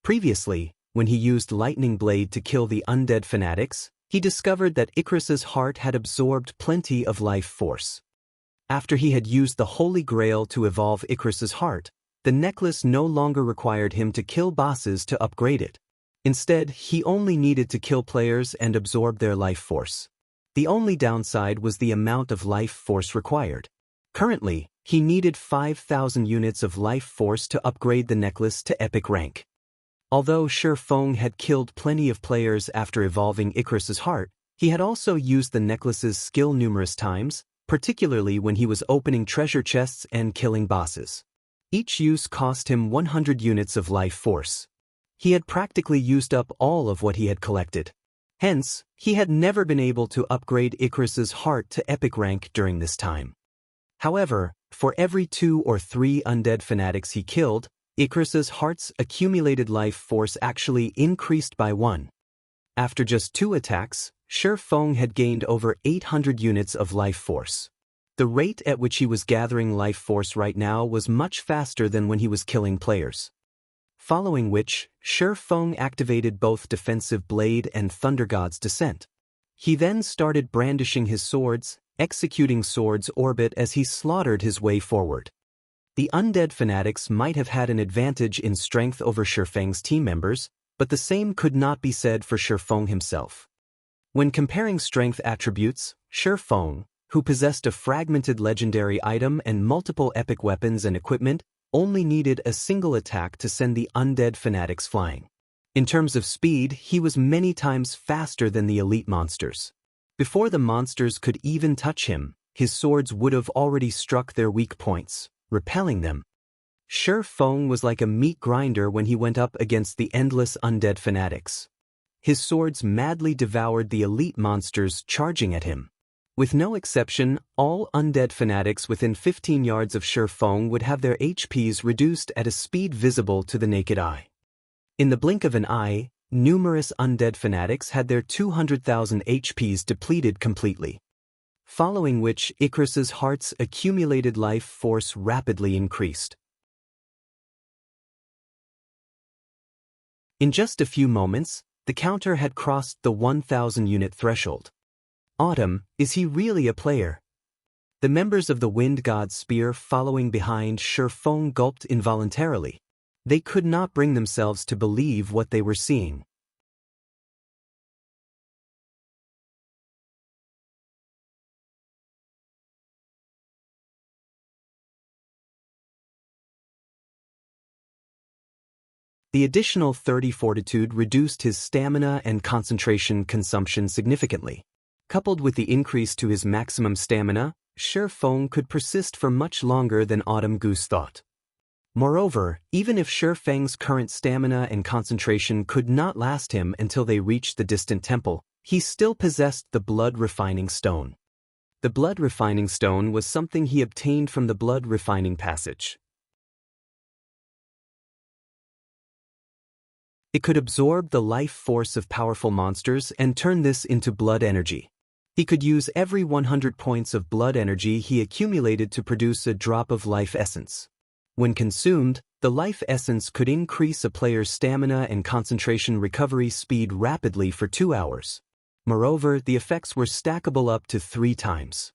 Speaker 1: Previously, when he used Lightning Blade to kill the undead fanatics, he discovered that Icarus's heart had absorbed plenty of life force. After he had used the Holy Grail to evolve Icarus's heart, the necklace no longer required him to kill bosses to upgrade it. Instead, he only needed to kill players and absorb their life force. The only downside was the amount of life force required. Currently, he needed 5,000 units of life force to upgrade the necklace to epic rank. Although Feng had killed plenty of players after evolving Icarus's heart, he had also used the necklace's skill numerous times, particularly when he was opening treasure chests and killing bosses. Each use cost him 100 units of life force. He had practically used up all of what he had collected. Hence, he had never been able to upgrade Icarus's heart to epic rank during this time. However, for every 2 or 3 undead fanatics he killed, Icarus's heart's accumulated life force actually increased by 1. After just 2 attacks, Feng had gained over 800 units of life force. The rate at which he was gathering life force right now was much faster than when he was killing players. Following which, Feng activated both Defensive Blade and Thunder God's Descent. He then started brandishing his swords, executing Sword's Orbit as he slaughtered his way forward. The undead fanatics might have had an advantage in strength over Feng's team members, but the same could not be said for Feng himself. When comparing strength attributes, Feng, who possessed a fragmented legendary item and multiple epic weapons and equipment, only needed a single attack to send the undead fanatics flying. In terms of speed, he was many times faster than the elite monsters. Before the monsters could even touch him, his swords would have already struck their weak points, repelling them. Feng was like a meat grinder when he went up against the endless undead fanatics. His swords madly devoured the elite monsters charging at him. With no exception, all undead fanatics within 15 yards of Feng would have their HPs reduced at a speed visible to the naked eye. In the blink of an eye, numerous undead fanatics had their 200,000 HPs depleted completely. following which Icarus's heart's accumulated life force rapidly increased. In just a few moments, the counter had crossed the 1,000-unit threshold. Autumn, is he really a player? The members of the Wind God's Spear following behind Feng gulped involuntarily. They could not bring themselves to believe what they were seeing. The additional 30 fortitude reduced his stamina and concentration consumption significantly. Coupled with the increase to his maximum stamina, Feng could persist for much longer than Autumn Goose thought. Moreover, even if Feng's current stamina and concentration could not last him until they reached the distant temple, he still possessed the Blood Refining Stone. The Blood Refining Stone was something he obtained from the Blood Refining Passage. It could absorb the life force of powerful monsters and turn this into blood energy. He could use every 100 points of blood energy he accumulated to produce a drop of life essence. When consumed, the life essence could increase a player's stamina and concentration recovery speed rapidly for 2 hours. Moreover, the effects were stackable up to 3 times.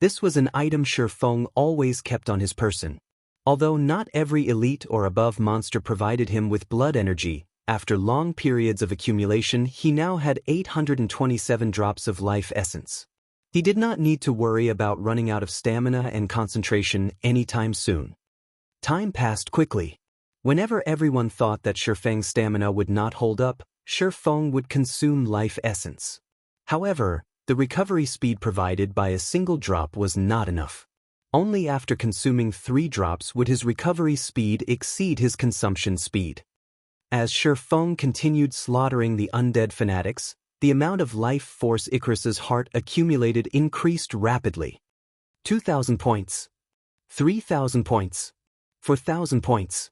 Speaker 1: This was an item Feng always kept on his person. Although not every elite or above monster provided him with blood energy, after long periods of accumulation he now had 827 drops of life essence. He did not need to worry about running out of stamina and concentration anytime soon. Time passed quickly. Whenever everyone thought that Feng's stamina would not hold up, Feng would consume life essence. However, the recovery speed provided by a single drop was not enough. Only after consuming 3 drops would his recovery speed exceed his consumption speed. As Feng continued slaughtering the undead fanatics, the amount of life force Icarus's heart accumulated increased rapidly. 2,000 points. 3,000 points. 4,000 points.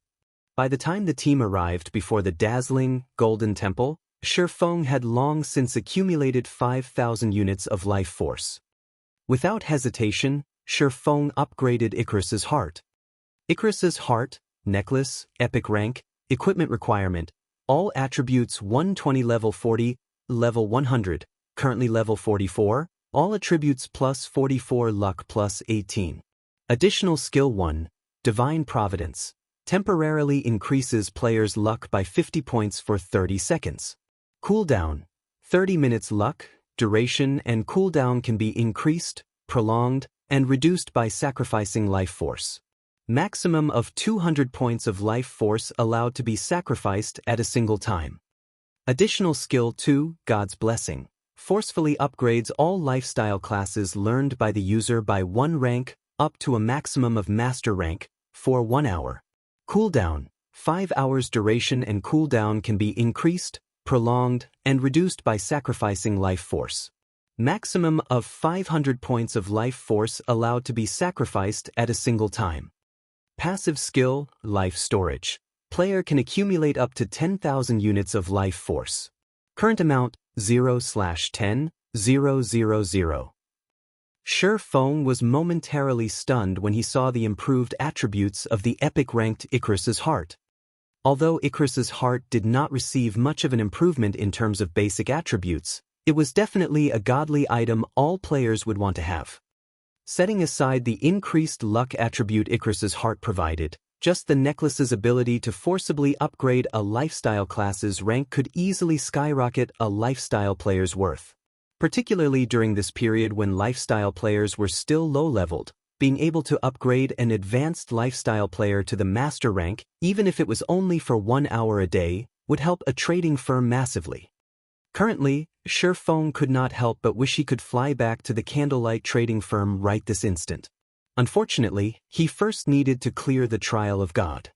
Speaker 1: By the time the team arrived before the dazzling, golden temple, Feng had long since accumulated 5,000 units of life force. Without hesitation, Feng upgraded Icarus's heart. Icarus's heart, necklace, epic rank, equipment requirement, all attributes 120 level 40, level 100, currently level 44, all attributes plus 44 luck plus 18. Additional skill 1, Divine Providence, temporarily increases player's luck by 50 points for 30 seconds. Cooldown, 30 minutes luck, duration and cooldown can be increased, prolonged, and reduced by sacrificing life force. Maximum of 200 points of life force allowed to be sacrificed at a single time. Additional skill 2, God's Blessing, forcefully upgrades all lifestyle classes learned by the user by 1 rank, up to a maximum of Master rank, for 1 hour. Cooldown, 5 hours duration and cooldown can be increased, prolonged, and reduced by sacrificing life force. Maximum of 500 points of life force allowed to be sacrificed at a single time. Passive skill, Life Storage. Player can accumulate up to 10,000 units of life force. Current amount, 0/10,000. Feng was momentarily stunned when he saw the improved attributes of the epic-ranked Icarus's heart. Although Icarus's heart did not receive much of an improvement in terms of basic attributes, it was definitely a godly item all players would want to have. Setting aside the increased luck attribute Icarus's heart provided, just the necklace's ability to forcibly upgrade a lifestyle class's rank could easily skyrocket a lifestyle player's worth. Particularly during this period when lifestyle players were still low-leveled, being able to upgrade an advanced lifestyle player to the master rank, even if it was only for 1 hour a day, would help a trading firm massively. Currently, Feng could not help but wish he could fly back to the candlelight trading firm right this instant. Unfortunately, he first needed to clear the trial of God.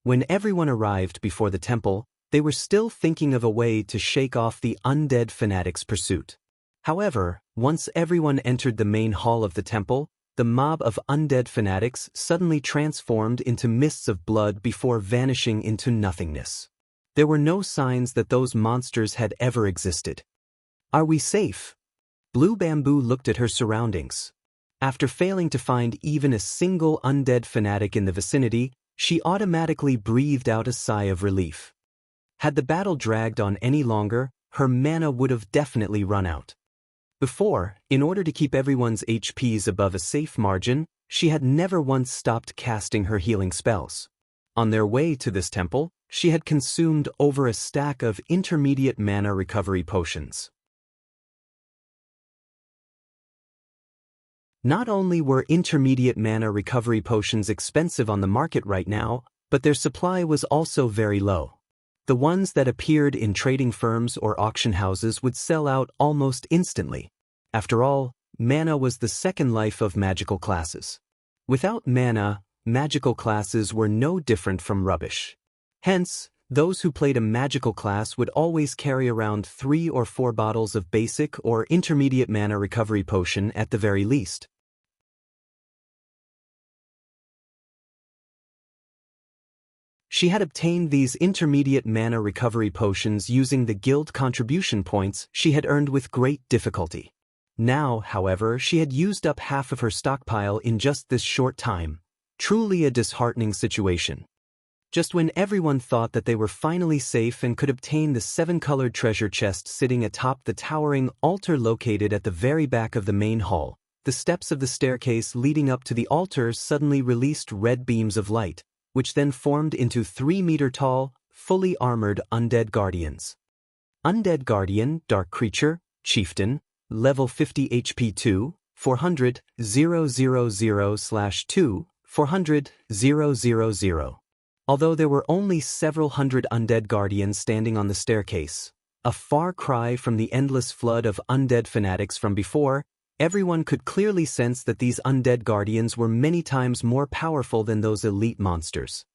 Speaker 1: When everyone arrived before the temple, they were still thinking of a way to shake off the undead fanatics' pursuit. However, once everyone entered the main hall of the temple, the mob of undead fanatics suddenly transformed into mists of blood before vanishing into nothingness. There were no signs that those monsters had ever existed. Are we safe? Blue Bamboo looked at her surroundings. After failing to find even a single undead fanatic in the vicinity, she automatically breathed out a sigh of relief. Had the battle dragged on any longer, her mana would have definitely run out. Before, in order to keep everyone's HPs above a safe margin, she had never once stopped casting her healing spells. On their way to this temple, she had consumed over a stack of intermediate mana recovery potions. Not only were intermediate mana recovery potions expensive on the market right now, but their supply was also very low. The ones that appeared in trading firms or auction houses would sell out almost instantly. After all, mana was the second life of magical classes. Without mana, magical classes were no different from rubbish. Hence, those who played a magical class would always carry around 3 or 4 bottles of basic or intermediate mana recovery potion at the very least. She had obtained these intermediate mana recovery potions using the guild contribution points she had earned with great difficulty. Now, however, she had used up half of her stockpile in just this short time. Truly a disheartening situation. Just when everyone thought that they were finally safe and could obtain the 7-colored treasure chest sitting atop the towering altar located at the very back of the main hall, the steps of the staircase leading up to the altar suddenly released red beams of light, which then formed into 3-meter-tall, fully armored undead guardians. Undead Guardian, Dark Creature, Chieftain, Level 50 HP 2, 400, 000/2, 400, 000. Although there were only several hundred undead guardians standing on the staircase, a far cry from the endless flood of undead fanatics from before, everyone could clearly sense that these undead guardians were many times more powerful than those elite monsters.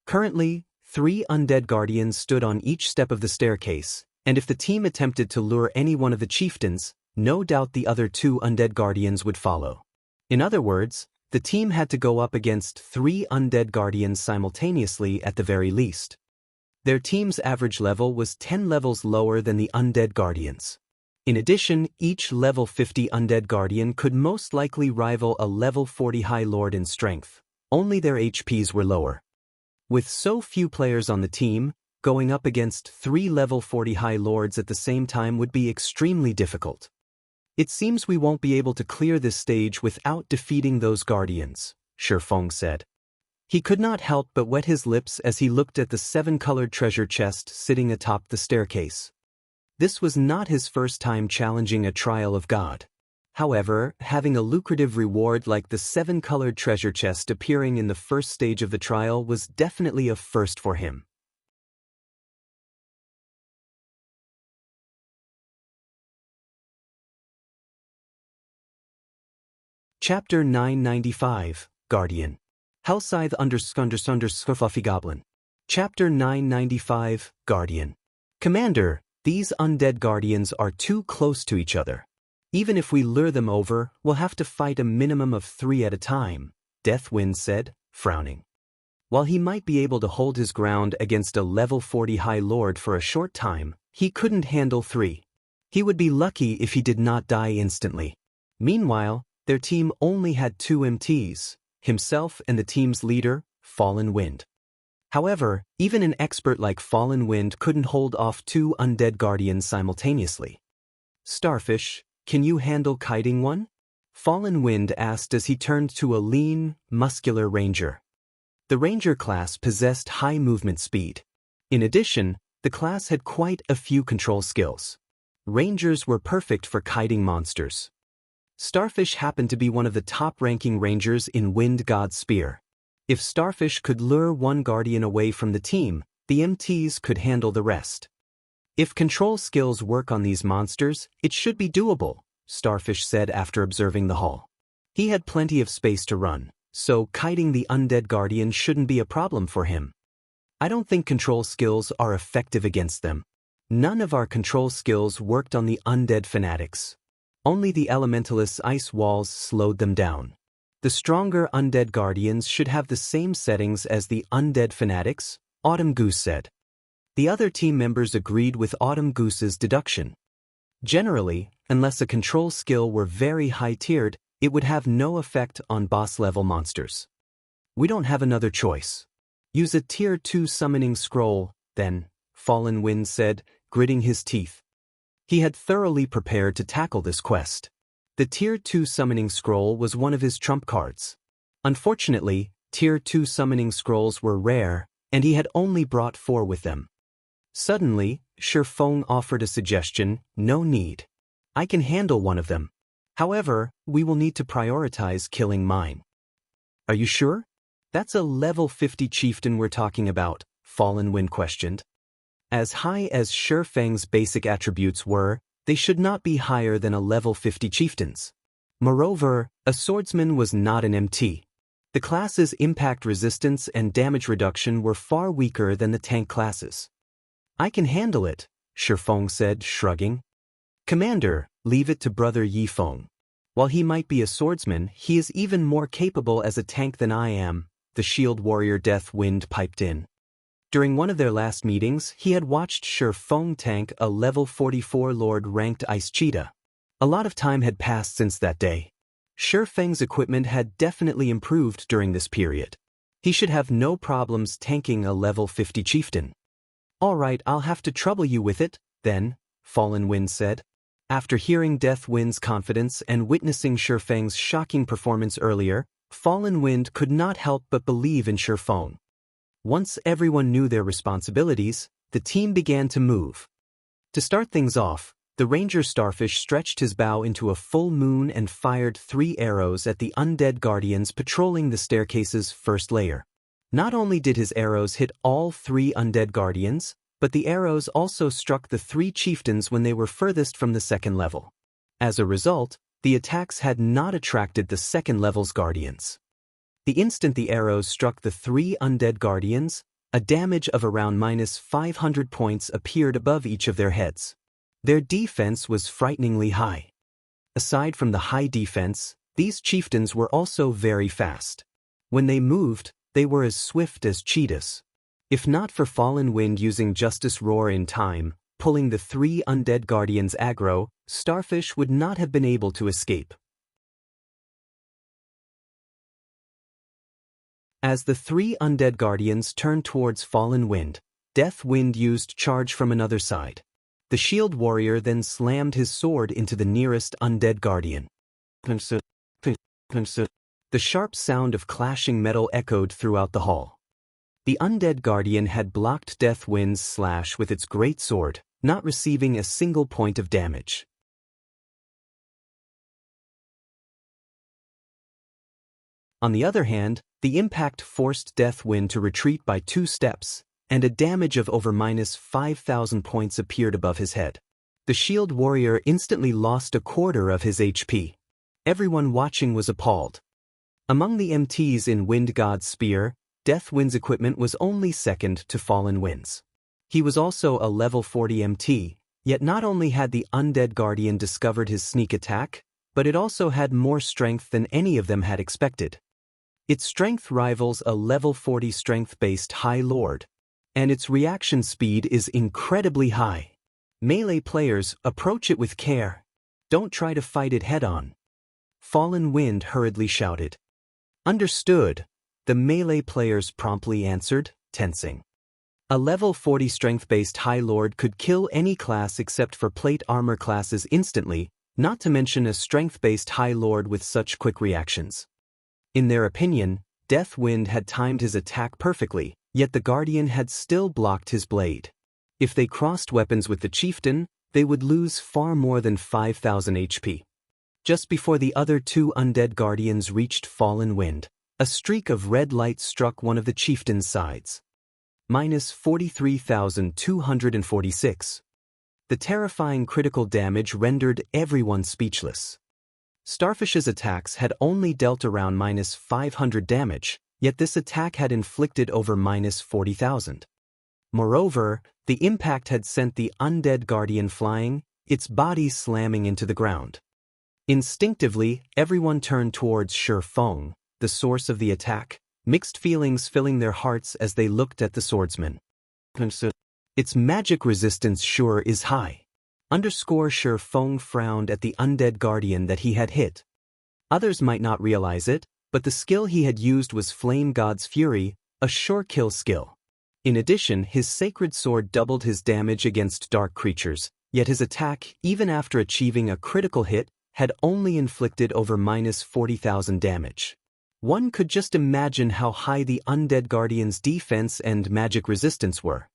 Speaker 1: Currently, 3 undead guardians stood on each step of the staircase, and if the team attempted to lure any one of the chieftains, no doubt the other 2 undead guardians would follow. In other words, the team had to go up against 3 undead guardians simultaneously at the very least. Their team's average level was 10 levels lower than the undead guardians. In addition, each level 50 undead guardian could most likely rival a level 40 High Lord in strength, only their HPs were lower. With so few players on the team, going up against 3 level 40 High Lords at the same time would be extremely difficult. It seems we won't be able to clear this stage without defeating those guardians, Feng said. He could not help but wet his lips as he looked at the 7-colored treasure chest sitting atop the staircase. This was not his first time challenging a trial of God. However, having a lucrative reward like the 7-colored treasure chest appearing in the first stage of the trial was definitely a first for him. Chapter 995, Guardian. Hellscythe _ Fluffy Goblin. Chapter 995, Guardian. Commander, these undead guardians are too close to each other. Even if we lure them over, we'll have to fight a minimum of 3 at a time, Deathwind said, frowning. While he might be able to hold his ground against a level 40 High Lord for a short time, he couldn't handle 3. He would be lucky if he did not die instantly. Meanwhile, their team only had 2 MTs, himself and the team's leader, Fallen Wind. However, even an expert like Fallen Wind couldn't hold off 2 undead guardians simultaneously. Starfish, can you handle kiting one? Fallen Wind asked as he turned to a lean, muscular ranger. The ranger class possessed high movement speed. In addition, the class had quite a few control skills. Rangers were perfect for kiting monsters. Starfish happened to be one of the top-ranking rangers in Wind God's Spear. If Starfish could lure one guardian away from the team, the MTs could handle the rest. If control skills work on these monsters, it should be doable, Starfish said after observing the hall. He had plenty of space to run, so kiting the undead guardian shouldn't be a problem for him. I don't think control skills are effective against them. None of our control skills worked on the undead fanatics. Only the elementalist's ice walls slowed them down. The stronger undead guardians should have the same settings as the undead fanatics, Autumn Goose said. The other team members agreed with Autumn Goose's deduction. Generally, unless a control skill were very high-tiered, it would have no effect on boss-level monsters. We don't have another choice. Use a Tier 2 summoning scroll, then, Fallen Wind said, gritting his teeth. He had thoroughly prepared to tackle this quest. The Tier 2 summoning scroll was one of his trump cards. Unfortunately, Tier 2 summoning scrolls were rare, and he had only brought 4 with them. Suddenly, Feng offered a suggestion. No need. I can handle one of them. However, we will need to prioritize killing mine. Are you sure? That's a level 50 chieftain we're talking about, Fallen Wind questioned. As high as Feng's basic attributes were, they should not be higher than a level 50 chieftains. Moreover, a swordsman was not an MT. The class's impact resistance and damage reduction were far weaker than the tank classes. I can handle it, Feng said, shrugging. Commander, leave it to Brother Yifeng. While he might be a swordsman, he is even more capable as a tank than I am, the shield warrior Death Wind piped in. During one of their last meetings, he had watched Feng tank a level 44 Lord-ranked Ice Cheetah. A lot of time had passed since that day. Feng's equipment had definitely improved during this period. He should have no problems tanking a level 50 chieftain. All right, I'll have to trouble you with it, then, Fallen Wind said. After hearing Death Wind's confidence and witnessing Feng's shocking performance earlier, Fallen Wind could not help but believe in Feng. Once everyone knew their responsibilities, the team began to move. To start things off, the Ranger Starfish stretched his bow into a full moon and fired 3 arrows at the undead guardians patrolling the staircase's first layer. Not only did his arrows hit all 3 undead guardians, but the arrows also struck the 3 chieftains when they were furthest from the second level. As a result, the attacks had not attracted the second level's guardians. The instant the arrows struck the 3 undead guardians, a damage of around -500 points appeared above each of their heads. Their defense was frighteningly high. Aside from the high defense, these chieftains were also very fast. When they moved, they were as swift as cheetahs. If not for Fallen Wind using Justice Roar in time, pulling the 3 undead guardians aggro, Starfish would not have been able to escape. As the 3 undead guardians turned towards Fallen Wind, Death Wind used charge from another side. The shield warrior then slammed his sword into the nearest undead guardian. The sharp sound of clashing metal echoed throughout the hall. The undead guardian had blocked Death Wind's slash with its great sword, not receiving a single point of damage. On the other hand, the impact forced Death Wind to retreat by 2 steps, and a damage of over -5,000 points appeared above his head. The shield warrior instantly lost a quarter of his HP. Everyone watching was appalled. Among the MTs in Wind God's Spear, Death Wind's equipment was only second to Fallen Wind's. He was also a level 40 MT, yet not only had the undead guardian discovered his sneak attack, but it also had more strength than any of them had expected. Its strength rivals a level 40 strength-based High Lord, and its reaction speed is incredibly high. Melee players, approach it with care. Don't try to fight it head-on. Fallen Wind hurriedly shouted. Understood, the melee players promptly answered, tensing. A level 40 strength-based High Lord could kill any class except for plate armor classes instantly, not to mention a strength-based High Lord with such quick reactions. In their opinion, Death Wind had timed his attack perfectly, yet the Guardian had still blocked his blade. If they crossed weapons with the chieftain, they would lose far more than 5,000 HP. Just before the other 2 undead guardians reached Fallen Wind, a streak of red light struck one of the chieftain's sides. -43,246. The terrifying critical damage rendered everyone speechless. Starfish's attacks had only dealt around -500 damage, yet this attack had inflicted over -40,000. Moreover, the impact had sent the undead guardian flying, its body slamming into the ground. Instinctively, everyone turned towards Feng, the source of the attack, mixed feelings filling their hearts as they looked at the swordsman. Its magic resistance sure is high. Sure Feng frowned at the undead guardian that he had hit. Others might not realize it, but the skill he had used was Flame God's Fury, a sure kill skill. In addition, his sacred sword doubled his damage against dark creatures, yet his attack, even after achieving a critical hit, had only inflicted over -40,000 damage. One could just imagine how high the undead guardian's defense and magic resistance were.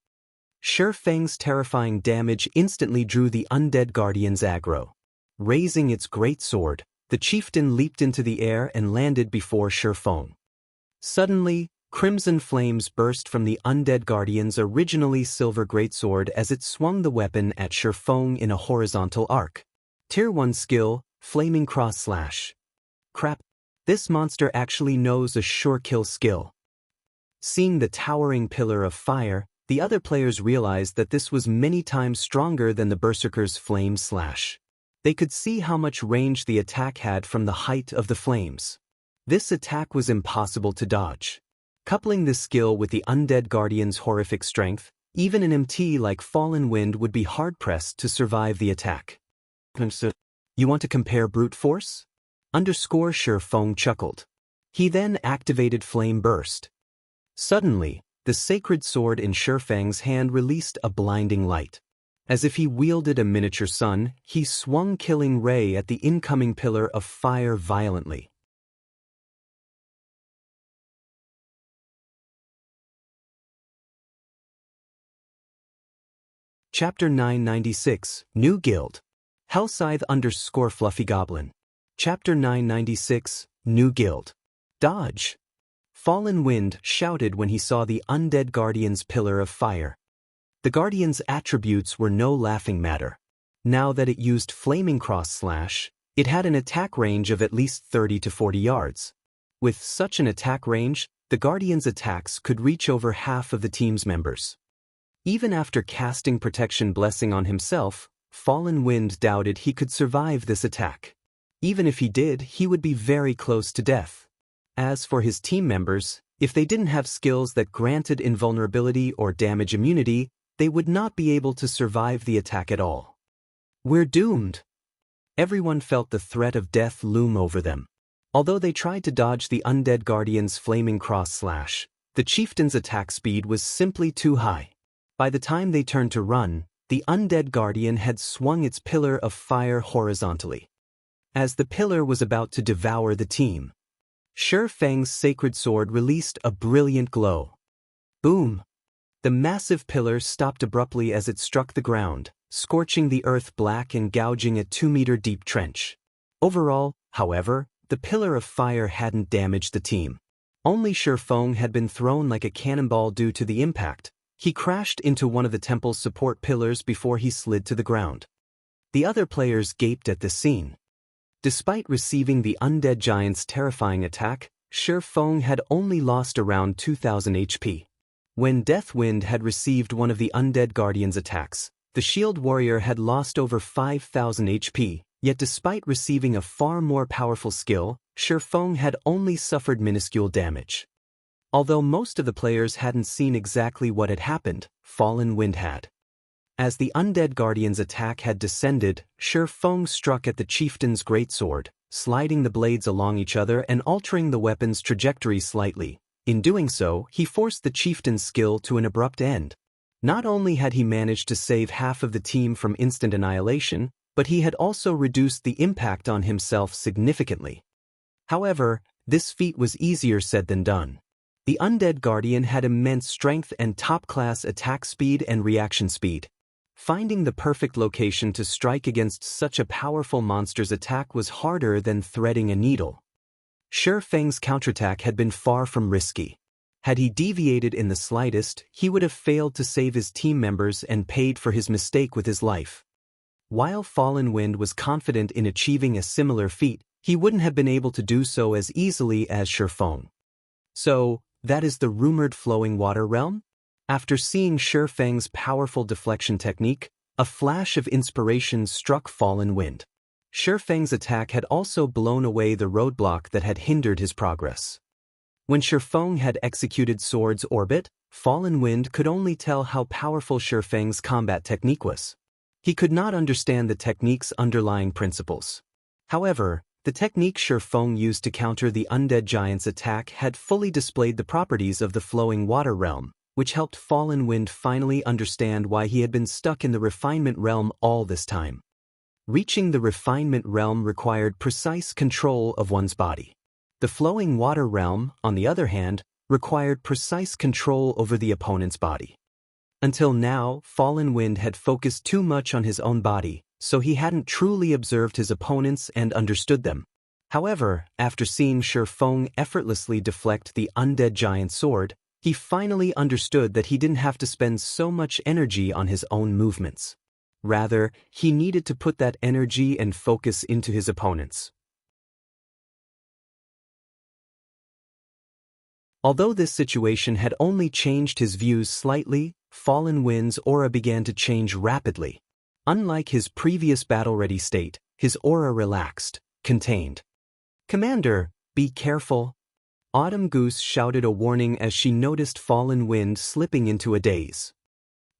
Speaker 1: Sure Feng's terrifying damage instantly drew the undead guardian's aggro. Raising its great sword, the chieftain leaped into the air and landed before Sure Feng. Suddenly, crimson flames burst from the undead guardian's originally silver greatsword as it swung the weapon at Sure Feng in a horizontal arc. Tier 1 skill, Flaming Cross Slash. Crap, this monster actually knows a sure kill skill. Seeing the towering pillar of fire, the other players realized that this was many times stronger than the Berserker's Flame Slash. They could see how much range the attack had from the height of the flames. This attack was impossible to dodge. Coupling this skill with the undead guardian's horrific strength, even an MT like Fallen Wind would be hard-pressed to survive the attack. You want to compare brute force? Sure Feng chuckled. He then activated Flame Burst. Suddenly, the sacred sword in Sure Feng's hand released a blinding light. As if he wielded a miniature sun, he swung Killing Ray at the incoming pillar of fire violently. Chapter 996, New Guild. Hellscythe _ Fluffy Goblin. Chapter 996, New Guild. Dodge. Fallen Wind shouted when he saw the undead guardian's pillar of fire. The guardian's attributes were no laughing matter. Now that it used Flaming Cross Slash, it had an attack range of at least 30 to 40 yards. With such an attack range, the guardian's attacks could reach over half of the team's members. Even after casting Protection Blessing on himself, Fallen Wind doubted he could survive this attack. Even if he did, he would be very close to death. As for his team members, if they didn't have skills that granted invulnerability or damage immunity, they would not be able to survive the attack at all. We're doomed. Everyone felt the threat of death loom over them. Although they tried to dodge the undead guardian's Flaming Cross Slash, the chieftain's attack speed was simply too high. By the time they turned to run, the undead guardian had swung its pillar of fire horizontally. As the pillar was about to devour the team, Sure Feng's sacred sword released a brilliant glow. Boom! The massive pillar stopped abruptly as it struck the ground, scorching the earth black and gouging a 2-meter-deep trench. Overall, however, the pillar of fire hadn't damaged the team. Only Sure Feng had been thrown like a cannonball due to the impact. He crashed into one of the temple's support pillars before he slid to the ground. The other players gaped at this scene. Despite receiving the undead giant's terrifying attack, Sure Feng had only lost around 2,000 HP. When Deathwind had received one of the undead guardian's attacks, the shield warrior had lost over 5,000 HP, yet despite receiving a far more powerful skill, Sure Feng had only suffered minuscule damage. Although most of the players hadn't seen exactly what had happened, Fallen Wind had. As the undead guardian's attack had descended, Sure Feng struck at the chieftain's greatsword, sliding the blades along each other and altering the weapon's trajectory slightly. In doing so, he forced the chieftain's skill to an abrupt end. Not only had he managed to save half of the team from instant annihilation, but he had also reduced the impact on himself significantly. However, this feat was easier said than done. The undead guardian had immense strength and top-class attack speed and reaction speed. Finding the perfect location to strike against such a powerful monster's attack was harder than threading a needle. Sure Feng's counterattack had been far from risky. Had he deviated in the slightest, he would have failed to save his team members and paid for his mistake with his life. While Fallen Wind was confident in achieving a similar feat, he wouldn't have been able to do so as easily as Sure Feng. So, that is the rumored flowing water realm? After seeing Sure Feng's powerful deflection technique, a flash of inspiration struck Fallen Wind. Sure Feng's attack had also blown away the roadblock that had hindered his progress. When Sure Feng had executed Sword's Orbit, Fallen Wind could only tell how powerful Sure Feng's combat technique was. He could not understand the technique's underlying principles. However, the technique Feng used to counter the undead giant's attack had fully displayed the properties of the flowing water realm, which helped Fallen Wind finally understand why he had been stuck in the refinement realm all this time. Reaching the refinement realm required precise control of one's body. The flowing water realm, on the other hand, required precise control over the opponent's body. Until now, Fallen Wind had focused too much on his own body, so he hadn't truly observed his opponents and understood them. However, after seeing Feng effortlessly deflect the undead giant sword, he finally understood that he didn't have to spend so much energy on his own movements. Rather, he needed to put that energy and focus into his opponents. Although this situation had only changed his views slightly, Fallen Wind's aura began to change rapidly. Unlike his previous battle-ready state, his aura relaxed, contained. "Commander, be careful." Autumn Goose shouted a warning as she noticed Fallen Wind slipping into a daze.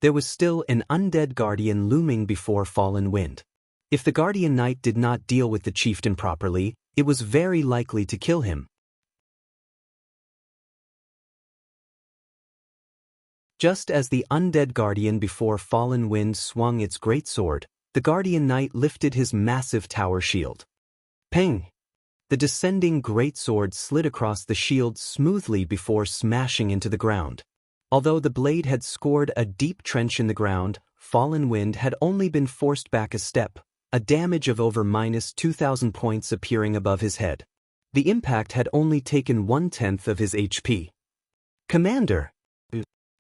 Speaker 1: There was still an undead guardian looming before Fallen Wind. If the guardian knight did not deal with the chieftain properly, it was very likely to kill him. Just as the undead guardian before Fallen Wind swung its greatsword, the guardian knight lifted his massive tower shield. Ping! The descending greatsword slid across the shield smoothly before smashing into the ground. Although the blade had scored a deep trench in the ground, Fallen Wind had only been forced back a step, a damage of over -2,000 points appearing above his head. The impact had only taken 1/10 of his HP. "Commander!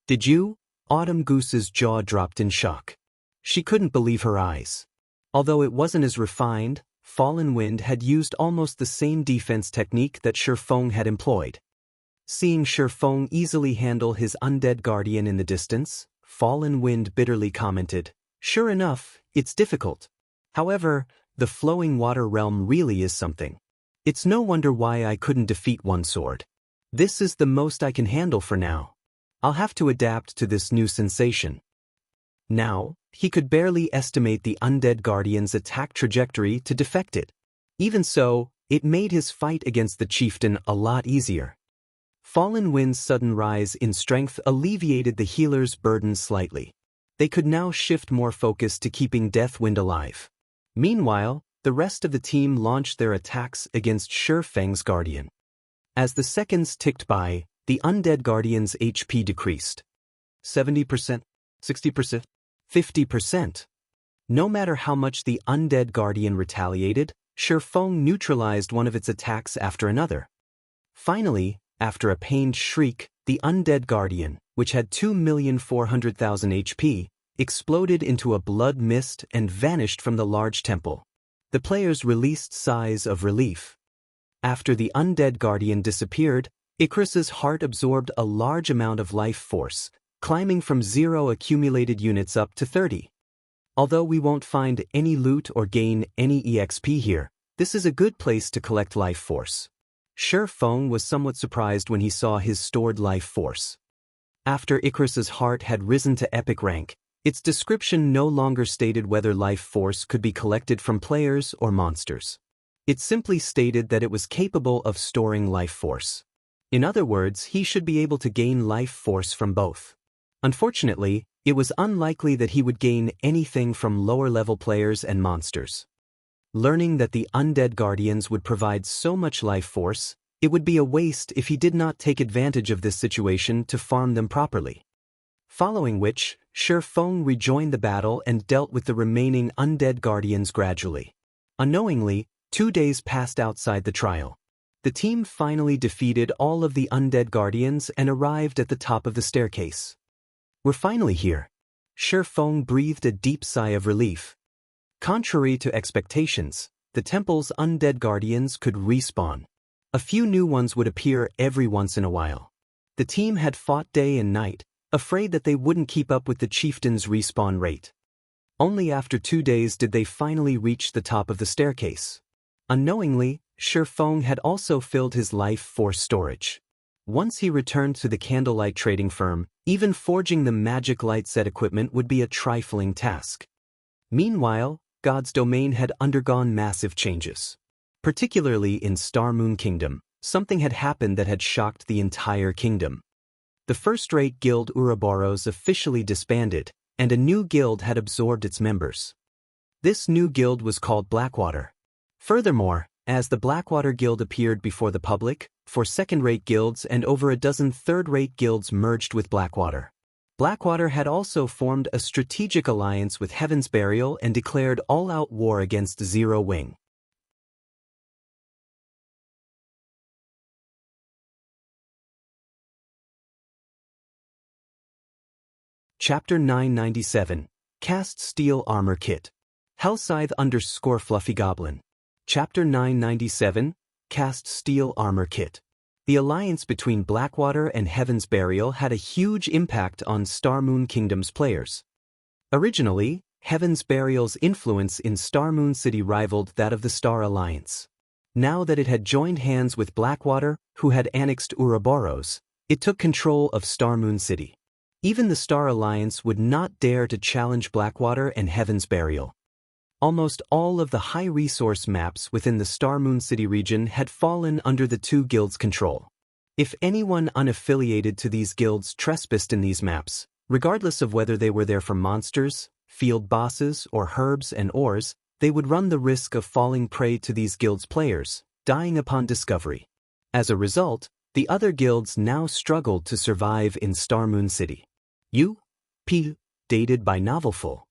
Speaker 1: Did you?" Autumn Goose's jaw dropped in shock. She couldn't believe her eyes. Although it wasn't as refined, Fallen Wind had used almost the same defense technique that Feng had employed. Seeing Feng easily handle his undead guardian in the distance, Fallen Wind bitterly commented, "Sure enough, it's difficult. However, the flowing water realm really is something. It's no wonder why I couldn't defeat one sword. This is the most I can handle for now. I'll have to adapt to this new sensation." Now, he could barely estimate the undead guardian's attack trajectory to defect it. Even so, it made his fight against the chieftain a lot easier. Fallen Wind's sudden rise in strength alleviated the healer's burden slightly. They could now shift more focus to keeping Deathwind alive. Meanwhile, the rest of the team launched their attacks against Feng's guardian. As the seconds ticked by, the undead guardian's HP decreased. 70%, 60%, 50%. No matter how much the undead guardian retaliated, Feng neutralized one of its attacks after another. Finally, after a pained shriek, the undead guardian, which had 2,400,000 HP, exploded into a blood mist and vanished from the large temple. The players released sighs of relief. After the undead guardian disappeared, Icarus's heart absorbed a large amount of life force, climbing from 0 accumulated units up to 30. Although we won't find any loot or gain any EXP here, this is a good place to collect life force. Feng was somewhat surprised when he saw his stored life force. After Icarus's heart had risen to epic rank, its description no longer stated whether life force could be collected from players or monsters. It simply stated that it was capable of storing life force. In other words, he should be able to gain life force from both. Unfortunately, it was unlikely that he would gain anything from lower-level players and monsters. Learning that the undead guardians would provide so much life force, it would be a waste if he did not take advantage of this situation to farm them properly. Following which, Feng rejoined the battle and dealt with the remaining undead guardians gradually. Unknowingly, 2 days passed outside the trial. The team finally defeated all of the undead guardians and arrived at the top of the staircase. "We're finally here." Feng breathed a deep sigh of relief. Contrary to expectations, the temple's undead guardians could respawn. A few new ones would appear every once in a while. The team had fought day and night, afraid that they wouldn't keep up with the chieftain's respawn rate. Only after 2 days did they finally reach the top of the staircase. Unknowingly, Feng had also filled his life force storage. Once he returned to the candlelight trading firm, even forging the magic light set equipment would be a trifling task. Meanwhile, God's domain had undergone massive changes. Particularly in Star Moon Kingdom, something had happened that had shocked the entire kingdom. The first-rate guild Ouroboros officially disbanded, and a new guild had absorbed its members. This new guild was called Blackwater. Furthermore, as the Blackwater Guild appeared before the public, 4 second-rate guilds and over a dozen third-rate guilds merged with Blackwater. Blackwater had also formed a strategic alliance with Heaven's Burial and declared all-out war against Zero Wing. Chapter 997, Cast Steel Armor Kit. Hellscythe_Fluffy Goblin. Chapter 997, Cast Steel Armor Kit. The alliance between Blackwater and Heaven's Burial had a huge impact on Star Moon Kingdom's players. Originally, Heaven's Burial's influence in Star Moon City rivaled that of the Star Alliance. Now that it had joined hands with Blackwater, who had annexed Ouroboros, it took control of Star Moon City. Even the Star Alliance would not dare to challenge Blackwater and Heaven's Burial. Almost all of the high-resource maps within the Star Moon City region had fallen under the two guilds' control. If anyone unaffiliated to these guilds trespassed in these maps, regardless of whether they were there for monsters, field bosses, or herbs and ores, they would run the risk of falling prey to these guilds' players, dying upon discovery. As a result, the other guilds now struggled to survive in Star Moon City. U.P. Dated by Novelful.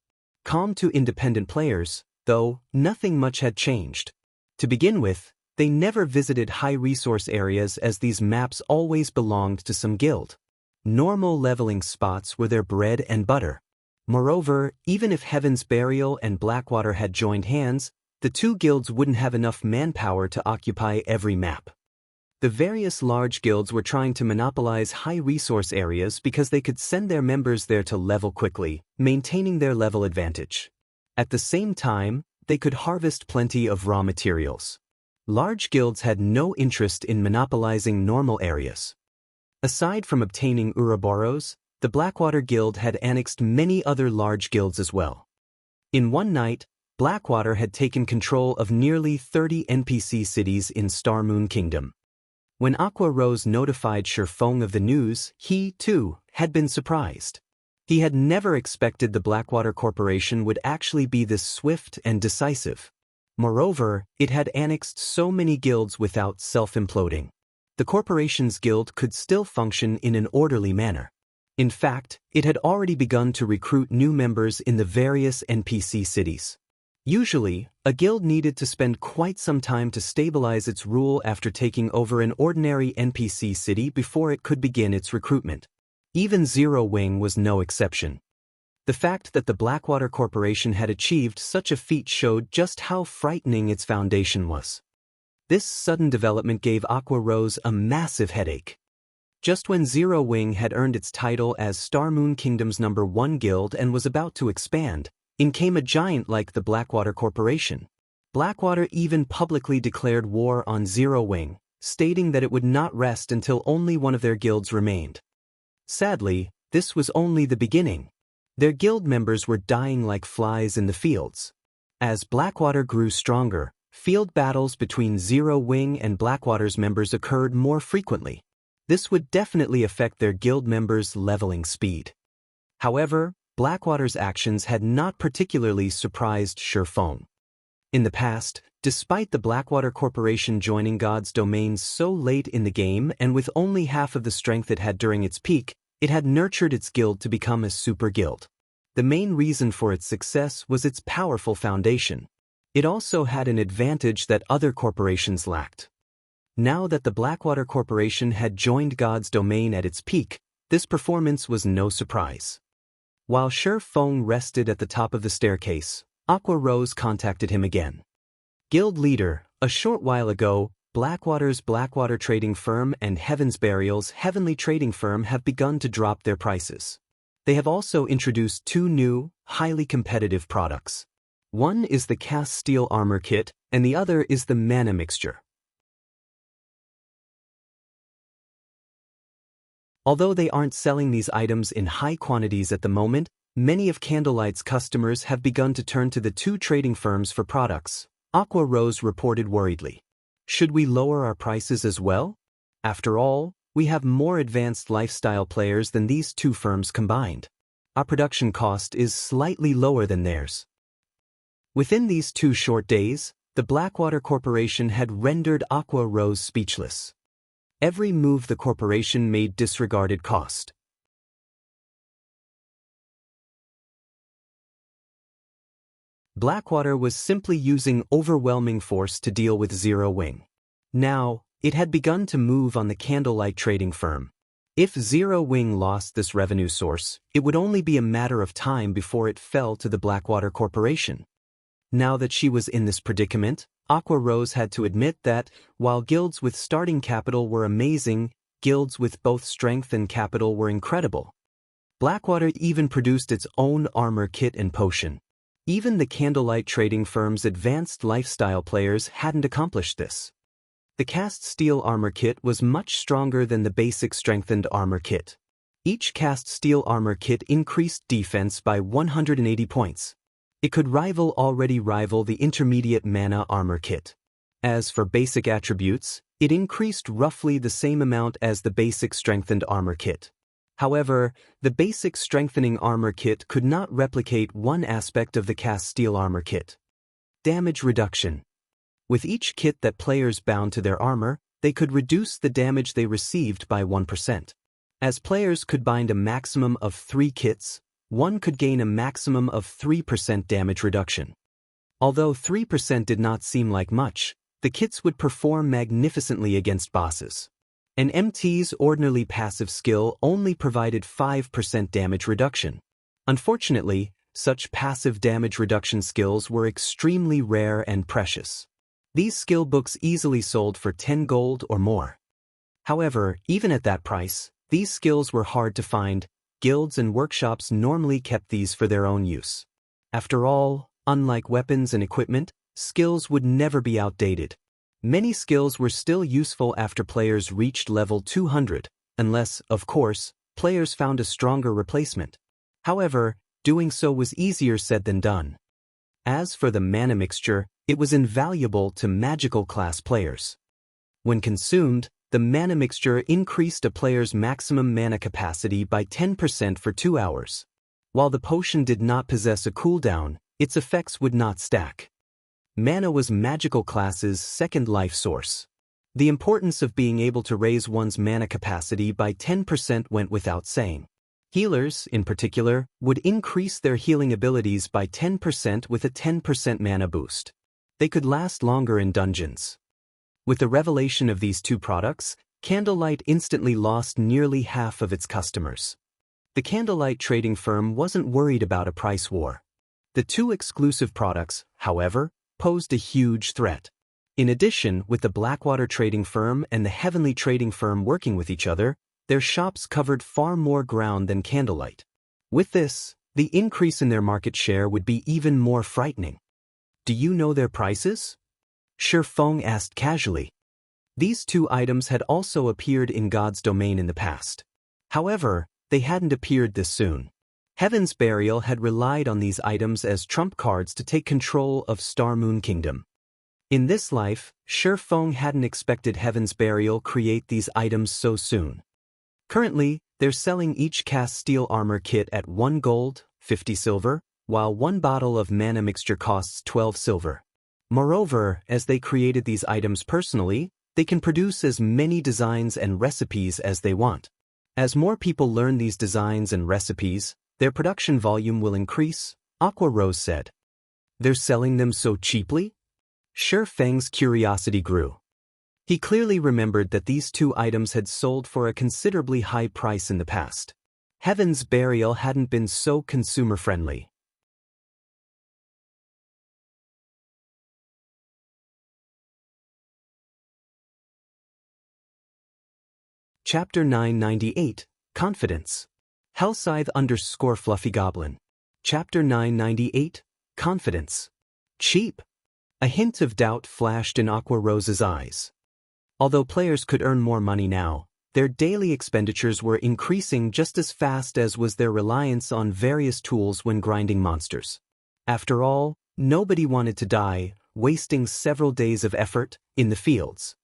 Speaker 1: Calm to independent players, though, nothing much had changed. To begin with, they never visited high-resource areas as these maps always belonged to some guild. Normal leveling spots were their bread and butter. Moreover, even if Heaven's Burial and Blackwater had joined hands, the two guilds wouldn't have enough manpower to occupy every map. The various large guilds were trying to monopolize high-resource areas because they could send their members there to level quickly, maintaining their level advantage. At the same time, they could harvest plenty of raw materials. Large guilds had no interest in monopolizing normal areas. Aside from obtaining Ouroboros, the Blackwater Guild had annexed many other large guilds as well. In one night, Blackwater had taken control of nearly 30 NPC cities in Star Moon Kingdom. When Aqua Rose notified Feng of the news, he, too, had been surprised. He had never expected the Blackwater Corporation would actually be this swift and decisive. Moreover, it had annexed so many guilds without self-imploding. The corporation's guild could still function in an orderly manner. In fact, it had already begun to recruit new members in the various NPC cities. Usually, a guild needed to spend quite some time to stabilize its rule after taking over an ordinary NPC city before it could begin its recruitment. Even Zero Wing was no exception. The fact that the Blackwater Corporation had achieved such a feat showed just how frightening its foundation was. This sudden development gave Aqua Rose a massive headache. Just when Zero Wing had earned its title as Star Moon Kingdom's #1 guild and was about to expand, in came a giant like the Blackwater Corporation. Blackwater even publicly declared war on Zero Wing, stating that it would not rest until only one of their guilds remained. Sadly, this was only the beginning. Their guild members were dying like flies in the fields. As Blackwater grew stronger, field battles between Zero Wing and Blackwater's members occurred more frequently. This would definitely affect their guild members' leveling speed. However, Blackwater's actions had not particularly surprised Feng. In the past, despite the Blackwater Corporation joining God's domains so late in the game and with only half of the strength it had during its peak, it had nurtured its guild to become a super guild. The main reason for its success was its powerful foundation. It also had an advantage that other corporations lacked. Now that the Blackwater Corporation had joined God's domain at its peak, this performance was no surprise. While Feng rested at the top of the staircase, Aqua Rose contacted him again. Guild leader, a short while ago, Blackwater's Blackwater Trading Firm and Heaven's Burial's Heavenly Trading Firm have begun to drop their prices. They have also introduced 2 new, highly competitive products. One is the Cast Steel Armor Kit, and the other is the Mana Mixture. Although they aren't selling these items in high quantities at the moment, Many of Candlelight's customers have begun to turn to the two trading firms for products, Aqua Rose reported worriedly. Should we lower our prices as well? After all, we have more advanced lifestyle players than these two firms combined. Our production cost is slightly lower than theirs. Within these 2 short days, the Blackwater Corporation had rendered Aqua Rose speechless. Every move the corporation made disregarded cost. Blackwater was simply using overwhelming force to deal with Zero Wing. Now, it had begun to move on the Candlelight trading firm. If Zero Wing lost this revenue source, it would only be a matter of time before it fell to the Blackwater Corporation. Now that she was in this predicament, Aqua Rose had to admit that, while guilds with starting capital were amazing, guilds with both strength and capital were incredible. Blackwater even produced its own armor kit and potion. Even the Candlelight trading firm's advanced lifestyle players hadn't accomplished this. The cast steel armor kit was much stronger than the basic strengthened armor kit. Each cast steel armor kit increased defense by 180 points. It could already rival the intermediate mana armor kit. As for basic attributes, it increased roughly the same amount as the basic strengthened armor kit. However, the basic strengthening armor kit could not replicate one aspect of the cast steel armor kit: damage reduction. With each kit that players bound to their armor, they could reduce the damage they received by 1%. As players could bind a maximum of 3 kits, one could gain a maximum of 3% damage reduction. Although 3% did not seem like much, the kits would perform magnificently against bosses. An MT's ordinarily passive skill only provided 5% damage reduction. Unfortunately, such passive damage reduction skills were extremely rare and precious. These skill books easily sold for 10 gold or more. However, even at that price, these skills were hard to find. Guilds and workshops normally kept these for their own use. After all, unlike weapons and equipment, skills would never be outdated. Many skills were still useful after players reached level 200, unless, of course, players found a stronger replacement. However, doing so was easier said than done. As for the mana mixture, it was invaluable to magical class players. When consumed, the mana mixture increased a player's maximum mana capacity by 10% for 2 hours. While the potion did not possess a cooldown, its effects would not stack. Mana was magical class's second life source. The importance of being able to raise one's mana capacity by 10% went without saying. Healers, in particular, would increase their healing abilities by 10% with a 10% mana boost. They could last longer in dungeons. With the revelation of these two products, Candlelight instantly lost nearly half of its customers. The Candlelight trading firm wasn't worried about a price war. The two exclusive products, however, posed a huge threat. In addition, with the Blackwater trading firm and the Heavenly trading firm working with each other, their shops covered far more ground than Candlelight. With this, the increase in their market share would be even more frightening. Do you know their prices? Feng asked casually. These two items had also appeared in God's domain in the past. However, they hadn't appeared this soon. Heaven's Burial had relied on these items as trump cards to take control of Star Moon Kingdom. In this life, Feng hadn't expected Heaven's Burial create these items so soon. Currently, they're selling each cast steel armor kit at 1 gold, 50 silver, while 1 bottle of mana mixture costs 12 silver. Moreover, as they created these items personally, they can produce as many designs and recipes as they want. As more people learn these designs and recipes, their production volume will increase, Aqua Rose said. They're selling them so cheaply? Feng's curiosity grew. He clearly remembered that these two items had sold for a considerably high price in the past. Heaven's Burial hadn't been so consumer-friendly. Chapter 998, Confidence. Hellscythe_Fluffy Goblin. Chapter 998, Confidence. Cheap. A hint of doubt flashed in Aqua Rose's eyes. Although players could earn more money now, their daily expenditures were increasing just as fast as was their reliance on various tools when grinding monsters. After all, nobody wanted to die, wasting several days of effort in the fields.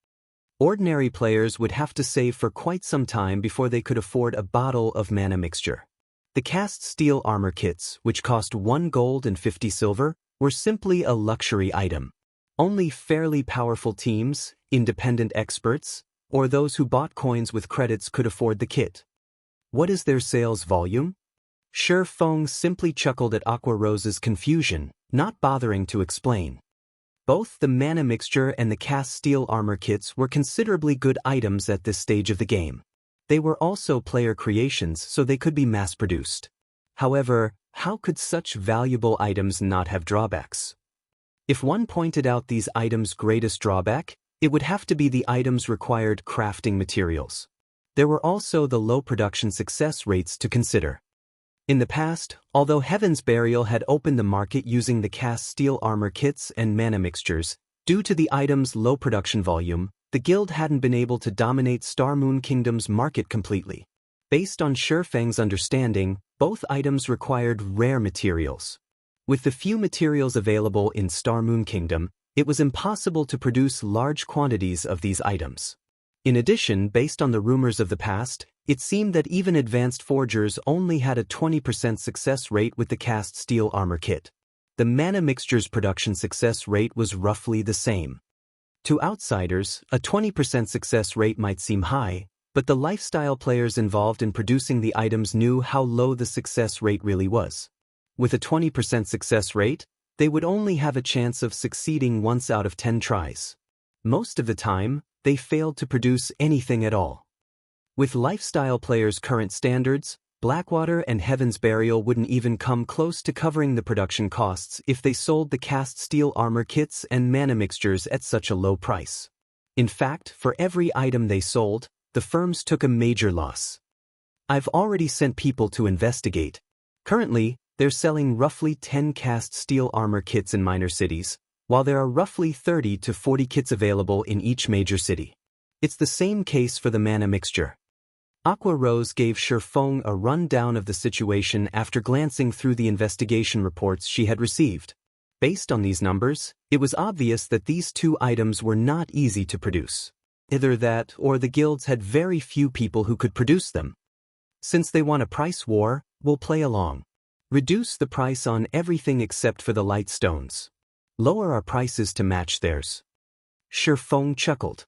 Speaker 1: Ordinary players would have to save for quite some time before they could afford a bottle of mana mixture. The cast steel armor kits, which cost 1 gold and 50 silver, were simply a luxury item. Only fairly powerful teams, independent experts, or those who bought coins with credits could afford the kit. What is their sales volume? Feng simply chuckled at Aqua Rose's confusion, not bothering to explain. Both the mana mixture and the cast steel armor kits were considerably good items at this stage of the game. They were also player creations, so they could be mass-produced. However, how could such valuable items not have drawbacks? If one pointed out these items' greatest drawback, it would have to be the items' required crafting materials. There were also the low production success rates to consider. In the past, although Heaven's Burial had opened the market using the cast steel armor kits and mana mixtures, due to the items' low production volume, the guild hadn't been able to dominate Star Moon Kingdom's market completely. Based on Feng's understanding, both items required rare materials. With the few materials available in Star Moon Kingdom, it was impossible to produce large quantities of these items. In addition, based on the rumors of the past, it seemed that even advanced forgers only had a 20% success rate with the cast steel armor kit. The mana mixture's production success rate was roughly the same. To outsiders, a 20% success rate might seem high, but the lifestyle players involved in producing the items knew how low the success rate really was. With a 20% success rate, they would only have a chance of succeeding once out of 10 tries. Most of the time, they failed to produce anything at all. With lifestyle players' current standards, Blackwater and Heaven's Burial wouldn't even come close to covering the production costs if they sold the cast steel armor kits and mana mixtures at such a low price. In fact, for every item they sold, the firms took a major loss. I've already sent people to investigate. Currently, they're selling roughly 10 cast steel armor kits in minor cities, while there are roughly 30 to 40 kits available in each major city. It's the same case for the mana mixture. Aqua Rose gave Feng a rundown of the situation after glancing through the investigation reports she had received. Based on these numbers, it was obvious that these two items were not easy to produce. Either that or the guilds had very few people who could produce them. Since they want a price war, we'll play along. Reduce the price on everything except for the light stones. Lower our prices to match theirs. Feng chuckled.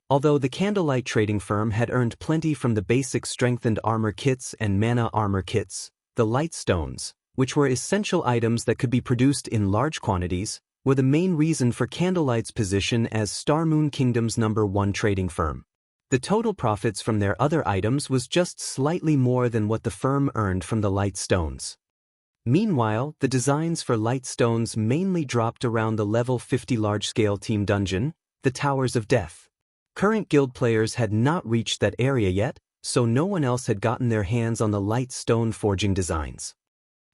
Speaker 1: Although the Candlelight trading firm had earned plenty from the basic strengthened armor kits and mana armor kits, the light stones, which were essential items that could be produced in large quantities, were the main reason for Candlelight's position as Star Moon Kingdom's #1 trading firm. The total profits from their other items was just slightly more than what the firm earned from the light stones. Meanwhile, the designs for light stones mainly dropped around the level 50 large-scale team dungeon, the Towers of Death. Current guild players had not reached that area yet, so no one else had gotten their hands on the light stone forging designs.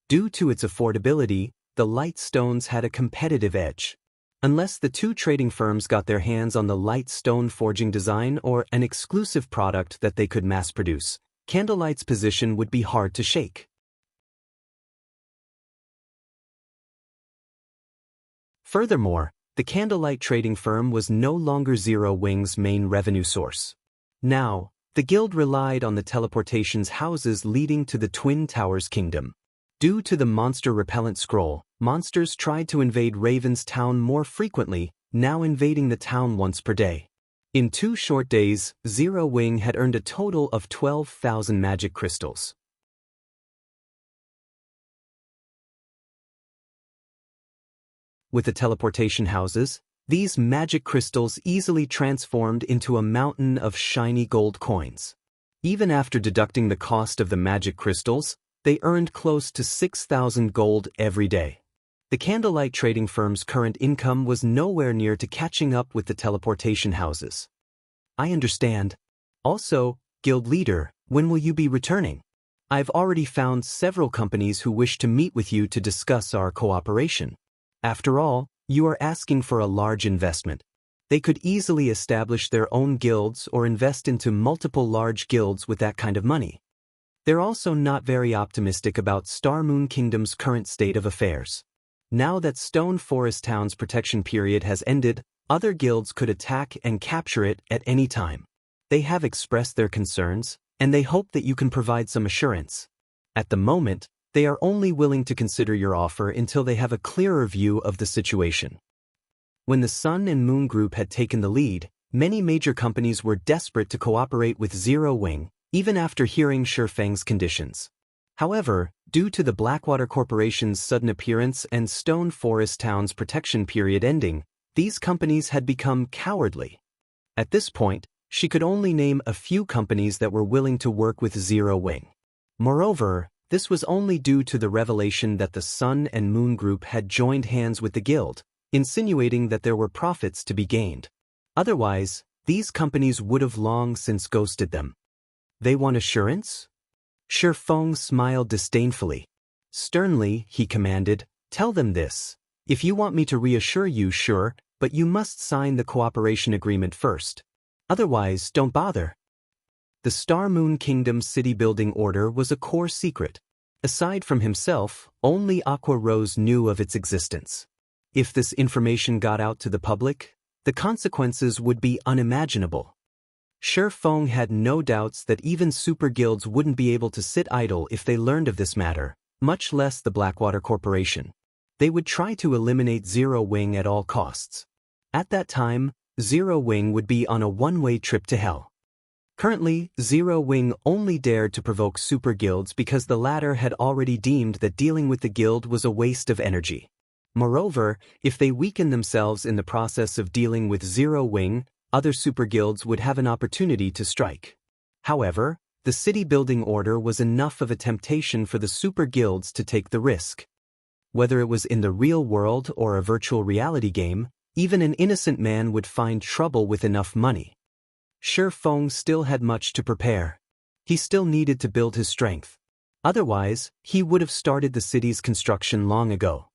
Speaker 1: Due to its affordability, the light stones had a competitive edge. Unless the two trading firms got their hands on the light stone forging design or an exclusive product that they could mass produce, Candlelight's position would be hard to shake. Furthermore, the Candlelight trading firm was no longer Zero Wing's main revenue source. Now, the guild relied on the teleportations houses leading to the Twin Towers Kingdom. Due to the monster repellent scroll, monsters tried to invade Raven's town more frequently, now invading the town once per day. In 2 short days, Zero Wing had earned a total of 12,000 magic crystals. With the teleportation houses, these magic crystals easily transformed into a mountain of shiny gold coins. Even after deducting the cost of the magic crystals, they earned close to 6,000 gold every day. The Candlelight trading firm's current income was nowhere near to catching up with the teleportation houses. I understand. Also, guild leader, when will you be returning? I've already found several companies who wish to meet with you to discuss our cooperation. After all, you are asking for a large investment. They could easily establish their own guilds or invest into multiple large guilds with that kind of money. They're also not very optimistic about Star Moon Kingdom's current state of affairs. Now that Stone Forest Town's protection period has ended, other guilds could attack and capture it at any time. They have expressed their concerns, and they hope that you can provide some assurance. At the moment, they are only willing to consider your offer until they have a clearer view of the situation. When the Sun and Moon Group had taken the lead, many major companies were desperate to cooperate with Zero Wing, even after hearing Feng's conditions. However, due to the Blackwater Corporation's sudden appearance and Stone Forest Town's protection period ending, these companies had become cowardly. At this point, she could only name a few companies that were willing to work with Zero Wing. Moreover, this was only due to the revelation that the Sun and Moon Group had joined hands with the guild, insinuating that there were profits to be gained. Otherwise, these companies would have long since ghosted them. They want assurance? Feng smiled disdainfully. Sternly, he commanded, "Tell them this. If you want me to reassure you, sure, but you must sign the cooperation agreement first. Otherwise, don't bother." The Star Moon Kingdom's city-building order was a core secret. Aside from himself, only Aqua Rose knew of its existence. If this information got out to the public, the consequences would be unimaginable. Feng had no doubts that even super guilds wouldn't be able to sit idle if they learned of this matter, much less the Blackwater Corporation. They would try to eliminate Zero Wing at all costs. At that time, Zero Wing would be on a one-way trip to hell. Currently, Zero Wing only dared to provoke super guilds because the latter had already deemed that dealing with the guild was a waste of energy. Moreover, if they weakened themselves in the process of dealing with Zero Wing, other super guilds would have an opportunity to strike. However, the city-building order was enough of a temptation for the super guilds to take the risk. Whether it was in the real world or a virtual reality game, even an innocent man would find trouble with enough money. Feng still had much to prepare. He still needed to build his strength. Otherwise, he would have started the city's construction long ago.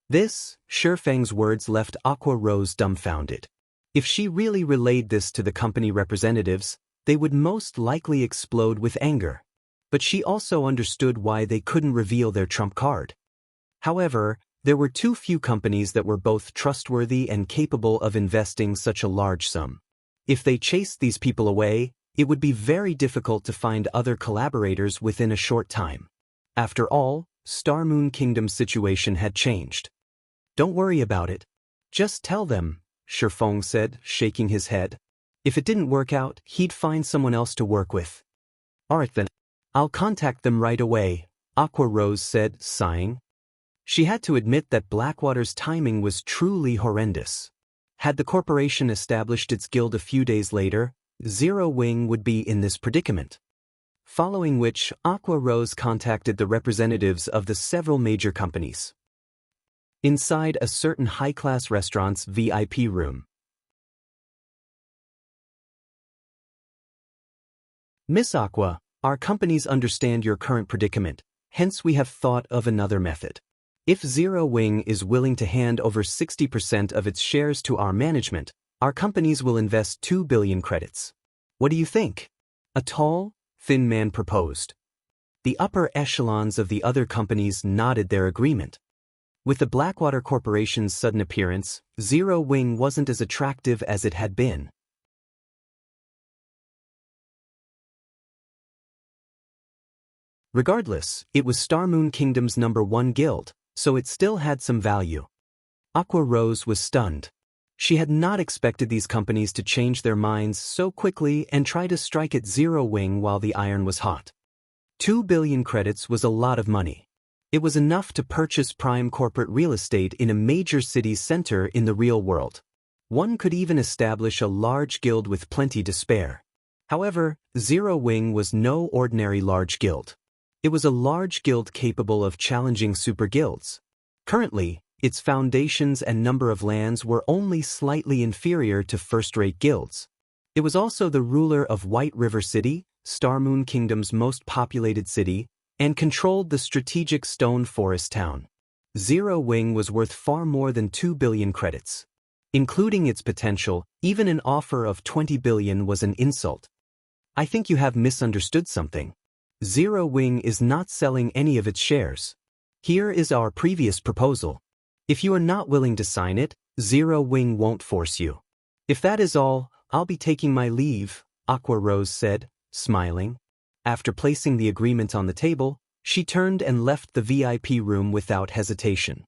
Speaker 1: This, Feng's words left Aqua Rose dumbfounded. If she really relayed this to the company representatives, they would most likely explode with anger. But she also understood why they couldn't reveal their trump card. However, there were too few companies that were both trustworthy and capable of investing such a large sum. If they chased these people away, it would be very difficult to find other collaborators within a short time. After all, Star Moon Kingdom's situation had changed. "Don't worry about it. Just tell them," Feng said, shaking his head. If it didn't work out, he'd find someone else to work with. "Alright then. I'll contact them right away," Aqua Rose said, sighing. She had to admit that Blackwater's timing was truly horrendous. Had the corporation established its guild a few days later, Zero Wing would be in this predicament. Following which, Aqua Rose contacted the representatives of the several major companies. Inside a certain high-class restaurant's VIP room. "Miss Aqua, our companies understand your current predicament, hence we have thought of another method. If Zero Wing is willing to hand over 60% of its shares to our management, our companies will invest 2 billion credits. What do you think?" A tall, thin man proposed. The upper echelons of the other companies nodded their agreement. With the Blackwater Corporation's sudden appearance, Zero Wing wasn't as attractive as it had been. Regardless, it was Star Moon Kingdom's #1 guild, so it still had some value. Aqua Rose was stunned. She had not expected these companies to change their minds so quickly and try to strike at Zero Wing while the iron was hot. 2 billion credits was a lot of money. It was enough to purchase prime corporate real estate in a major city's center in the real world. One could even establish a large guild with plenty to spare. However, Zero Wing was no ordinary large guild. It was a large guild capable of challenging super guilds. Currently, its foundations and number of lands were only slightly inferior to first-rate guilds. It was also the ruler of White River City, Star Moon Kingdom's most populated city, and controlled the strategic Stone Forest Town. Zero Wing was worth far more than 2 billion credits. Including its potential, even an offer of 20 billion was an insult. I think you have misunderstood something. Zero Wing is not selling any of its shares. Here is our previous proposal. If you are not willing to sign it, Zero Wing won't force you. If that is all, I'll be taking my leave, Aqua Rose said, smiling. After placing the agreement on the table, she turned and left the VIP room without hesitation.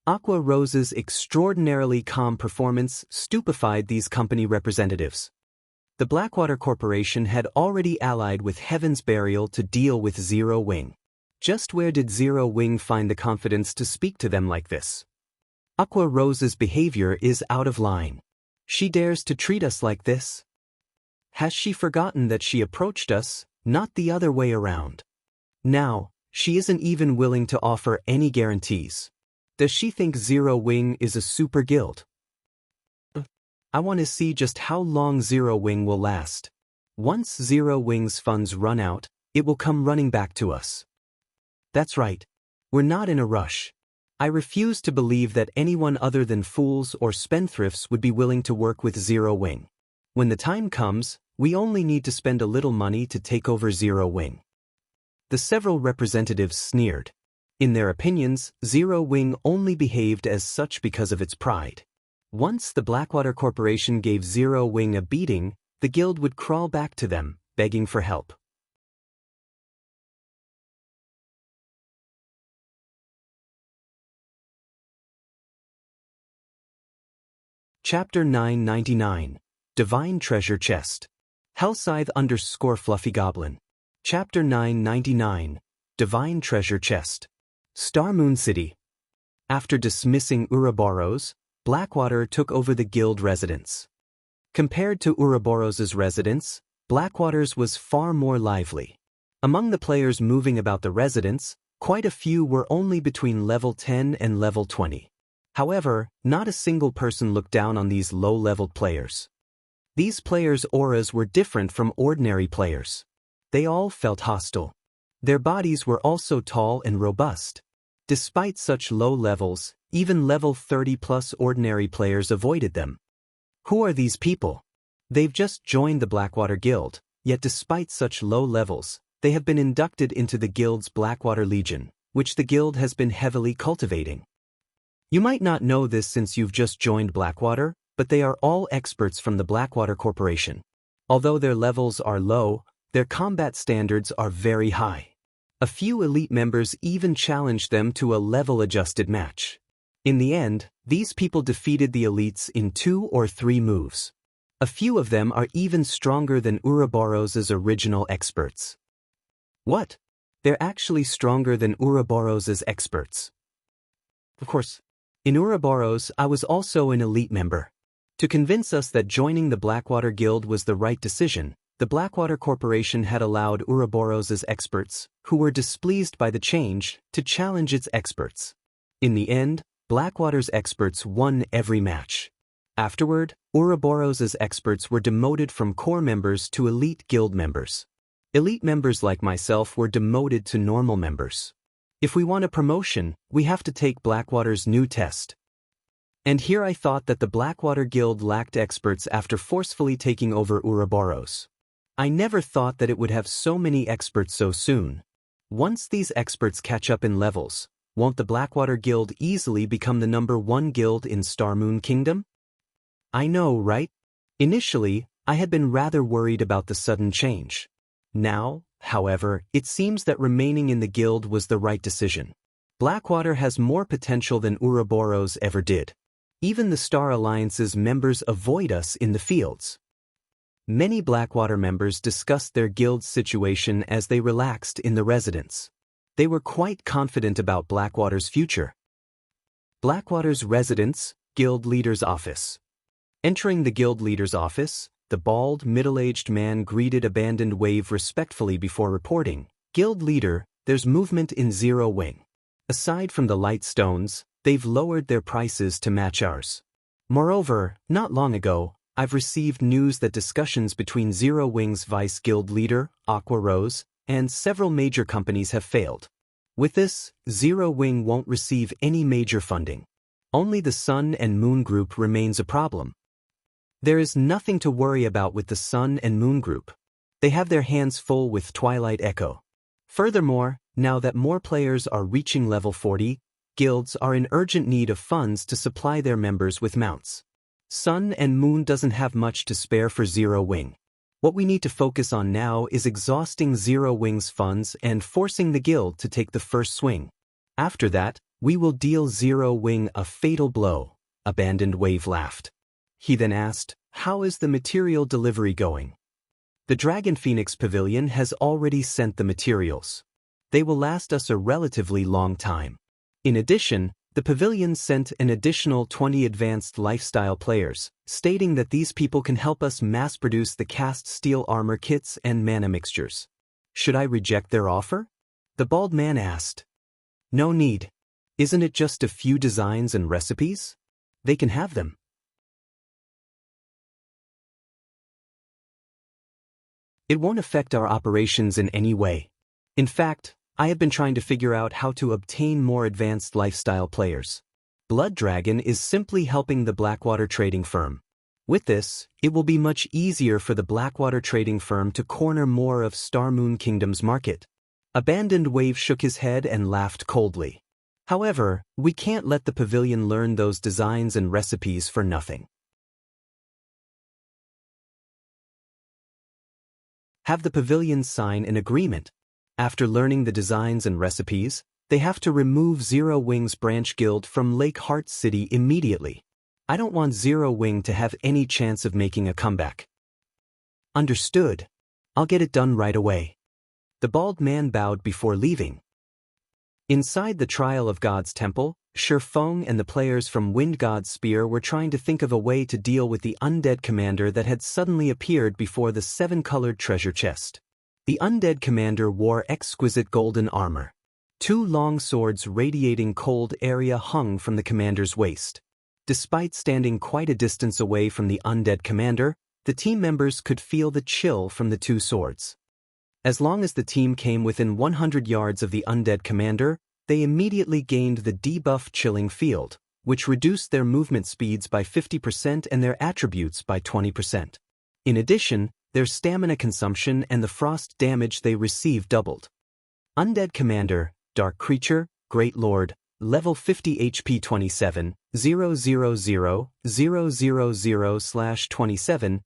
Speaker 1: Aqua Rose's extraordinarily calm performance stupefied these company representatives. The Blackwater Corporation had already allied with Heaven's Burial to deal with Zero Wing. Just where did Zero Wing find the confidence to speak to them like this? Aqua Rose's behavior is out of line. She dares to treat us like this? Has she forgotten that she approached us, not the other way around? Now, she isn't even willing to offer any guarantees. Does she think Zero Wing is a super guild? I want to see just how long Zero Wing will last. Once Zero Wing's funds run out, it will come running back to us. That's right. We're not in a rush. I refuse to believe that anyone other than fools or spendthrifts would be willing to work with Zero Wing. When the time comes, we only need to spend a little money to take over Zero Wing. The several representatives sneered. In their opinions, Zero Wing only behaved as such because of its pride. Once the Blackwater Corporation gave Zero Wing a beating, the guild would crawl back to them, begging for help. Chapter 999. Divine Treasure Chest. Hellscythe _Fluffy Chapter 999. Divine Treasure Chest. Star Moon City. After dismissing Ouroboros, Blackwater took over the guild residence. Compared to Ouroboros' residence, Blackwater's was far more lively. Among the players moving about the residence, quite a few were only between level 10 and level 20. However, not a single person looked down on these low-leveled players. These players' auras were different from ordinary players. They all felt hostile. Their bodies were also tall and robust. Despite such low levels, even level 30+ ordinary players avoided them. Who are these people? They've just joined the Blackwater Guild, yet despite such low levels, they have been inducted into the guild's Blackwater Legion, which the guild has been heavily cultivating. You might not know this since you've just joined Blackwater, but they are all experts from the Blackwater Corporation. Although their levels are low, their combat standards are very high. A few elite members even challenged them to a level-adjusted match. In the end, these people defeated the elites in 2 or 3 moves. A few of them are even stronger than Ouroboros' original experts. What? They're actually stronger than Ouroboros' experts. Of course, in Ouroboros I was also an elite member. To convince us that joining the Blackwater Guild was the right decision, the Blackwater Corporation had allowed Ouroboros' experts, who were displeased by the change, to challenge its experts. In the end, Blackwater's experts won every match. Afterward, Ouroboros' experts were demoted from core members to elite guild members. Elite members like myself were demoted to normal members. If we want a promotion, we have to take Blackwater's new test. And here I thought that the Blackwater Guild lacked experts after forcefully taking over Ouroboros. I never thought that it would have so many experts so soon. Once these experts catch up in levels, won't the Blackwater Guild easily become the #1 guild in Star Moon Kingdom? I know, right? Initially, I had been rather worried about the sudden change. Now, however, it seems that remaining in the guild was the right decision. Blackwater has more potential than Ouroboros ever did. Even the Star Alliance's members avoid us in the fields. Many Blackwater members discussed their guild's situation as they relaxed in the residence. They were quite confident about Blackwater's future. Blackwater's residence, Guild Leader's Office. Entering the Guild Leader's office, the bald, middle-aged man greeted Abandoned Wave respectfully before reporting, "Guild Leader, there's movement in Zero Wing. Aside from the light stones, they've lowered their prices to match ours. Moreover, not long ago, I've received news that discussions between Zero Wing's Vice Guild Leader, Aqua Rose, and several major companies have failed. With this, Zero Wing won't receive any major funding. Only the Sun and Moon group remains a problem. There is nothing to worry about with the Sun and Moon group. They have their hands full with Twilight Echo. Furthermore, now that more players are reaching level 40, guilds are in urgent need of funds to supply their members with mounts. Sun and Moon doesn't have much to spare for Zero Wing. What we need to focus on now is exhausting Zero Wing's funds and forcing the guild to take the first swing. After that, we will deal Zero Wing a fatal blow, Abandoned Wave laughed. He then asked, how is the material delivery going? The Dragon Phoenix Pavilion has already sent the materials. They will last us a relatively long time. In addition, the pavilion sent an additional 20 advanced lifestyle players, stating that these people can help us mass-produce the cast steel armor kits and mana mixtures. Should I reject their offer? The bald man asked. No need. Isn't it just a few designs and recipes? They can have them. It won't affect our operations in any way. In fact, I have been trying to figure out how to obtain more advanced lifestyle players. Blood Dragon is simply helping the Blackwater trading firm. With this, it will be much easier for the Blackwater trading firm to corner more of Star Moon Kingdom's market. Abandoned Wave shook his head and laughed coldly. However, we can't let the pavilion learn those designs and recipes for nothing. Have the pavilion sign an agreement. After learning the designs and recipes, they have to remove Zero Wing's branch guild from Lake Heart City immediately. I don't want Zero Wing to have any chance of making a comeback. Understood. I'll get it done right away. The bald man bowed before leaving. Inside the Trial of God's Temple, Feng and the players from Wind God's Spear were trying to think of a way to deal with the undead commander that had suddenly appeared before the 7-colored treasure chest. The undead commander wore exquisite golden armor. 2 long swords radiating cold area hung from the commander's waist. Despite standing quite a distance away from the undead commander, the team members could feel the chill from the 2 swords. As long as the team came within 100 yards of the undead commander, they immediately gained the debuff Chilling Field, which reduced their movement speeds by 50% and their attributes by 20%. In addition, their stamina consumption and the frost damage they receive doubled. Undead Commander, Dark Creature, Great Lord, level 50 HP 27, 000, 000/27,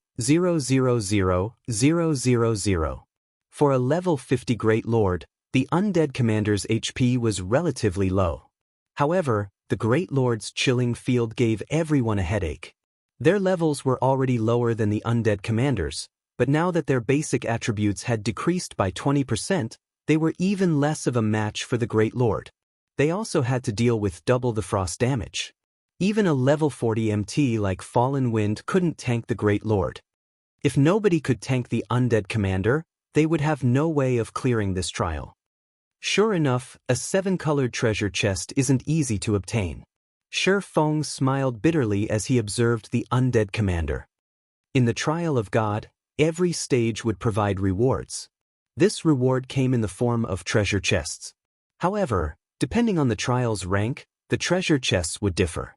Speaker 1: 000, 000. For a level 50 Great Lord, the Undead Commander's HP was relatively low. However, the Great Lord's Chilling Field gave everyone a headache. Their levels were already lower than the Undead Commanders, but now that their basic attributes had decreased by 20%, they were even less of a match for the Great Lord. They also had to deal with double the frost damage. Even a level 40 MT like Fallen Wind couldn't tank the Great Lord. If nobody could tank the Undead Commander, they would have no way of clearing this trial. Sure enough, a 7-colored treasure chest isn't easy to obtain. Feng smiled bitterly as he observed the Undead Commander. In the Trial of God, every stage would provide rewards. This reward came in the form of treasure chests. However, depending on the trial's rank, the treasure chests would differ.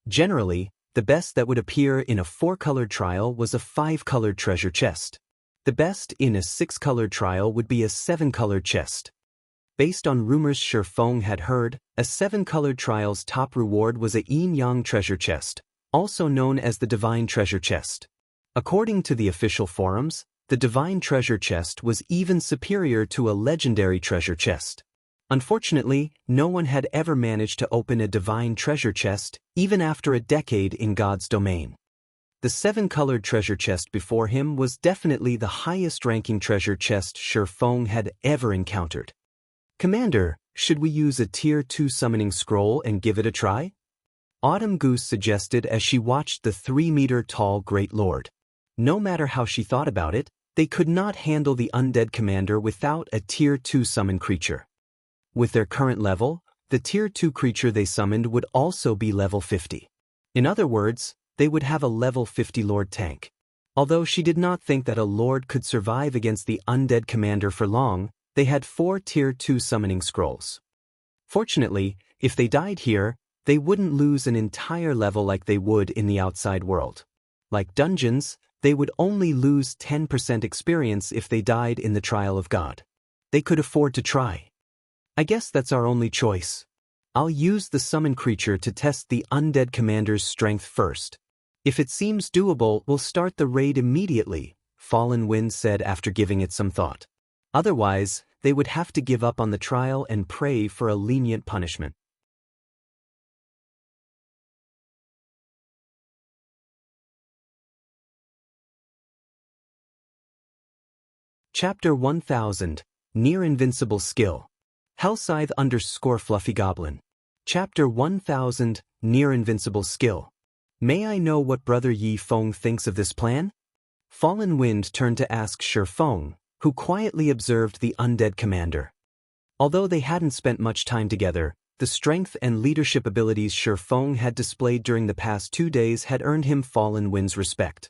Speaker 1: Generally, the best that would appear in a 4-colored trial was a 5-colored treasure chest. The best in a 6-colored trial would be a 7-colored chest. Based on rumors Feng had heard, a 7-colored trial's top reward was a yin-yang treasure chest, also known as the Divine Treasure Chest. According to the official forums, the Divine Treasure Chest was even superior to a legendary treasure chest. Unfortunately, no one had ever managed to open a Divine Treasure Chest, even after a decade in God's domain. The 7-colored treasure chest before him was definitely the highest-ranking treasure chest Feng had ever encountered. Commander, should we use a Tier 2 summoning scroll and give it a try? Autumn Goose suggested as she watched the 3-meter-tall Great Lord. No matter how she thought about it, they could not handle the Undead Commander without a Tier 2 summon creature. With their current level, the Tier 2 creature they summoned would also be level 50. In other words, they would have a level 50 Lord tank. Although she did not think that a Lord could survive against the Undead Commander for long, they had 4 Tier 2 summoning scrolls. Fortunately, if they died here, They wouldn't lose an entire level like they would in the outside world. Like dungeons, they would only lose 10% experience if they died in the trial of God. They could afford to try. I guess that's our only choice. I'll use the summon creature to test the undead commander's strength first. If it seems doable, we'll start the raid immediately, Fallen Wind said after giving it some thought. Otherwise, they would have to give up on the trial and pray for a lenient punishment. Chapter 1000, Near-invincible skill. Hellscythe _ Fluffy Goblin. Chapter 1000, Near-invincible skill. May I know what Brother Yi Feng thinks of this plan? Fallen Wind turned to ask Feng, who quietly observed the undead commander. Although they hadn't spent much time together, the strength and leadership abilities Feng had displayed during the past 2 days had earned him Fallen Wind's respect.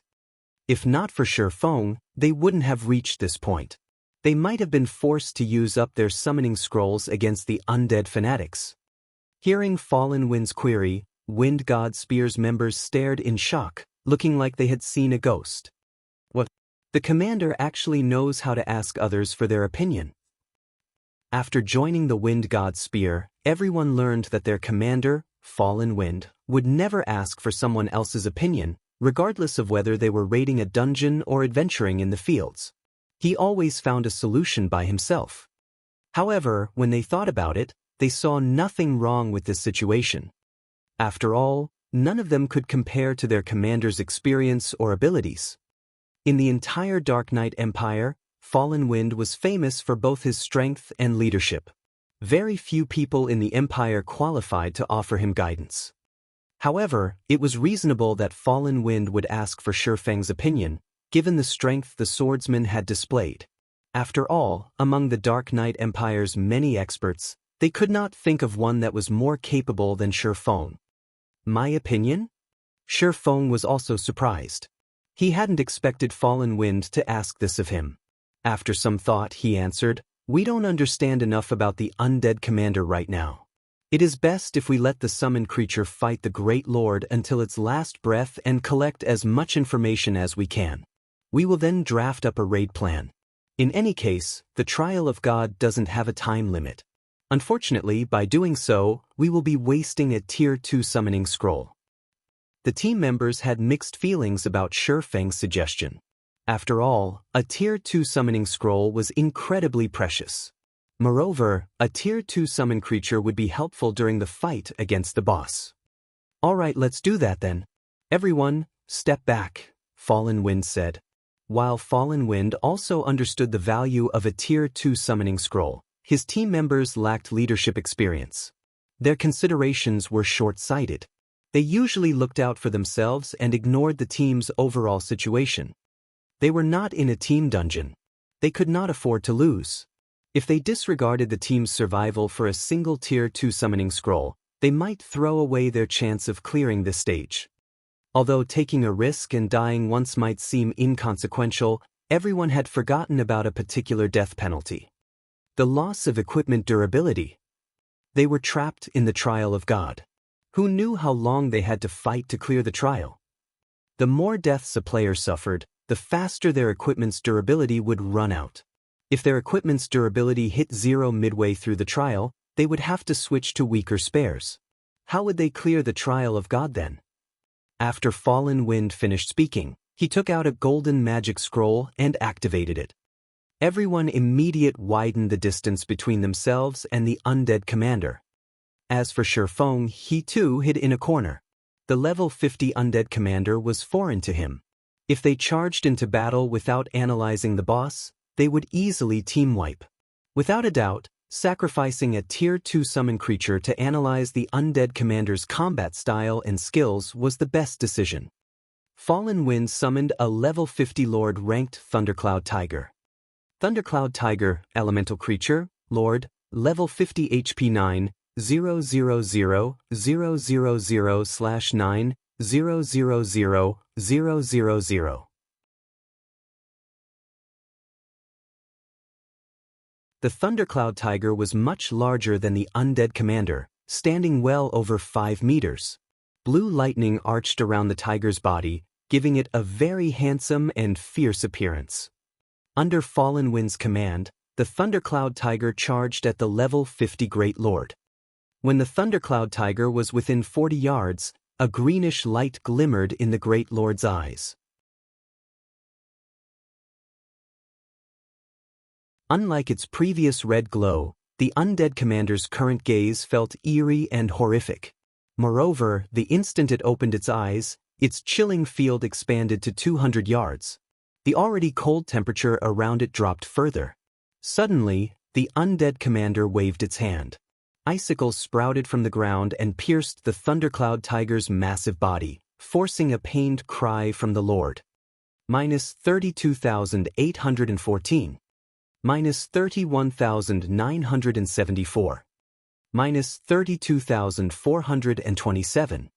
Speaker 1: If not for Feng, they wouldn't have reached this point. They might have been forced to use up their summoning scrolls against the undead fanatics. Hearing Fallen Wind's query, Wind God Spear's members stared in shock, looking like they had seen a ghost. What? The commander actually knows how to ask others for their opinion. After joining the Wind God Spear, everyone learned that their commander, Fallen Wind, would never ask for someone else's opinion, regardless of whether they were raiding a dungeon or adventuring in the fields. He always found a solution by himself. However, when they thought about it, they saw nothing wrong with this situation. After all, none of them could compare to their commander's experience or abilities. In the entire Dark Knight Empire, Fallen Wind was famous for both his strength and leadership. Very few people in the Empire qualified to offer him guidance. However, it was reasonable that Fallen Wind would ask for Feng's opinion, given the strength the swordsman had displayed. After all, among the Dark Knight Empire's many experts, they could not think of one that was more capable than Feng. My opinion? Feng was also surprised. He hadn't expected Fallen Wind to ask this of him. After some thought, he answered, "We don't understand enough about the undead commander right now. It is best if we let the summoned creature fight the Great Lord until its last breath and collect as much information as we can. We will then draft up a raid plan. In any case, the trial of God doesn't have a time limit. Unfortunately, by doing so, we will be wasting a Tier 2 summoning scroll." The team members had mixed feelings about Feng's suggestion. After all, a Tier 2 summoning scroll was incredibly precious. Moreover, a Tier 2 summon creature would be helpful during the fight against the boss. "Alright, let's do that then. Everyone, step back," Fallen Wind said. While Fallen Wind also understood the value of a Tier 2 summoning scroll, his team members lacked leadership experience. Their considerations were short-sighted. They usually looked out for themselves and ignored the team's overall situation. They were not in a team dungeon. They could not afford to lose. If they disregarded the team's survival for a single Tier 2 summoning scroll, they might throw away their chance of clearing this stage. Although taking a risk and dying once might seem inconsequential, everyone had forgotten about a particular death penalty: the loss of equipment durability. They were trapped in the trial of God. Who knew how long they had to fight to clear the trial? The more deaths a player suffered, the faster their equipment's durability would run out. If their equipment's durability hit 0 midway through the trial, they would have to switch to weaker spares. How would they clear the trial of God then? After Fallen Wind finished speaking, he took out a golden magic scroll and activated it. Everyone immediately widened the distance between themselves and the undead commander. As for Feng, he too hid in a corner. The level 50 undead commander was foreign to him. If they charged into battle without analyzing the boss, they would easily team wipe. Without a doubt, sacrificing a Tier 2 summon creature to analyze the undead commander's combat style and skills was the best decision. Fallen Wind summoned a level 50 Lord ranked Thundercloud Tiger. Thundercloud Tiger, elemental creature, Lord, level 50 HP 9, 00000/9, 0000000. The Thundercloud Tiger was much larger than the undead commander, standing well over 5 meters. Blue lightning arched around the tiger's body, giving it a very handsome and fierce appearance. Under Fallen Wind's command, the Thundercloud Tiger charged at the level 50 Great Lord. When the Thundercloud Tiger was within 40 yards, a greenish light glimmered in the Great Lord's eyes. Unlike its previous red glow, the undead commander's current gaze felt eerie and horrific. Moreover, the instant it opened its eyes, its chilling field expanded to 200 yards. The already cold temperature around it dropped further. Suddenly, the undead commander waved its hand. Icicles sprouted from the ground and pierced the Thundercloud Tiger's massive body, forcing a pained cry from the Lord. Minus 32,814. Minus 31,974. Minus 32,427.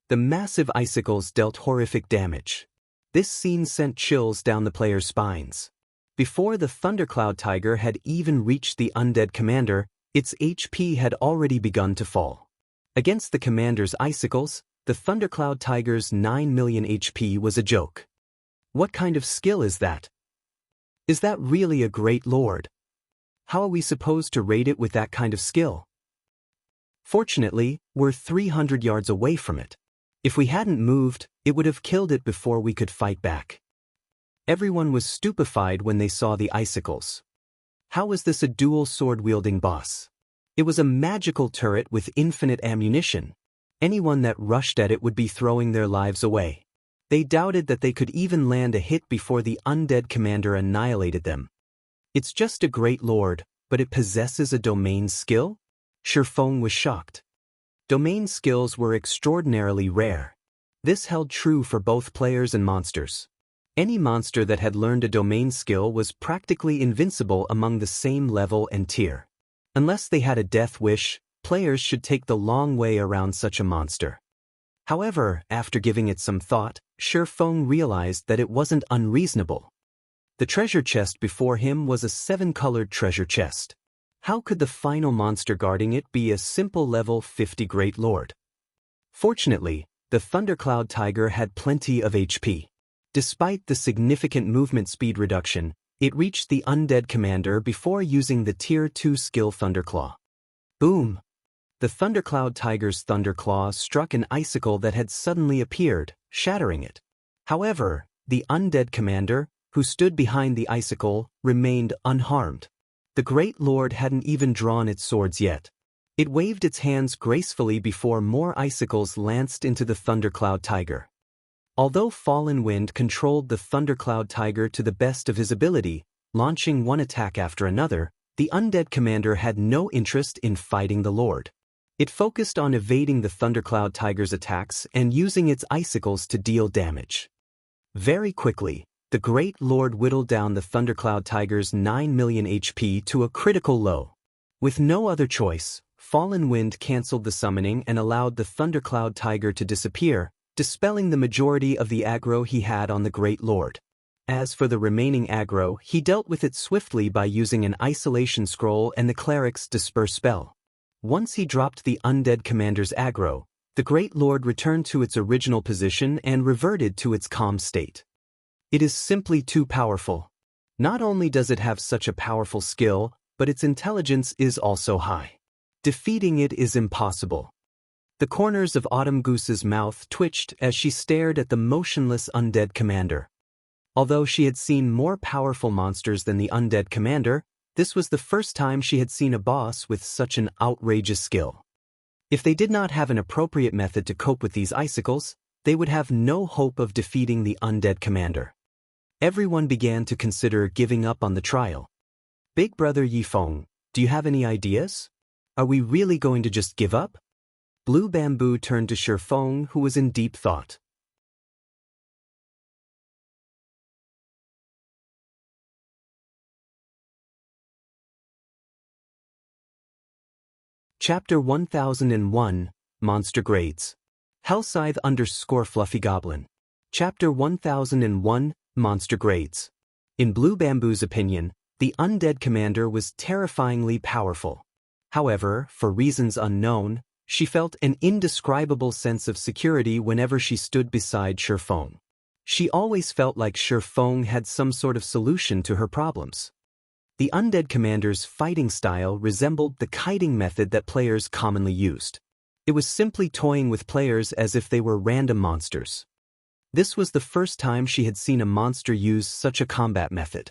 Speaker 1: The massive icicles dealt horrific damage. This scene sent chills down the players' spines. Before the Thundercloud Tiger had even reached the undead commander, its HP had already begun to fall. Against the commander's icicles, the Thundercloud Tiger's 9 million HP was a joke. What kind of skill is that? Is that really a Great Lord? How are we supposed to rate it with that kind of skill? Fortunately, we're 300 yards away from it. If we hadn't moved, it would have killed it before we could fight back. Everyone was stupefied when they saw the icicles. How was this a dual sword-wielding boss? It was a magical turret with infinite ammunition. Anyone that rushed at it would be throwing their lives away. They doubted that they could even land a hit before the undead commander annihilated them. It's just a Great Lord, but it possesses a domain skill? Feng was shocked. Domain skills were extraordinarily rare. This held true for both players and monsters. Any monster that had learned a domain skill was practically invincible among the same level and tier. Unless they had a death wish, players should take the long way around such a monster. However, after giving it some thought, Feng realized that it wasn't unreasonable. The treasure chest before him was a 7-colored treasure chest. How could the final monster guarding it be a simple level 50 Great Lord? Fortunately, the Thundercloud Tiger had plenty of HP. Despite the significant movement speed reduction, it reached the undead commander before using the Tier 2 skill Thunderclaw. Boom! The Thundercloud Tiger's Thunderclaw struck an icicle that had suddenly appeared, shattering it. However, the undead commander, who stood behind the icicle, remained unharmed. The Great Lord hadn't even drawn its swords yet. It waved its hands gracefully before more icicles lanced into the Thundercloud Tiger. Although Fallen Wind controlled the Thundercloud Tiger to the best of his ability, launching one attack after another, the undead commander had no interest in fighting the Lord. It focused on evading the Thundercloud Tiger's attacks and using its icicles to deal damage. Very quickly, the Great Lord whittled down the Thundercloud Tiger's 9 million HP to a critical low. With no other choice, Fallen Wind cancelled the summoning and allowed the Thundercloud Tiger to disappear, dispelling the majority of the aggro he had on the Great Lord. As for the remaining aggro, he dealt with it swiftly by using an isolation scroll and the cleric's disperse spell. Once he dropped the undead commander's aggro, the Great Lord returned to its original position and reverted to its calm state. It is simply too powerful. Not only does it have such a powerful skill, but its intelligence is also high. Defeating it is impossible. The corners of Autumn Goose's mouth twitched as she stared at the motionless undead commander. Although she had seen more powerful monsters than the undead commander, this was the first time she had seen a boss with such an outrageous skill. If they did not have an appropriate method to cope with these icicles, they would have no hope of defeating the undead commander. Everyone began to consider giving up on the trial. Big Brother Yifeng, do you have any ideas? Are we really going to just give up? Blue Bamboo turned to Feng, who was in deep thought. Chapter 1001, Monster Grades. Hellscythe _Fluffy Chapter 1001, Monster Grades. In Blue Bamboo's opinion, the undead commander was terrifyingly powerful. However, for reasons unknown, she felt an indescribable sense of security whenever she stood beside Feng. She always felt like Feng had some sort of solution to her problems. The undead commander's fighting style resembled the kiting method that players commonly used. It was simply toying with players as if they were random monsters. This was the first time she had seen a monster use such a combat method.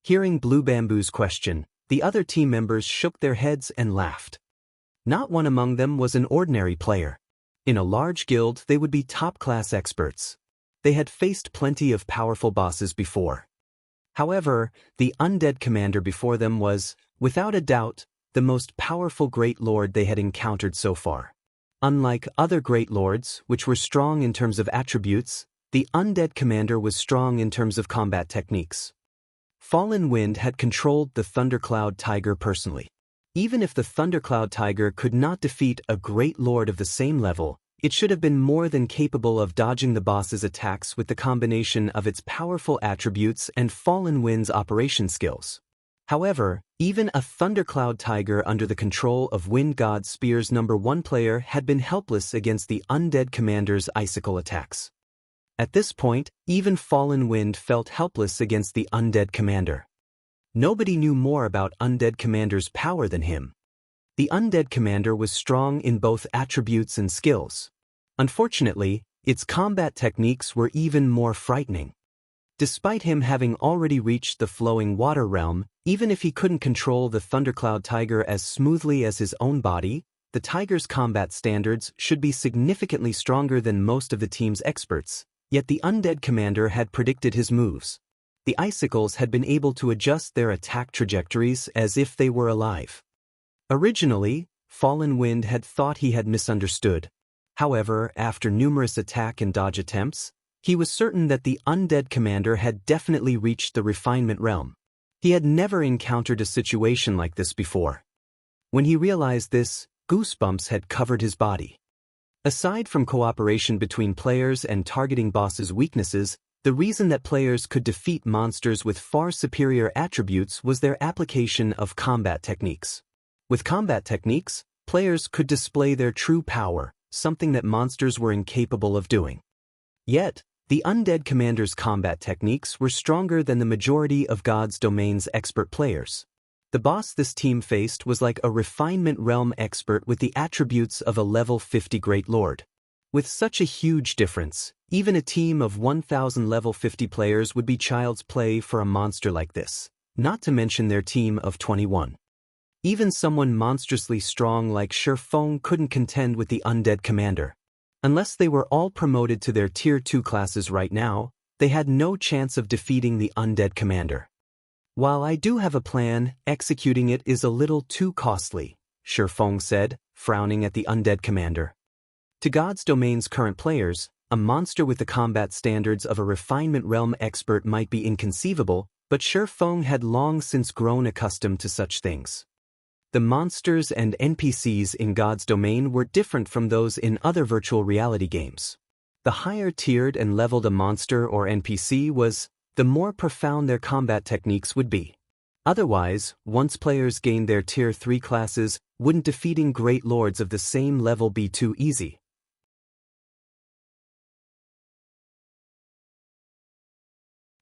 Speaker 1: Hearing Blue Bamboo's question, the other team members shook their heads and laughed. Not one among them was an ordinary player. In a large guild, they would be top-class experts. They had faced plenty of powerful bosses before. However, the undead commander before them was, without a doubt, the most powerful Great Lord they had encountered so far. Unlike other Great Lords, which were strong in terms of attributes, the undead commander was strong in terms of combat techniques. Fallen Wind had controlled the Thundercloud Tiger personally. Even if the Thundercloud Tiger could not defeat a Great Lord of the same level, it should have been more than capable of dodging the boss's attacks with the combination of its powerful attributes and Fallen Wind's operation skills. However, even a Thundercloud Tiger under the control of Wind God Spear's #1 player had been helpless against the undead commander's icicle attacks. At this point, even Fallen Wind felt helpless against the undead commander. Nobody knew more about undead commander's power than him. The undead commander was strong in both attributes and skills. Unfortunately, its combat techniques were even more frightening. Despite him having already reached the flowing water realm, even if he couldn't control the Thundercloud Tiger as smoothly as his own body, the tiger's combat standards should be significantly stronger than most of the team's experts, yet the undead commander had predicted his moves. The icicles had been able to adjust their attack trajectories as if they were alive. Originally, Fallen Wind had thought he had misunderstood. However, after numerous attack and dodge attempts, he was certain that the undead commander had definitely reached the refinement realm. He had never encountered a situation like this before. When he realized this, goosebumps had covered his body. Aside from cooperation between players and targeting bosses' weaknesses, the reason that players could defeat monsters with far superior attributes was their application of combat techniques. With combat techniques, players could display their true power, something that monsters were incapable of doing. Yet, the undead commander's combat techniques were stronger than the majority of God's Domain's expert players. The boss this team faced was like a refinement realm expert with the attributes of a level 50 Great Lord. With such a huge difference, even a team of 1,000 level 50 players would be child's play for a monster like this, not to mention their team of 21. Even someone monstrously strong like Feng couldn't contend with the undead commander. Unless they were all promoted to their Tier 2 classes right now, they had no chance of defeating the undead commander. While I do have a plan, executing it is a little too costly, Feng said, frowning at the undead commander. To God's Domain's current players, a monster with the combat standards of a refinement realm expert might be inconceivable, but Feng had long since grown accustomed to such things. The monsters and NPCs in God's Domain were different from those in other virtual reality games. The higher tiered and leveled a monster or NPC was, the more profound their combat techniques would be. Otherwise, once players gained their Tier 3 classes, wouldn't defeating Great Lords of the same level be too easy?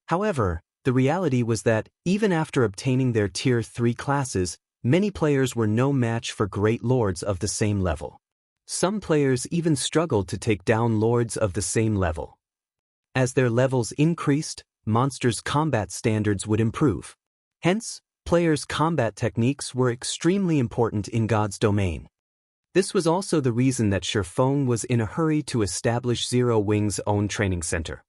Speaker 1: However, the reality was that, even after obtaining their Tier 3 classes, many players were no match for Great Lords of the same level. Some players even struggled to take down Lords of the same level. As their levels increased, monsters' combat standards would improve. Hence, players' combat techniques were extremely important in God's Domain. This was also the reason that Feng was in a hurry to establish Zero Wing's own training center.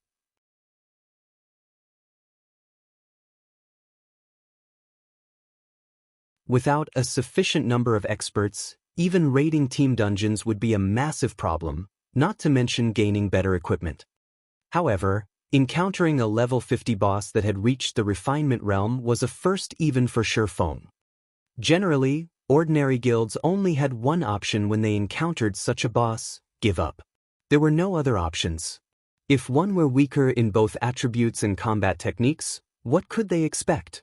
Speaker 1: Without a sufficient number of experts, even raiding team dungeons would be a massive problem, not to mention gaining better equipment. However, encountering a level 50 boss that had reached the refinement realm was a first even for Feng. Generally, ordinary guilds only had one option when they encountered such a boss: give up. There were no other options. If one were weaker in both attributes and combat techniques, what could they expect?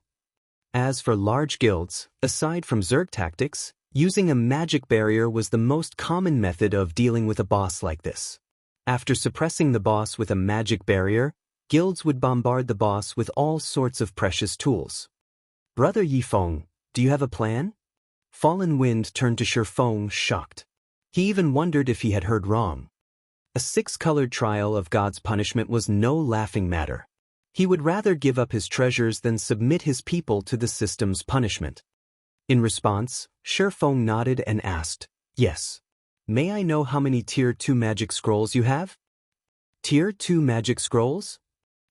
Speaker 1: As for large guilds, aside from Zerg tactics, Using a magic barrier was the most common method of dealing with a boss like this. After suppressing the boss with a magic barrier, guilds would bombard the boss with all sorts of precious tools. Brother Yifeng, do you have a plan? Fallen Wind turned to Feng, shocked. He even wondered if he had heard wrong. A 6-colored trial of God's punishment was no laughing matter. He would rather give up his treasures than submit his people to the system's punishment. In response, Feng nodded and asked, "Yes. May I know how many Tier 2 magic scrolls you have?" Tier 2 magic scrolls?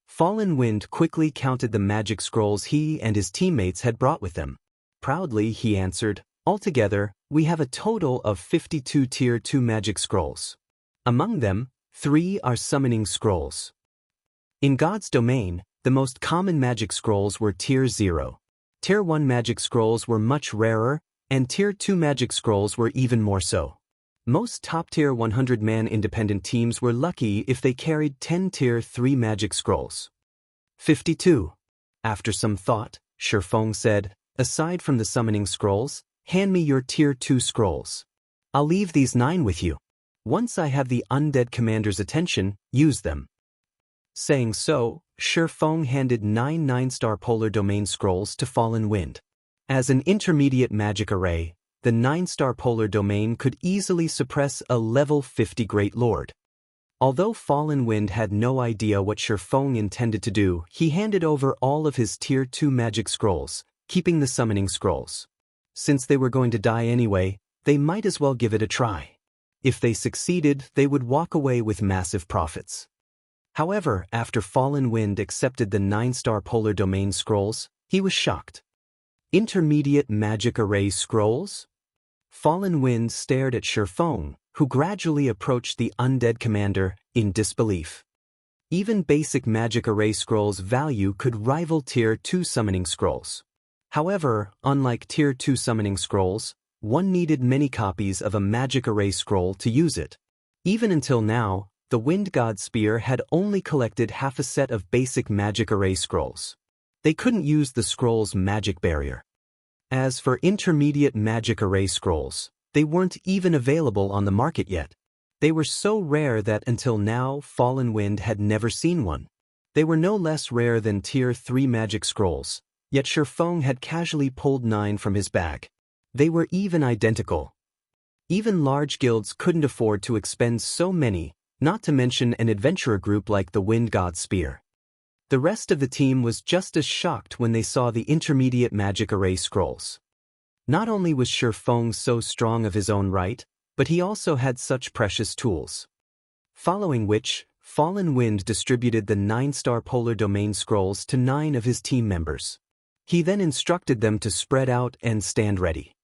Speaker 1: Fallen Wind quickly counted the magic scrolls he and his teammates had brought with them. Proudly, he answered, "Altogether, we have a total of 52 Tier 2 magic scrolls. Among them, 3 are summoning scrolls." In God's domain, the most common magic scrolls were Tier 0. Tier 1 magic scrolls were much rarer, and Tier 2 magic scrolls were even more so. Most top-tier 100-man independent teams were lucky if they carried 10 Tier 3 magic scrolls. 52. After some thought, Feng said, "Aside from the summoning scrolls, hand me your Tier 2 scrolls. I'll leave these 9 with you. Once I have the undead commander's attention, use them." Saying so, Feng handed 9 9-star polar domain scrolls to Fallen Wind. As an intermediate magic array, the 9-star polar domain could easily suppress a level 50 Great Lord. Although Fallen Wind had no idea what Feng intended to do, he handed over all of his Tier 2 magic scrolls, keeping the summoning scrolls. Since they were going to die anyway, they might as well give it a try. If they succeeded, they would walk away with massive profits. However, after Fallen Wind accepted the 9-star polar domain scrolls, he was shocked. Intermediate magic array scrolls? Fallen Wind stared at Feng, who gradually approached the undead commander, in disbelief. Even basic magic array scrolls' value could rival Tier 2 summoning scrolls. However, unlike Tier 2 summoning scrolls, one needed many copies of a magic array scroll to use it. Even until now, the Wind God Spear had only collected half a set of basic magic array scrolls. They couldn't use the scroll's magic barrier. As for intermediate magic array scrolls, they weren't even available on the market yet. They were so rare that until now, Fallen Wind had never seen one. They were no less rare than Tier 3 magic scrolls, yet Feng had casually pulled 9 from his bag. They were even identical. Even large guilds couldn't afford to expend so many, not to mention an adventurer group like the Wind God Spear. The rest of the team was just as shocked when they saw the intermediate magic array scrolls. Not only was Feng so strong of his own right, but he also had such precious tools. Following which, Fallen Wind distributed the 9-star polar domain scrolls to 9 of his team members. He then instructed them to spread out and stand ready.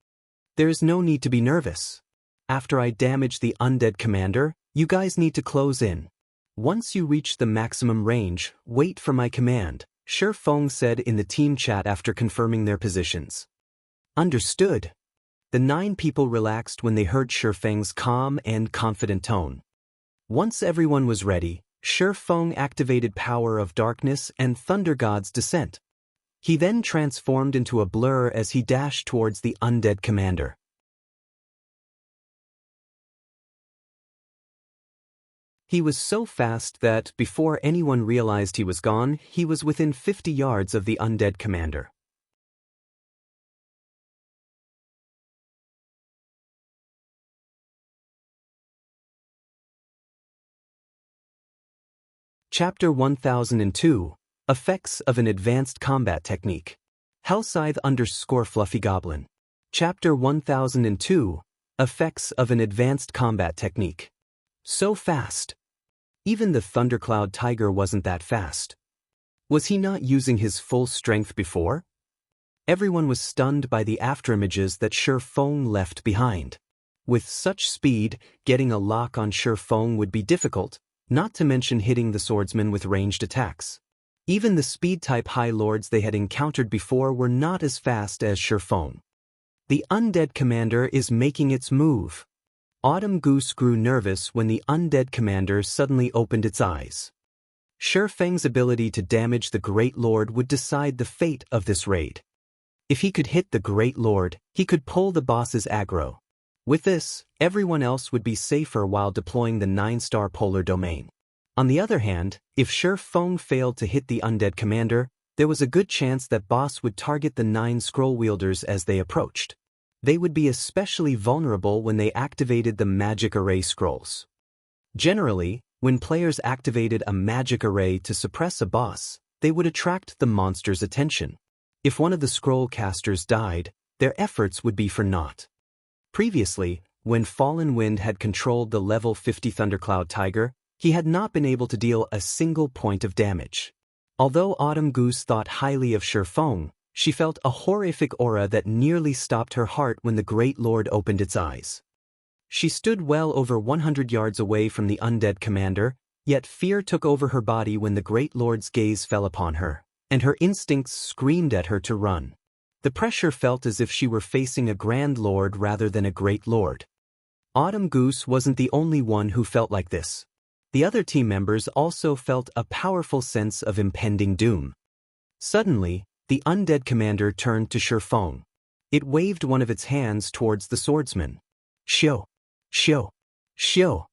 Speaker 1: "There is no need to be nervous. After I damage the undead commander, you guys need to close in. Once you reach the maximum range, wait for my command," Feng said in the team chat after confirming their positions. Understood. The 9 people relaxed when they heard Feng's calm and confident tone. Once everyone was ready, Feng activated Power of Darkness and Thunder God's Descent. He then transformed into a blur as he dashed towards the undead commander. He was so fast that, before anyone realized he was gone, he was within 50 yards of the undead commander. Chapter 1002, Effects of an Advanced Combat Technique. Hellscythe_Fluffy Goblin. Chapter 1002, Effects of an Advanced Combat Technique. So fast. Even the Thundercloud Tiger wasn't that fast. Was he not using his full strength before? Everyone was stunned by the afterimages that Feng left behind. With such speed, getting a lock on Feng would be difficult, not to mention hitting the swordsman with ranged attacks. Even the speed-type High Lords they had encountered before were not as fast as Feng. The undead commander is making its move. Autumn Goose grew nervous when the undead commander suddenly opened its eyes. Feng's ability to damage the Great Lord would decide the fate of this raid. If he could hit the Great Lord, he could pull the boss's aggro. With this, everyone else would be safer while deploying the 9-star polar domain. On the other hand, if Feng failed to hit the undead commander, there was a good chance that boss would target the 9 scroll wielders as they approached. They would be especially vulnerable when they activated the magic array scrolls. Generally, when players activated a magic array to suppress a boss, they would attract the monster's attention. If one of the scroll casters died, their efforts would be for naught. Previously, when Fallen Wind had controlled the level 50 Thundercloud Tiger, he had not been able to deal a single point of damage. Although Autumn Goose thought highly of Feng, she felt a horrific aura that nearly stopped her heart when the Great Lord opened its eyes. She stood well over 100 yards away from the undead commander, yet fear took over her body when the Great Lord's gaze fell upon her, and her instincts screamed at her to run. The pressure felt as if she were facing a Grand Lord rather than a Great Lord. Autumn Goose wasn't the only one who felt like this. The other team members also felt a powerful sense of impending doom. Suddenly, the undead commander turned to Feng. It waved one of its hands towards the swordsman. Shio! Shio! Shio!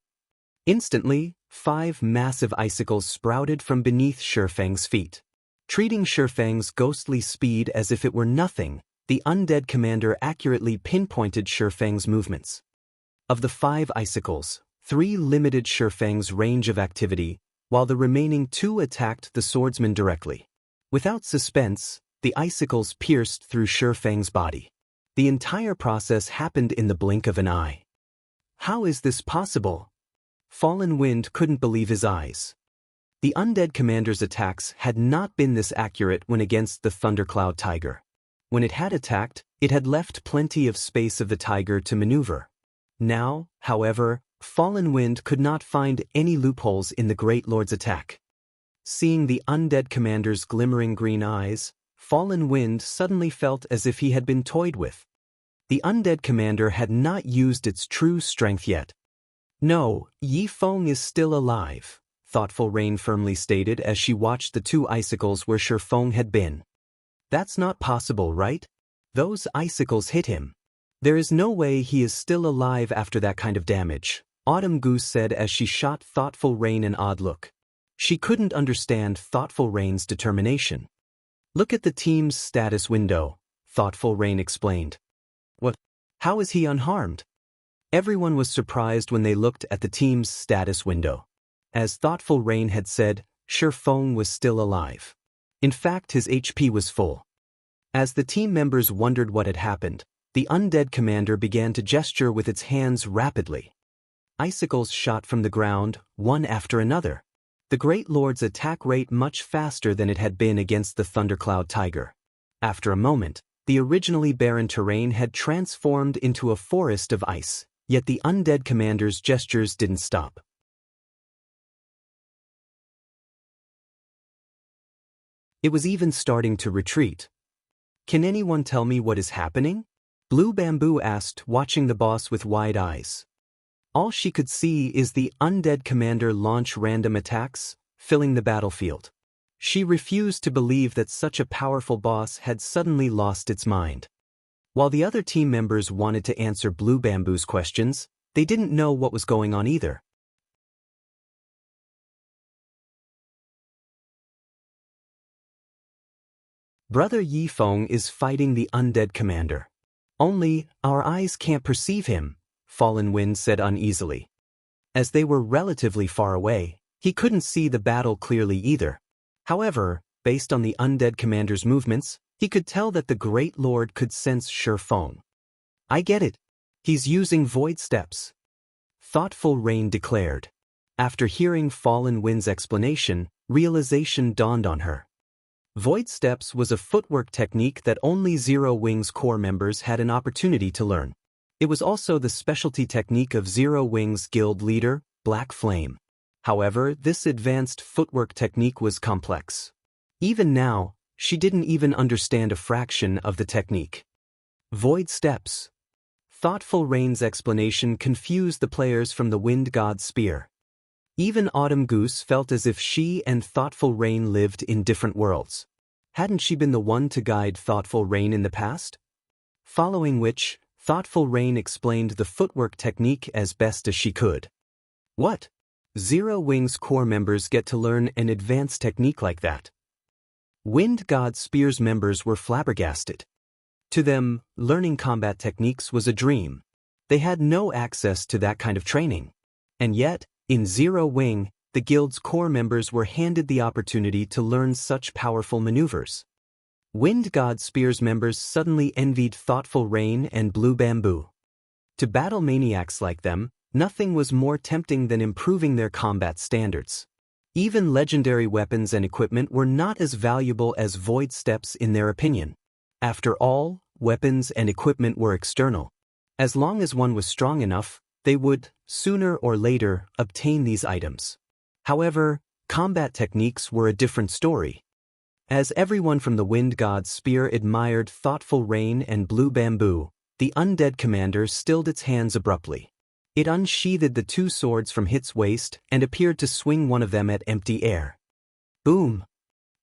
Speaker 1: Instantly, 5 massive icicles sprouted from beneath Feng's feet. Treating Feng's ghostly speed as if it were nothing, the undead commander accurately pinpointed Feng's movements. Of the 5 icicles, 3 limited Feng's range of activity, while the remaining 2 attacked the swordsman directly. Without suspense, the icicles pierced through Feng's body. The entire process happened in the blink of an eye. How is this possible? Fallen Wind couldn't believe his eyes. The undead commander's attacks had not been this accurate when against the Thundercloud Tiger. When it had attacked, it had left plenty of space of the tiger to maneuver. Now, however, Fallen Wind could not find any loopholes in the Great Lord's attack. Seeing the undead commander's glimmering green eyes, Fallen Wind suddenly felt as if he had been toyed with. The undead commander had not used its true strength yet. No, Feng is still alive, Thoughtful Rain firmly stated as she watched the 2 icicles where Feng had been. That's not possible, right? Those icicles hit him. There is no way he is still alive after that kind of damage, Autumn Goose said as she shot Thoughtful Rain an odd look. She couldn't understand Thoughtful Rain's determination. Look at the team's status window, Thoughtful Rain explained. What? How is he unharmed? Everyone was surprised when they looked at the team's status window. As Thoughtful Rain had said, Feng was still alive. In fact, his HP was full. As the team members wondered what had happened, the undead commander began to gesture with its hands rapidly. Icicles shot from the ground, one after another. The Great Lord's attack rate much faster than it had been against the Thundercloud Tiger. After a moment, the originally barren terrain had transformed into a forest of ice, yet the undead commander's gestures didn't stop. It was even starting to retreat. Can anyone tell me what is happening? Blue Bamboo asked, watching the boss with wide eyes. All she could see is the undead commander launch random attacks, filling the battlefield. She refused to believe that such a powerful boss had suddenly lost its mind. While the other team members wanted to answer Blue Bamboo's questions, they didn't know what was going on either. Brother Feng is fighting the undead commander. Only, our eyes can't perceive him, Fallen Wind said uneasily. As they were relatively far away, he couldn't see the battle clearly either. However, based on the undead commander's movements, he could tell that the Great Lord could sense Feng. I get it. He's using void steps, Thoughtful Rain declared. After hearing Fallen Wind's explanation, realization dawned on her. Void steps was a footwork technique that only Zero Wings core members had an opportunity to learn. It was also the specialty technique of Zero Wings guild leader, Black Flame. However, this advanced footwork technique was complex. Even now, she didn't even understand a fraction of the technique. Void steps. Thoughtful Rain's explanation confused the players from the Wind God's spear. Even Autumn Goose felt as if she and Thoughtful Rain lived in different worlds. Hadn't she been the one to guide Thoughtful Rain in the past? Following which, Thoughtful Rain explained the footwork technique as best as she could. What? Zero Wing's core members get to learn an advanced technique like that? Wind God Spear's members were flabbergasted. To them, learning combat techniques was a dream. They had no access to that kind of training. And yet, in Zero Wing, the guild's core members were handed the opportunity to learn such powerful maneuvers. Wind God Spear's members suddenly envied Thoughtful Rain and Blue Bamboo. To battle maniacs like them, nothing was more tempting than improving their combat standards. Even legendary weapons and equipment were not as valuable as void steps in their opinion. After all, weapons and equipment were external. As long as one was strong enough, they would, sooner or later, obtain these items. However, combat techniques were a different story. As everyone from the Wind God's Spear admired Thoughtful Rain and Blue Bamboo, the undead commander stilled its hands abruptly. It unsheathed the two swords from its waist and appeared to swing one of them at empty air. Boom!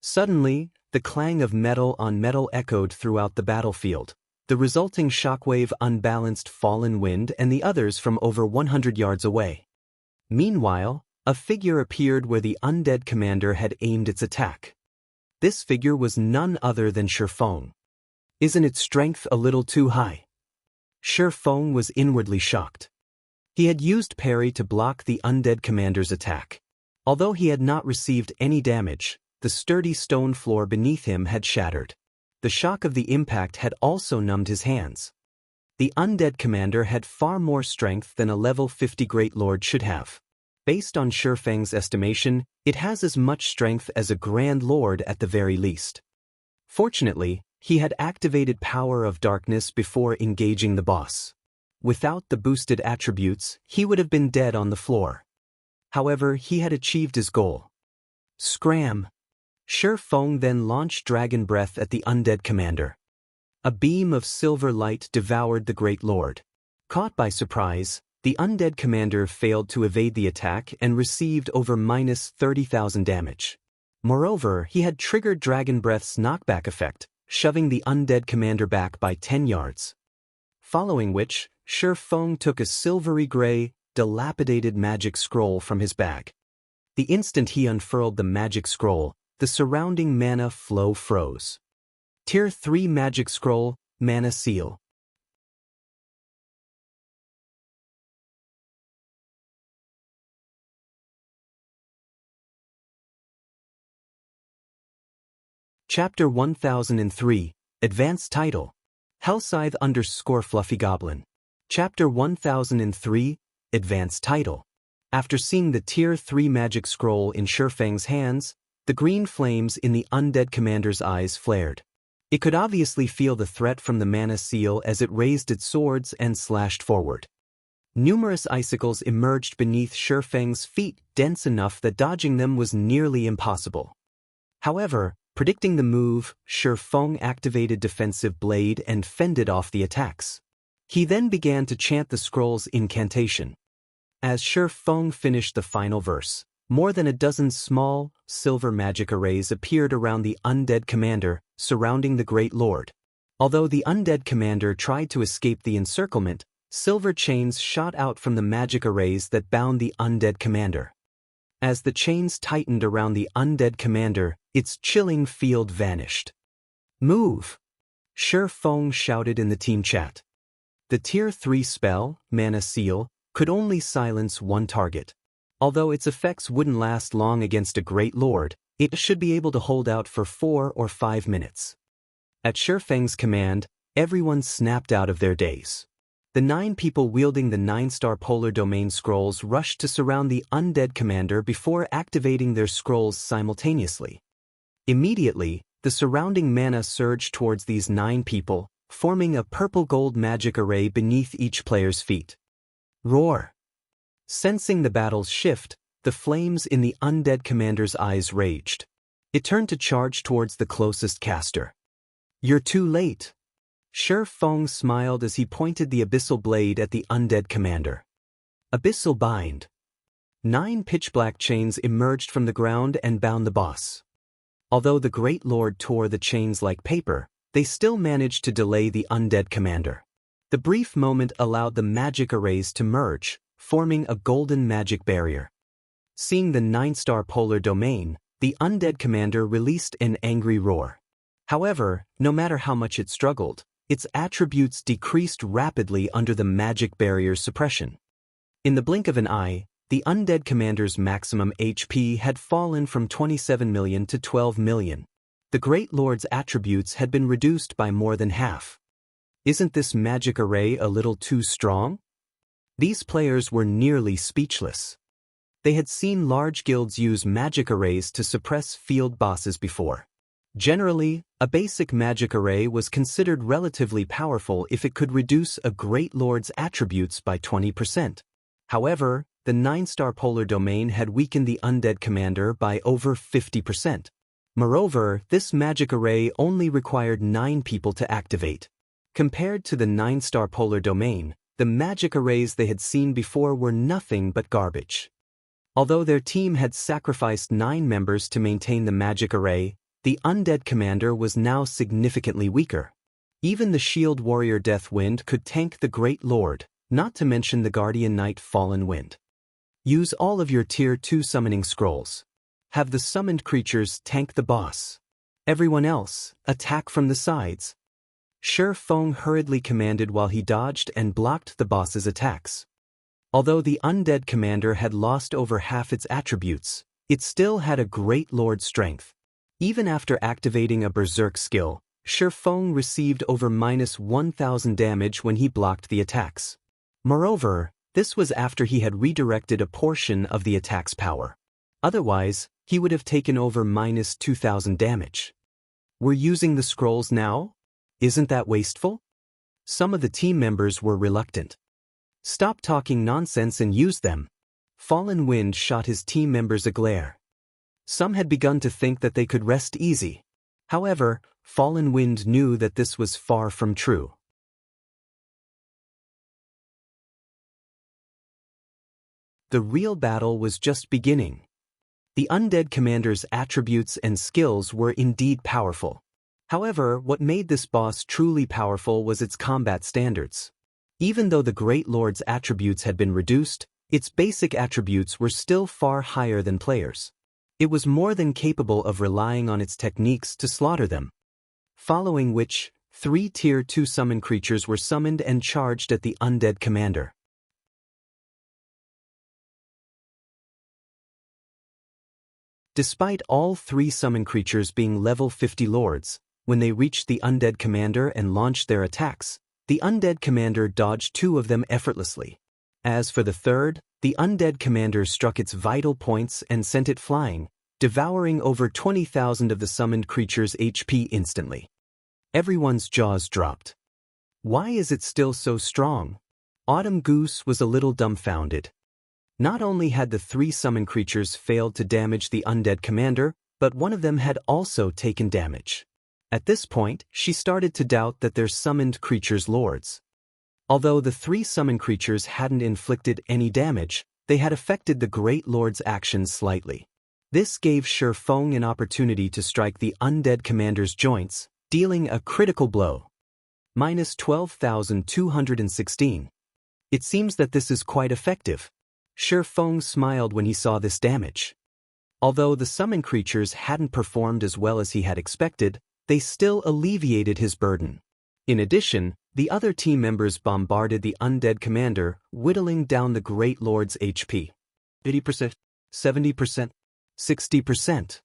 Speaker 1: Suddenly, the clang of metal on metal echoed throughout the battlefield. The resulting shockwave unbalanced Fallen Wind and the others from over 100 yards away. Meanwhile, a figure appeared where the undead commander had aimed its attack. This figure was none other than Feng. Isn't its strength a little too high? Feng was inwardly shocked. He had used parry to block the undead commander's attack. Although he had not received any damage, the sturdy stone floor beneath him had shattered. The shock of the impact had also numbed his hands. The undead commander had far more strength than a level 50 Great Lord should have. Based on Feng's estimation, it has as much strength as a Grand Lord at the very least. Fortunately, he had activated Power of Darkness before engaging the boss. Without the boosted attributes, he would have been dead on the floor. However, he had achieved his goal. Scram! Feng then launched Dragon Breath at the undead commander. A beam of silver light devoured the Great Lord. Caught by surprise, the undead commander failed to evade the attack and received over -30,000 damage. Moreover, he had triggered Dragon Breath's knockback effect, shoving the undead commander back by 10 yards. Following which, Feng took a silvery gray, dilapidated magic scroll from his bag. The instant he unfurled the magic scroll, the surrounding mana flow froze. Tier 3 Magic Scroll, Mana Seal. Chapter 1003, Advanced Title. Hellscythe _ Fluffy Goblin. Chapter 1003, Advanced Title. After seeing the Tier 3 Magic Scroll in Feng's hands, the green flames in the undead commander's eyes flared. It could obviously feel the threat from the mana seal as it raised its swords and slashed forward. Numerous icicles emerged beneath Feng's feet, dense enough that dodging them was nearly impossible. However, predicting the move, Feng activated Defensive Blade and fended off the attacks. He then began to chant the scroll's incantation. As Feng finished the final verse, more than a dozen small, silver magic arrays appeared around the undead commander, surrounding the Great Lord. Although the undead commander tried to escape the encirclement, silver chains shot out from the magic arrays that bound the undead commander. As the chains tightened around the undead commander, its chilling field vanished. Move! Feng shouted in the team chat. The Tier 3 spell, Mana Seal, could only silence one target. Although its effects wouldn't last long against a Great Lord, it should be able to hold out for 4 or 5 minutes. At Feng's command, everyone snapped out of their daze. The 9 people wielding the 9-star Polar Domain scrolls rushed to surround the undead commander before activating their scrolls simultaneously. Immediately, the surrounding mana surged towards these 9 people, forming a purple-gold magic array beneath each player's feet. Roar! Sensing the battle's shift, the flames in the undead commander's eyes raged. It turned to charge towards the closest caster. You're too late. Feng smiled as he pointed the abyssal blade at the undead commander. Abyssal bind. 9 pitch-black chains emerged from the ground and bound the boss. Although the Great Lord tore the chains like paper, they still managed to delay the undead commander. The brief moment allowed the magic arrays to merge, forming a golden magic barrier. Seeing the 9-star polar domain, the undead commander released an angry roar. However, no matter how much it struggled, its attributes decreased rapidly under the magic barrier's suppression. In the blink of an eye, the undead commander's maximum HP had fallen from 27 million to 12 million. The Great Lord's attributes had been reduced by more than half. Isn't this magic array a little too strong? These players were nearly speechless. They had seen large guilds use magic arrays to suppress field bosses before. Generally, a basic magic array was considered relatively powerful if it could reduce a Great Lord's attributes by 20%. However, the 9-star polar domain had weakened the undead commander by over 50%. Moreover, this magic array only required 9 people to activate. Compared to the 9-star polar domain, the magic arrays they had seen before were nothing but garbage. Although their team had sacrificed 9 members to maintain the magic array, the undead commander was now significantly weaker. Even the shield warrior Deathwind could tank the Great Lord, not to mention the guardian knight Fallen Wind. Use all of your tier 2 summoning scrolls. Have the summoned creatures tank the boss. Everyone else, attack from the sides. Feng hurriedly commanded while he dodged and blocked the boss's attacks. Although the undead commander had lost over half its attributes, it still had a Great Lord strength. Even after activating a berserk skill, Feng received over -1000 damage when he blocked the attacks. Moreover, this was after he had redirected a portion of the attack's power. Otherwise, he would have taken over -2000 damage. We're using the scrolls now? Isn't that wasteful? Some of the team members were reluctant. Stop talking nonsense and use them. Fallen Wind shot his team members a glare. Some had begun to think that they could rest easy. However, Fallen Wind knew that this was far from true. The real battle was just beginning. The undead commander's attributes and skills were indeed powerful. However, what made this boss truly powerful was its combat standards. Even though the Great Lord's attributes had been reduced, its basic attributes were still far higher than players. It was more than capable of relying on its techniques to slaughter them. Following which, 3 tier 2 summon creatures were summoned and charged at the undead commander. Despite all 3 summon creatures being level 50 lords, when they reached the undead commander and launched their attacks, the undead commander dodged 2 of them effortlessly. As for the third, the undead commander struck its vital points and sent it flying, devouring over 20,000 of the summoned creature's HP instantly. Everyone's jaws dropped. Why is it still so strong? Autumn Goose was a little dumbfounded. Not only had the 3 summon creatures failed to damage the undead commander, but one of them had also taken damage. At this point, she started to doubt that their summoned creatures' lords. Although the 3 summon creatures hadn't inflicted any damage, they had affected the Great Lord's actions slightly. This gave Feng an opportunity to strike the undead commander's joints, dealing a critical blow. -12,216. It seems that this is quite effective. Feng smiled when he saw this damage. Although the summon creatures hadn't performed as well as he had expected, they still alleviated his burden. In addition, the other team members bombarded the undead commander, whittling down the Great Lord's HP. 80%, 70%, 60%.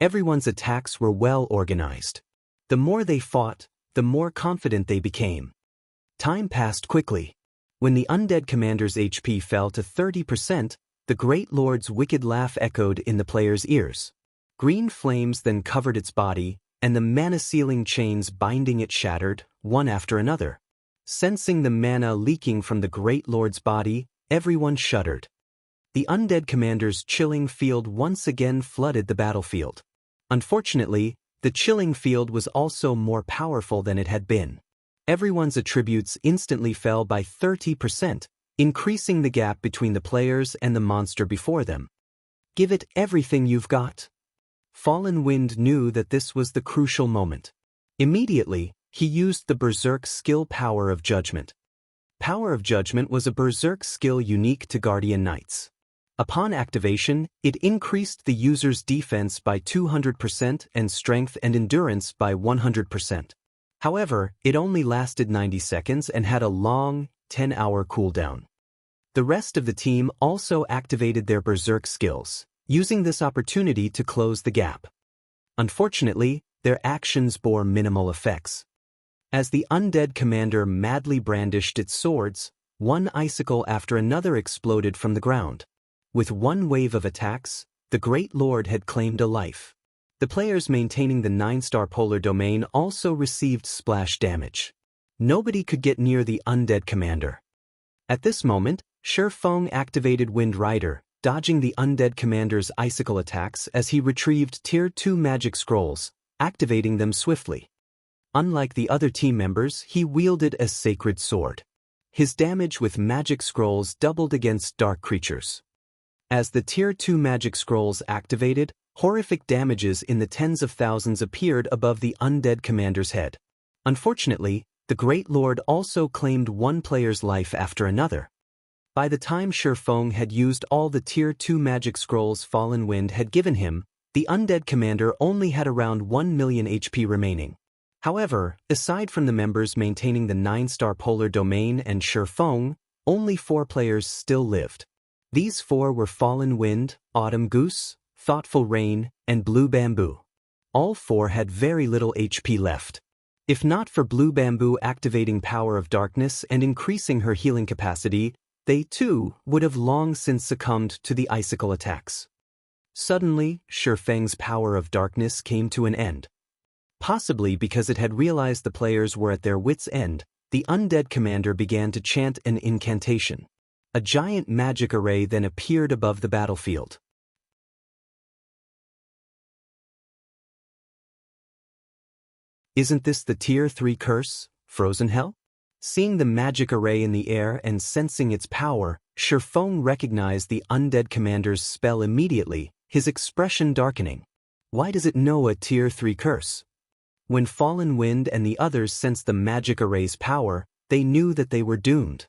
Speaker 1: Everyone's attacks were well organized. The more they fought, the more confident they became. Time passed quickly. When the undead commander's HP fell to 30%, the Great Lord's wicked laugh echoed in the player's ears. Green flames then covered its body, and the mana-sealing chains binding it shattered, one after another. Sensing the mana leaking from the Great Lord's body, everyone shuddered. The undead commander's chilling field once again flooded the battlefield. Unfortunately, the chilling field was also more powerful than it had been. Everyone's attributes instantly fell by 30%, increasing the gap between the players and the monster before them. Give it everything you've got. Fallen Wind knew that this was the crucial moment. Immediately, he used the Berserk skill Power of Judgment. Power of Judgment was a Berserk skill unique to Guardian Knights. Upon activation, it increased the user's defense by 200% and strength and endurance by 100%. However, it only lasted 90 seconds and had a long, 10-hour cooldown. The rest of the team also activated their Berserk skills, using this opportunity to close the gap. Unfortunately, their actions bore minimal effects. As the undead commander madly brandished its swords, one icicle after another exploded from the ground. With one wave of attacks, the Great Lord had claimed a life. The players maintaining the 9-star polar domain also received splash damage. Nobody could get near the undead commander. At this moment, Feng activated Wind Rider, dodging the undead commander's icicle attacks as he retrieved Tier 2 magic scrolls, activating them swiftly. Unlike the other team members, he wielded a sacred sword. His damage with magic scrolls doubled against dark creatures. As the Tier 2 magic scrolls activated, horrific damages in the tens of thousands appeared above the undead commander's head. Unfortunately, the Great Lord also claimed one player's life after another. By the time Feng had used all the Tier 2 magic scrolls Fallen Wind had given him, the undead commander only had around 1 million HP remaining. However, aside from the members maintaining the 9-star polar domain and Feng, only 4 players still lived. These 4 were Fallen Wind, Autumn Goose, Thoughtful Rain, and Blue Bamboo. All 4 had very little HP left. If not for Blue Bamboo activating Power of Darkness and increasing her healing capacity, they too would have long since succumbed to the icicle attacks. Suddenly, Feng's Power of Darkness came to an end. Possibly because it had realized the players were at their wits' end, the undead commander began to chant an incantation. A giant magic array then appeared above the battlefield. Isn't this the Tier 3 curse, Frozen Hell? Seeing the magic array in the air and sensing its power, Feng recognized the undead commander's spell immediately, his expression darkening. Why does it know a Tier 3 curse? When Fallen Wind and the others sensed the magic array's power, they knew that they were doomed.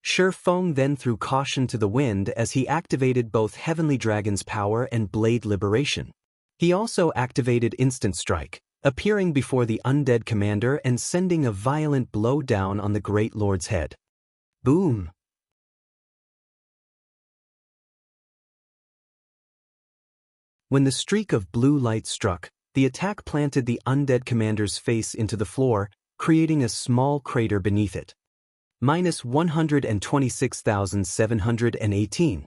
Speaker 1: Feng then threw caution to the wind as he activated both Heavenly Dragon's power and Blade Liberation. He also activated Instant Strike, appearing before the undead commander and sending a violent blow down on the Great Lord's head. Boom! When the streak of blue light struck, the attack planted the undead commander's face into the floor, creating a small crater beneath it. Minus 126,718.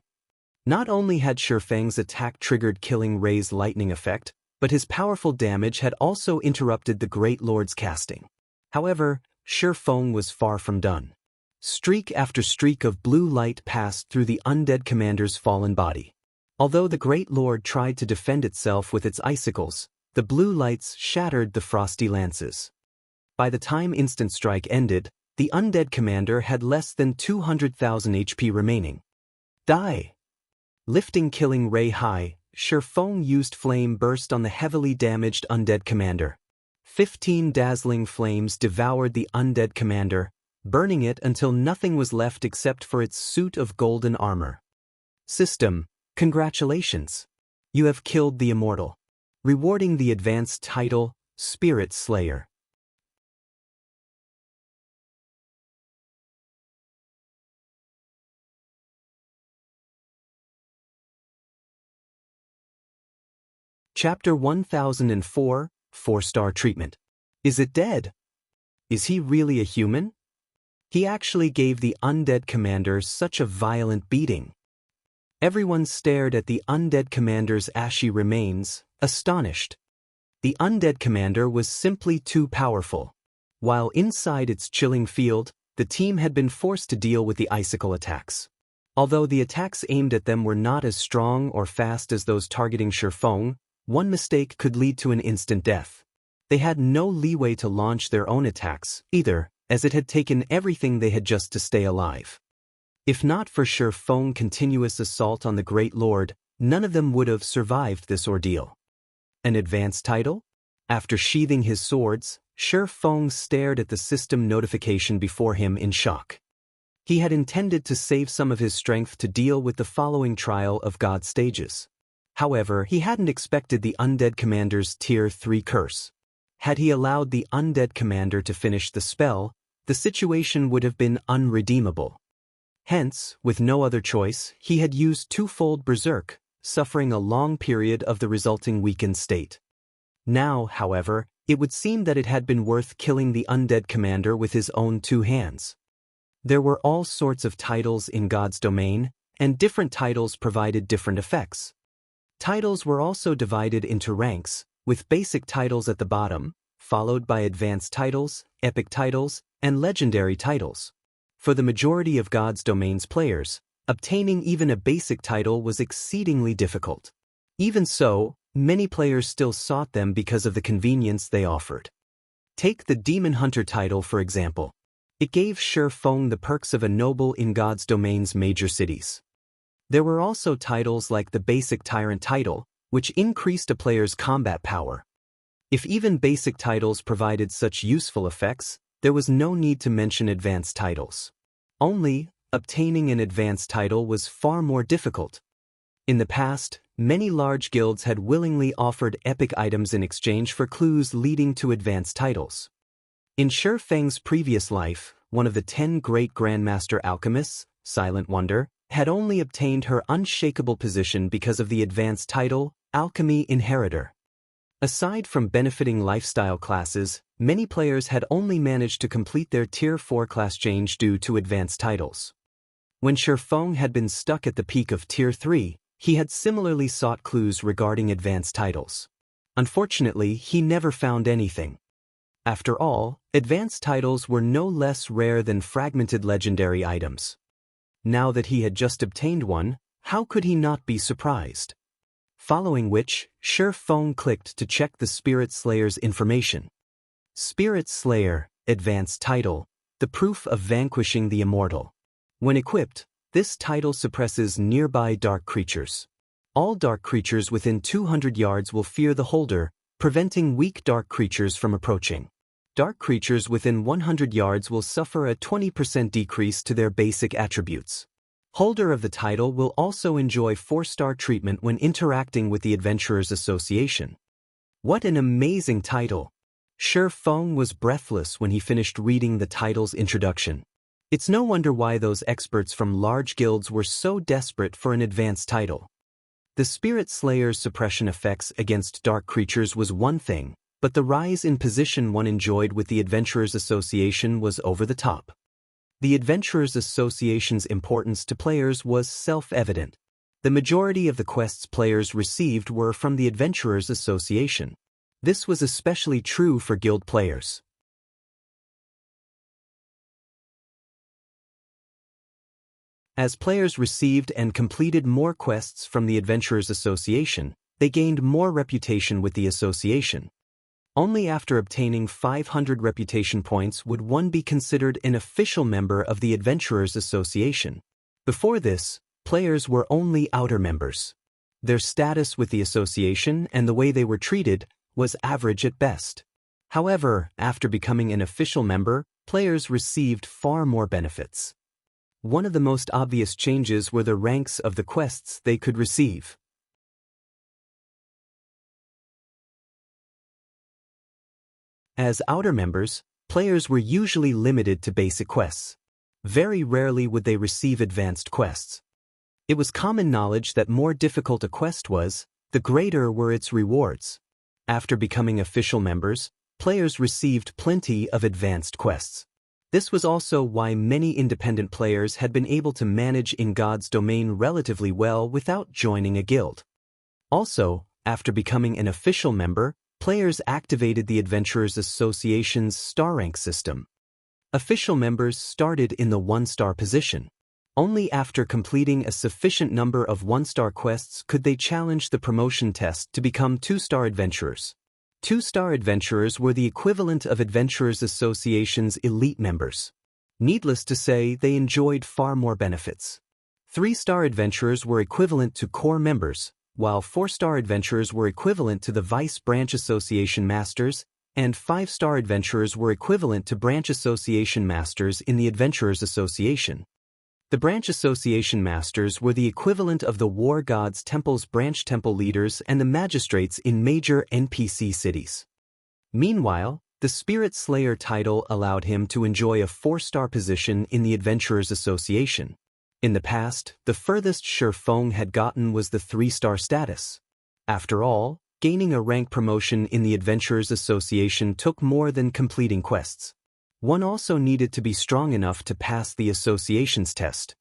Speaker 1: Not only had Feng's attack triggered Killing Ray's lightning effect, but his powerful damage had also interrupted the Great Lord's casting. However, Feng was far from done. Streak after streak of blue light passed through the undead commander's fallen body. Although the Great Lord tried to defend itself with its icicles, the blue lights shattered the frosty lances. By the time Instant Strike ended, the undead commander had less than 200,000 HP remaining. Die! Lifting Killing Ray high, Feng used Flame Burst on the heavily damaged undead commander. 15 dazzling flames devoured the undead commander, burning it until nothing was left except for its suit of golden armor. System, congratulations! You have killed the Immortal, rewarding the advanced title, Spirit Slayer. Chapter 1004, 4-star treatment. Is it dead? Is he really a human? He actually gave the undead commander such a violent beating. Everyone stared at the undead commander's ashy remains, astonished. The undead commander was simply too powerful. While inside its chilling field, the team had been forced to deal with the icicle attacks. Although the attacks aimed at them were not as strong or fast as those targeting Feng, one mistake could lead to an instant death. They had no leeway to launch their own attacks, either, as it had taken everything they had just to stay alive. If not for Feng's continuous assault on the Great Lord, none of them would have survived this ordeal. An advanced title? After sheathing his swords, Feng stared at the system notification before him in shock. He had intended to save some of his strength to deal with the following trial of God stages. However, he hadn't expected the Undead Commander's Tier 3 curse. Had he allowed the Undead Commander to finish the spell, the situation would have been unredeemable. Hence, with no other choice, he had used twofold Berserk, suffering a long period of the resulting weakened state. Now, however, it would seem that it had been worth killing the Undead Commander with his own two hands. There were all sorts of titles in God's domain, and different titles provided different effects. Titles were also divided into ranks, with basic titles at the bottom, followed by advanced titles, epic titles, and legendary titles. For the majority of God's domain's players, obtaining even a basic title was exceedingly difficult. Even so, many players still sought them because of the convenience they offered. Take the Demon Hunter title for example. It gave Feng the perks of a noble in God's domain's major cities. There were also titles like the basic Tyrant title, which increased a player's combat power. If even basic titles provided such useful effects, there was no need to mention advanced titles. Only, obtaining an advanced title was far more difficult. In the past, many large guilds had willingly offered epic items in exchange for clues leading to advanced titles. In Feng's previous life, one of the 10 great Grandmaster alchemists, Silent Wonder, had only obtained her unshakable position because of the advanced title, Alchemy Inheritor. Aside from benefiting lifestyle classes, many players had only managed to complete their Tier 4 class change due to advanced titles. When Feng had been stuck at the peak of Tier 3, he had similarly sought clues regarding advanced titles. Unfortunately, he never found anything. After all, advanced titles were no less rare than fragmented legendary items. Now that he had just obtained one, how could he not be surprised? Following which, Feng clicked to check the Spirit Slayer's information. Spirit Slayer, advanced title, the proof of vanquishing the Immortal. When equipped, this title suppresses nearby dark creatures. All dark creatures within 200 yards will fear the holder, preventing weak dark creatures from approaching. Dark creatures within 100 yards will suffer a 20% decrease to their basic attributes. Holder of the title will also enjoy 4-star treatment when interacting with the Adventurers Association. What an amazing title! Feng was breathless when he finished reading the title's introduction. It's no wonder why those experts from large guilds were so desperate for an advanced title. The Spirit Slayer's suppression effects against dark creatures was one thing, but the rise in position one enjoyed with the Adventurers Association was over the top. The Adventurers Association's importance to players was self-evident. The majority of the quests players received were from the Adventurers Association. This was especially true for guild players. As players received and completed more quests from the Adventurers Association, they gained more reputation with the association. Only after obtaining 500 reputation points would one be considered an official member of the Adventurers Association. Before this, players were only outer members. Their status with the association and the way they were treated was average at best. However, after becoming an official member, players received far more benefits. One of the most obvious changes were the ranks of the quests they could receive. As outer members, players were usually limited to basic quests. Very rarely would they receive advanced quests. It was common knowledge that more difficult a quest was, the greater were its rewards. After becoming official members, players received plenty of advanced quests. This was also why many independent players had been able to manage in God's domain relatively well without joining a guild. Also, after becoming an official member, players activated the Adventurers Association's star rank system. Official members started in the 1-star position. Only after completing a sufficient number of 1-star quests could they challenge the promotion test to become 2-star adventurers. 2-star adventurers were the equivalent of Adventurers Association's elite members. Needless to say, they enjoyed far more benefits. 3-star adventurers were equivalent to core members, while 4-star adventurers were equivalent to the Vice Branch Association Masters, and 5-star adventurers were equivalent to Branch Association Masters in the Adventurers Association. The Branch Association Masters were the equivalent of the War Gods Temple's branch temple leaders and the magistrates in major NPC cities. Meanwhile, the Spirit Slayer title allowed him to enjoy a 4-star position in the Adventurers Association. In the past, the furthest Feng had gotten was the 3-star status. After all, gaining a rank promotion in the Adventurers Association took more than completing quests. One also needed to be strong enough to pass the association's test.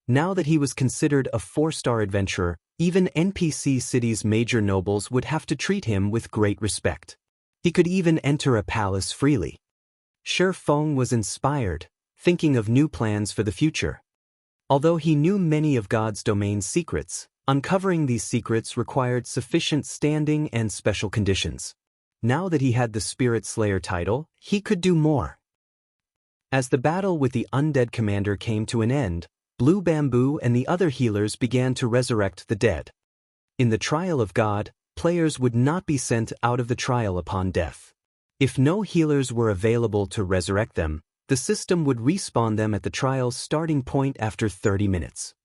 Speaker 1: Now that he was considered a 4-star adventurer, even NPC cities' major nobles would have to treat him with great respect. He could even enter a palace freely. Feng was inspired, thinking of new plans for the future. Although he knew many of God's domain's secrets, uncovering these secrets required sufficient standing and special conditions. Now that he had the Spirit Slayer title, he could do more. As the battle with the undead commander came to an end, Blue Bamboo and the other healers began to resurrect the dead. In the Trial of God, players would not be sent out of the trial upon death. If no healers were available to resurrect them, the system would respawn them at the trial's starting point after 30 minutes.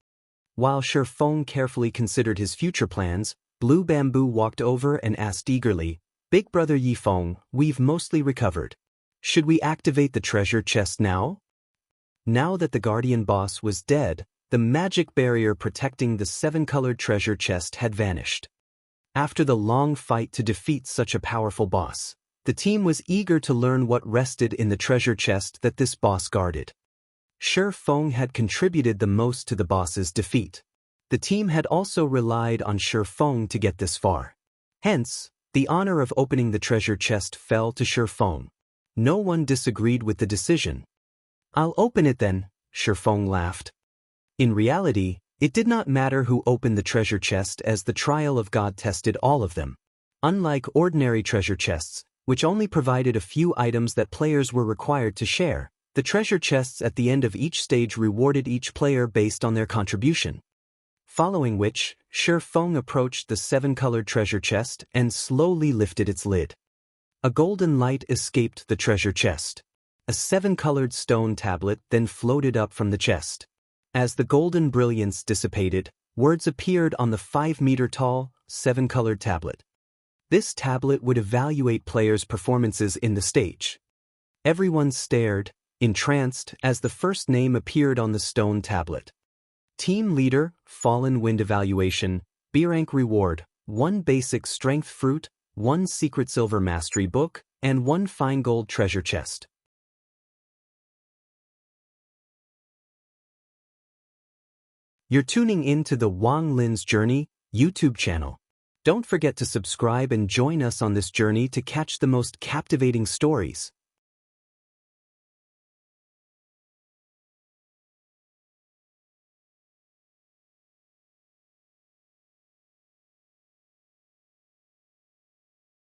Speaker 1: While Feng carefully considered his future plans, Blue Bamboo walked over and asked eagerly, "Big Brother Yifeng, we've mostly recovered. Should we activate the treasure chest now?" Now that the Guardian boss was dead, the magic barrier protecting the 7-colored treasure chest had vanished. After the long fight to defeat such a powerful boss, the team was eager to learn what rested in the treasure chest that this boss guarded. Feng had contributed the most to the boss's defeat. The team had also relied on Feng to get this far. Hence, the honor of opening the treasure chest fell to Feng. No one disagreed with the decision. "I'll open it then," Feng laughed. In reality, it did not matter who opened the treasure chest as the Trial of God tested all of them. Unlike ordinary treasure chests, which only provided a few items that players were required to share, the treasure chests at the end of each stage rewarded each player based on their contribution. Following which, Feng approached the 7-colored treasure chest and slowly lifted its lid. A golden light escaped the treasure chest. A 7-colored stone tablet then floated up from the chest. As the golden brilliance dissipated, words appeared on the 5-meter-tall, 7-colored tablet. This tablet would evaluate players' performances in the stage. Everyone stared, entranced, as the first name appeared on the stone tablet. Team Leader, Fallen Wind Evaluation, B-Rank Reward, 1 Basic Strength Fruit, 1 Secret Silver Mastery Book, and 1 Fine Gold Treasure Chest. You're tuning in to the Wang Lin's Journey YouTube channel. Don't forget to subscribe and join us on this journey to catch the most captivating stories,